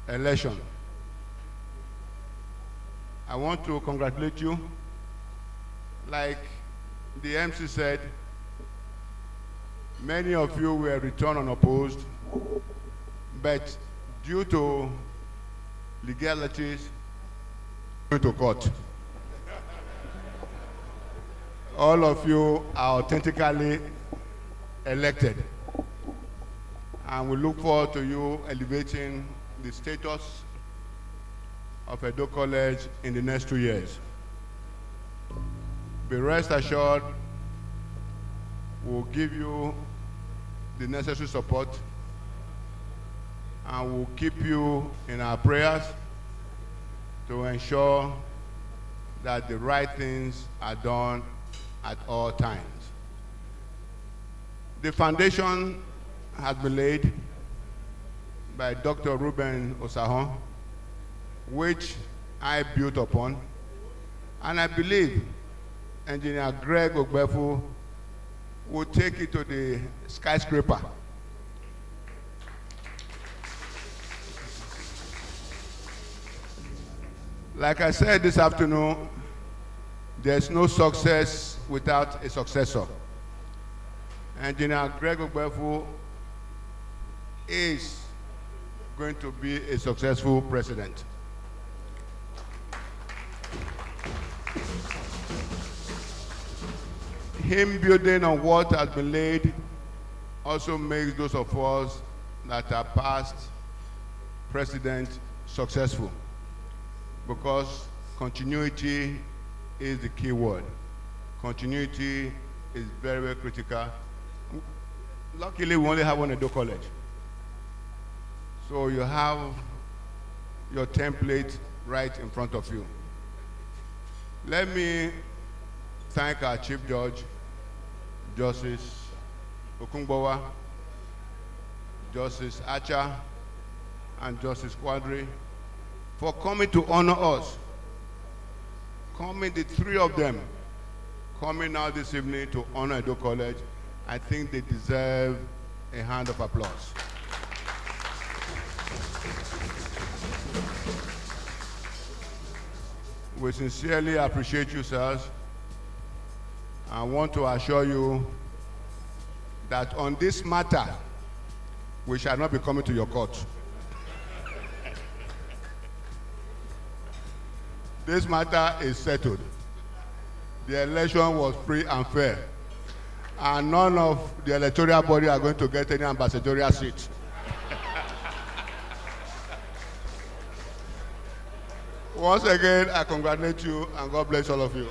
election, I want to congratulate you. Like the MC said, many of you were returned unopposed, but due to legalities, going to court. All of you are authentically elected, and we look forward to you elevating the status of Edo College in the next 2 years. Be rest assured, we'll give you the necessary support and we'll keep you in our prayers to ensure that the right things are done at all times. The foundation has been laid by Dr. Ruben Osahon, which I built upon, and I believe Engineer Greg Ogbefu will take it to the skyscraper. Like I said this afternoon, there's no success without a successor. Engineer Greg Ogbefu is going to be a successful president. Him building on what has been laid also makes those of us that are past president successful, because continuity is the key word. Continuity is very, very critical. Luckily, we only have one Edo College. So you have your template right in front of you. Let me thank our Chief Judge, Justice Okungbowa, Justice Acha, and Justice Quadri for coming to honor us. Coming, the three of them, coming out this evening to honor Edo College. I think they deserve a hand of applause. We sincerely appreciate you, sirs. I want to assure you that on this matter, we shall not be coming to your court. This matter is settled. The election was free and fair, and none of the electoral body are going to get any ambassadorial seat. Once again, I congratulate you, and God bless all of you.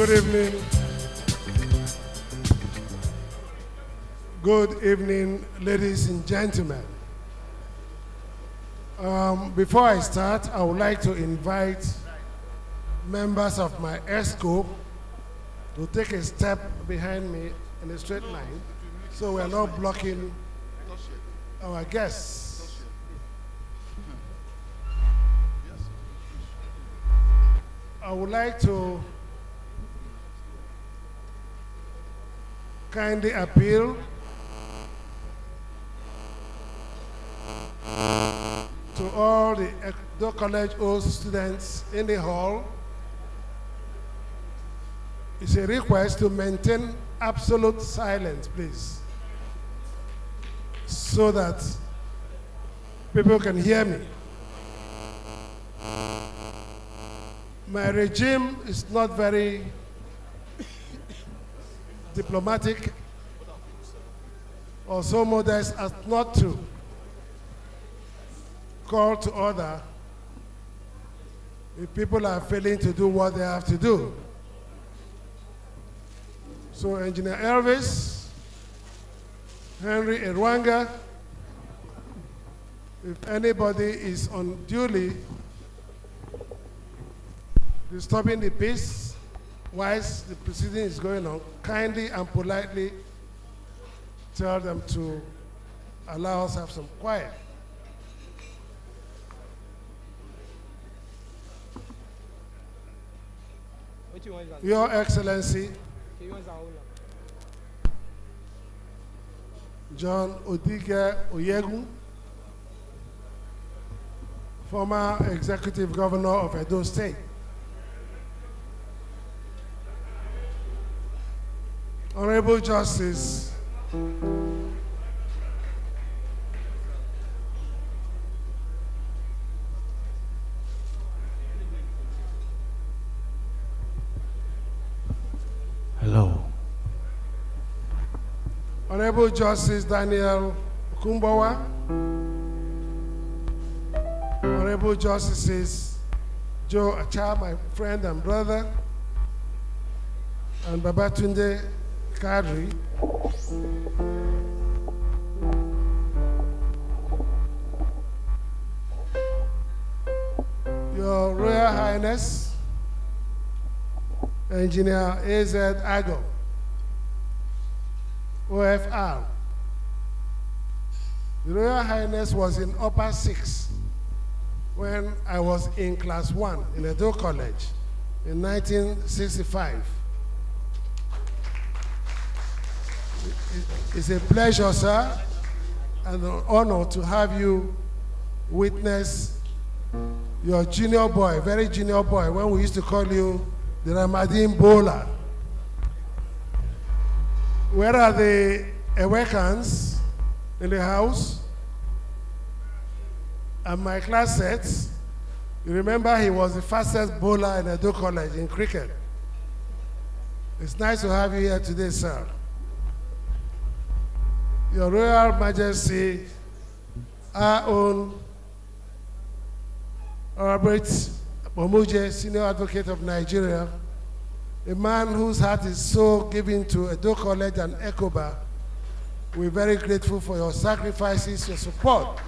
Good evening. Good evening, ladies and gentlemen. Before I start, I would like to invite members of my ESCO to take a step behind me in a straight line so we are not blocking our guests. I would like to kindly appeal to all the Edo College Old students in the hall. It's a request to maintain absolute silence, please, so that people can hear me. My regime is not very diplomatic or so modest as not to call to order if people are failing to do what they have to do. So Engineer Elvis, Henry Erwanga, if anybody is unduly disturbing the peace whilst the proceeding is going on, kindly and politely tell them to allow us to have some quiet. Your Excellency, John Odige Oyegu, former Executive Governor of Edo State. Honorable Justice Hello. Honorable Justice Daniel Kumbawa, Honorable Justices Joe Acha, my friend and brother, and Babatunde Kadri, Your Royal Highness, Engineer A.Z. Ago, OFR. The Royal Highness was in upper 6 when I was in class 1 in Edo College in 1965. It's a pleasure, sir, and an honor to have you witness your junior boy, very junior boy, when we used to call you the Ramadan Bowler. Where are the Awakens in the house? And my classmates, you remember he was the fastest bowler in Edo College in cricket. It's nice to have you here today, sir. Your Royal Majesty, our own Robert Momuje, Senior Advocate of Nigeria, a man whose heart is so given to Edo College and ECOBA. We're very grateful for your sacrifices, your support.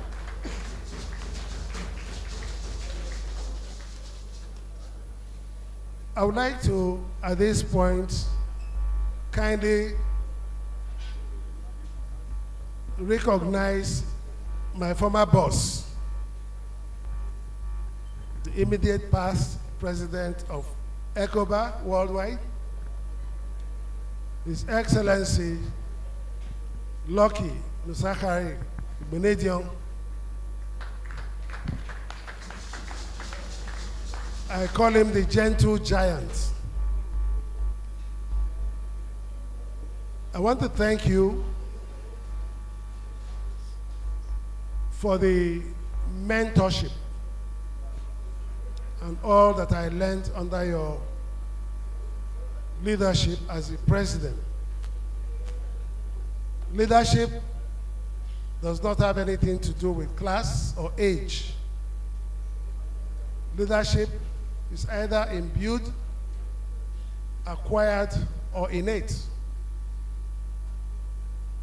I would like to, at this point, kindly recognize my former boss, the immediate past president of ECOBA Worldwide, His Excellency Lucky Nusakari Benedion. I call him the gentle giant. I want to thank you for the mentorship and all that I learned under your leadership as the president. Leadership does not have anything to do with class or age. Leadership is either imbued acquired or innate.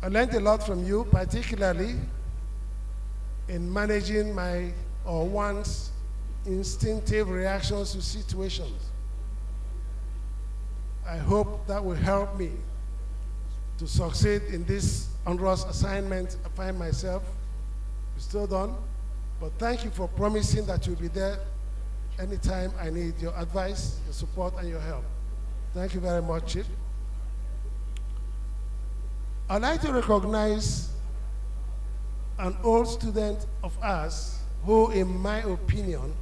I learned a lot from you, particularly in managing my or one's instinctive reactions to situations. I hope that will help me to succeed in this onerous assignment I find myself bestowed on. But thank you for promising that you'll be there anytime I need your advice, your support, and your help. Thank you very much, Chief. I'd like to recognize an old student of ours who, in my opinion,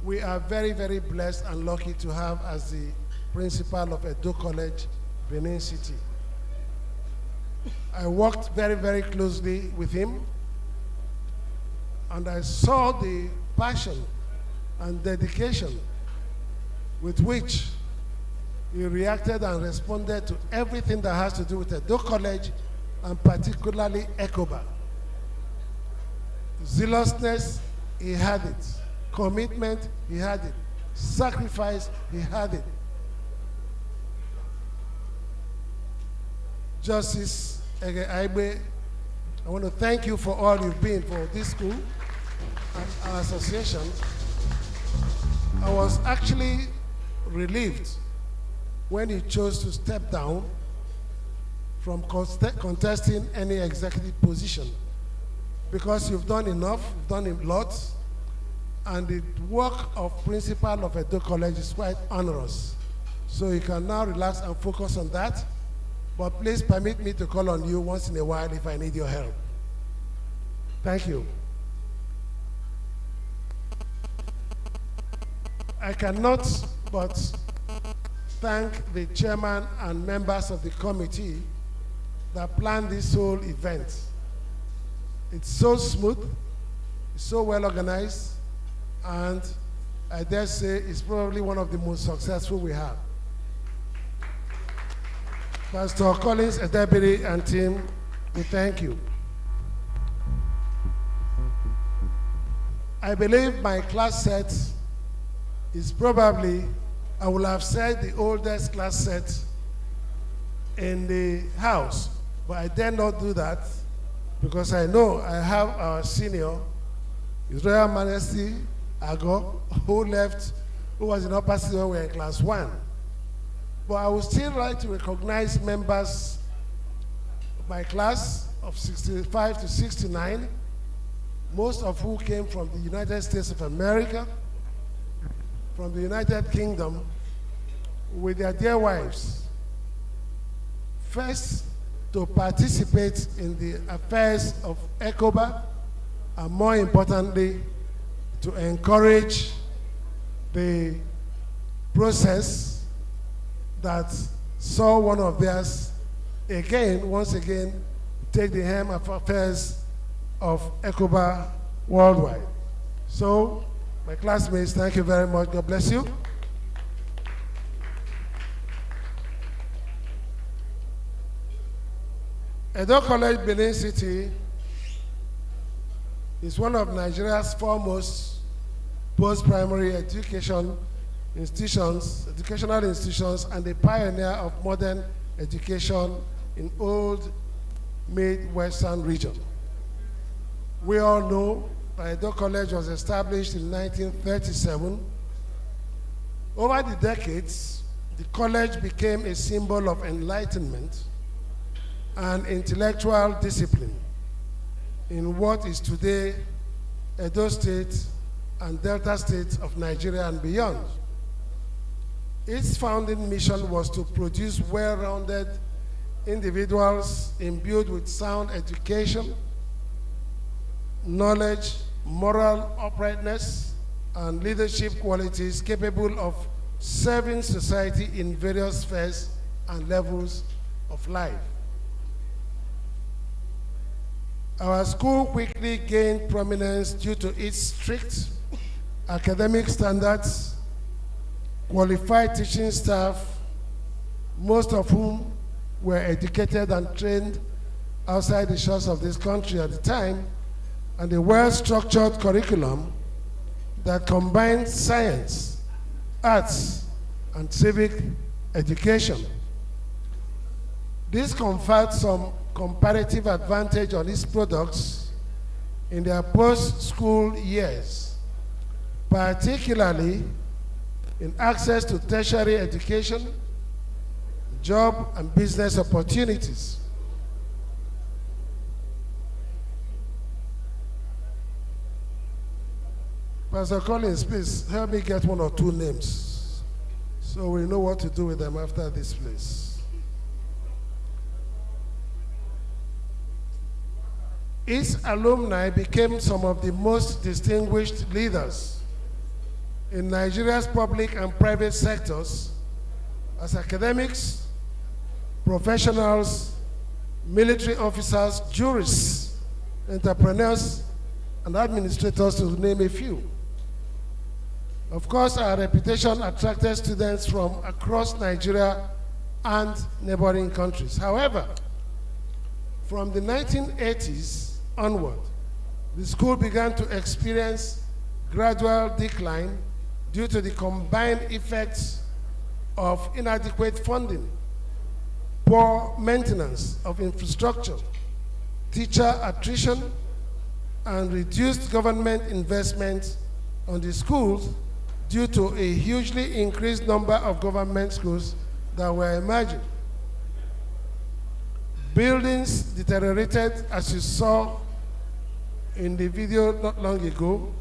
we are very, very blessed and lucky to have as the principal of Edo College, Benin City. I worked very, very closely with him, and I saw the passion and dedication with which he reacted and responded to everything that has to do with Edo College, and particularly ECOBA. Zealousness, he had it. Commitment, he had it. Sacrifice, he had it. Justice Ege Aibe, I want to thank you for all you've been for this school and our association. I was actually relieved when he chose to step down from contesting any executive position, because you've done enough, you've done a lot, and the work of principal of Edo College is quite onerous. So you can now relax and focus on that, but please permit me to call on you once in a while if I need your help. Thank you. I cannot but thank the chairman and members of the committee that planned this whole event. It's so smooth, it's so well organized, and I dare say it's probably one of the most successful we have. Pastor Collins, Edebiri, and team, we thank you. I believe my class set is probably, I will have said, the oldest class set in the house, but I dare not do that because I know I have our senior, His Royal Majesty Ago, who was in upper senior when we were in class 1. But I would still like to recognize members of my class of 65 to 69, most of who came from the United States of America, from the United Kingdom, with their dear wives. First, to participate in the affairs of ECOBA, and more importantly, to encourage the process that saw one of theirs once again, take the helm of affairs of ECOBA worldwide. So, my classmates, thank you very much. God bless you. Edo College, Benin City is one of Nigeria's foremost post-primary educational institutions, and a pioneer of modern education in old Mid-Western region. We all know that Edo College was established in 1937. Over the decades, the college became a symbol of enlightenment and intellectual discipline in what is today Edo State and Delta State of Nigeria and beyond. Its founding mission was to produce well-rounded individuals imbued with sound education, knowledge, moral uprightness, and leadership qualities capable of serving society in various spheres and levels of life. Our school quickly gained prominence due to its strict academic standards, qualified teaching staff, most of whom were educated and trained outside the shores of this country at the time, and a well-structured curriculum that combined science, arts, and civic education. This conferred some comparative advantage on its products in their post-school years, particularly in access to tertiary education, job and business opportunities. Pastor Collins, please help me get 1 or 2 names so we know what to do with them after this place. Its alumni became some of the most distinguished leaders in Nigeria's public and private sectors as academics, professionals, military officers, jurists, entrepreneurs, and administrators, to name a few. Of course, our reputation attracted students from across Nigeria and neighboring countries. However, from the 1980s onward, the school began to experience gradual decline due to the combined effects of inadequate funding, poor maintenance of infrastructure, teacher attrition, and reduced government investment on the schools due to a hugely increased number of government schools that were emerging. Buildings deteriorated, as you saw in the video not long ago.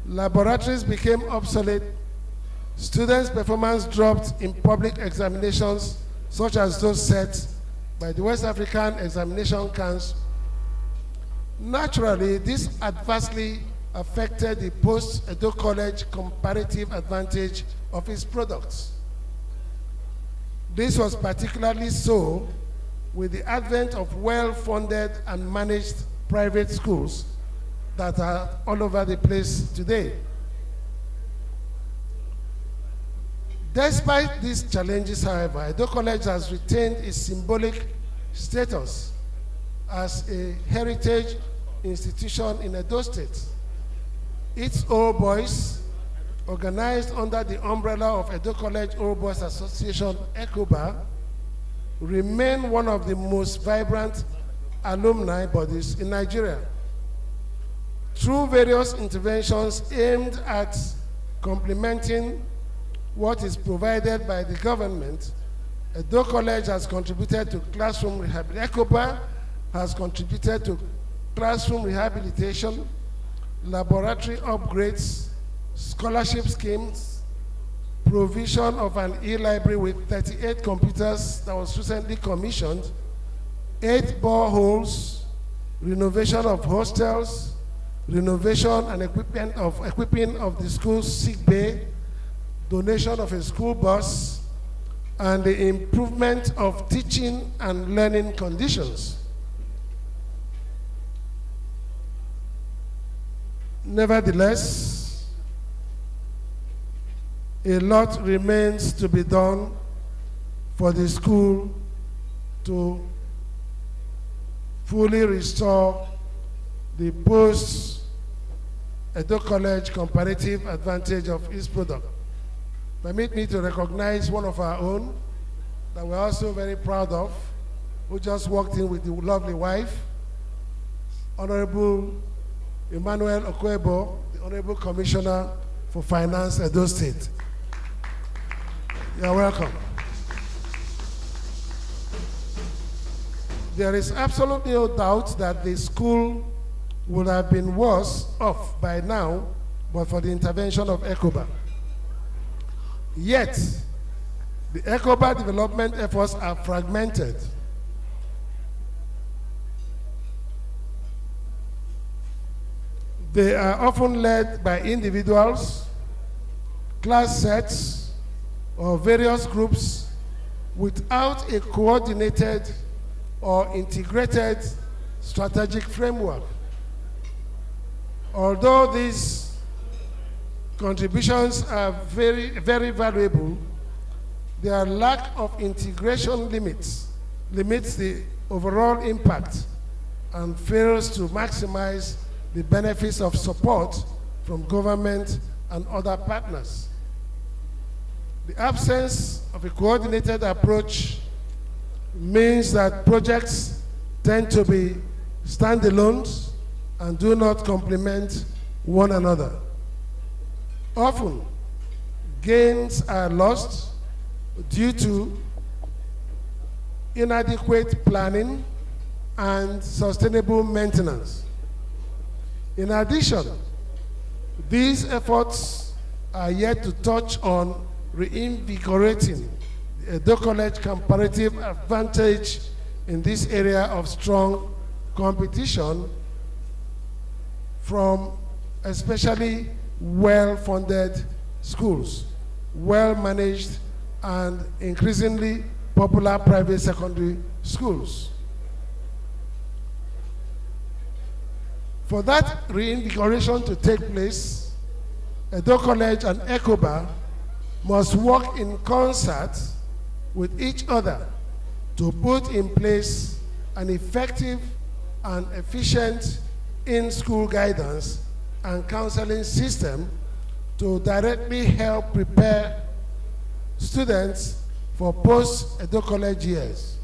Laboratories became obsolete. Students' performance dropped in public examinations, such as those set by the West African Examination Council. Naturally, this adversely affected the post-Edo College comparative advantage of its products. This was particularly so with the advent of well-funded and managed private schools that are all over the place today. Despite these challenges, however, Edo College has retained its symbolic status as a heritage institution in Edo State. Its Old Boys, organized under the umbrella of Edo College Old Boys Association, ECOBA, remain one of the most vibrant alumni bodies in Nigeria. Through various interventions aimed at complementing what is provided by the government, Edo College has contributed to classroom rehabilitation. ECOBA has contributed to classroom rehabilitation, laboratory upgrades, scholarship schemes, provision of an e-library with 38 computers that was recently commissioned, 8 boreholes, renovation of hostels, renovation and equipment of equipping of the school's sick bay, donation of a school bus, and the improvement of teaching and learning conditions. Nevertheless, a lot remains to be done for the school to fully restore the post-Edo College comparative advantage of its product. Permit me to recognize one of our own that we're also very proud of, who just walked in with the lovely wife, Honorable Emmanuel Okwebo, the Honorable Commissioner for Finance, Edo State. You're welcome. There is absolutely no doubt that the school would have been worse off by now, but for the intervention of ECOBA. Yet, the ECOBA development efforts are fragmented. They are often led by individuals, class sets, or various groups without a coordinated or integrated strategic framework. Although these contributions are very, very valuable, their lack of integration limits the overall impact and fails to maximize the benefits of support from government and other partners. The absence of a coordinated approach means that projects tend to be standalones and do not complement one another. Often, gains are lost due to inadequate planning and sustainable maintenance. In addition, these efforts are yet to touch on reinvigorating the Edo College comparative advantage in this area of strong competition from especially well-funded schools, well-managed and increasingly popular private secondary schools. For that reinvigoration to take place, Edo College and ECOBA must work in concert with each other to put in place an effective and efficient in-school guidance and counseling system to directly help prepare students for post-Edo College years.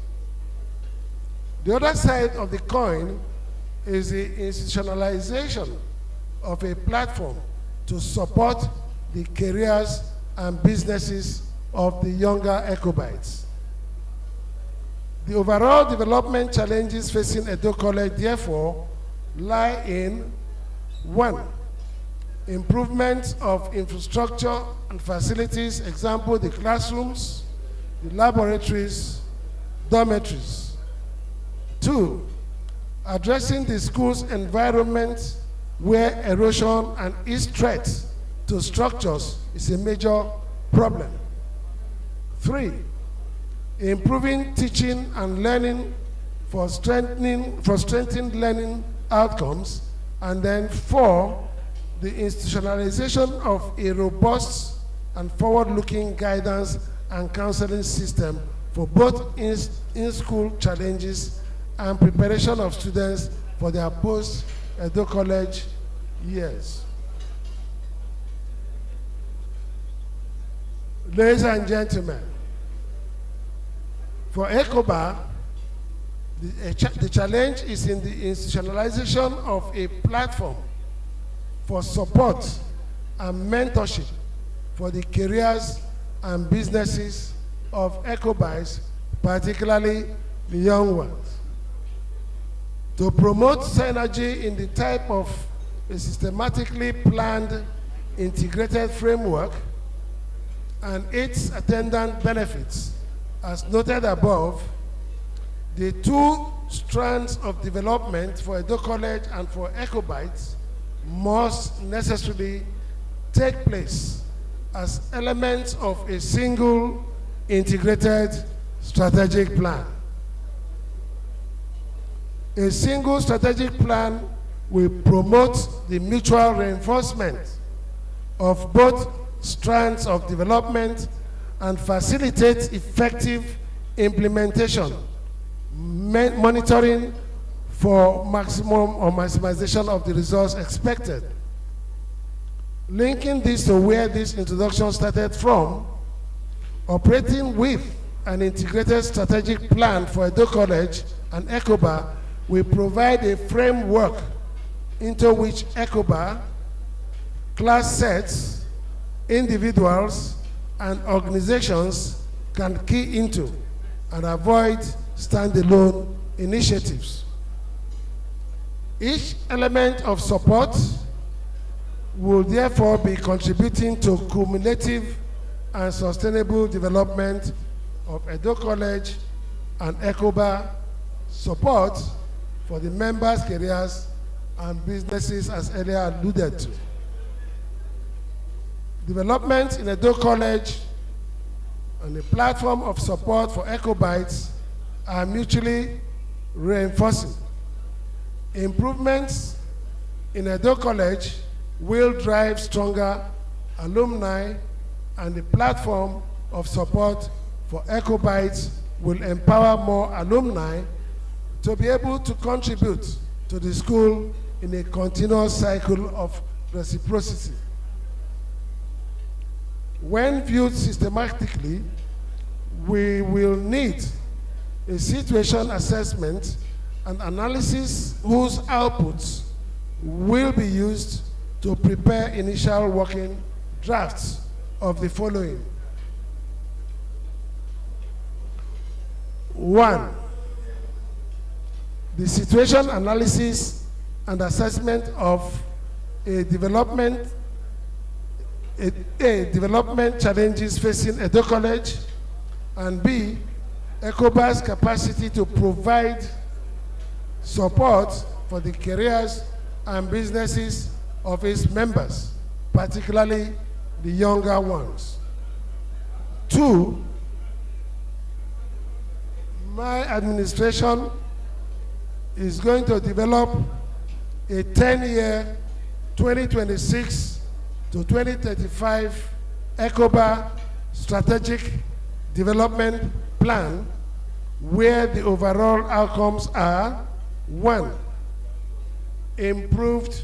The other side of the coin is the institutionalization of a platform to support the careers and businesses of the younger ECOBites. The overall development challenges facing Edo College, therefore, lie in 1, improvement of infrastructure and facilities, example, the classrooms, the laboratories, dormitories. 2, addressing the school's environment where erosion and its threat to structures is a major problem. 3, improving teaching and learning for strengthening learning outcomes. And then 4, the institutionalization of a robust and forward-looking guidance and counseling system for both in-school challenges and preparation of students for their post-Edo College years. Ladies and gentlemen, for ECOBA, the challenge is in the institutionalization of a platform for support and mentorship for the careers and businesses of ECOBites, particularly the young ones. To promote synergy in the type of a systematically planned integrated framework and its attendant benefits, as noted above, the 2 strands of development for Edo College and for ECOBites must necessarily take place as elements of a single integrated strategic plan. A single strategic plan will promote the mutual reinforcement of both strands of development and facilitate effective implementation, monitoring for maximum or maximization of the results expected. Linking this to where this introduction started from, operating with an integrated strategic plan for Edo College and ECOBA will provide a framework into which ECOBA, class sets, individuals, and organizations can key into and avoid standalone initiatives. Each element of support will therefore be contributing to cumulative and sustainable development of Edo College and ECOBA support for the members' careers and businesses, as earlier alluded to. Development in Edo College and a platform of support for ECOBites are mutually reinforcing. Improvements in Edo College will drive stronger alumni, and the platform of support for ECOBites will empower more alumni to be able to contribute to the school in a continuous cycle of reciprocity. When viewed systematically, we will need a situation assessment and analysis whose outputs will be used to prepare initial working drafts of the following. 1. The situation analysis and assessment of a development challenges facing Edo College, and B, ECOBA's capacity to provide support for the careers and businesses of its members, particularly the younger ones. 2, my administration is going to develop a 10-year, 2026 to 2035 ECOBA strategic development plan, where the overall outcomes are: 1, improved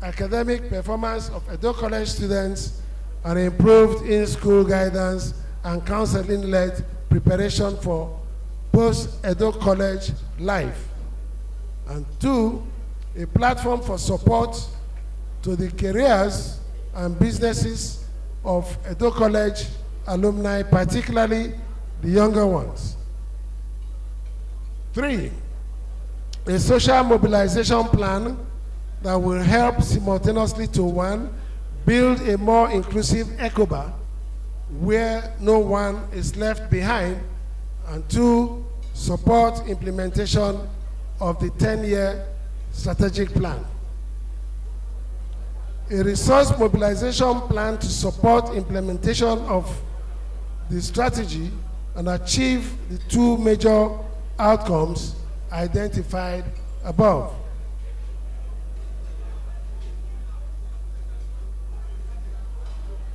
academic performance of Edo College students and improved in-school guidance and counseling-led preparation for post-Edo College life. And 2, a platform for support to the careers and businesses of Edo College alumni, particularly the younger ones. 3, a social mobilization plan that will help simultaneously to 1, build a more inclusive ECOBA where no one is left behind, and 2, support implementation of the 10-year strategic plan. A resource mobilization plan to support implementation of the strategy and achieve the 2 major outcomes identified above.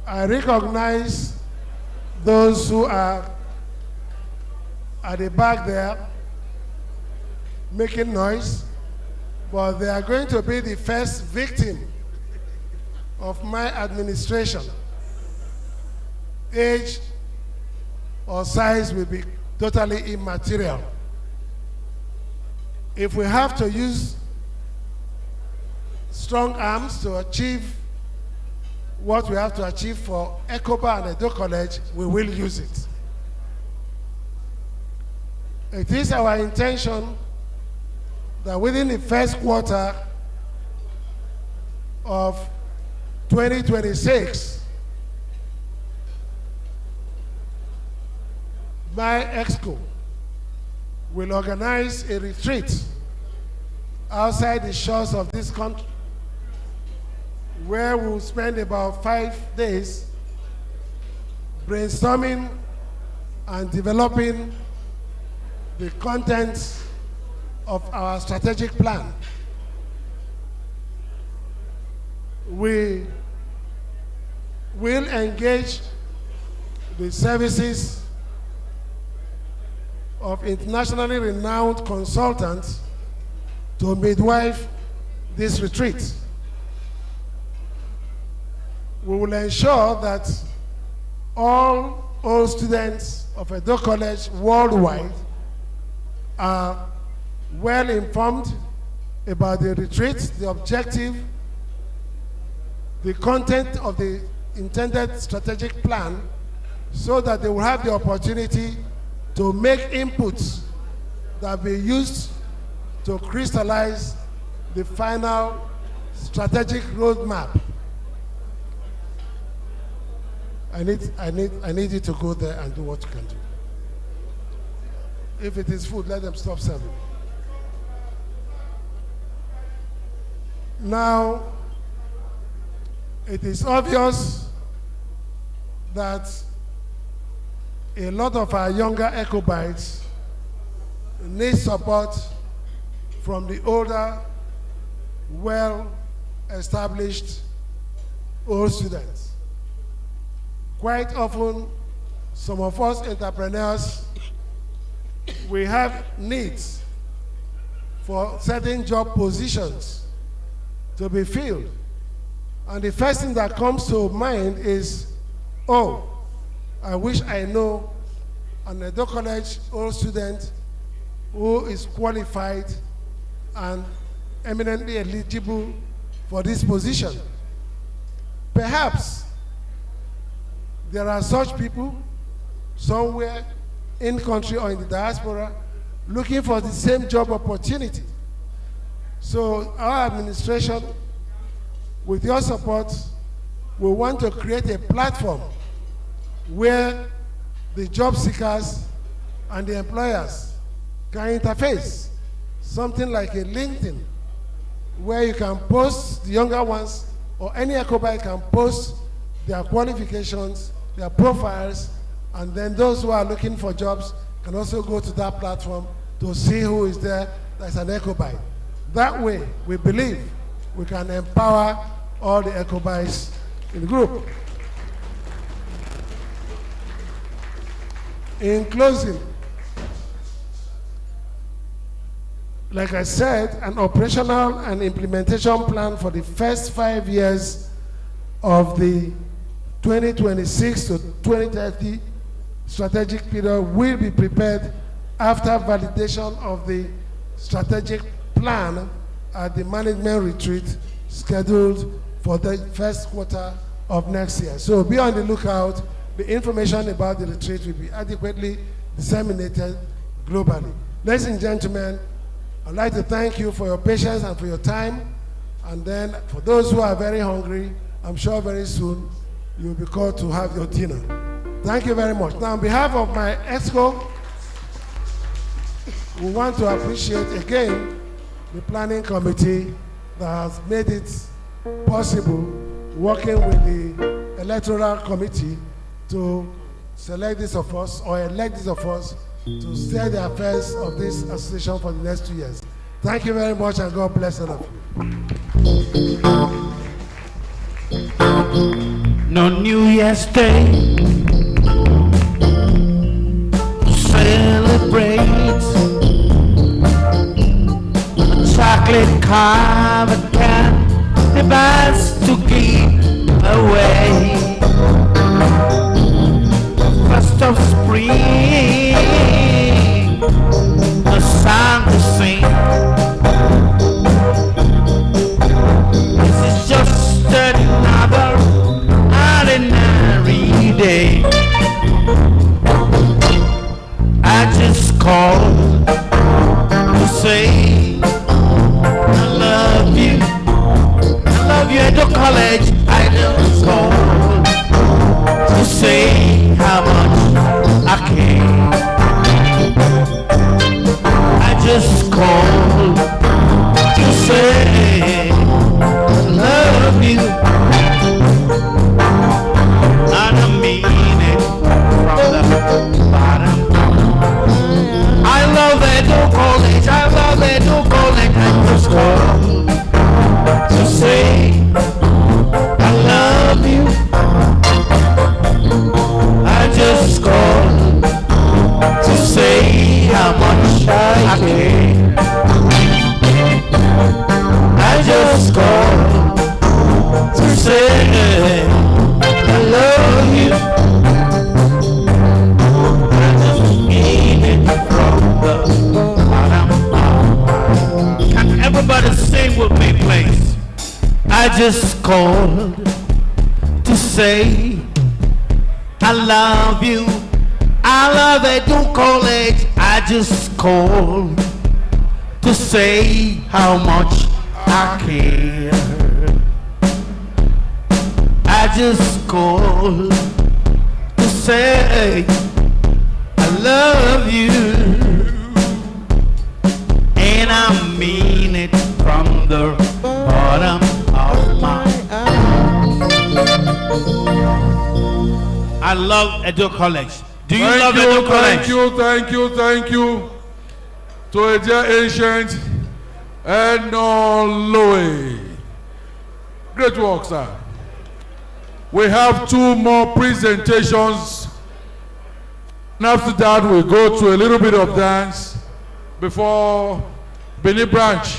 I recognize those who are at the back there making noise, but they are going to be the first victim of my administration. Age or size will be totally immaterial. If we have to use strong arms to achieve what we have to achieve for ECOBA and Edo College, we will use it. It is our intention that within the first quarter of 2026, my EXCO will organize a retreat outside the shores of this country, where we'll spend about 5 days brainstorming and developing the contents of our strategic plan. We will engage the services of internationally renowned consultants to midwife this retreat. We will ensure that all old students of Edo College worldwide are well informed about the retreat, the objective, the content of the intended strategic plan, so that they will have the opportunity to make inputs that will be used to crystallize the final strategic roadmap. I need you to go there and do what you can do. If it is food, let them stop serving. Now, it is obvious that a lot of our younger ECOBites need support from the older, well-established old students. Quite often, some of us entrepreneurs, we have needs for certain job positions to be filled. And the first thing that comes to mind is, oh, I wish I know an Edo College old student who is qualified and eminently eligible for this position. Perhaps there are such people somewhere in country or in the diaspora looking for the same job opportunity. So our administration, with your support, we want to create a platform where the job seekers and the employers can interface. Something like a LinkedIn, where you can post, the younger ones or any ECOBA can post their qualifications, their profiles, and then those who are looking for jobs can also go to that platform to see who is there that's an ECOBA. That way, we believe we can empower all the ECOBAs in the group. In closing, like I said, an operational and implementation plan for the first 5 years of the 2026 to 2030 strategic period will be prepared after validation of the strategic plan at the management retreat scheduled for the first quarter of next year. So be on the lookout. The information about the retreat will be adequately disseminated globally. Ladies and gentlemen, I'd like to thank you for your patience and for your time. And then for those who are very hungry, I'm sure very soon you'll be called to have your dinner. Thank you very much. Now, on behalf of my EXCO, we want to appreciate again the planning committee that has made it possible, working with the electoral committee, to select this of us or elect this of us to steer the affairs of this association for the next 2 years. Thank you very much, and God bless all of you. No New Year's Day to celebrate, a chocolate carved can device to give away. First of spring, a song to sing. This is just another ordinary day. I just called to say I love you. I love you, Edo College. I just called to say how much I care. I just called to say I love you, and I mean it from the bottom. I love Edo College, I love Edo College. I just called to say I love you. I just called to say how much I care. I just called to say I love you. I just mean it from the bottom. Can everybody sing with me, please? I just called to say I love you. I love Edo College. I just called to say how much I care. I just called to say I love you, and I mean it from the bottom of my heart. I love Edo College. Do you love Edo College? Thank you to a dear ancient Enoloe. Great work, sir. We have 2 more presentations, and after that we go to a little bit of dance before Benin branch.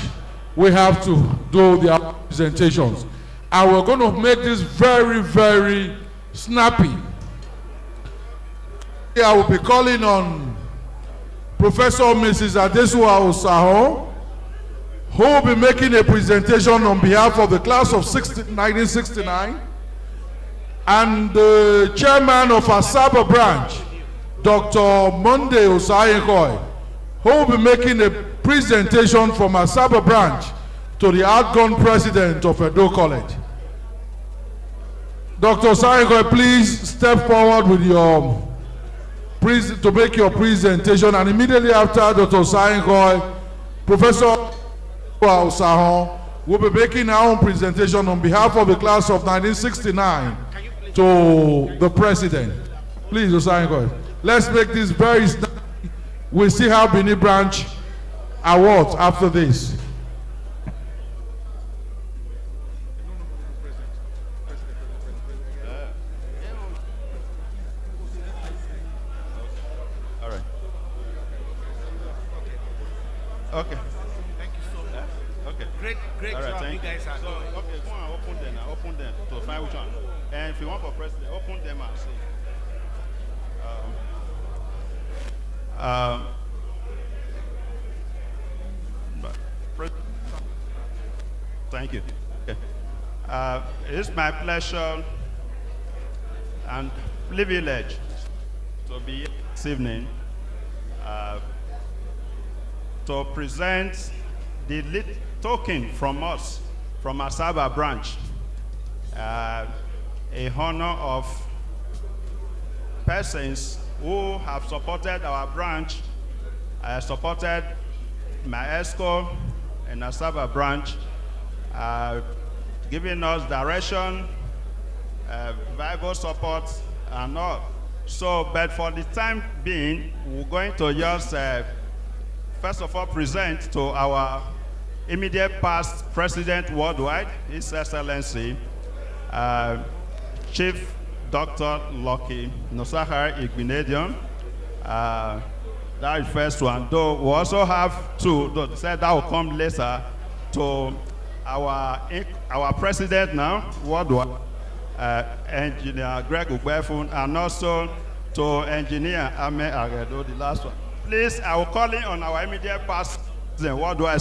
We have to do their presentations. And we're going to make this very, very snappy. I will be calling on Professor Mrs. Adesua Osaho, who will be making a presentation on behalf of the class of 1969, and the chairman of Asaba branch, Dr. Monday Osayekoy, who will be making a presentation from Asaba branch to the outgone president of Edo College. Dr. Osayekoy, please step forward with your to make your presentation, and immediately after Dr. Osayekoy, Professor Osaho will be making her own presentation on behalf of the class of 1969 to the president. Please, Osayekoy. Let's make this very snappy. We'll see how Benin branch awards after this. Okay. Thank you so much. Okay. Great All right, job you guys are doing. Okay, go and open them now. Open them to find which one. And if you want for president, open them and see. Thank you. Okay. It's my pleasure and privilege to be here this evening to present the lead token from us, from Asaba branch, a honor of persons who have supported our branch, supported my ESCO and Asaba branch, giving us direction, Bible support, and all. So, but for the time being, we're going to just first of all present to our immediate past president worldwide, His Excellency, Chief Dr. Lucky Nosahar Igbinedion. That refers to, and though we also have two, though said that will come later, to our president now, worldwide, Engineer Greg Ugbefun, and also to Engineer Ame Agedo, the last one. Please, I will call in on our immediate past president worldwide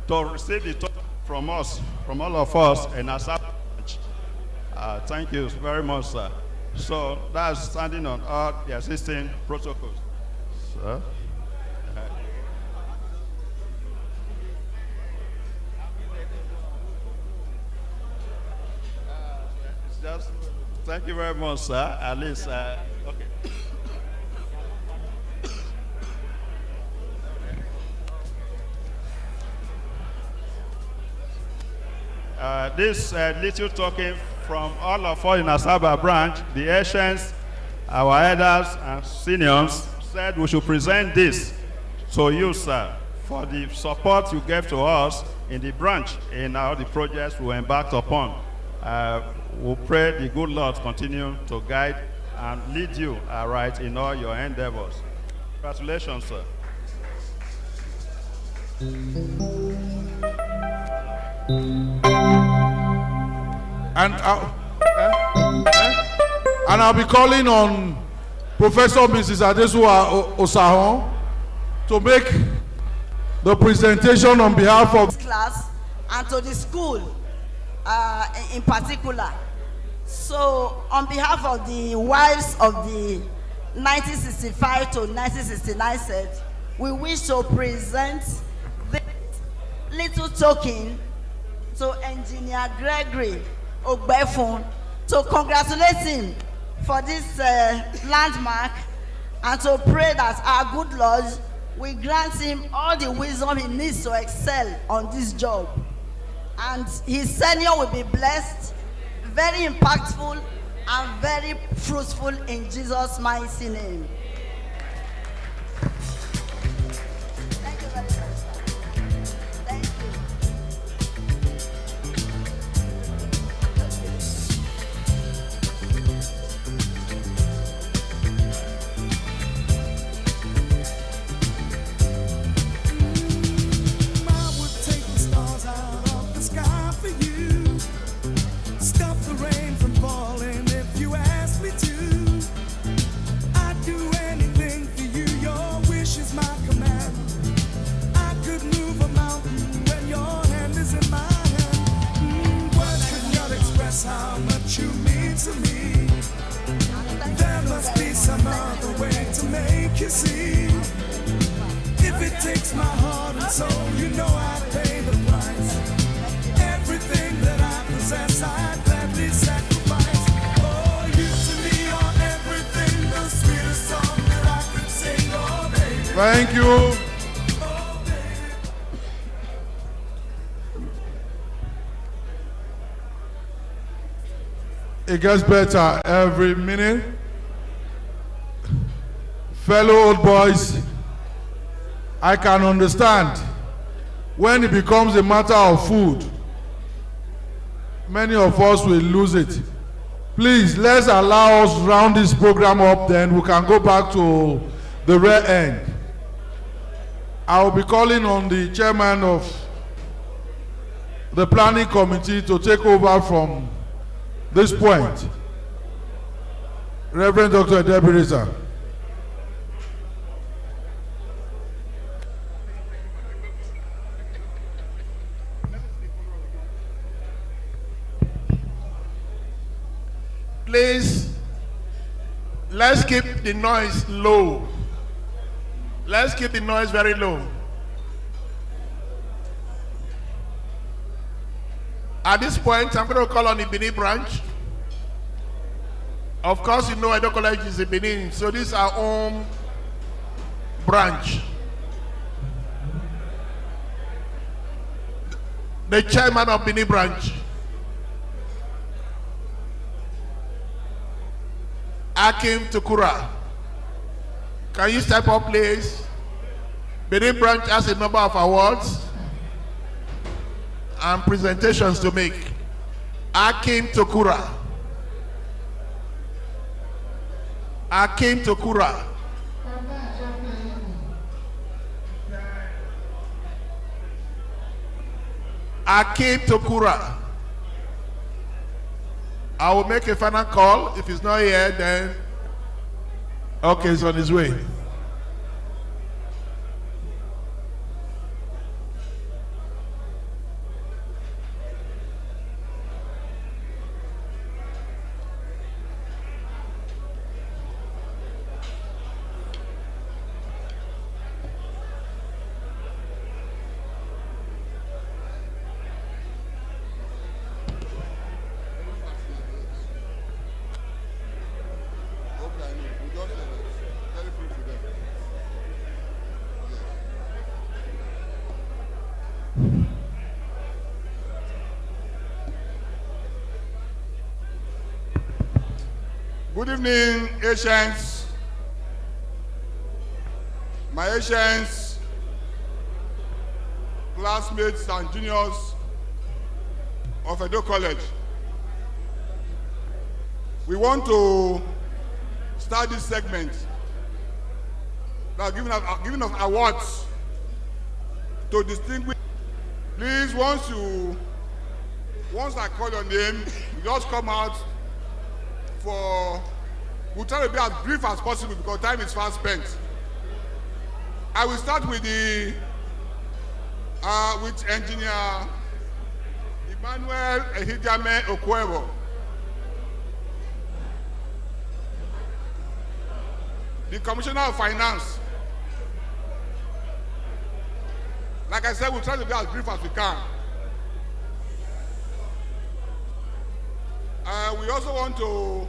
to receive the talk from us, from all of us, and as thank you very much, sir. So that's standing on all the existing protocols. Sir. Just thank you very much, sir. At least, okay. This little token from all of us in Asaba branch, the ancients, our elders and seniors, said we should present this to you, sir, for the support you gave to us in the branch in all the projects we embarked upon. We pray the good Lord continue to guide and lead you aright in all your endeavors. Congratulations, sir. And I'll be calling on Professor Mrs. Adesua Osaho to make the presentation on behalf of class and to the school in particular. So on behalf of the wives of the 1965 to 1969 set, we wish to present this little token to Engineer Gregory Ogbefun to congratulate him for this landmark and to pray that our good Lord will grant him all the wisdom he needs to excel on this job. And his tenure will be blessed, very impactful, and very fruitful in Jesus' mighty name. Thank you very much, sir. Thank you. I would take the stars out of the sky for you. see. If it takes my heart and soul, you know I'd pay the price. Everything that I possess, I'd gladly sacrifice. Oh, you to me are everything, the sweetest song that I could sing. Oh, baby. Thank you. It gets better every minute. Fellow old boys, I can understand when it becomes a matter of food, many of us will lose it. Please, let's allow us round this program up, then we can go back to the rear end. I will be calling on the chairman of the planning committee to take over from this point. Reverend Dr. Debirisa. Please, let's keep the noise low. Let's keep the noise very low. At this point, I'm going to call on the Benin branch. Of course, you know Edo College is in Benin, so this is our own branch. The chairman of Benin branch, Akim Tukura. Can you step up, please? Benin branch has a number of awards and presentations to make. Akim Tukura. Akim Tukura. Akim Tukura. I will make a final call. If he's not here, then okay, he's on his way. Good evening, Asians. My Asians, classmates and juniors of Edo College. We want to start this segment by giving us awards to distinguish. Please, once I call your name, you just come out we'll try to be as brief as possible because time is fast spent. I will start with with engineer Emmanuel Ehijame Okwebo. The Commissioner of Finance. Like I said, we'll try to be as brief as we can. We also want to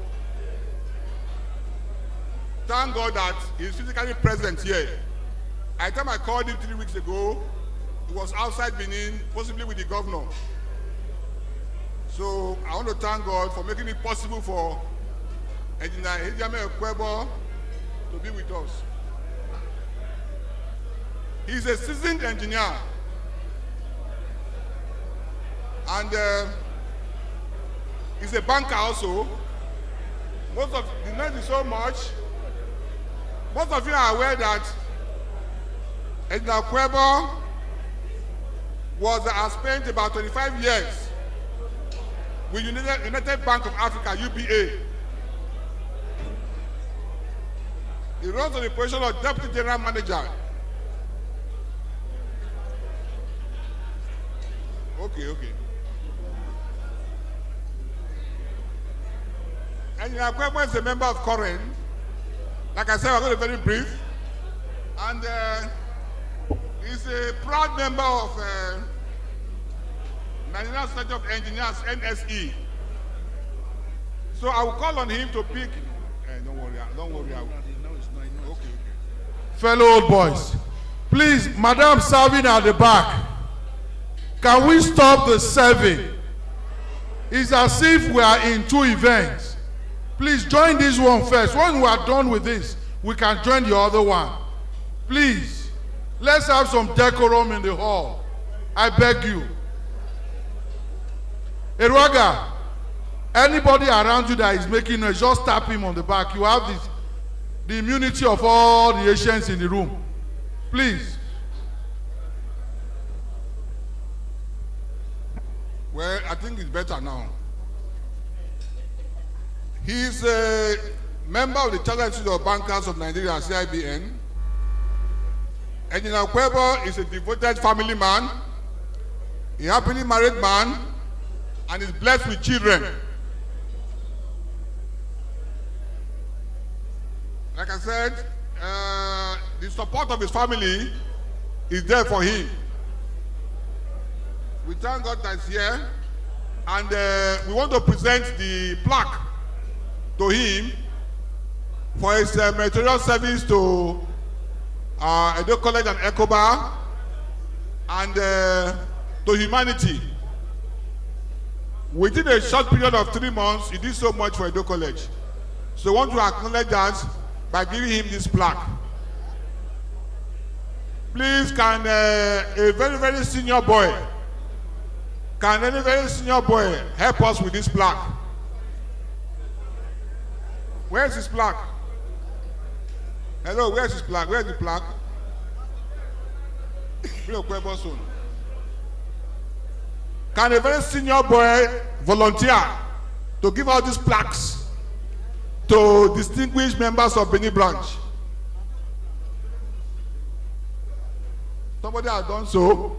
thank God that he's physically present here. At the time I called him 3 weeks ago, he was outside Benin, possibly with the governor. So I want to thank God for making it possible for Engineer Ehijame Okwebo to be with us. He's a seasoned engineer. And he's a banker also. Most of the noise is so much. Most of you are aware that Engineer Okwebo has spent about 25 years with United Bank of Africa, UBA. He runs on the position of Deputy General Manager. Okay. Engineer Okwebo is a member of Koren. Like I said, we're going to be very brief. And he's a proud member of Nigerian Society of Engineers, NSE. So I will call on him to pick. Don't worry, don't worry. Okay. Fellow old boys, please, Madam serving at the back, can we stop the serving? It's as if we are in two events. Please join this one first. When we are done with this, we can join the other one. Please, let's have some decorum in the hall. I beg you. Eruaga, anybody around you that is making noise, just tap him on the back. You have this, the immunity of all the Asians in the room. Please. Well, I think it's better now. He's a member of the Chartered Institute of Bankers of Nigeria, CIBN. Engineer Kwebo is a devoted family man, a happily married man, and is blessed with children. Like I said, the support of his family is there for him. We thank God that he's here, and we want to present the plaque to him for his meritorious service to Edo College and ECOBA and to humanity. Within a short period of 3 months, he did so much for Edo College. So we want to acknowledge that by giving him this plaque. Please, can a very, very senior boy, can any very senior boy help us with this plaque? Where's his plaque? Hello, where's his plaque? Where's the plaque? Can a very senior boy volunteer to give out these plaques to distinguished members of Benin branch? Somebody has done so.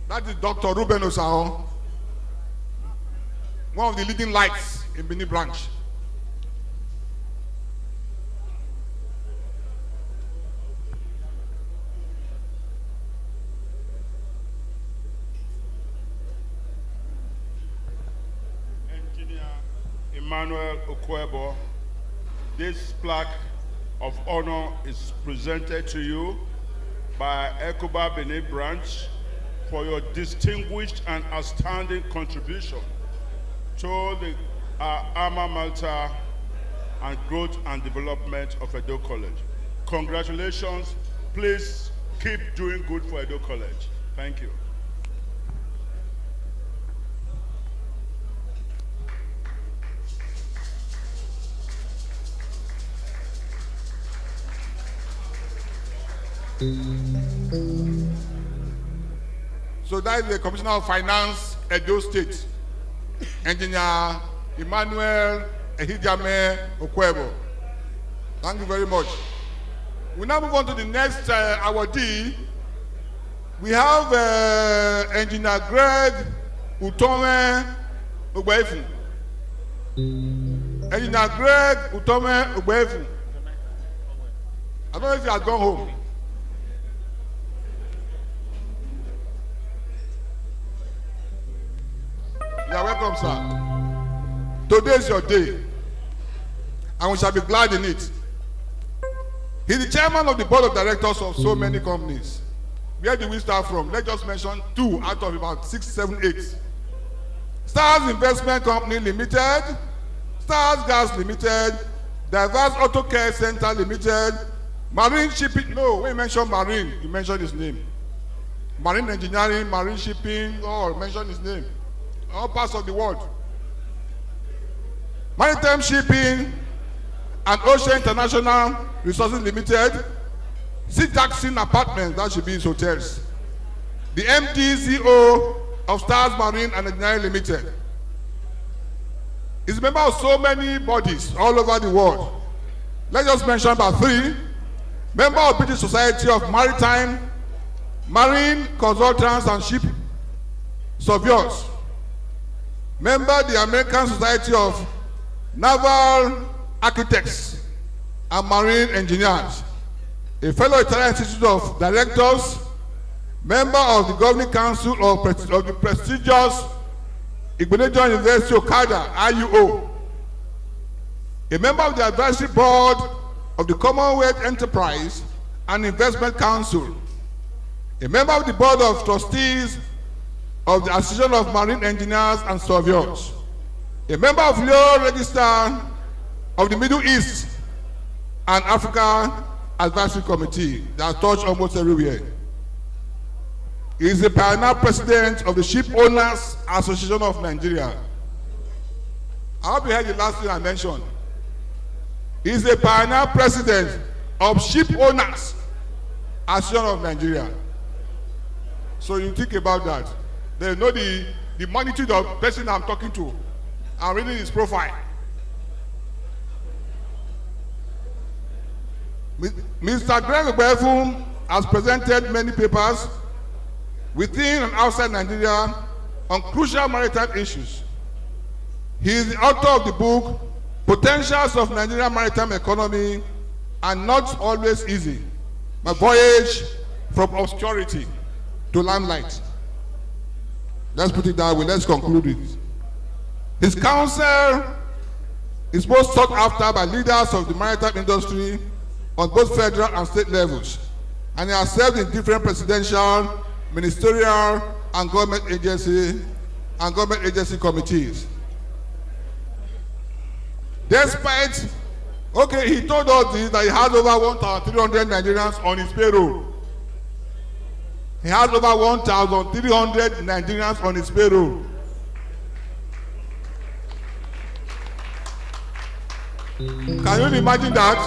That is Dr. Ruben Osao, one of the leading lights in Benin branch. Engineer Emmanuel Okwebo, this plaque of honor is presented to you by ECOBA Benin branch for your distinguished and outstanding contribution to the alma mater and growth and development of Edo College. Congratulations. Please keep doing good for Edo College. Thank you. So that is the Commissioner of Finance, Edo State, Engineer Emmanuel Ehijame Okwebo. Thank you very much. We now move on to the next awardee. We have Engineer Greg Utome Ogbefu. Engineer Greg Utome Ogbefu. I don't know if he has gone home. You are welcome, sir. Today is your day, and we shall be glad in it. He's the chairman of the board of directors of so many companies. Where do we start from? Let's just mention 2 out of about 6, 7, 8. Stars Investment Company Limited, Stars Gas Limited, Diverse Auto Care Center Limited, Marine Shipping. No, when you mention Marine, you mention his name. Marine Engineering, Marine Shipping, oh, mention his name. All parts of the world. Maritime Shipping and Ocean International Resources Limited, C. Jackson Apartments, that should be his hotels. The MD CEO of Stars Marine and Engineering Limited. He's a member of so many bodies all over the world. Let's just mention about 3. Member of British Society of Maritime, Marine Consultants and Ship Surveyors. Member of the American Society of Naval Architects and Marine Engineers, a fellow Italian Institute of Directors, member of the Governing Council of the prestigious Igbonejo University Okada, IUO, a member of the Advisory Board of the Commonwealth Enterprise and Investment Council, a member of the Board of Trustees of the Association of Marine Engineers and Surveyors, a member of Leo Register of the Middle East and Africa Advisory Committee that touch almost everywhere. He is the pioneer president of the Ship Owners Association of Nigeria. I hope you heard the last thing I mentioned. He is the pioneer president of Ship Owners Association of Nigeria. So you think about that. They know the magnitude of the person I'm talking to. I'm reading his profile. Mr. Greg Obefun has presented many papers within and outside Nigeria on crucial maritime issues. He is the author of the book, Potentials of Nigerian Maritime Economy and Not Always Easy, My Voyage from Obscurity to Limelight. Let's put it that way, let's conclude it. His counsel is most sought after by leaders of the maritime industry on both federal and state levels, and he has served in different presidential, ministerial, and government agency committees. Despite, he told us this, that he has over 1,300 Nigerians on his payroll. He has over 1,300 Nigerians on his payroll. Can you imagine that?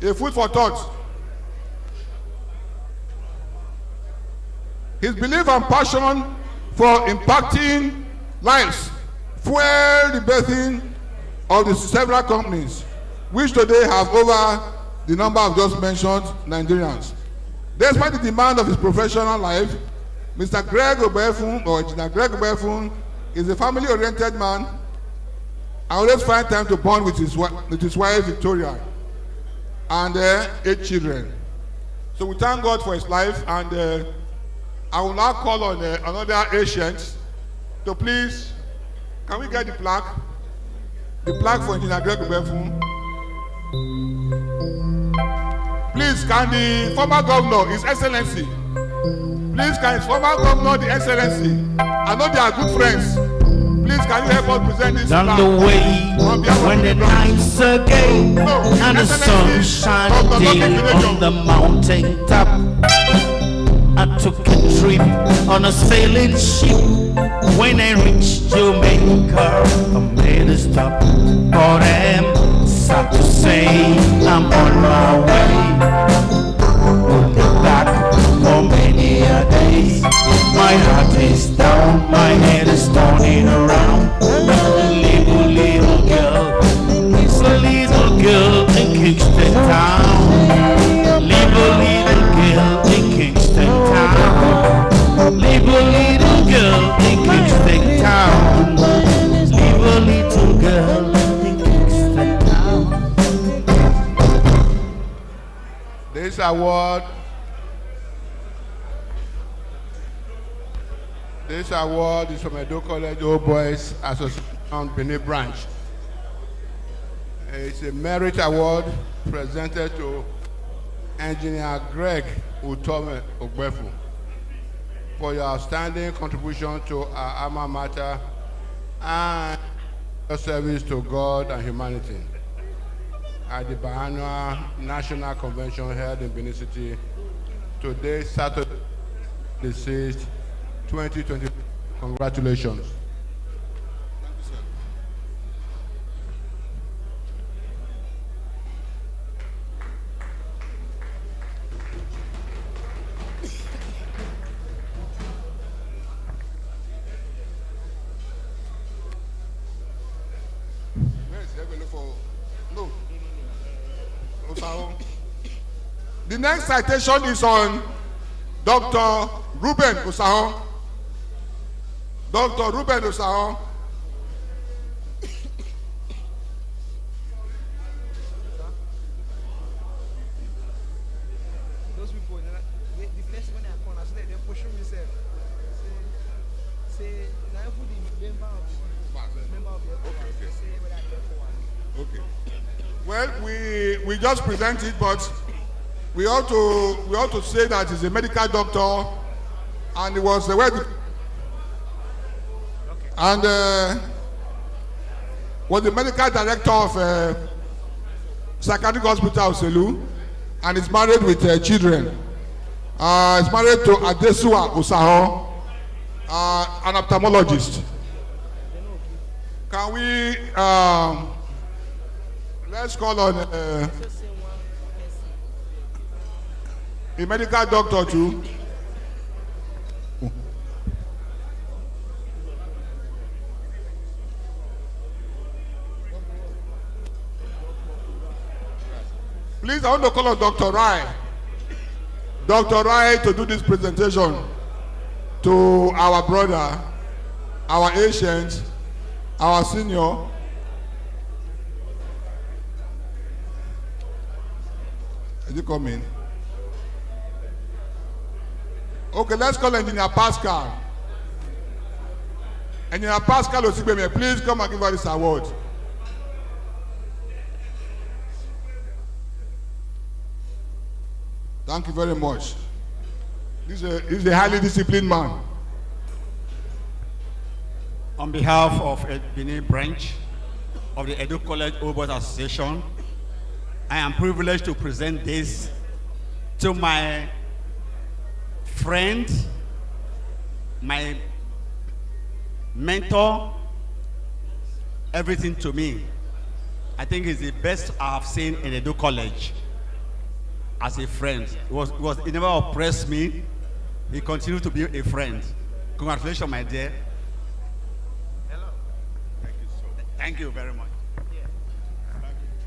A food for thought. His belief and passion for impacting lives fueled the birthing of the several companies, which today have over the number I've just mentioned Nigerians. Despite the demand of his professional life, Mr. Greg Obefun, or Engineer Greg Obefun, is a family-oriented man. I always find time to bond with his wife Victoria and 8 children. So we thank God for his life, and I will now call on another ancient to please, can we get the plaque? The plaque for Engineer Greg Obefun. Please, can the former governor, His Excellency, please, can his former governor, the Excellency, I know they are good friends. Please, can you help us present this down the way when the nights are gay and the sun shining on the mountain top. I took a trip on a sailing ship. When I reached Jamaica, I made a stop. But I'm sad to say I'm on my way. We'll be back for many a days. My heart is down, my head is turning around. Little girl, it's a little girl in Kingston Town. Little girl in Kingston Town. Little girl in Kingston Town. Little girl in Kingston Town. This award is from Edo College Old Boys Association Benin Branch. It's a merit award presented to Engineer Greg Utome Obefun for your outstanding contribution to our alma mater and your service to God and humanity at the biannual National Convention held in Benin City today, Saturday, the 6th, 2020. Congratulations. The next citation is on Dr. Ruben Osahon. Dr. Ruben Osahon. The first one I come, I said they push myself. Say now put the member of the Okay. say whether I get for one. Okay. Well, we just present it, but we ought to say that he's a medical doctor, and he was was the medical director of psychiatric hospital of Selu, and is married with children. He's married to Adesua Usaho, an ophthalmologist. Can we let's call on a medical doctor too. Please, I want to call on Dr. Rai. Dr. Rai to do this presentation to our brother, our ancient, our senior. Is he coming? Okay, let's call Engineer Pascal. Engineer Pascal Osibeme, please come and give us this award. Thank you very much. This is a highly disciplined man. On behalf of the Benin branch of the Edo College Old Boys Association, I am privileged to present this to my friend, my mentor, everything to me. I think he's the best I've seen in Edo College as a friend. He never oppressed me. He continued to be a friend. Congratulations, my dear. Hello. Thank you so much. Thank you very much.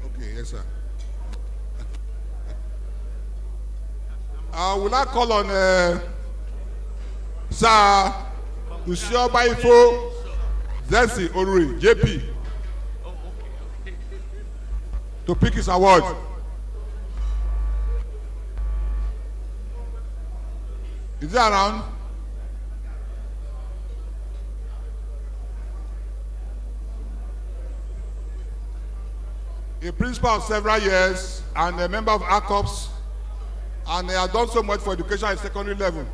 Okay, yes, sir. Will I call on Sir Usio Baifo Zesi Oruri, JP, to pick his award. Is he around? A principal of several years and a member of ACOPS, and he has done so much for education at secondary level.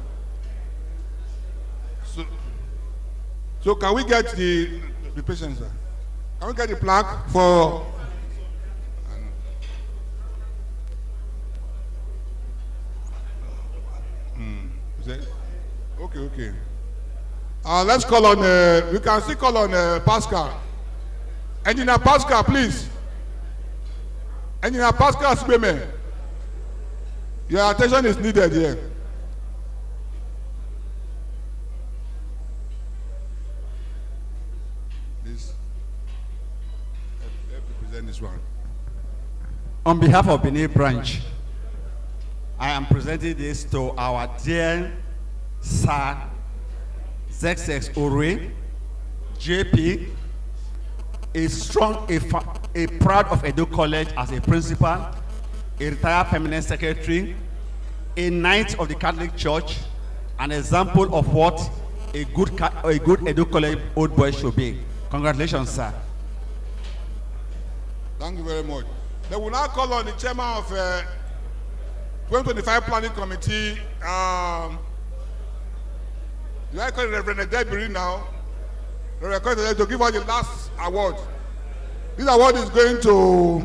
So can we get the patient, sir? Can we get the plaque for? Is it? Okay. Let's call on. We can still call on Pascal. Engineer Pascal, please. Engineer Pascal Sibeme. Your attention is needed here. Please. Let me present this one. On behalf of Benin branch, I am presenting this to our dear Sir ZX Orue, JP, a proud of Edo College as a principal, a retired permanent secretary, a knight of the Catholic Church, an example of what a good Edo College Old Boy should be. Congratulations, sir. Thank you very much. They will now call on the chairman of 2025 Planning Committee. You are calling Reverend Debiri now. To give us the last award. This award is going to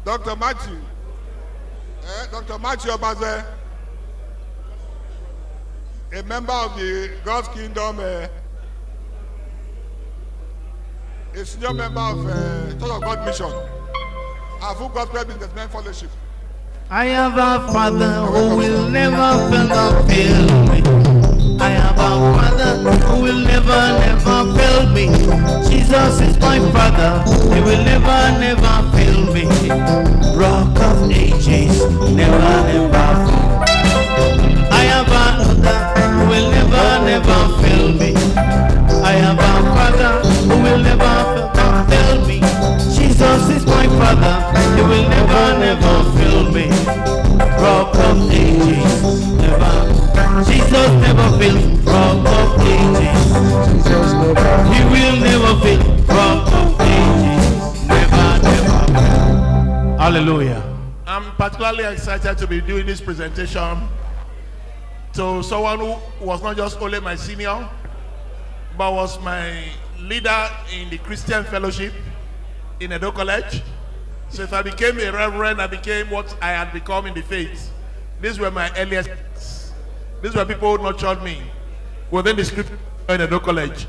Dr. Matthew. Dr. Matthew Obaze, a member of the God's Kingdom, a senior member of Church of God Mission, a full gospel businessman fellowship. I have a father who will never fail me. I have a father who will never fail me. Jesus is my father, he will never fail me. Rock of ages, never fail. I have a father who will never fail me. I have a father who will never fail me. Jesus is my father, he will never fail me. fail from of ages. He will never fail from of ages. Never, never. Hallelujah. I'm particularly excited to be doing this presentation to someone who was not just only my senior, but was my leader in the Christian fellowship in Edo College. So if I became a reverend, I became what I had become in the faith. These were my earliest. These were people who nurtured me within the scripture in Edo College.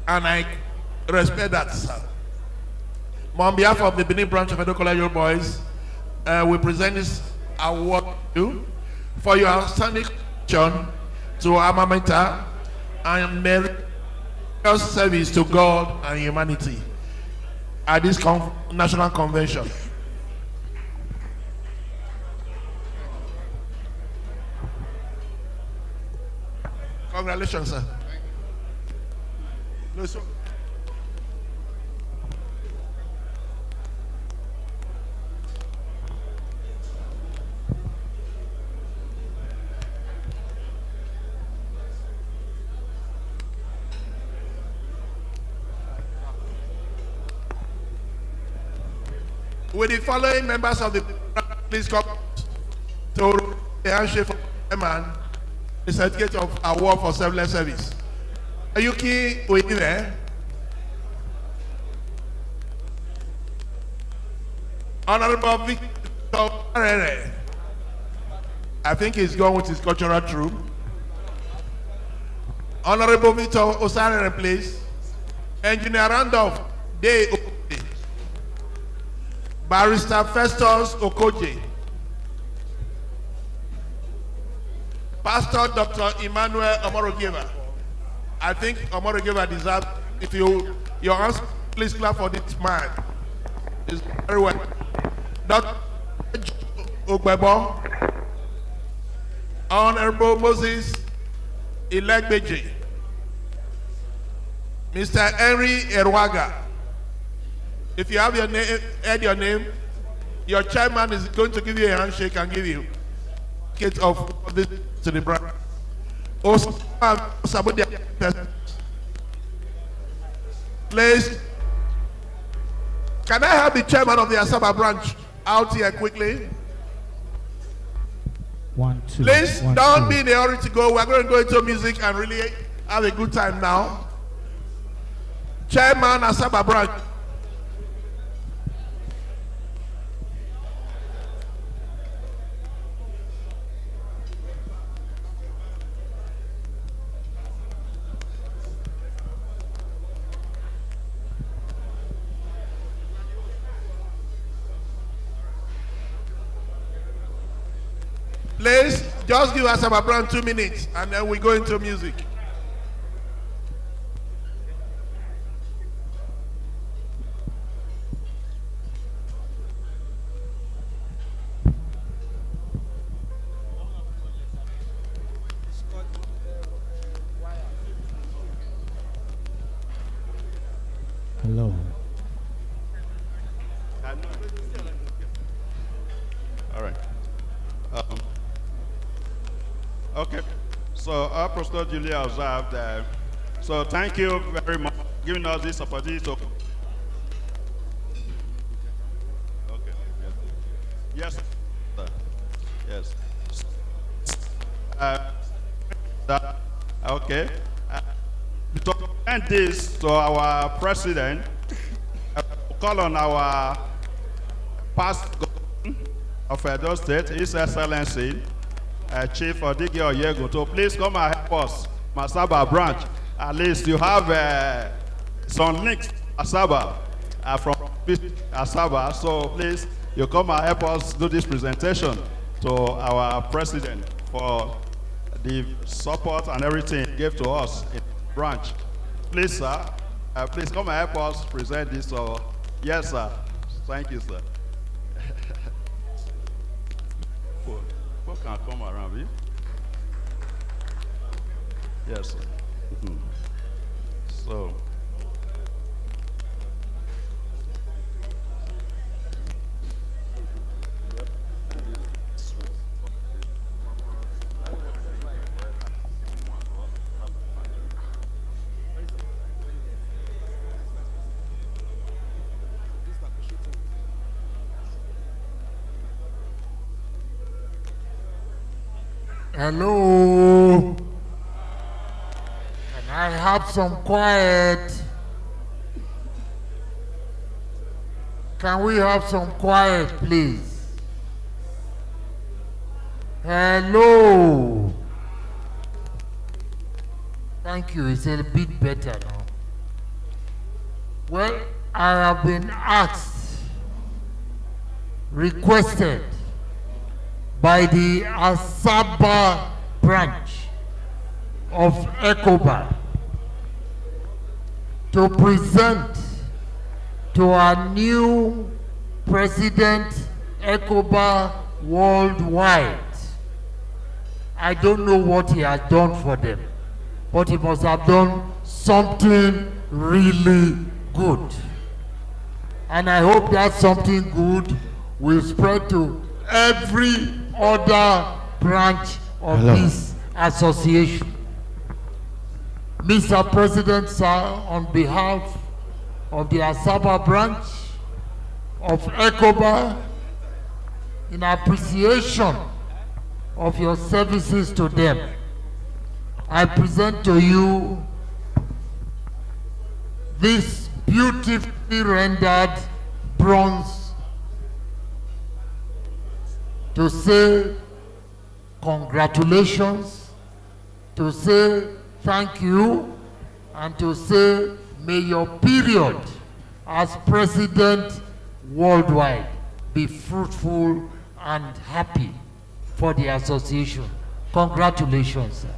And I respect that, sir. On behalf of the Benin branch of Edo College Old Boys, we present this award to you for your outstanding contribution to Alma Mater and meritorious service to God and humanity at this national convention. Congratulations, sir. No, sir. With the following members of the please come to the handshake for the man, the certificate of award for selfless service. Ayuki Oyiwe, Honorable Victor Arere, I think he's gone with his cultural troop. Honorable Victor Osarere, please. Engineer Randolph Day. Barrister Festus Okoje, Pastor Dr. Emmanuel Omorogeva. I think Omorogeva deserves, if your hands, please clap for this man. He's very well. Dr. Ogbebo, Honorable Moses Ilegbeje, Mr. Henry Erwaga. If you have your name, add your name, your chairman is going to give you a handshake and give you kit of this to the brand. Please, can I have the chairman of the Asaba branch out here quickly? 1, 2. Please 1, don't 2. be in a hurry to go. We're going to go into music and really have a good time now. Chairman Asaba branch. Please, just give us around 2 minutes and then we go into music. Hello. All right. Okay. So our pastor duly observed. So thank you very much for giving us this opportunity to. Okay. Yes. Yes. Okay. To present this to our president, call on our past governor of Edo State, His Excellency, Chief Odigi Oyego, to please come and help us, Masaba branch. At least you have some links to Asaba from Asaba, so please you come and help us do this presentation to our president for the support and everything he gave to us in the branch. Please, sir, please come and help us present this. So, yes, sir. Thank you, sir. Who can come around me? Yes, sir. So. Hello. Can I have some quiet? Can we have some quiet, please? Hello. Thank you. It's a bit better now. Well, I have been asked, requested by the Asaba branch of ECOBA to present to our new president, ECOBA Worldwide. I don't know what he has done for them, but he must have done something really good. And I hope that something good will spread to every other branch of this association. Mr. President, sir, on behalf of the Asaba branch of ECOBA, in appreciation of your services to them, I present to you this beautifully rendered bronze to say congratulations, to say thank you, and to say may your period as president worldwide be fruitful and happy for the association. Congratulations, sir.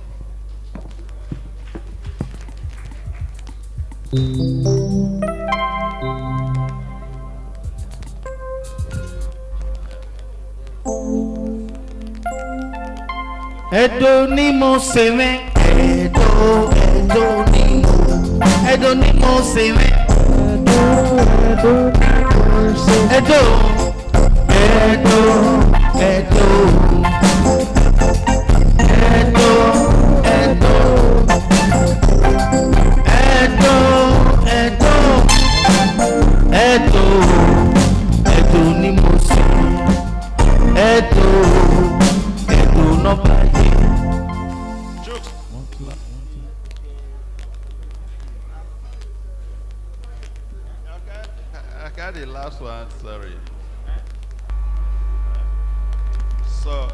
Edo ni mo se me, Edo ni mo se me, Edo ni mo se, Edo no baye. I got the last one, sorry. So,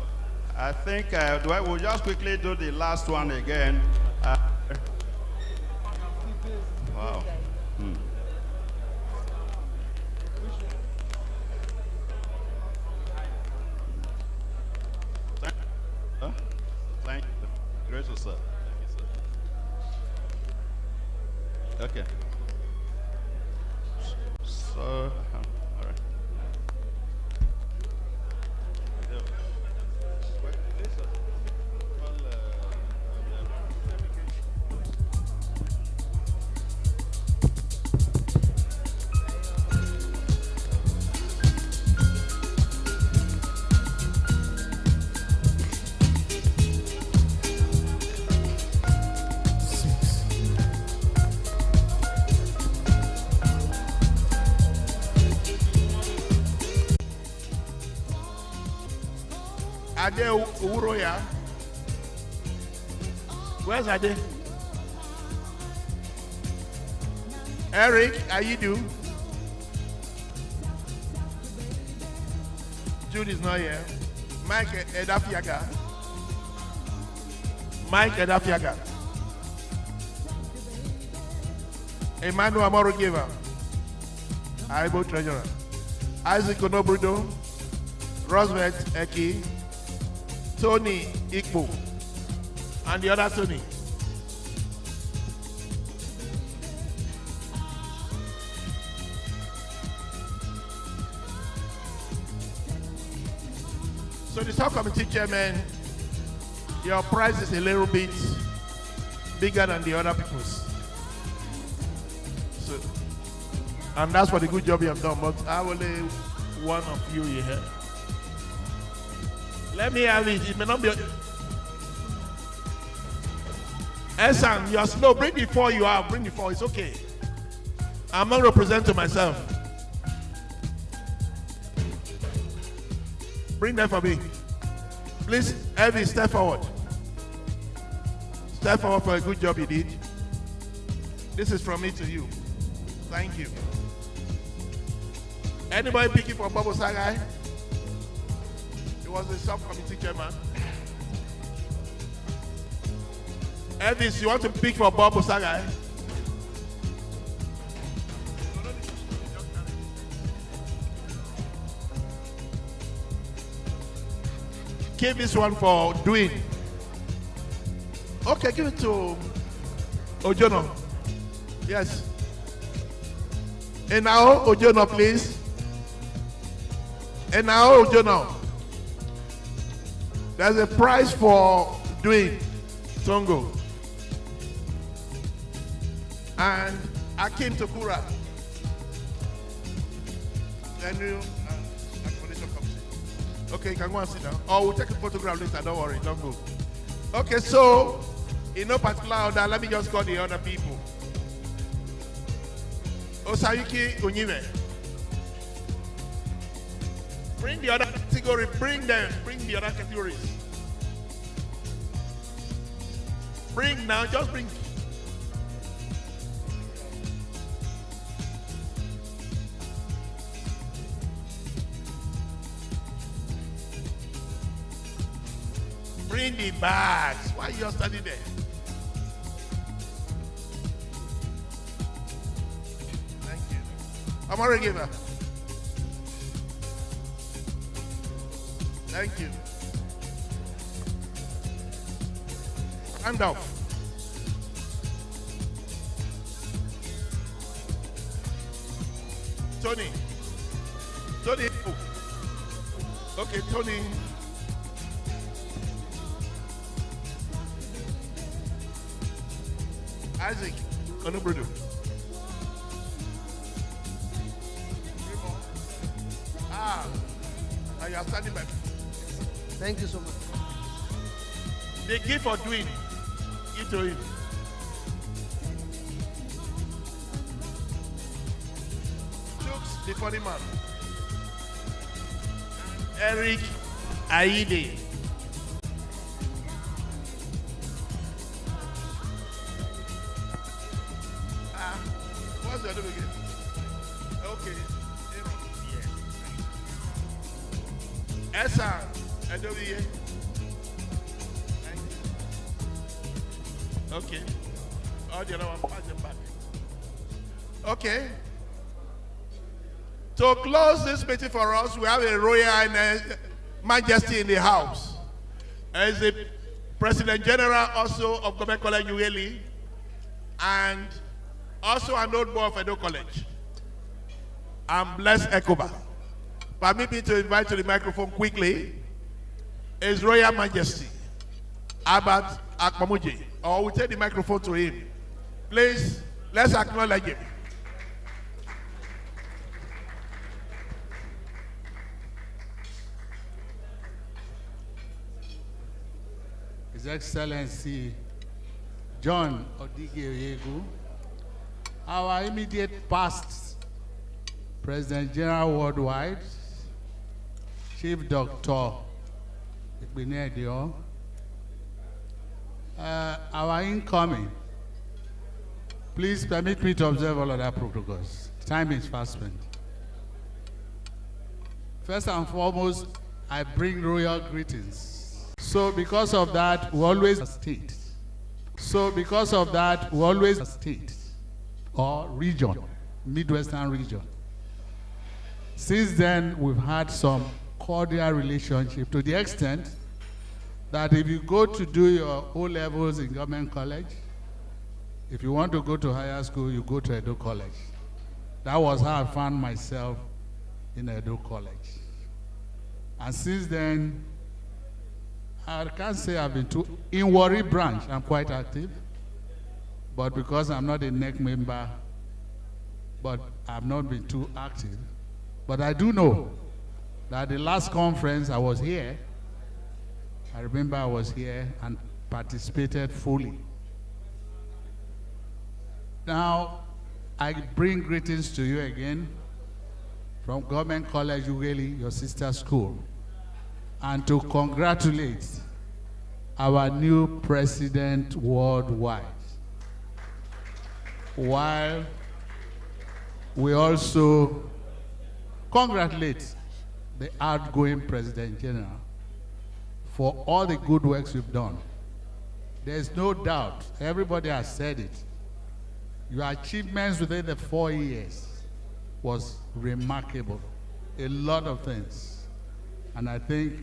I think we'll just quickly do the last one again. Wow. Thank you. Grateful, sir. Okay. So, all right. Ade Uroya. Where's Ade? Eric, how you do? Jude is not here. Mike Edafiaga. Emmanuel Amoro Giver. Aibo Treasurer. Isaac Onobrudo. Roosevelt Eki. Tony Ikpo. And the other Tony. So the subcommittee chairman, your price is a little bit bigger than the other people's. So, and that's for the good job you have done, but I will lay one of you here. Let me have it. It may not be. Esan, you are slow. Bring the four you have. Bring the four. It's okay. I'm not representing myself. Bring them for me. Please, Evie, step forward. step forward for a good job you did. This is from me to you. Thank you. Anybody picking for Bobo Sagai? He was the subcommittee chairman. Elvis, you want to pick for Bobo Sagai? Give this one for doing. Okay, give it to Ojono. Yes. And now, Ojono, please. And now, Ojono. There's a prize for doing Tongo. And Akim Tokura. Then you, accommodation committee. Okay, you can go and sit down. Or we'll take a photograph later, don't worry, don't go. Okay, so, in no particular order, let me just call the other people. Osayuki Unyiwe. Bring the other category, bring them, bring the other categories. Bring now, just bring. Bring the bags. Why are you standing there? Thank you. I'm already giver. Thank you. Hand off. Tony. Tony. Okay, Tony. Isaac. Onubrudu. Now you are standing by. Thank you so much. The gift for doing. Give to him. Chooks, the funny man. Eric Aide. What's the other again? Okay. Yeah. Esa, Adobe. Okay. All the other one, pass them back. Okay. To close this meeting for us, we have a Royal Majesty in the house. As the President General also of Government College UALE, and also an old boy of Edo College. I'm blessed ECOBA. Permit me to invite to the microphone quickly His Royal Majesty Albert Akpamuji. Or we'll take the microphone to him. Please, let's acknowledge him. His Excellency John Odigeyegu, our immediate past President General Worldwide, Chief Dr. Igbenedio, our incoming, please permit me to observe all other protocols. Time is fast spent. First and foremost, I bring royal greetings. So because of that, we always state. State or region, Midwestern region. Since then, we've had some cordial relationship to the extent that if you go to do your O-levels in government college, if you want to go to higher school, you go to Edo College. That was how I found myself in Edo College. And since then, I can't say I've been in Warri branch, I'm quite active. But because I'm not a NEC member, but I've not been too active. But I do know that the last conference I was here, I remember I was here and participated fully. Now, I bring greetings to you again from Government College UALE, your sister school, and to congratulate our new president worldwide. While we also congratulate the outgoing President General for all the good works you've done. There's no doubt, everybody has said it, your achievements within the 4 years was remarkable. A lot of things. And I think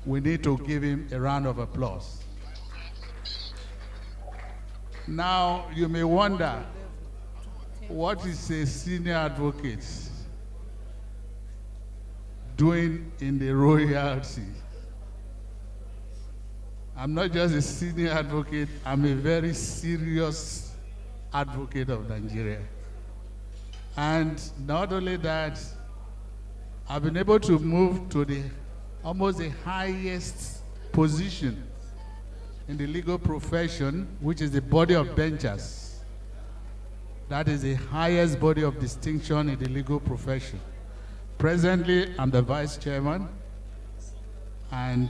we need to give him a round of applause. Now, you may wonder, what is a senior advocate doing in the royalty? I'm not just a senior advocate, I'm a very serious advocate of Nigeria. And not only that, I've been able to move to the almost the highest position in the legal profession, which is the body of benchers. That is the highest body of distinction in the legal profession. Presently, I'm the vice chairman, and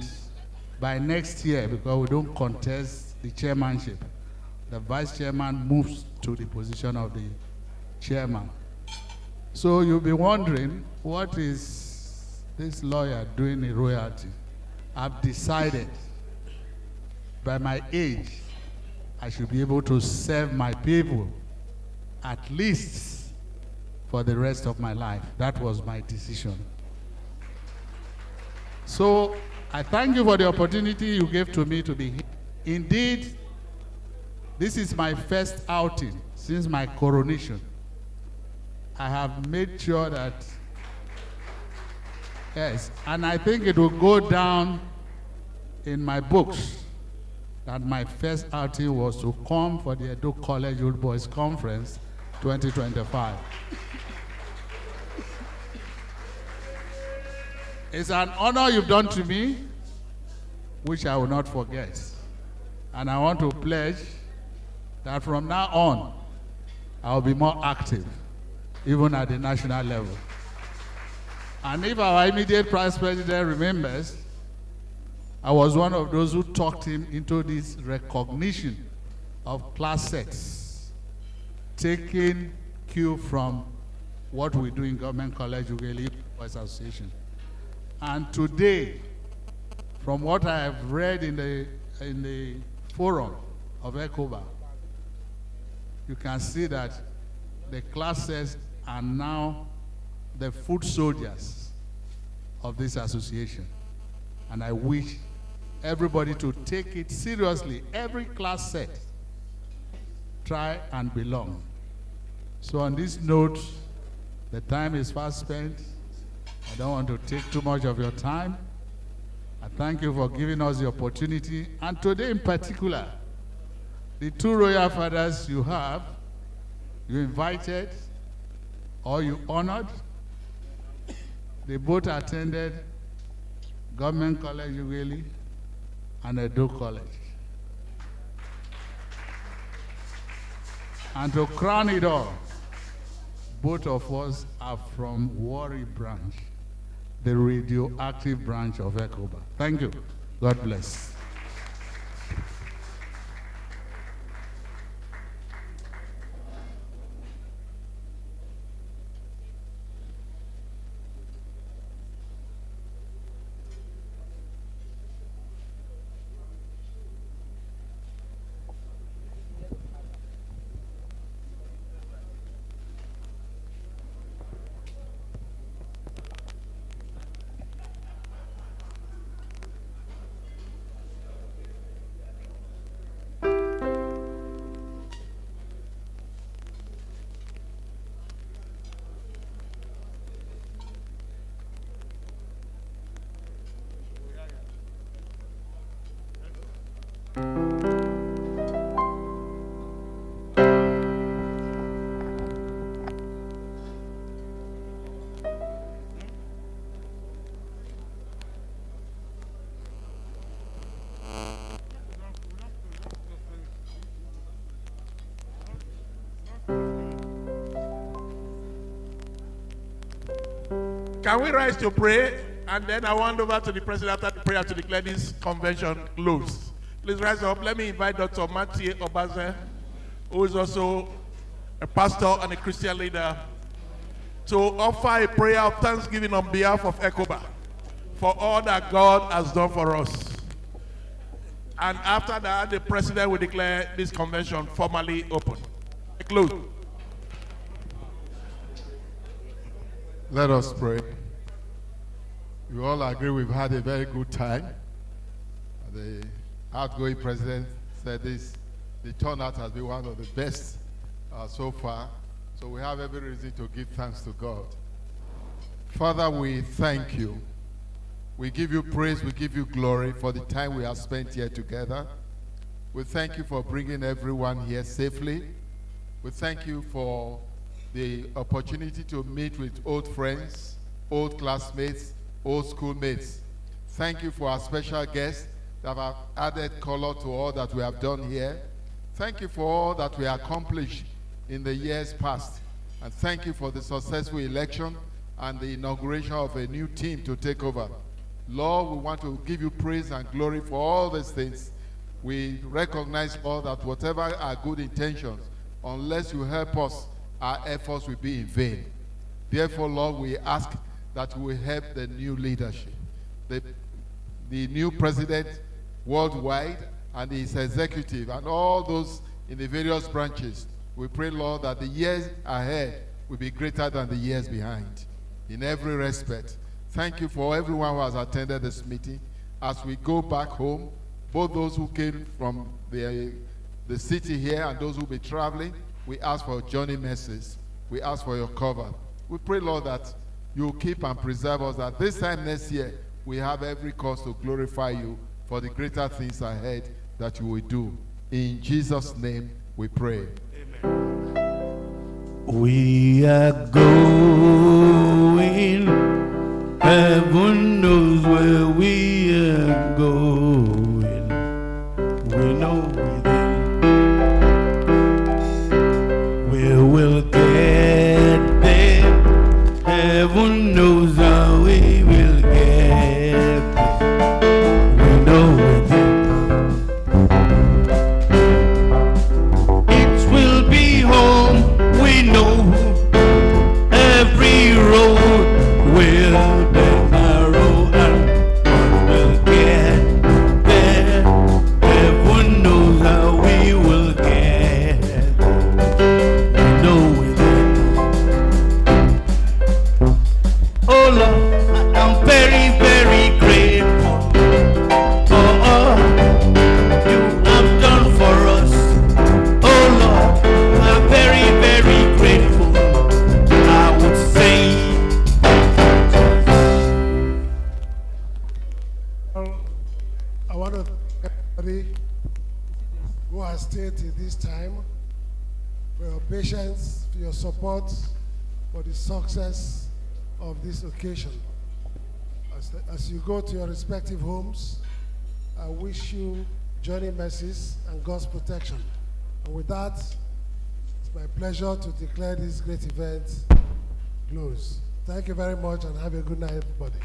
by next year, because we don't contest the chairmanship, the vice chairman moves to the position of the chairman. So you'll be wondering, what is this lawyer doing in royalty? I've decided, by my age, I should be able to serve my people at least for the rest of my life. That was my decision. So I thank you for the opportunity you gave to me to be here. Indeed, this is my first outing since my coronation. I have made sure that, yes, and I think it will go down in my books that my first outing was to come for the Edo College Old Boys Conference 2025. It's an honor you've done to me, which I will not forget. And I want to pledge that from now on, I'll be more active, even at the national level. And if our immediate Vice President remembers, I was one of those who talked him into this recognition of class sets, taking cue from what we do in Government College Ughelli Boys Association. And today, from what I have read in the forum of ECOBA, you can see that the classes are now the foot soldiers of this association. And I wish everybody to take it seriously. Every class set, try and belong. So on this note, the time is fast spent. I don't want to take too much of your time. I thank you for giving us the opportunity. And today in particular, the two royal fathers you have, you invited or you honored, they both attended Government College Ughelli and Edo College. And to crown it all, both of us are from Warri branch, the radioactive branch of ECOBA. Thank you. God bless. Can we rise to pray? And then I will hand over to the president after the prayer to declare this convention closed. Please rise up. Let me invite Dr. Matthew Obaze, who is also a pastor and a Christian leader, to offer a prayer of thanksgiving on behalf of ECOBA for all that God has done for us. And after that, the president will declare this convention formally open. Close. Let us pray. We all agree we've had a very good time. The outgoing president said this, the turnout has been one of the best so far. So we have every reason to give thanks to God. Father, we thank you. We give you praise, we give you glory for the time we have spent here together. We thank you for bringing everyone here safely. We thank you for the opportunity to meet with old friends, old classmates, old schoolmates. Thank you for our special guests that have added color to all that we have done here. Thank you for all that we accomplished in the years past. And thank you for the successful election and the inauguration of a new team to take over. Lord, we want to give you praise and glory for all these things. We recognize, Lord, that whatever our good intentions, unless you help us, our efforts will be in vain. Therefore, Lord, we ask that you will help the new leadership, the new president worldwide and his executive and all those in the various branches. We pray, Lord, that the years ahead will be greater than the years behind in every respect. Thank you for everyone who has attended this meeting. As we go back home, both those who came from the city here and those who will be traveling, we ask for journey mercies. We ask for your cover. We pray, Lord, that you will keep and preserve us, that this time next year, we have every cause to glorify you for the greater things ahead that you will do. In Jesus' name we pray. Amen. We are going, heaven knows where we are going. We know we will get there. Heaven knows how we will get there. We know it will be home. We know every road will be narrow and we'll get there. Heaven knows how we will get there. We know it. Oh Lord, I'm very, very grateful for all you have done for us. Oh Lord, I'm very, very grateful. I would say, I want to thank everybody who has stayed till this time for your patience, for your support, for the success of this occasion. As you go to your respective homes, I wish you journey mercies and God's protection. And with that, it's my pleasure to declare this great event closed. Thank you very much and have a good night, everybody.